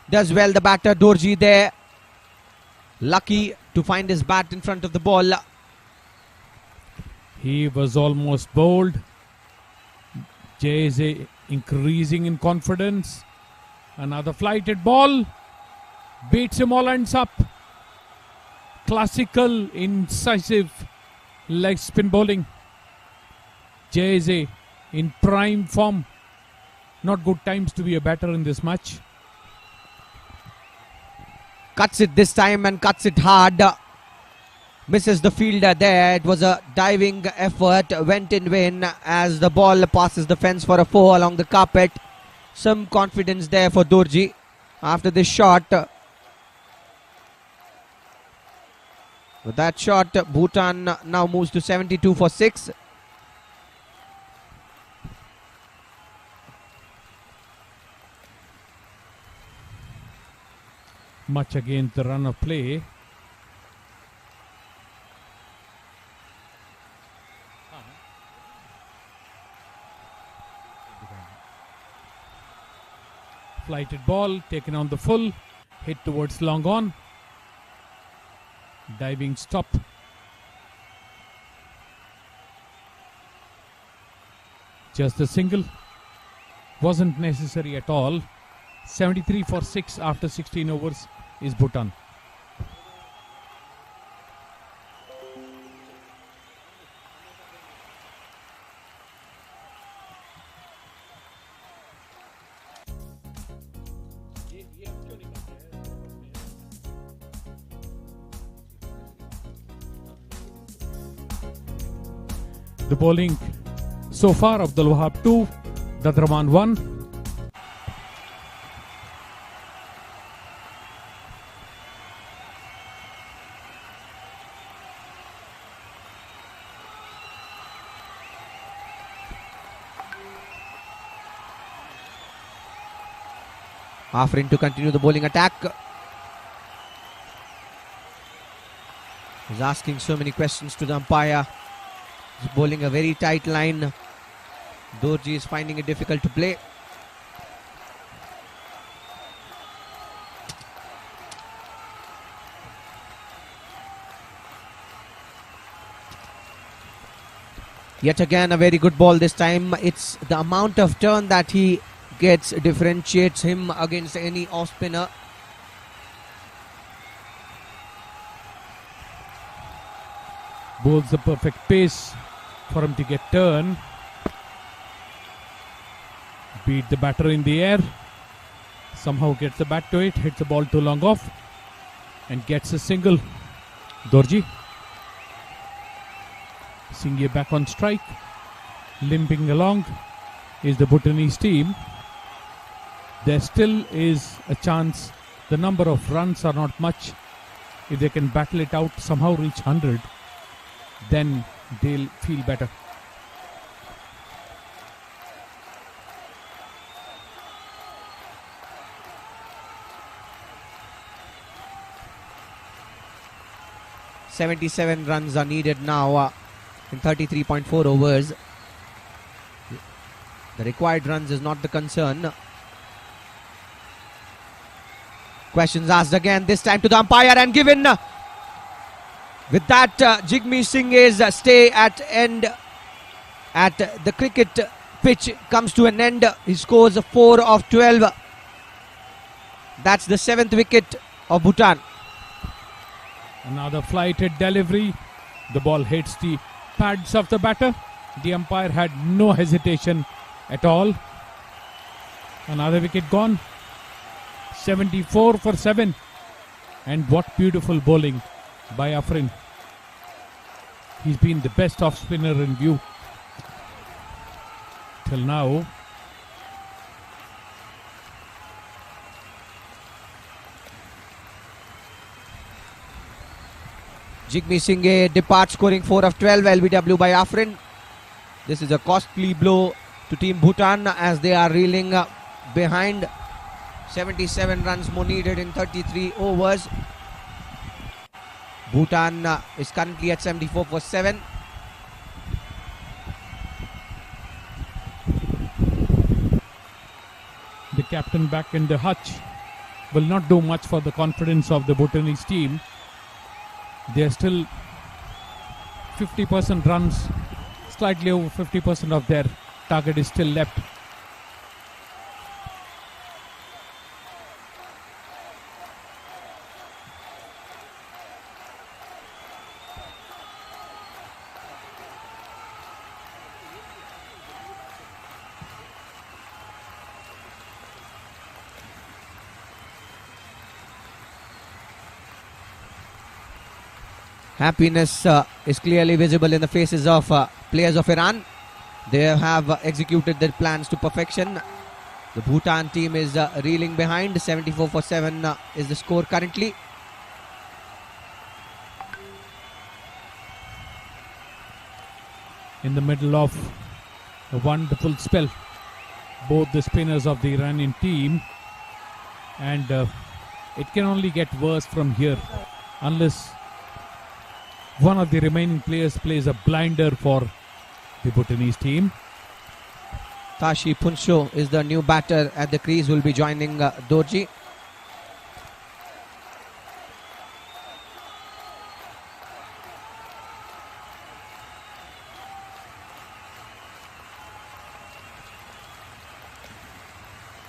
Speaker 4: Does well the batter Dorji there. Lucky to find his bat in front of the ball.
Speaker 6: He was almost bowled. Jay is increasing in confidence. Another flighted ball. Beats him all ends up. Classical, incisive leg spin bowling. Jay is in prime form. Not good times to be a batter in this match.
Speaker 4: Cuts it this time and cuts it hard. Misses the fielder there. It was a diving effort. Went in vain as the ball passes the fence for a 4 along the carpet. Some confidence there for Dorji after this shot. With that shot, Bhutan now moves to 72 for 6.
Speaker 6: Much against the run of play. Flighted ball taken on the full, hit towards long on. Diving stop. Just the single. Wasn't necessary at all. 73 for 6 after 16 overs is Bhutan. The bowling so far, Abdul Wahab 2, Dadraman 1.
Speaker 4: Afrin to continue the bowling attack. He's asking so many questions to the umpire. He's bowling a very tight line. Dorji is finding it difficult to play. Yet again a very good ball this time. It's the amount of turn that he gets differentiates him against any off spinner.
Speaker 6: Bowls the perfect pace for him to get turn. Beat the batter in the air. Somehow gets the bat to it, hits the ball too long off and gets a single. Dorji. Singye back on strike. Limping along is the Bhutanese team. There still is a chance. The number of runs are not much. If they can battle it out, somehow reach 100, then they'll feel better.
Speaker 4: "77 runs are needed now in 33.4 overs. The required runs is not the concern. Questions asked again, this time to the umpire and given. With that, Jigme Singh's stay at end at the cricket pitch comes to an end. He scores 4 of 12. That's the 7th wicket of Bhutan.
Speaker 6: Another flighted delivery. The ball hits the pads of the batter. The umpire had no hesitation at all. Another wicket gone. 74 for 7. And what beautiful bowling by Afrin. He's been the best off spinner in view till now.
Speaker 4: Jigme Singh departs scoring 4 of 12 LBW by Afrin. This is a costly blow to Team Bhutan as they are reeling behind. 77 runs more needed in 33 overs. Bhutan is currently at 74 for 7.
Speaker 6: The captain back in the hutch will not do much for the confidence of the Bhutanese team. They are still 50% runs, slightly over 50% of their target is still left.
Speaker 4: Happiness is clearly visible in the faces of players of Iran. They have executed their plans to perfection. The Bhutan team is reeling behind. 74 for 7 is the score currently.
Speaker 6: In the middle of a wonderful spell, both the spinners of the Iranian team, and it can only get worse from here unless one of the remaining players plays a blinder for the Bhutanese team.
Speaker 4: Tashi Punsho is the new batter at the crease, will be joining Dorji.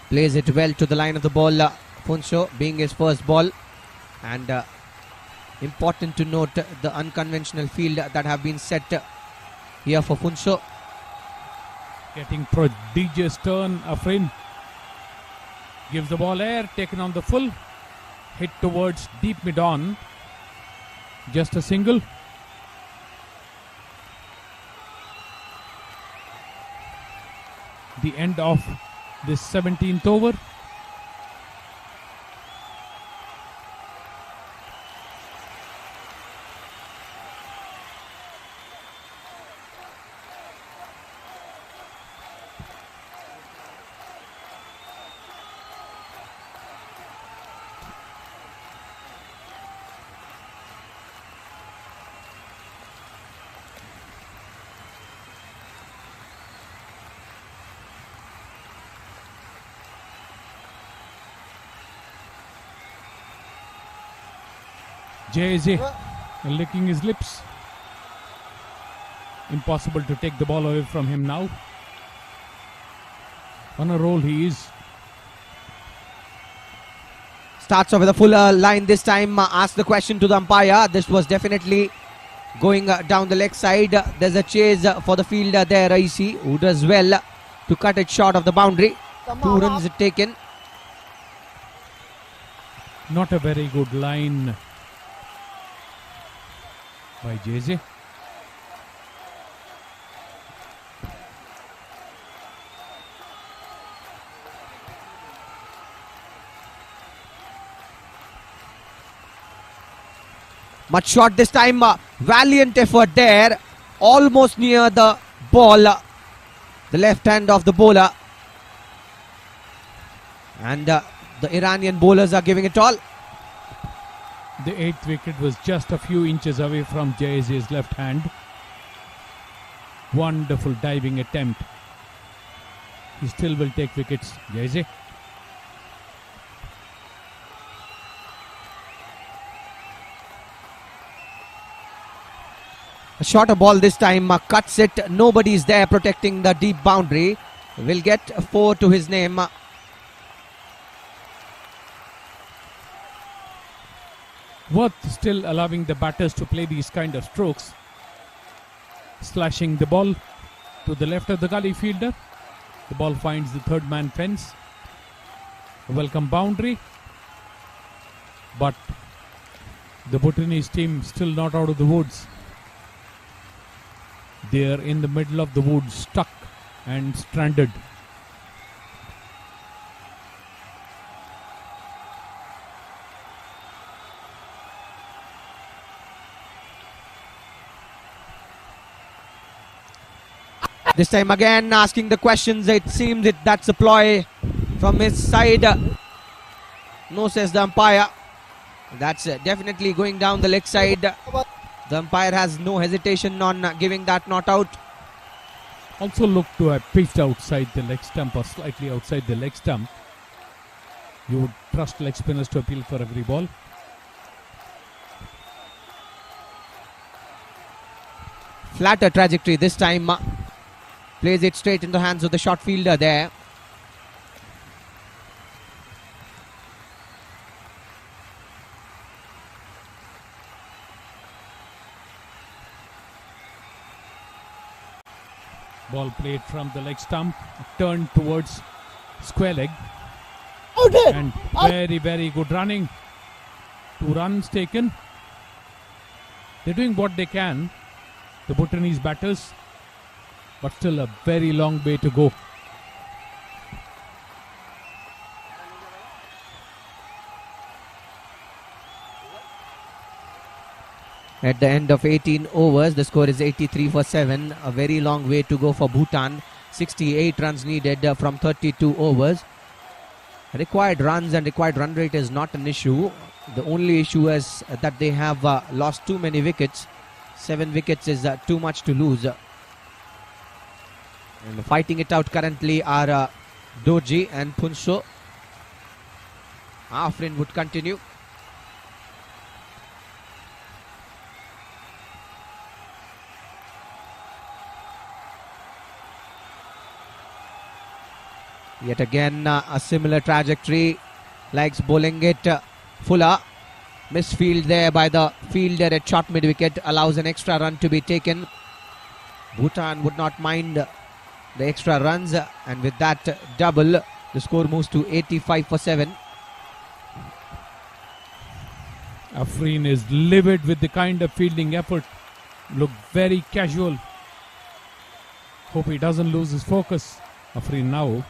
Speaker 4: Plays it well to the line of the ball. Funso being his first ball. And important to note the unconventional field that have been set here for Funso.
Speaker 6: Getting prodigious turn, Afrin. Gives the ball air, taken on the full. Hit towards deep mid-on. Just a single. The end of this 17th over. JJ licking his lips. Impossible to take the ball away from him now. On a roll he is.
Speaker 4: Starts off with a fuller line this time. Asks the question to the umpire. This was definitely going down the leg side. There's a chase for the fielder there, Raisi, who does well to cut it short of the boundary. 2 runs taken.
Speaker 6: Not a very good line by JJ.
Speaker 4: Much shot this time. Valiant effort there. Almost near the ball. The left hand of the bowler. And the Iranian bowlers are giving it all.
Speaker 6: The 8th wicket was just a few inches away from JJ's left hand. Wonderful diving attempt. He still will take wickets, JJ.
Speaker 4: A shorter ball this time. Cuts it. Nobody's there protecting the deep boundary. Will get 4 to his name.
Speaker 6: Worth still allowing the batters to play these kind of strokes. Slashing the ball to the left of the gully fielder. The ball finds the third man fence. A welcome boundary. But the Bhutanese team still not out of the woods. They are in the middle of the woods, stuck and stranded.
Speaker 4: This time again asking the questions. It seems that's a ploy from his side. No, says the umpire. That's definitely going down the leg side. The umpire has no hesitation on giving that not out.
Speaker 6: Also look to have pitched outside the leg stump or slightly outside the leg stump. You would trust leg spinners to appeal for every ball.
Speaker 4: Flatter trajectory this time. Plays it straight in the hands of the short fielder there.
Speaker 6: Ball played from the leg stump, turned towards square leg. And very, very good running. 2 runs taken. They're doing what they can, the Bhutanese batters, but still a very long way to go.
Speaker 4: At the end of 18 overs, the score is 83 for 7. A very long way to go for Bhutan. 68 runs needed from 32 overs. Required runs and required run rate is not an issue. The only issue is that they have lost too many wickets. 7 wickets is too much to lose. And fighting it out currently are Doji and Punso. Afrin would continue. Yet again a similar trajectory. Likes bowling it. Fuller. Misfield there by the fielder at short mid wicket. Allows an extra run to be taken. Bhutan would not mind the extra runs, and with that double, the score moves to 85 for 7.
Speaker 6: Afreen is livid with the kind of fielding effort. Look very casual. Hope he doesn't lose his focus. Afreen now.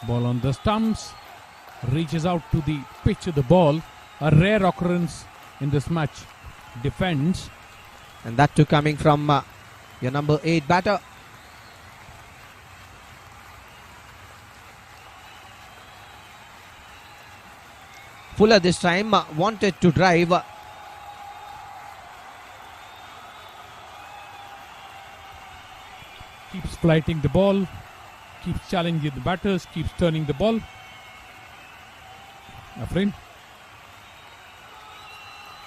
Speaker 6: Ball on the stumps. Reaches out to the pitch of the ball. A rare occurrence in this match. Defends.
Speaker 4: And that too coming from your number 8 batter. Fuller this time wanted to drive.
Speaker 6: Keeps flighting the ball. Keeps challenging the batters. Keeps turning the ball. Afreen.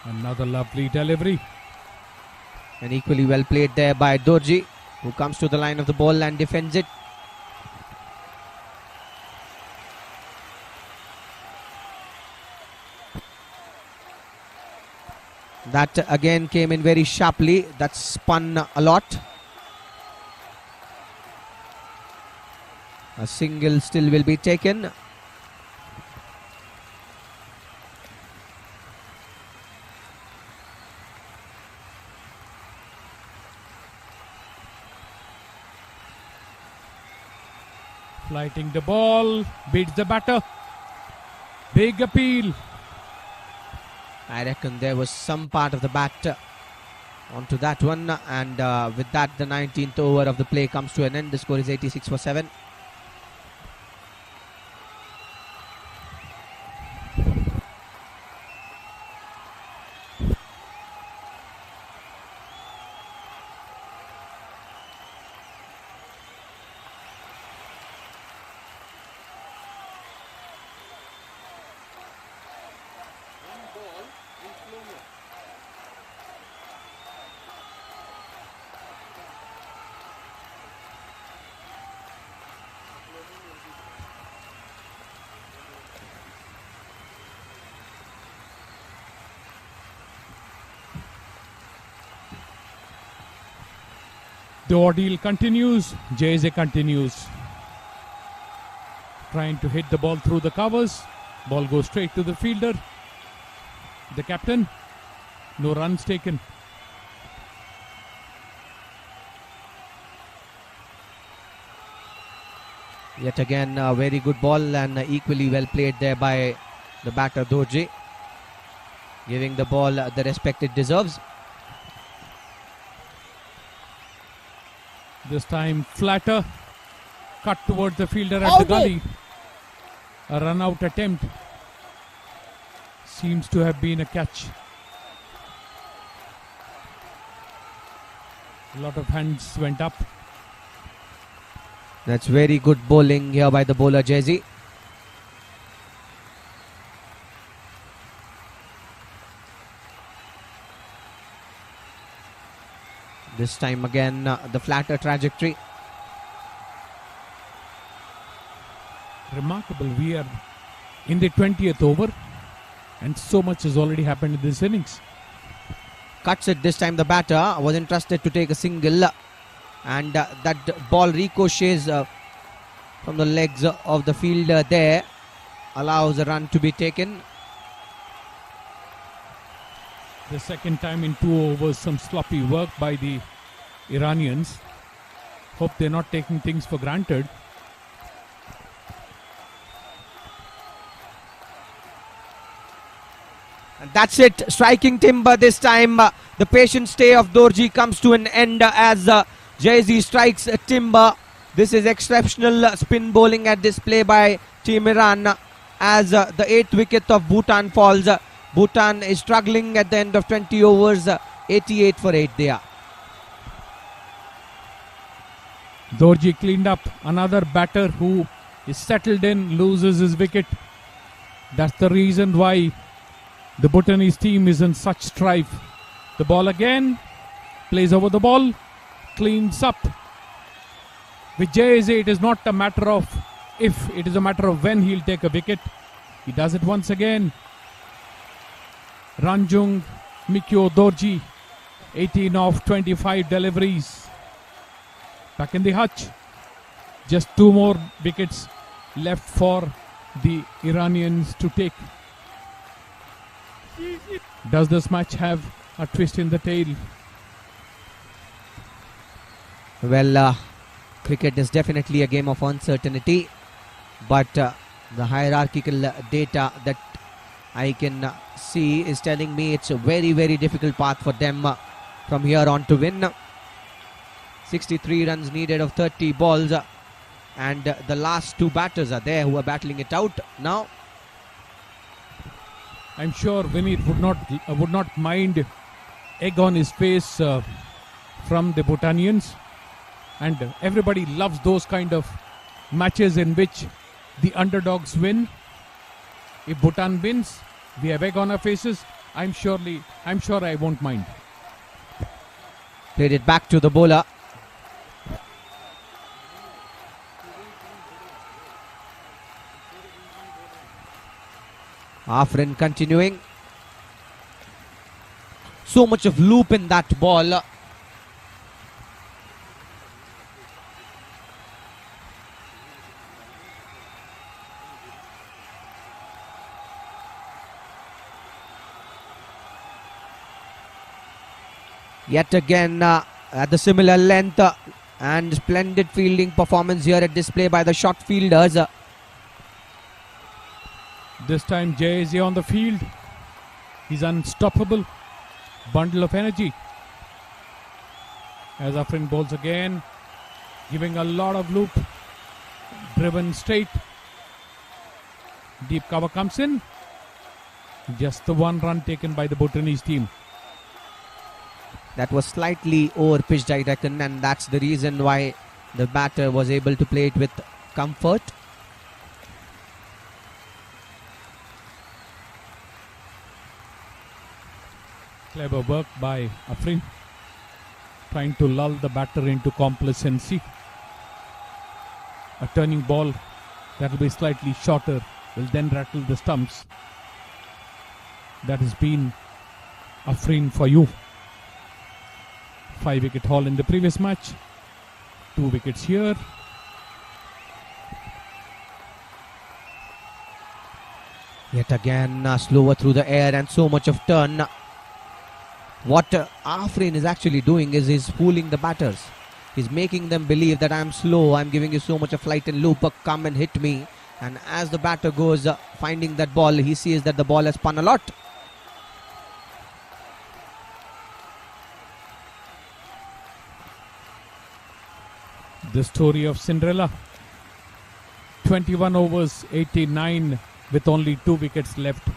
Speaker 6: Another lovely delivery.
Speaker 4: And equally well played there by Dorji, who comes to the line of the ball and defends it. That again came in very sharply. That spun a lot. A single still will be taken.
Speaker 6: Flighting the ball, beats the batter. Big appeal.
Speaker 4: I reckon there was some part of the bat onto that one, and with that the 19th over of the play comes to an end. The score is 86 for 7.
Speaker 6: The ordeal continues. Jayze continues. Trying to hit the ball through the covers. Ball goes straight to the fielder. The captain. No runs taken.
Speaker 4: Yet again a very good ball, and equally well played there by the batter Dorji, giving the ball the respect it deserves.
Speaker 6: This time flatter. Cut towards the fielder at the gully. A run out attempt. Seems to have been a catch. A lot of hands went up.
Speaker 4: That's very good bowling here by the bowler Jayze. This time again the flatter trajectory.
Speaker 6: Remarkable. We are in the 20th over and so much has already happened in this innings.
Speaker 4: Cuts it this time. The batter was entrusted to take a single, and that ball ricochets from the legs of the fielder there. Allows a run to be taken.
Speaker 6: The second time in 2 overs, some sloppy work by the Iranians. Hope they're not taking things for granted.
Speaker 4: And that's it. Striking timber this time. The patient stay of Dorji comes to an end as Jayze strikes timber. This is exceptional spin bowling at display by Team Iran as the 8th wicket of Bhutan falls. Bhutan is struggling at the end of 20 overs. 88 for 8 they are.
Speaker 6: Dorji cleaned up. Another batter who is settled in loses his wicket. That's the reason why the Bhutanese team is in such strife. The ball again. Plays over the ball. Cleans up. With JSA, it is not a matter of if, it is a matter of when he'll take a wicket. He does it once again. Ranjung Mikyo Dorji, 18 of 25 deliveries. Back in the hutch. Just 2 more wickets left for the Iranians to take. Does this match have a twist in the tail?
Speaker 4: Well, cricket is definitely a game of uncertainty, but the hierarchical data that I can see is telling me it's a very, very difficult path for them from here on to win. 63 runs needed of 30 balls, and the last 2 batters are there who are battling it out now.
Speaker 6: I'm sure Vineet would not mind egg on his face from the Bhutanians, and everybody loves those kind of matches in which the underdogs win. If Bhutan wins, we have egg on our faces. I'm sure I won't mind.
Speaker 4: Played it back to the bowler. Afrin continuing. So much of loop in that ball. Yet again at the similar length and splendid fielding performance here at display by the short fielders.
Speaker 6: This time JSA on the field. He's unstoppable. Bundle of energy. As Afrin bowls again. Giving a lot of loop. Driven straight. Deep cover comes in. Just the 1 run taken by the Bhutanese team.
Speaker 4: That was slightly over pitched, I reckon, and that's the reason why the batter was able to play it with comfort.
Speaker 6: Clever work by Afrin, trying to lull the batter into complacency. A turning ball that will be slightly shorter will then rattle the stumps. That has been Afrin for you. 5-wicket haul in the previous match. 2 wickets here.
Speaker 4: Yet again slower through the air and so much of turn. What Afrin is actually doing is he's fooling the batters. He's making them believe that I'm slow, I'm giving you so much of flight and loop, come and hit me. And as the batter goes finding that ball, he sees that the ball has spun a lot.
Speaker 6: The story of Cinderella. 21 overs, 89 with only 2 wickets left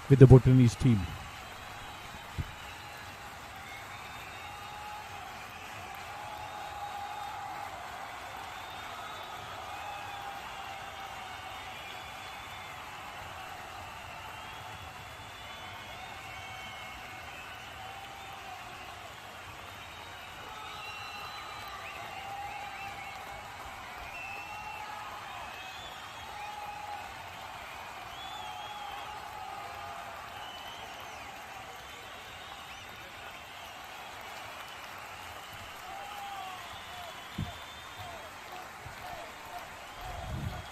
Speaker 6: with the Bhutanese team.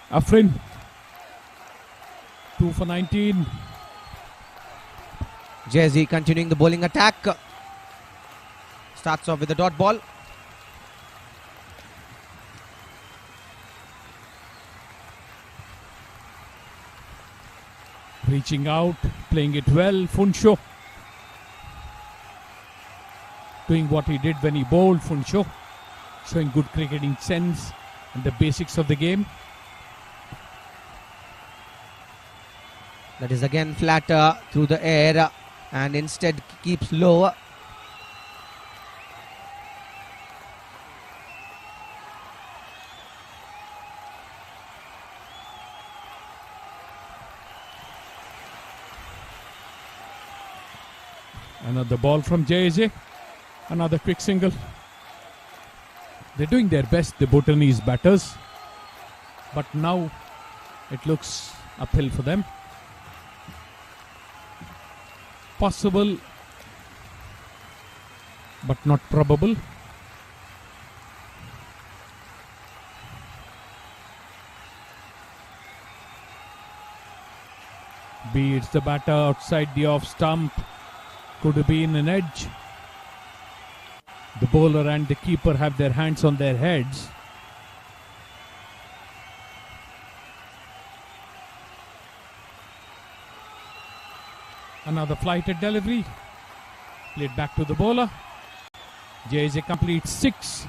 Speaker 6: Afrin, 2 for 19.
Speaker 4: Jazzy continuing the bowling attack. Starts off with the dot ball.
Speaker 6: Reaching out, playing it well. Funsho doing what he did when he bowled. Funsho showing good cricketing sense and the basics of the game.
Speaker 4: That is again flatter through the air and instead keeps low.
Speaker 6: Another ball from JJ. Another quick single. They're doing their best, the Bhutanese batters. But now it looks uphill for them. Possible, but not probable. Beats the batter outside the off stump. Could have been an edge. The bowler and the keeper have their hands on their heads. Another flighted delivery. Played back to the bowler. JJ completes 6.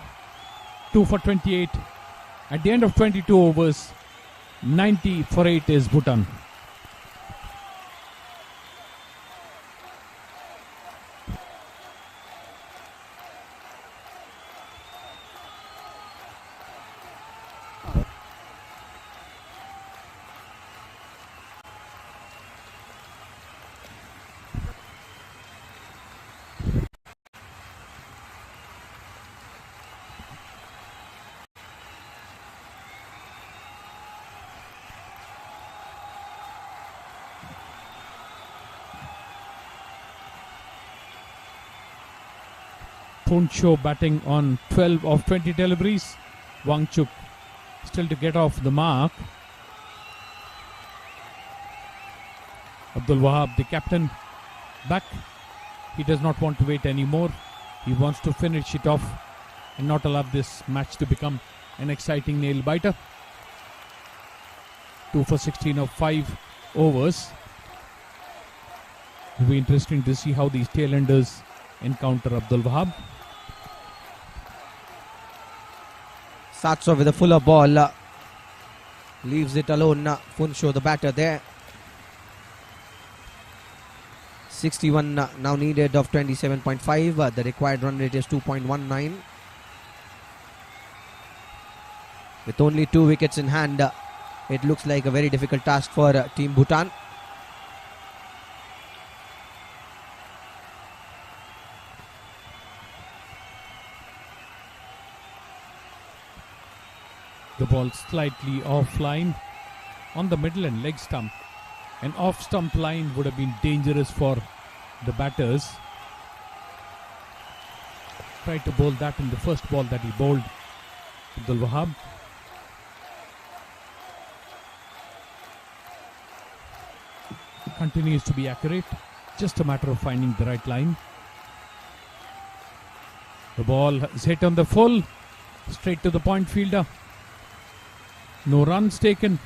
Speaker 6: 2 for 28. At the end of 22 overs, 90 for 8 is Bhutan. Puncho batting on 12 of 20 deliveries. Wangchuk still to get off the mark. Abdul Wahab, the captain, back. He does not want to wait anymore. He wants to finish it off and not allow this match to become an exciting nail biter. 2 for 16 of 5 overs. It will be interesting to see how these tailenders encounter Abdul Wahab.
Speaker 4: Starts off with a fuller ball. Leaves it alone. Funsho, the batter there. 61 now needed of 27.5. The required run rate is 2.19. With only 2 wickets in hand, it looks like a very difficult task for Team Bhutan.
Speaker 6: The ball slightly offline on the middle and leg stump. An off stump line would have been dangerous for the batters. Tried to bowl that in the first ball that he bowled, Abdul Wahab. Continues to be accurate. Just a matter of finding the right line. The ball is hit on the full. Straight to the point fielder. No runs taken.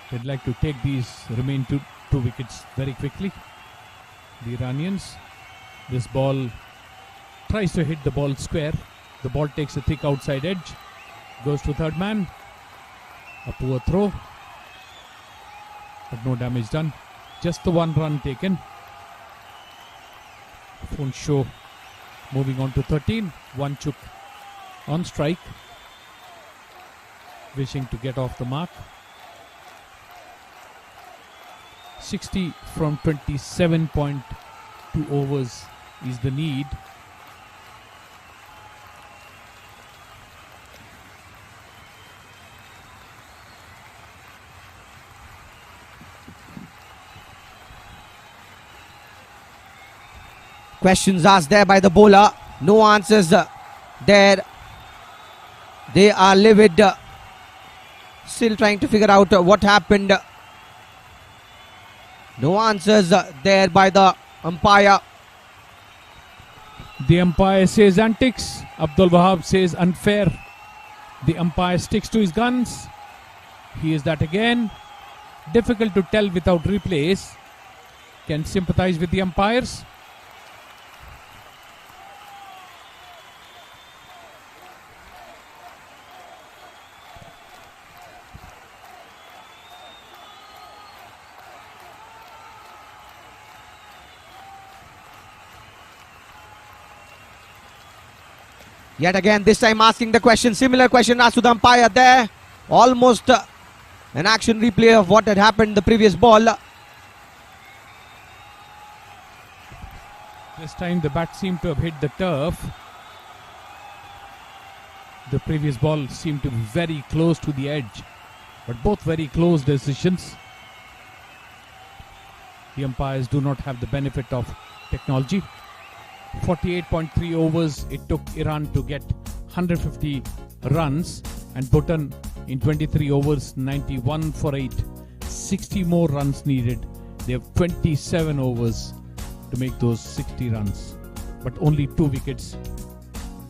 Speaker 6: They'd like to take these remaining two wickets very quickly. The Iranians. This ball tries to hit the ball square. The ball takes a thick outside edge. Goes to third man. A poor throw. But no damage done. Just the 1 run taken. Funsho moving on to 13. Wangchuk on strike. Wishing to get off the mark. 60 from 27.2 overs is the need.
Speaker 4: Questions asked there by the bowler. No answers there. They are livid. Still trying to figure out what happened. No answers there by the umpire.
Speaker 6: The umpire says antics. Abdul Wahab says unfair. The umpire sticks to his guns. He is that again. Difficult to tell without replays. Can sympathize with the umpires.
Speaker 4: Yet again, this time asking the question, similar question asked to the umpire there. Almost an action replay of what had happened the previous ball.
Speaker 6: This time the bat seemed to have hit the turf. The previous ball seemed to be very close to the edge, but both very close decisions. The umpires do not have the benefit of technology. 48.3 overs it took Iran to get 150 runs, and Bhutan in 23 overs 91 for 8. 60 more runs needed. They have 27 overs to make those 60 runs, but only 2 wickets.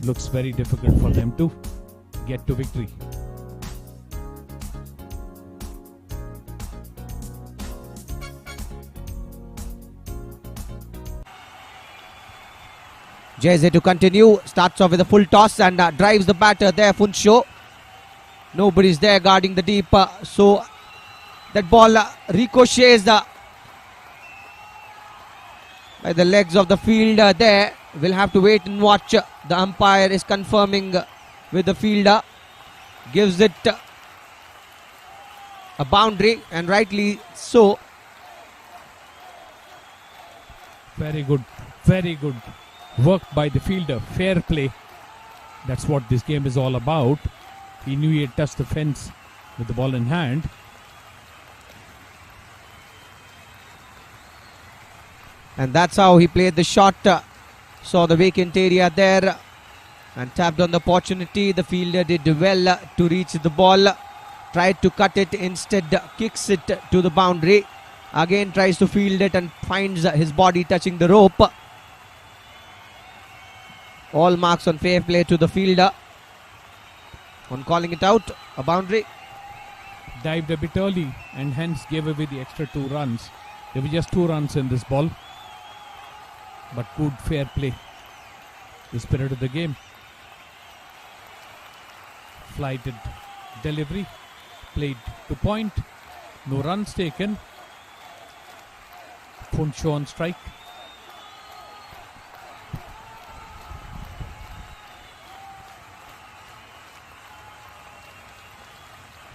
Speaker 6: Looks very difficult for them to get to victory.
Speaker 4: Jayze to continue, starts off with a full toss and drives the batter there, Funsho. Nobody's there guarding the deep, so that ball ricochets by the legs of the fielder there. We'll have to wait and watch. The umpire is confirming with the fielder, gives it a boundary, and rightly so.
Speaker 6: Very good work by the fielder. Fair play. That's what this game is all about. He knew he had touched the fence with the ball in hand.
Speaker 4: And that's how he played the shot. Saw the vacant area there and tapped on the opportunity. The fielder did well to reach the ball. Tried to cut it, instead kicks it to the boundary. Again tries to field it and finds his body touching the rope. All marks on fair play to the fielder on calling it out, a boundary.
Speaker 6: Dived a bit early and hence gave away the extra 2 runs. There were just 2 runs in this ball, but good fair play. The spirit of the game. Flighted delivery, played to point, no runs taken. Funsho on strike.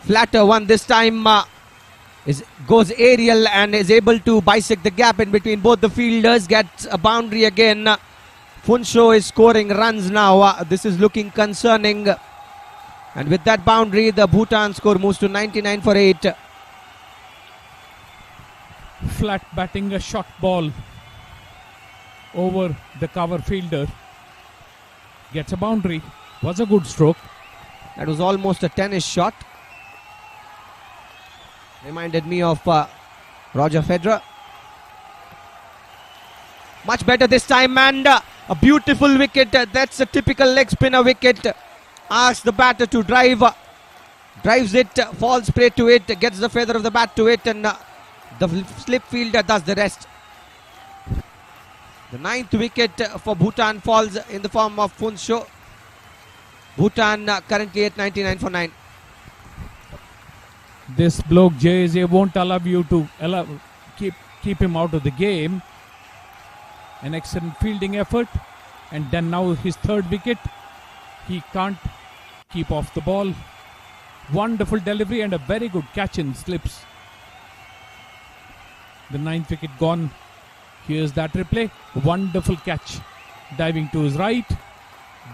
Speaker 4: Flatter one this time goes aerial and is able to bisect the gap in between both the fielders. Gets a boundary again. Funsho is scoring runs now. This is looking concerning. And with that boundary, the Bhutan score moves to 99 for 8.
Speaker 6: Flat batting a short ball over the cover fielder. Gets a boundary. Was a good stroke.
Speaker 4: That was almost a tennis shot. Reminded me of Roger Federer. Much better this time, and a beautiful wicket. That's a typical leg spinner wicket. Asks the batter to drive. Drives it, falls straight to it, gets the feather of the bat to it, and the slip fielder does the rest. The 9th wicket for Bhutan falls in the form of Funsho. Bhutan currently at 99 for 9.
Speaker 6: This bloke Jayze won't allow you to keep him out of the game. An excellent fielding effort, and then now his 3rd wicket. He can't keep off the ball. Wonderful delivery and a very good catch in slips. The 9th wicket gone. Here's that replay. Wonderful catch. Diving to his right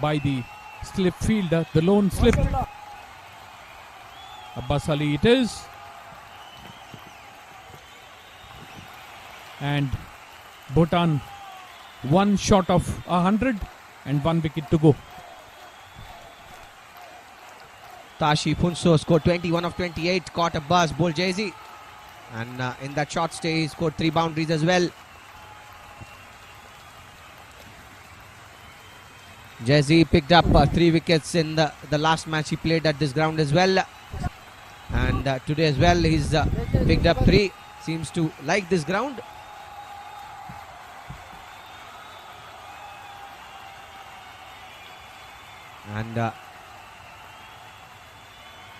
Speaker 6: by the slip fielder, the lone slip. Abbas Ali it is. And Bhutan 1 short of 100 and 1 wicket to go.
Speaker 4: Tashi Funsho scored 21 of 28, caught a buzz, bowled Jayze. And in that short stay, he scored 3 boundaries as well. Jayze picked up 3 wickets in the last match he played at this ground as well. And today as well, he's picked up 3. Seems to like this ground. And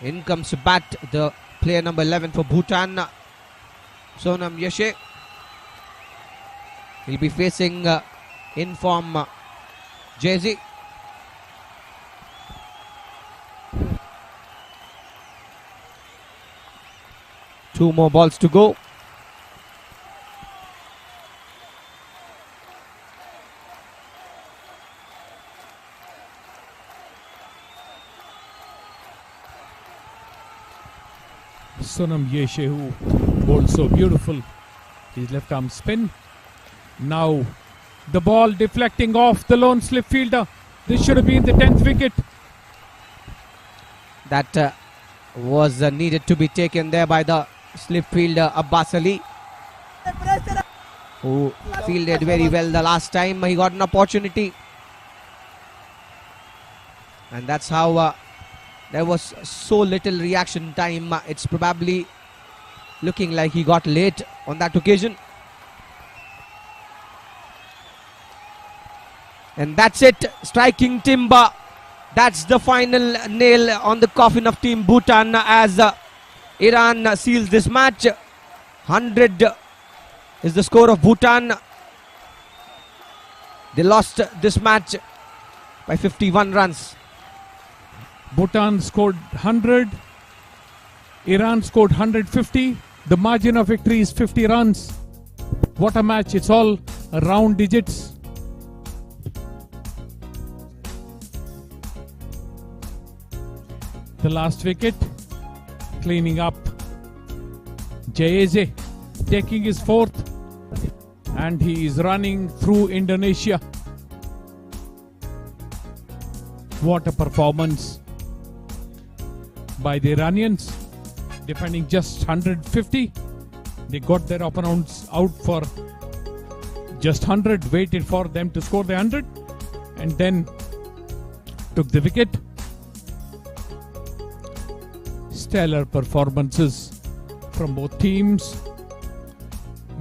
Speaker 4: in comes to bat the player number 11 for Bhutan, Sonam Yeshe. He'll be facing in form Jayze. 2 more balls to go.
Speaker 6: Sonam Yeshehu bowled so beautiful. His left arm spin. Now the ball deflecting off the lone slip fielder. This should have been the 10th wicket.
Speaker 4: That was needed to be taken there by the slip fielder Abbas Ali, who fielded very well the last time he got an opportunity. And that's how there was so little reaction time. It's probably looking like he got late on that occasion. And that's it, striking timber. That's the final nail on the coffin of Team Bhutan as Iran seals this match. 100 is the score of Bhutan. They lost this match by 51 runs.
Speaker 6: Bhutan scored 100. Iran scored 150. The margin of victory is 50 runs. What a match. It's all round digits. The last wicket, cleaning up. Jayeze taking his 4th, and he is running through Indonesia. What a performance by the Iranians, defending just 150. They got their opponents out for just 100, waited for them to score the 100, and then took the wicket. Stellar performances from both teams.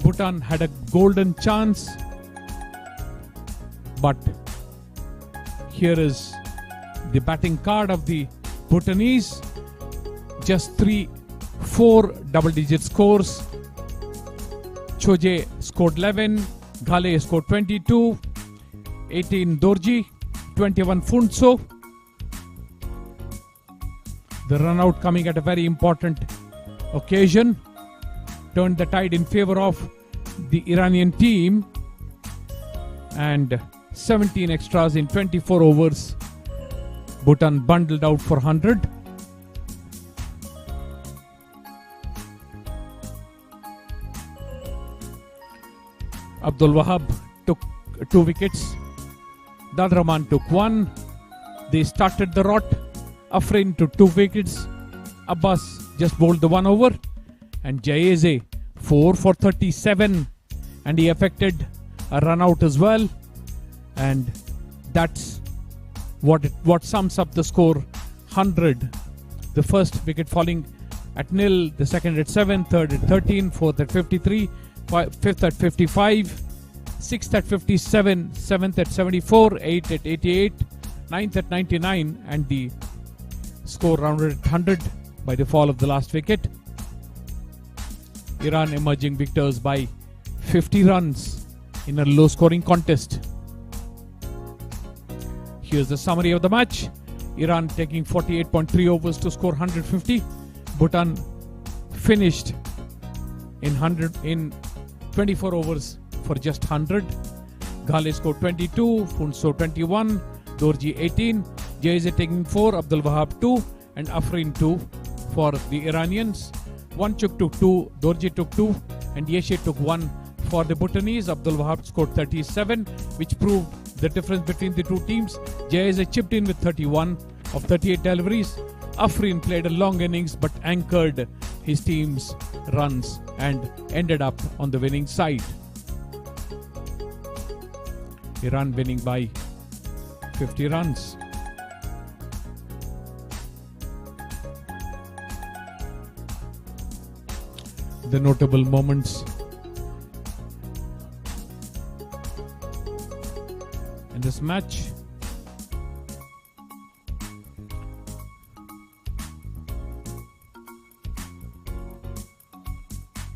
Speaker 6: Bhutan had a golden chance, but here is the batting card of the Bhutanese. Just 4 double-digit scores. Choje scored 11, Ghale scored 22, 18 Dorji, 21 Phunso. The run out coming at a very important occasion turned the tide in favor of the Iranian team, and 17 extras in 24 overs. Bhutan bundled out for 100. Abdul Wahab took 2 wickets. Dadraman took 1. They started the rot. Afrin took 2 wickets. Abbas just bowled the 1 over. And Jayeze 4 for 37. And he affected a run out as well. And that's what sums up the score: 100. The first wicket falling at 0, the second at 7, third at 13, fourth at 53, fifth at 55, sixth at 57, seventh at 74, eighth at 88, ninth at 99, and the score rounded at 100 by the fall of the last wicket. Iran emerging victors by 50 runs in a low-scoring contest. Here's the summary of the match. Iran taking 48.3 overs to score 150. Bhutan finished in 24 overs for just 100. Ghale scored 22, Phunso 21, Dorji 18, Jayeze taking 4, Abdul Wahab 2, and Afrin 2 for the Iranians. Wanchuk took 2, Dorji took 2, and Yeshe took 1 for the Bhutanese. Abdul Wahab scored 37, which proved the difference between the two teams. Jayeze chipped in with 31 of 38 deliveries. Afrin played a long innings but anchored his team's runs and ended up on the winning side. Iran winning by 50 runs. The notable moments in this match: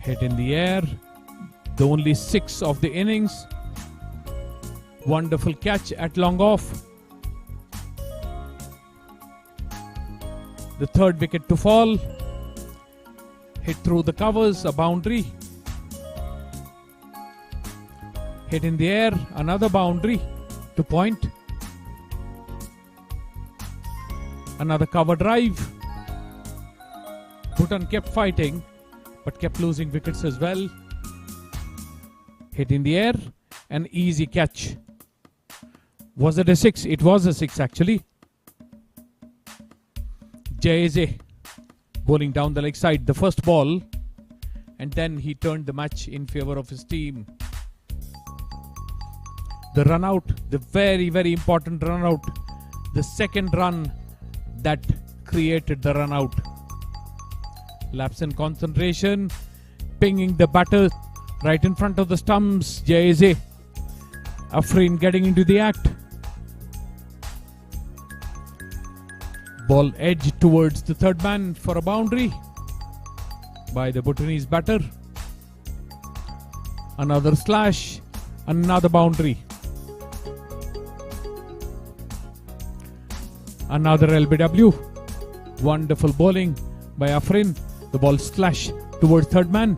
Speaker 6: hit in the air, the only 6 of the innings. Wonderful catch at long off. The third wicket to fall. Hit through the covers, a boundary. Hit in the air, another boundary to point. Another cover drive. Bhutan kept fighting, but kept losing wickets as well. Hit in the air, an easy catch. Was it a 6? It was a 6 actually. Jayeze bowling down the leg side, the first ball, and then he turned the match in favor of his team. The run out, the very, very important run out, the second run that created the run out. Lapse in concentration, pinging the batter right in front of the stumps. Jayeze, Afrin getting into the act. Ball edged towards the third man for a boundary by the Bhutanese batter. Another slash, another boundary. Another LBW. Wonderful bowling by Afrin. The ball slashed towards third man.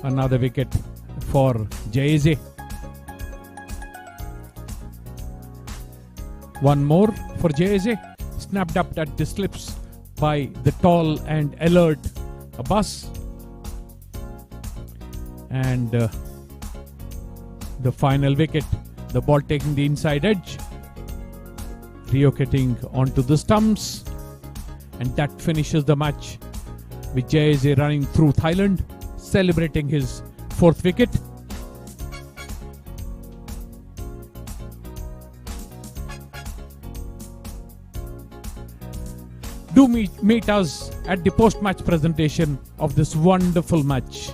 Speaker 6: Another wicket for Jayeze. One more for Jayeze. Snapped up at the slips by the tall and alert Abbas. And the final wicket. The ball taking the inside edge. Relocating onto the stumps. And that finishes the match with Jayeze running through Thailand, celebrating his fourth wicket. Do meet us at the post-match presentation of this wonderful match.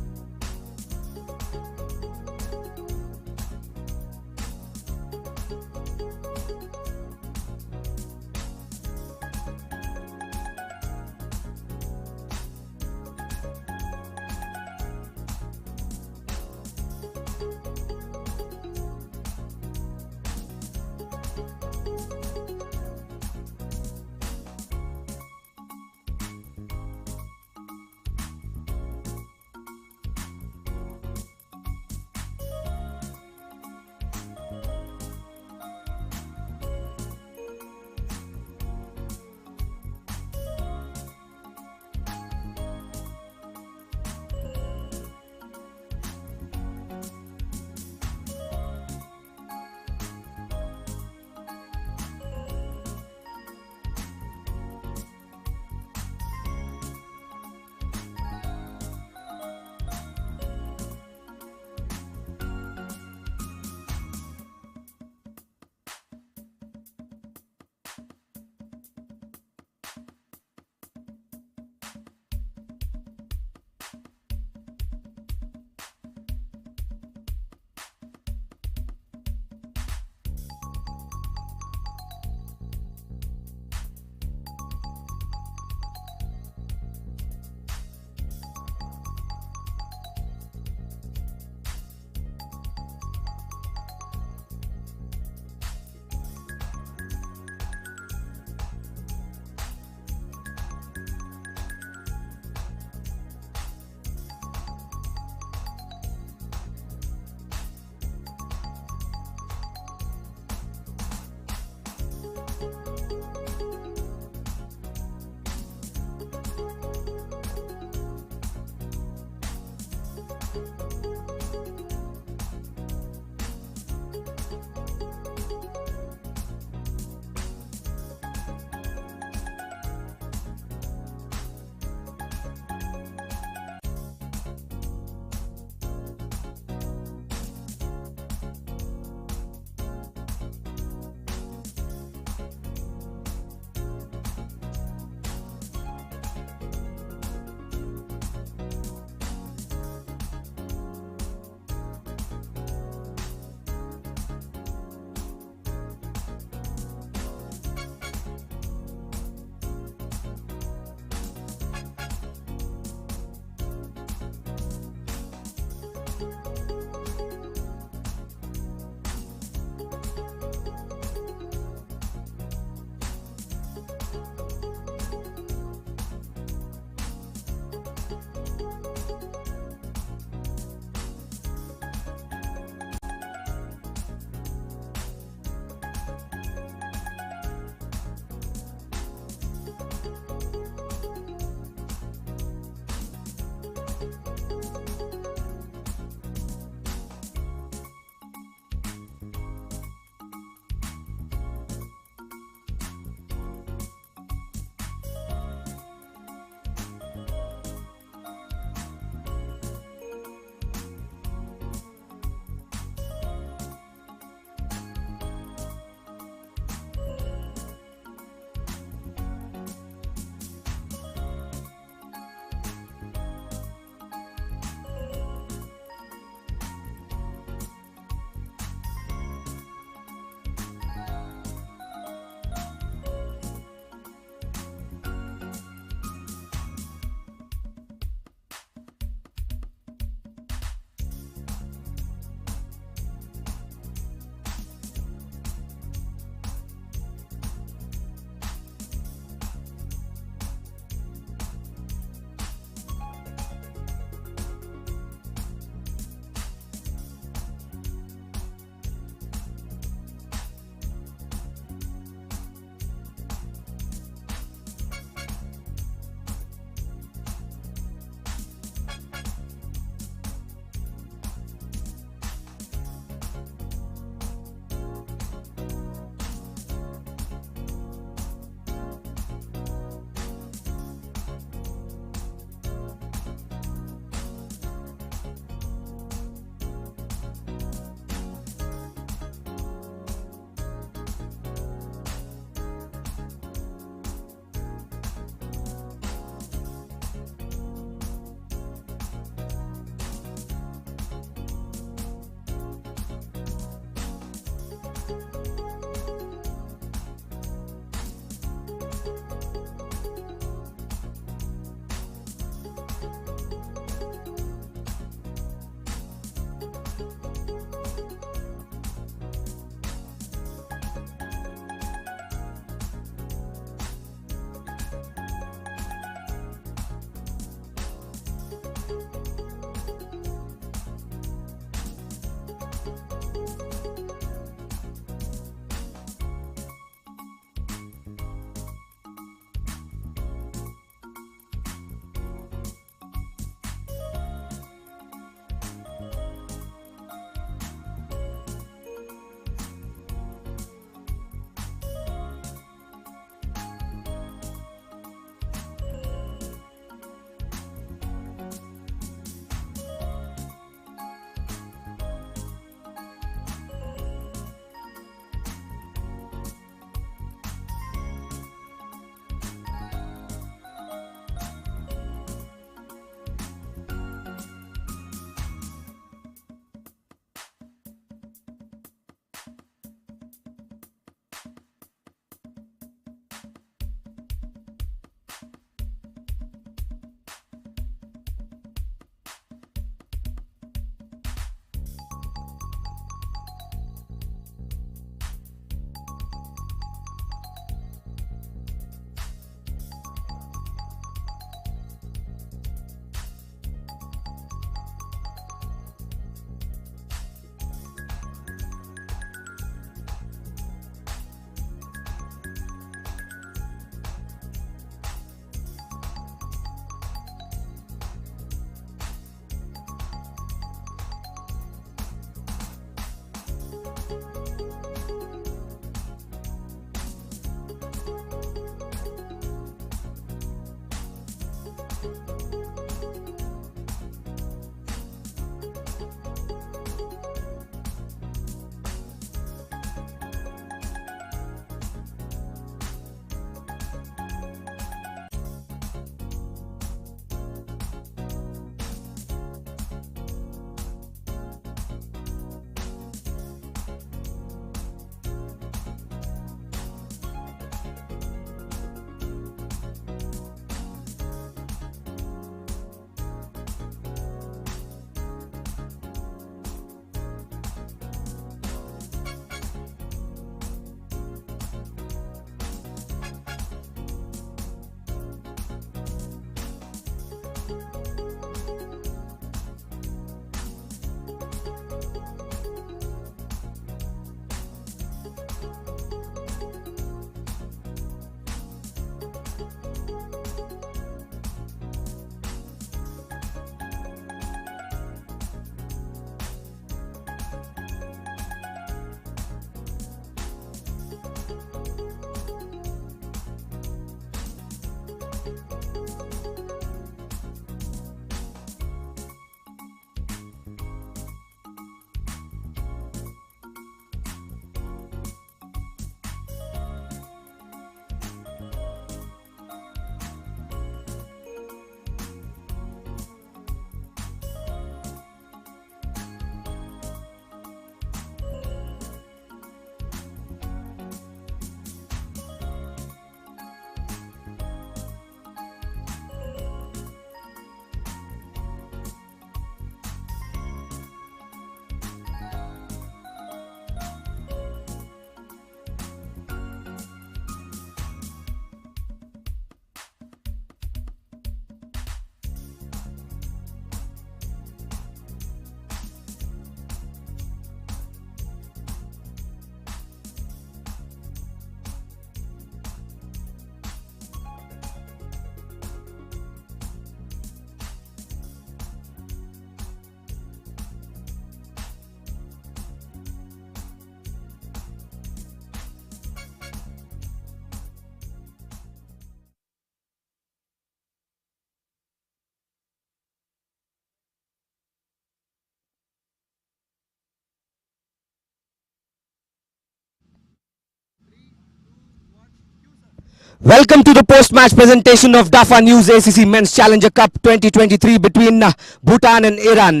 Speaker 8: Welcome to the post-match presentation of DAFA News ACC Men's Challenger Cup 2023 between Bhutan and Iran.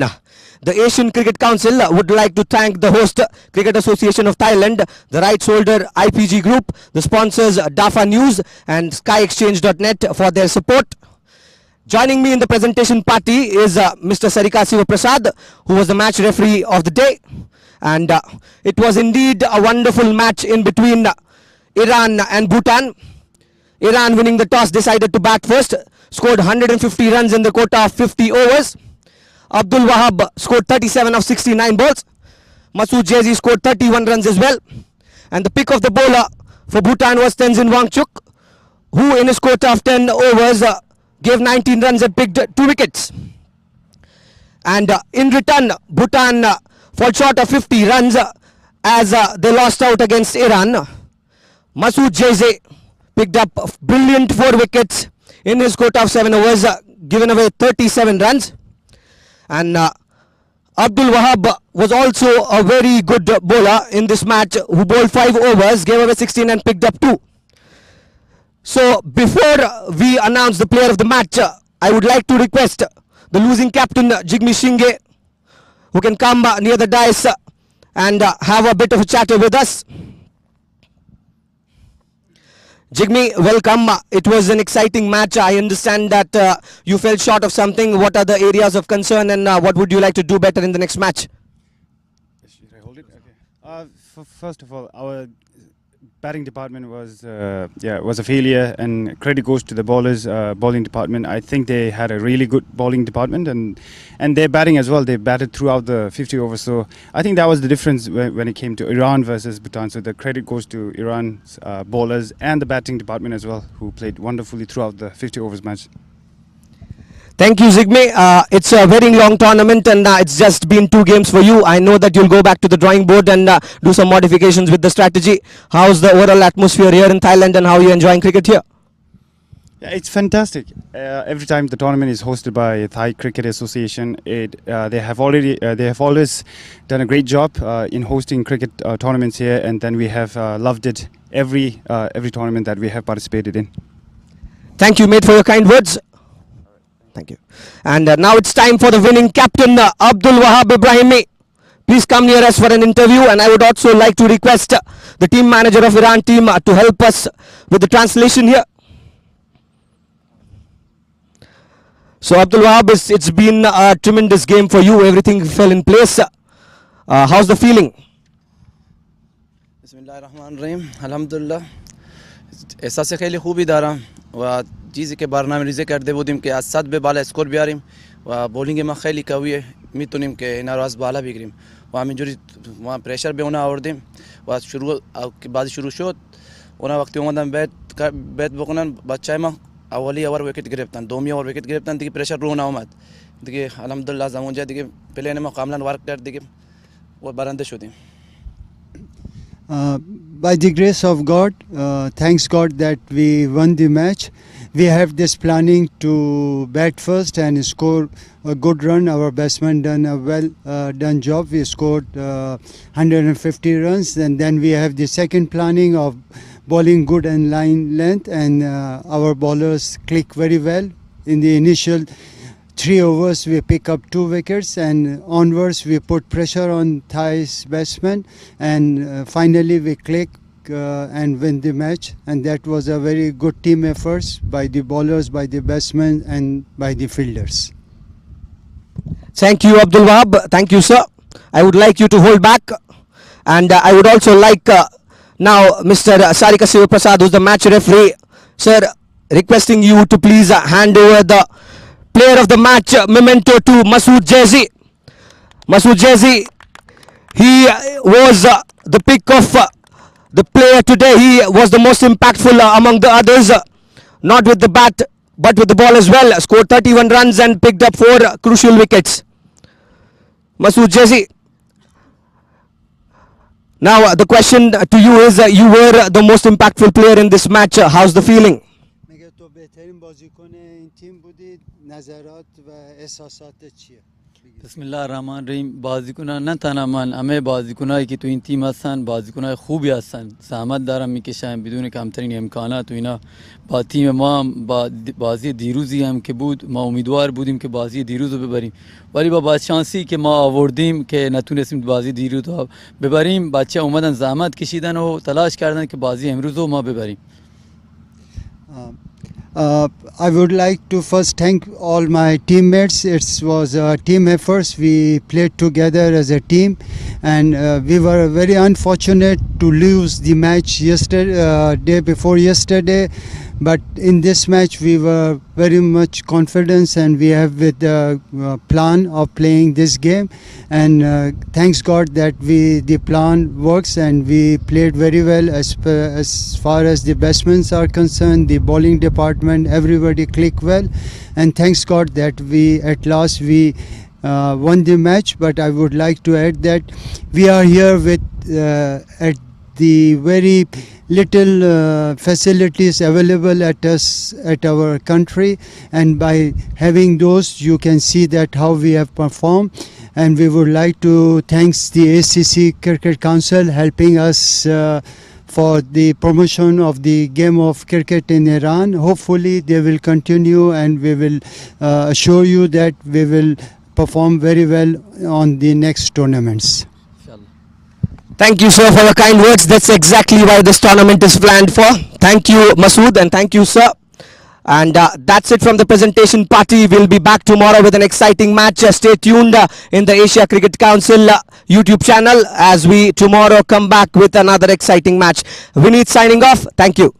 Speaker 8: The Asian Cricket Council would like to thank the host Cricket Association of Thailand, the rights holder IPG Group, the sponsors DAFA News and SkyExchange.net for their support. Joining me in the presentation party is Mr. Sarika Sivaprasad, who was the match referee of the day. And it was indeed a wonderful match in between Iran and Bhutan. Iran, winning the toss, decided to bat first, scored 150 runs in the quota of 50 overs. Abdul Wahab scored 37 of 69 balls. Masood Jaizi scored 31 runs as well. And the pick of the bowler for Bhutan was Tenzin Wangchuk, who in his quota of 10 overs gave 19 runs and picked 2 wickets. And in return, Bhutan fall short of 50 runs as they lost out against Iran. Masood Jaizi picked up brilliant 4 wickets in his quota of 7 overs, given away 37 runs. And Abdul Wahab was also a very good bowler in this match, who bowled 5 overs, gave away 16 and picked up 2. So before we announce the player of the match, I would like to request the losing captain Jigme Singh, who can come near the dais and have a bit of a chatter with us. Jigme, welcome. It was an exciting match. I understand that you fell short of something. What are the areas of concern, and what would you like to do better in the next match?
Speaker 9: Should I hold it? Okay. First of all, our batting department was a failure, and credit goes to the bowlers, bowling department. I think they had a really good bowling department, and their batting as well. They batted throughout the 50 overs. So I think that was the difference when it came to Iran versus Bhutan. So the credit goes to Iran's bowlers and the batting department as well, who played wonderfully throughout the 50 overs match.
Speaker 8: Thank you, Jigme. It's a very long tournament, and it's just been 2 games for you. I know that you'll go back to the drawing board and do some modifications with the strategy. How's the overall atmosphere here in Thailand, and how are you enjoying cricket here?
Speaker 9: Yeah, it's fantastic. Every time the tournament is hosted by Thai Cricket Association, they have always done a great job in hosting cricket tournaments here, and then we have loved it every tournament that we have participated in.
Speaker 8: Thank you, mate, for your kind words. Thank you. And now it's time for the winning captain, Abdul Wahab Ibrahimi. Please come near us for an interview, and I would also like to request the team manager of Iran team to help us with the translation here. So Abdul Wahab, it's been a tremendous game for you. Everything fell in place. How's the feeling?
Speaker 10: Bismillahirrahmanirrahim. Alhamdulillah. एहसास खैली खूबी दारा व चीज़ के बारनामे रिजे कर दे बुदिम के आज 7 बे बाला score भी आरिम व बॉलिंग में खैली का हुए मितुनिम के नाराज बाला भी गिरिम व हम जुरी वहाँ प्रेशर भी होना और दिम व शुरू के बाद शुरू शोत उना वक्त उमदा बैट बकना बच्चा में अवली ओवर विकेट गिरफ्तान दोमी ओवर विकेट गिरफ्तान दिखे प्रेशर रोना उमद दिखे अल्हम्दुलिल्लाह जमुंजा दिखे पहले ने मकामलन वर्क कर दिखे वो बरंदे शुदी
Speaker 11: By the grace of God, thanks God that we won the match. We have this planning to bat first and score a good run. Our batsman done a well done job. We scored 150 runs, and then we have the second planning of bowling good and line length, and our bowlers click very well. In the initial 3 overs we pick up 2 wickets, and onwards we put pressure on Thai's batsmen, and finally we click and win the match. And that was a very good team efforts by the bowlers, by the batsmen and by the fielders.
Speaker 8: Thank you, Abdul Wahab. Thank you, sir. I would like you to hold back, and I would also like now Mr. Sarika Sivaprasad, who's the match referee, sir, requesting you to please hand over the player of the match memento to Masood Jaizi. Masood Jaizi, he was the pick of the player today. He was the most impactful among the others, not with the bat but with the ball as well. Scored 31 runs and picked up 4 crucial wickets. Masood Jaizi. Now the question to you is, you were the most impactful player in this match. How's the feeling?
Speaker 11: بهترین بازیکن این تیم بودید، نظرات و احساسات چیه؟
Speaker 12: बिस्मिल्लाहिर्रहमानिर्रहीम बाजिकुना न तनामान हमें बाजिकुना की तो इंती मसान बाजिकुना खूब आसान सहमत दारा मी के शायद बिदुन कामतरीन इम्काना तो इना बाती में माँ बाजी दीरूजी हम के بود माँ उम्मीदवार बूदीम के बाजी दीरूज़ बेबरीम वाली बात शांसी के माँ अवॉर्डीम के नतून सिम बाजी दीरू तो बेबरीम बादशाह उमदन जहमत किशीदन हो तलाश करदन के बाजी हमरुज़ो माँ बेबरीम
Speaker 11: I would like to first thank all my teammates. It was a team effort. We played together as a team, and we were very unfortunate to lose the match yesterday, day before yesterday. But in this match, we were very much confident, and we have with the plan of playing this game. And thanks God that the plan works, and we played very well as far as the batsmen are concerned. The bowling department, everybody clicked well, and thanks God that at last we won the match. But I would like to add that we are here with at the very little facilities available at our country, and by having those you can see that how we have performed. And we would like to thank the ACC Cricket Council helping us for the promotion of the game of cricket in Iran. Hopefully they will continue, and we will assure you that we will perform very well on the next tournaments.
Speaker 8: Thank you, sir, for your kind words. That's exactly why this tournament is planned for. Thank you, Masood, and thank you, sir. And that's it from the presentation party. We'll be back tomorrow with an exciting match. Stay tuned in the Asia Cricket Council YouTube channel as we tomorrow come back with another exciting match. Vineet signing off. Thank you.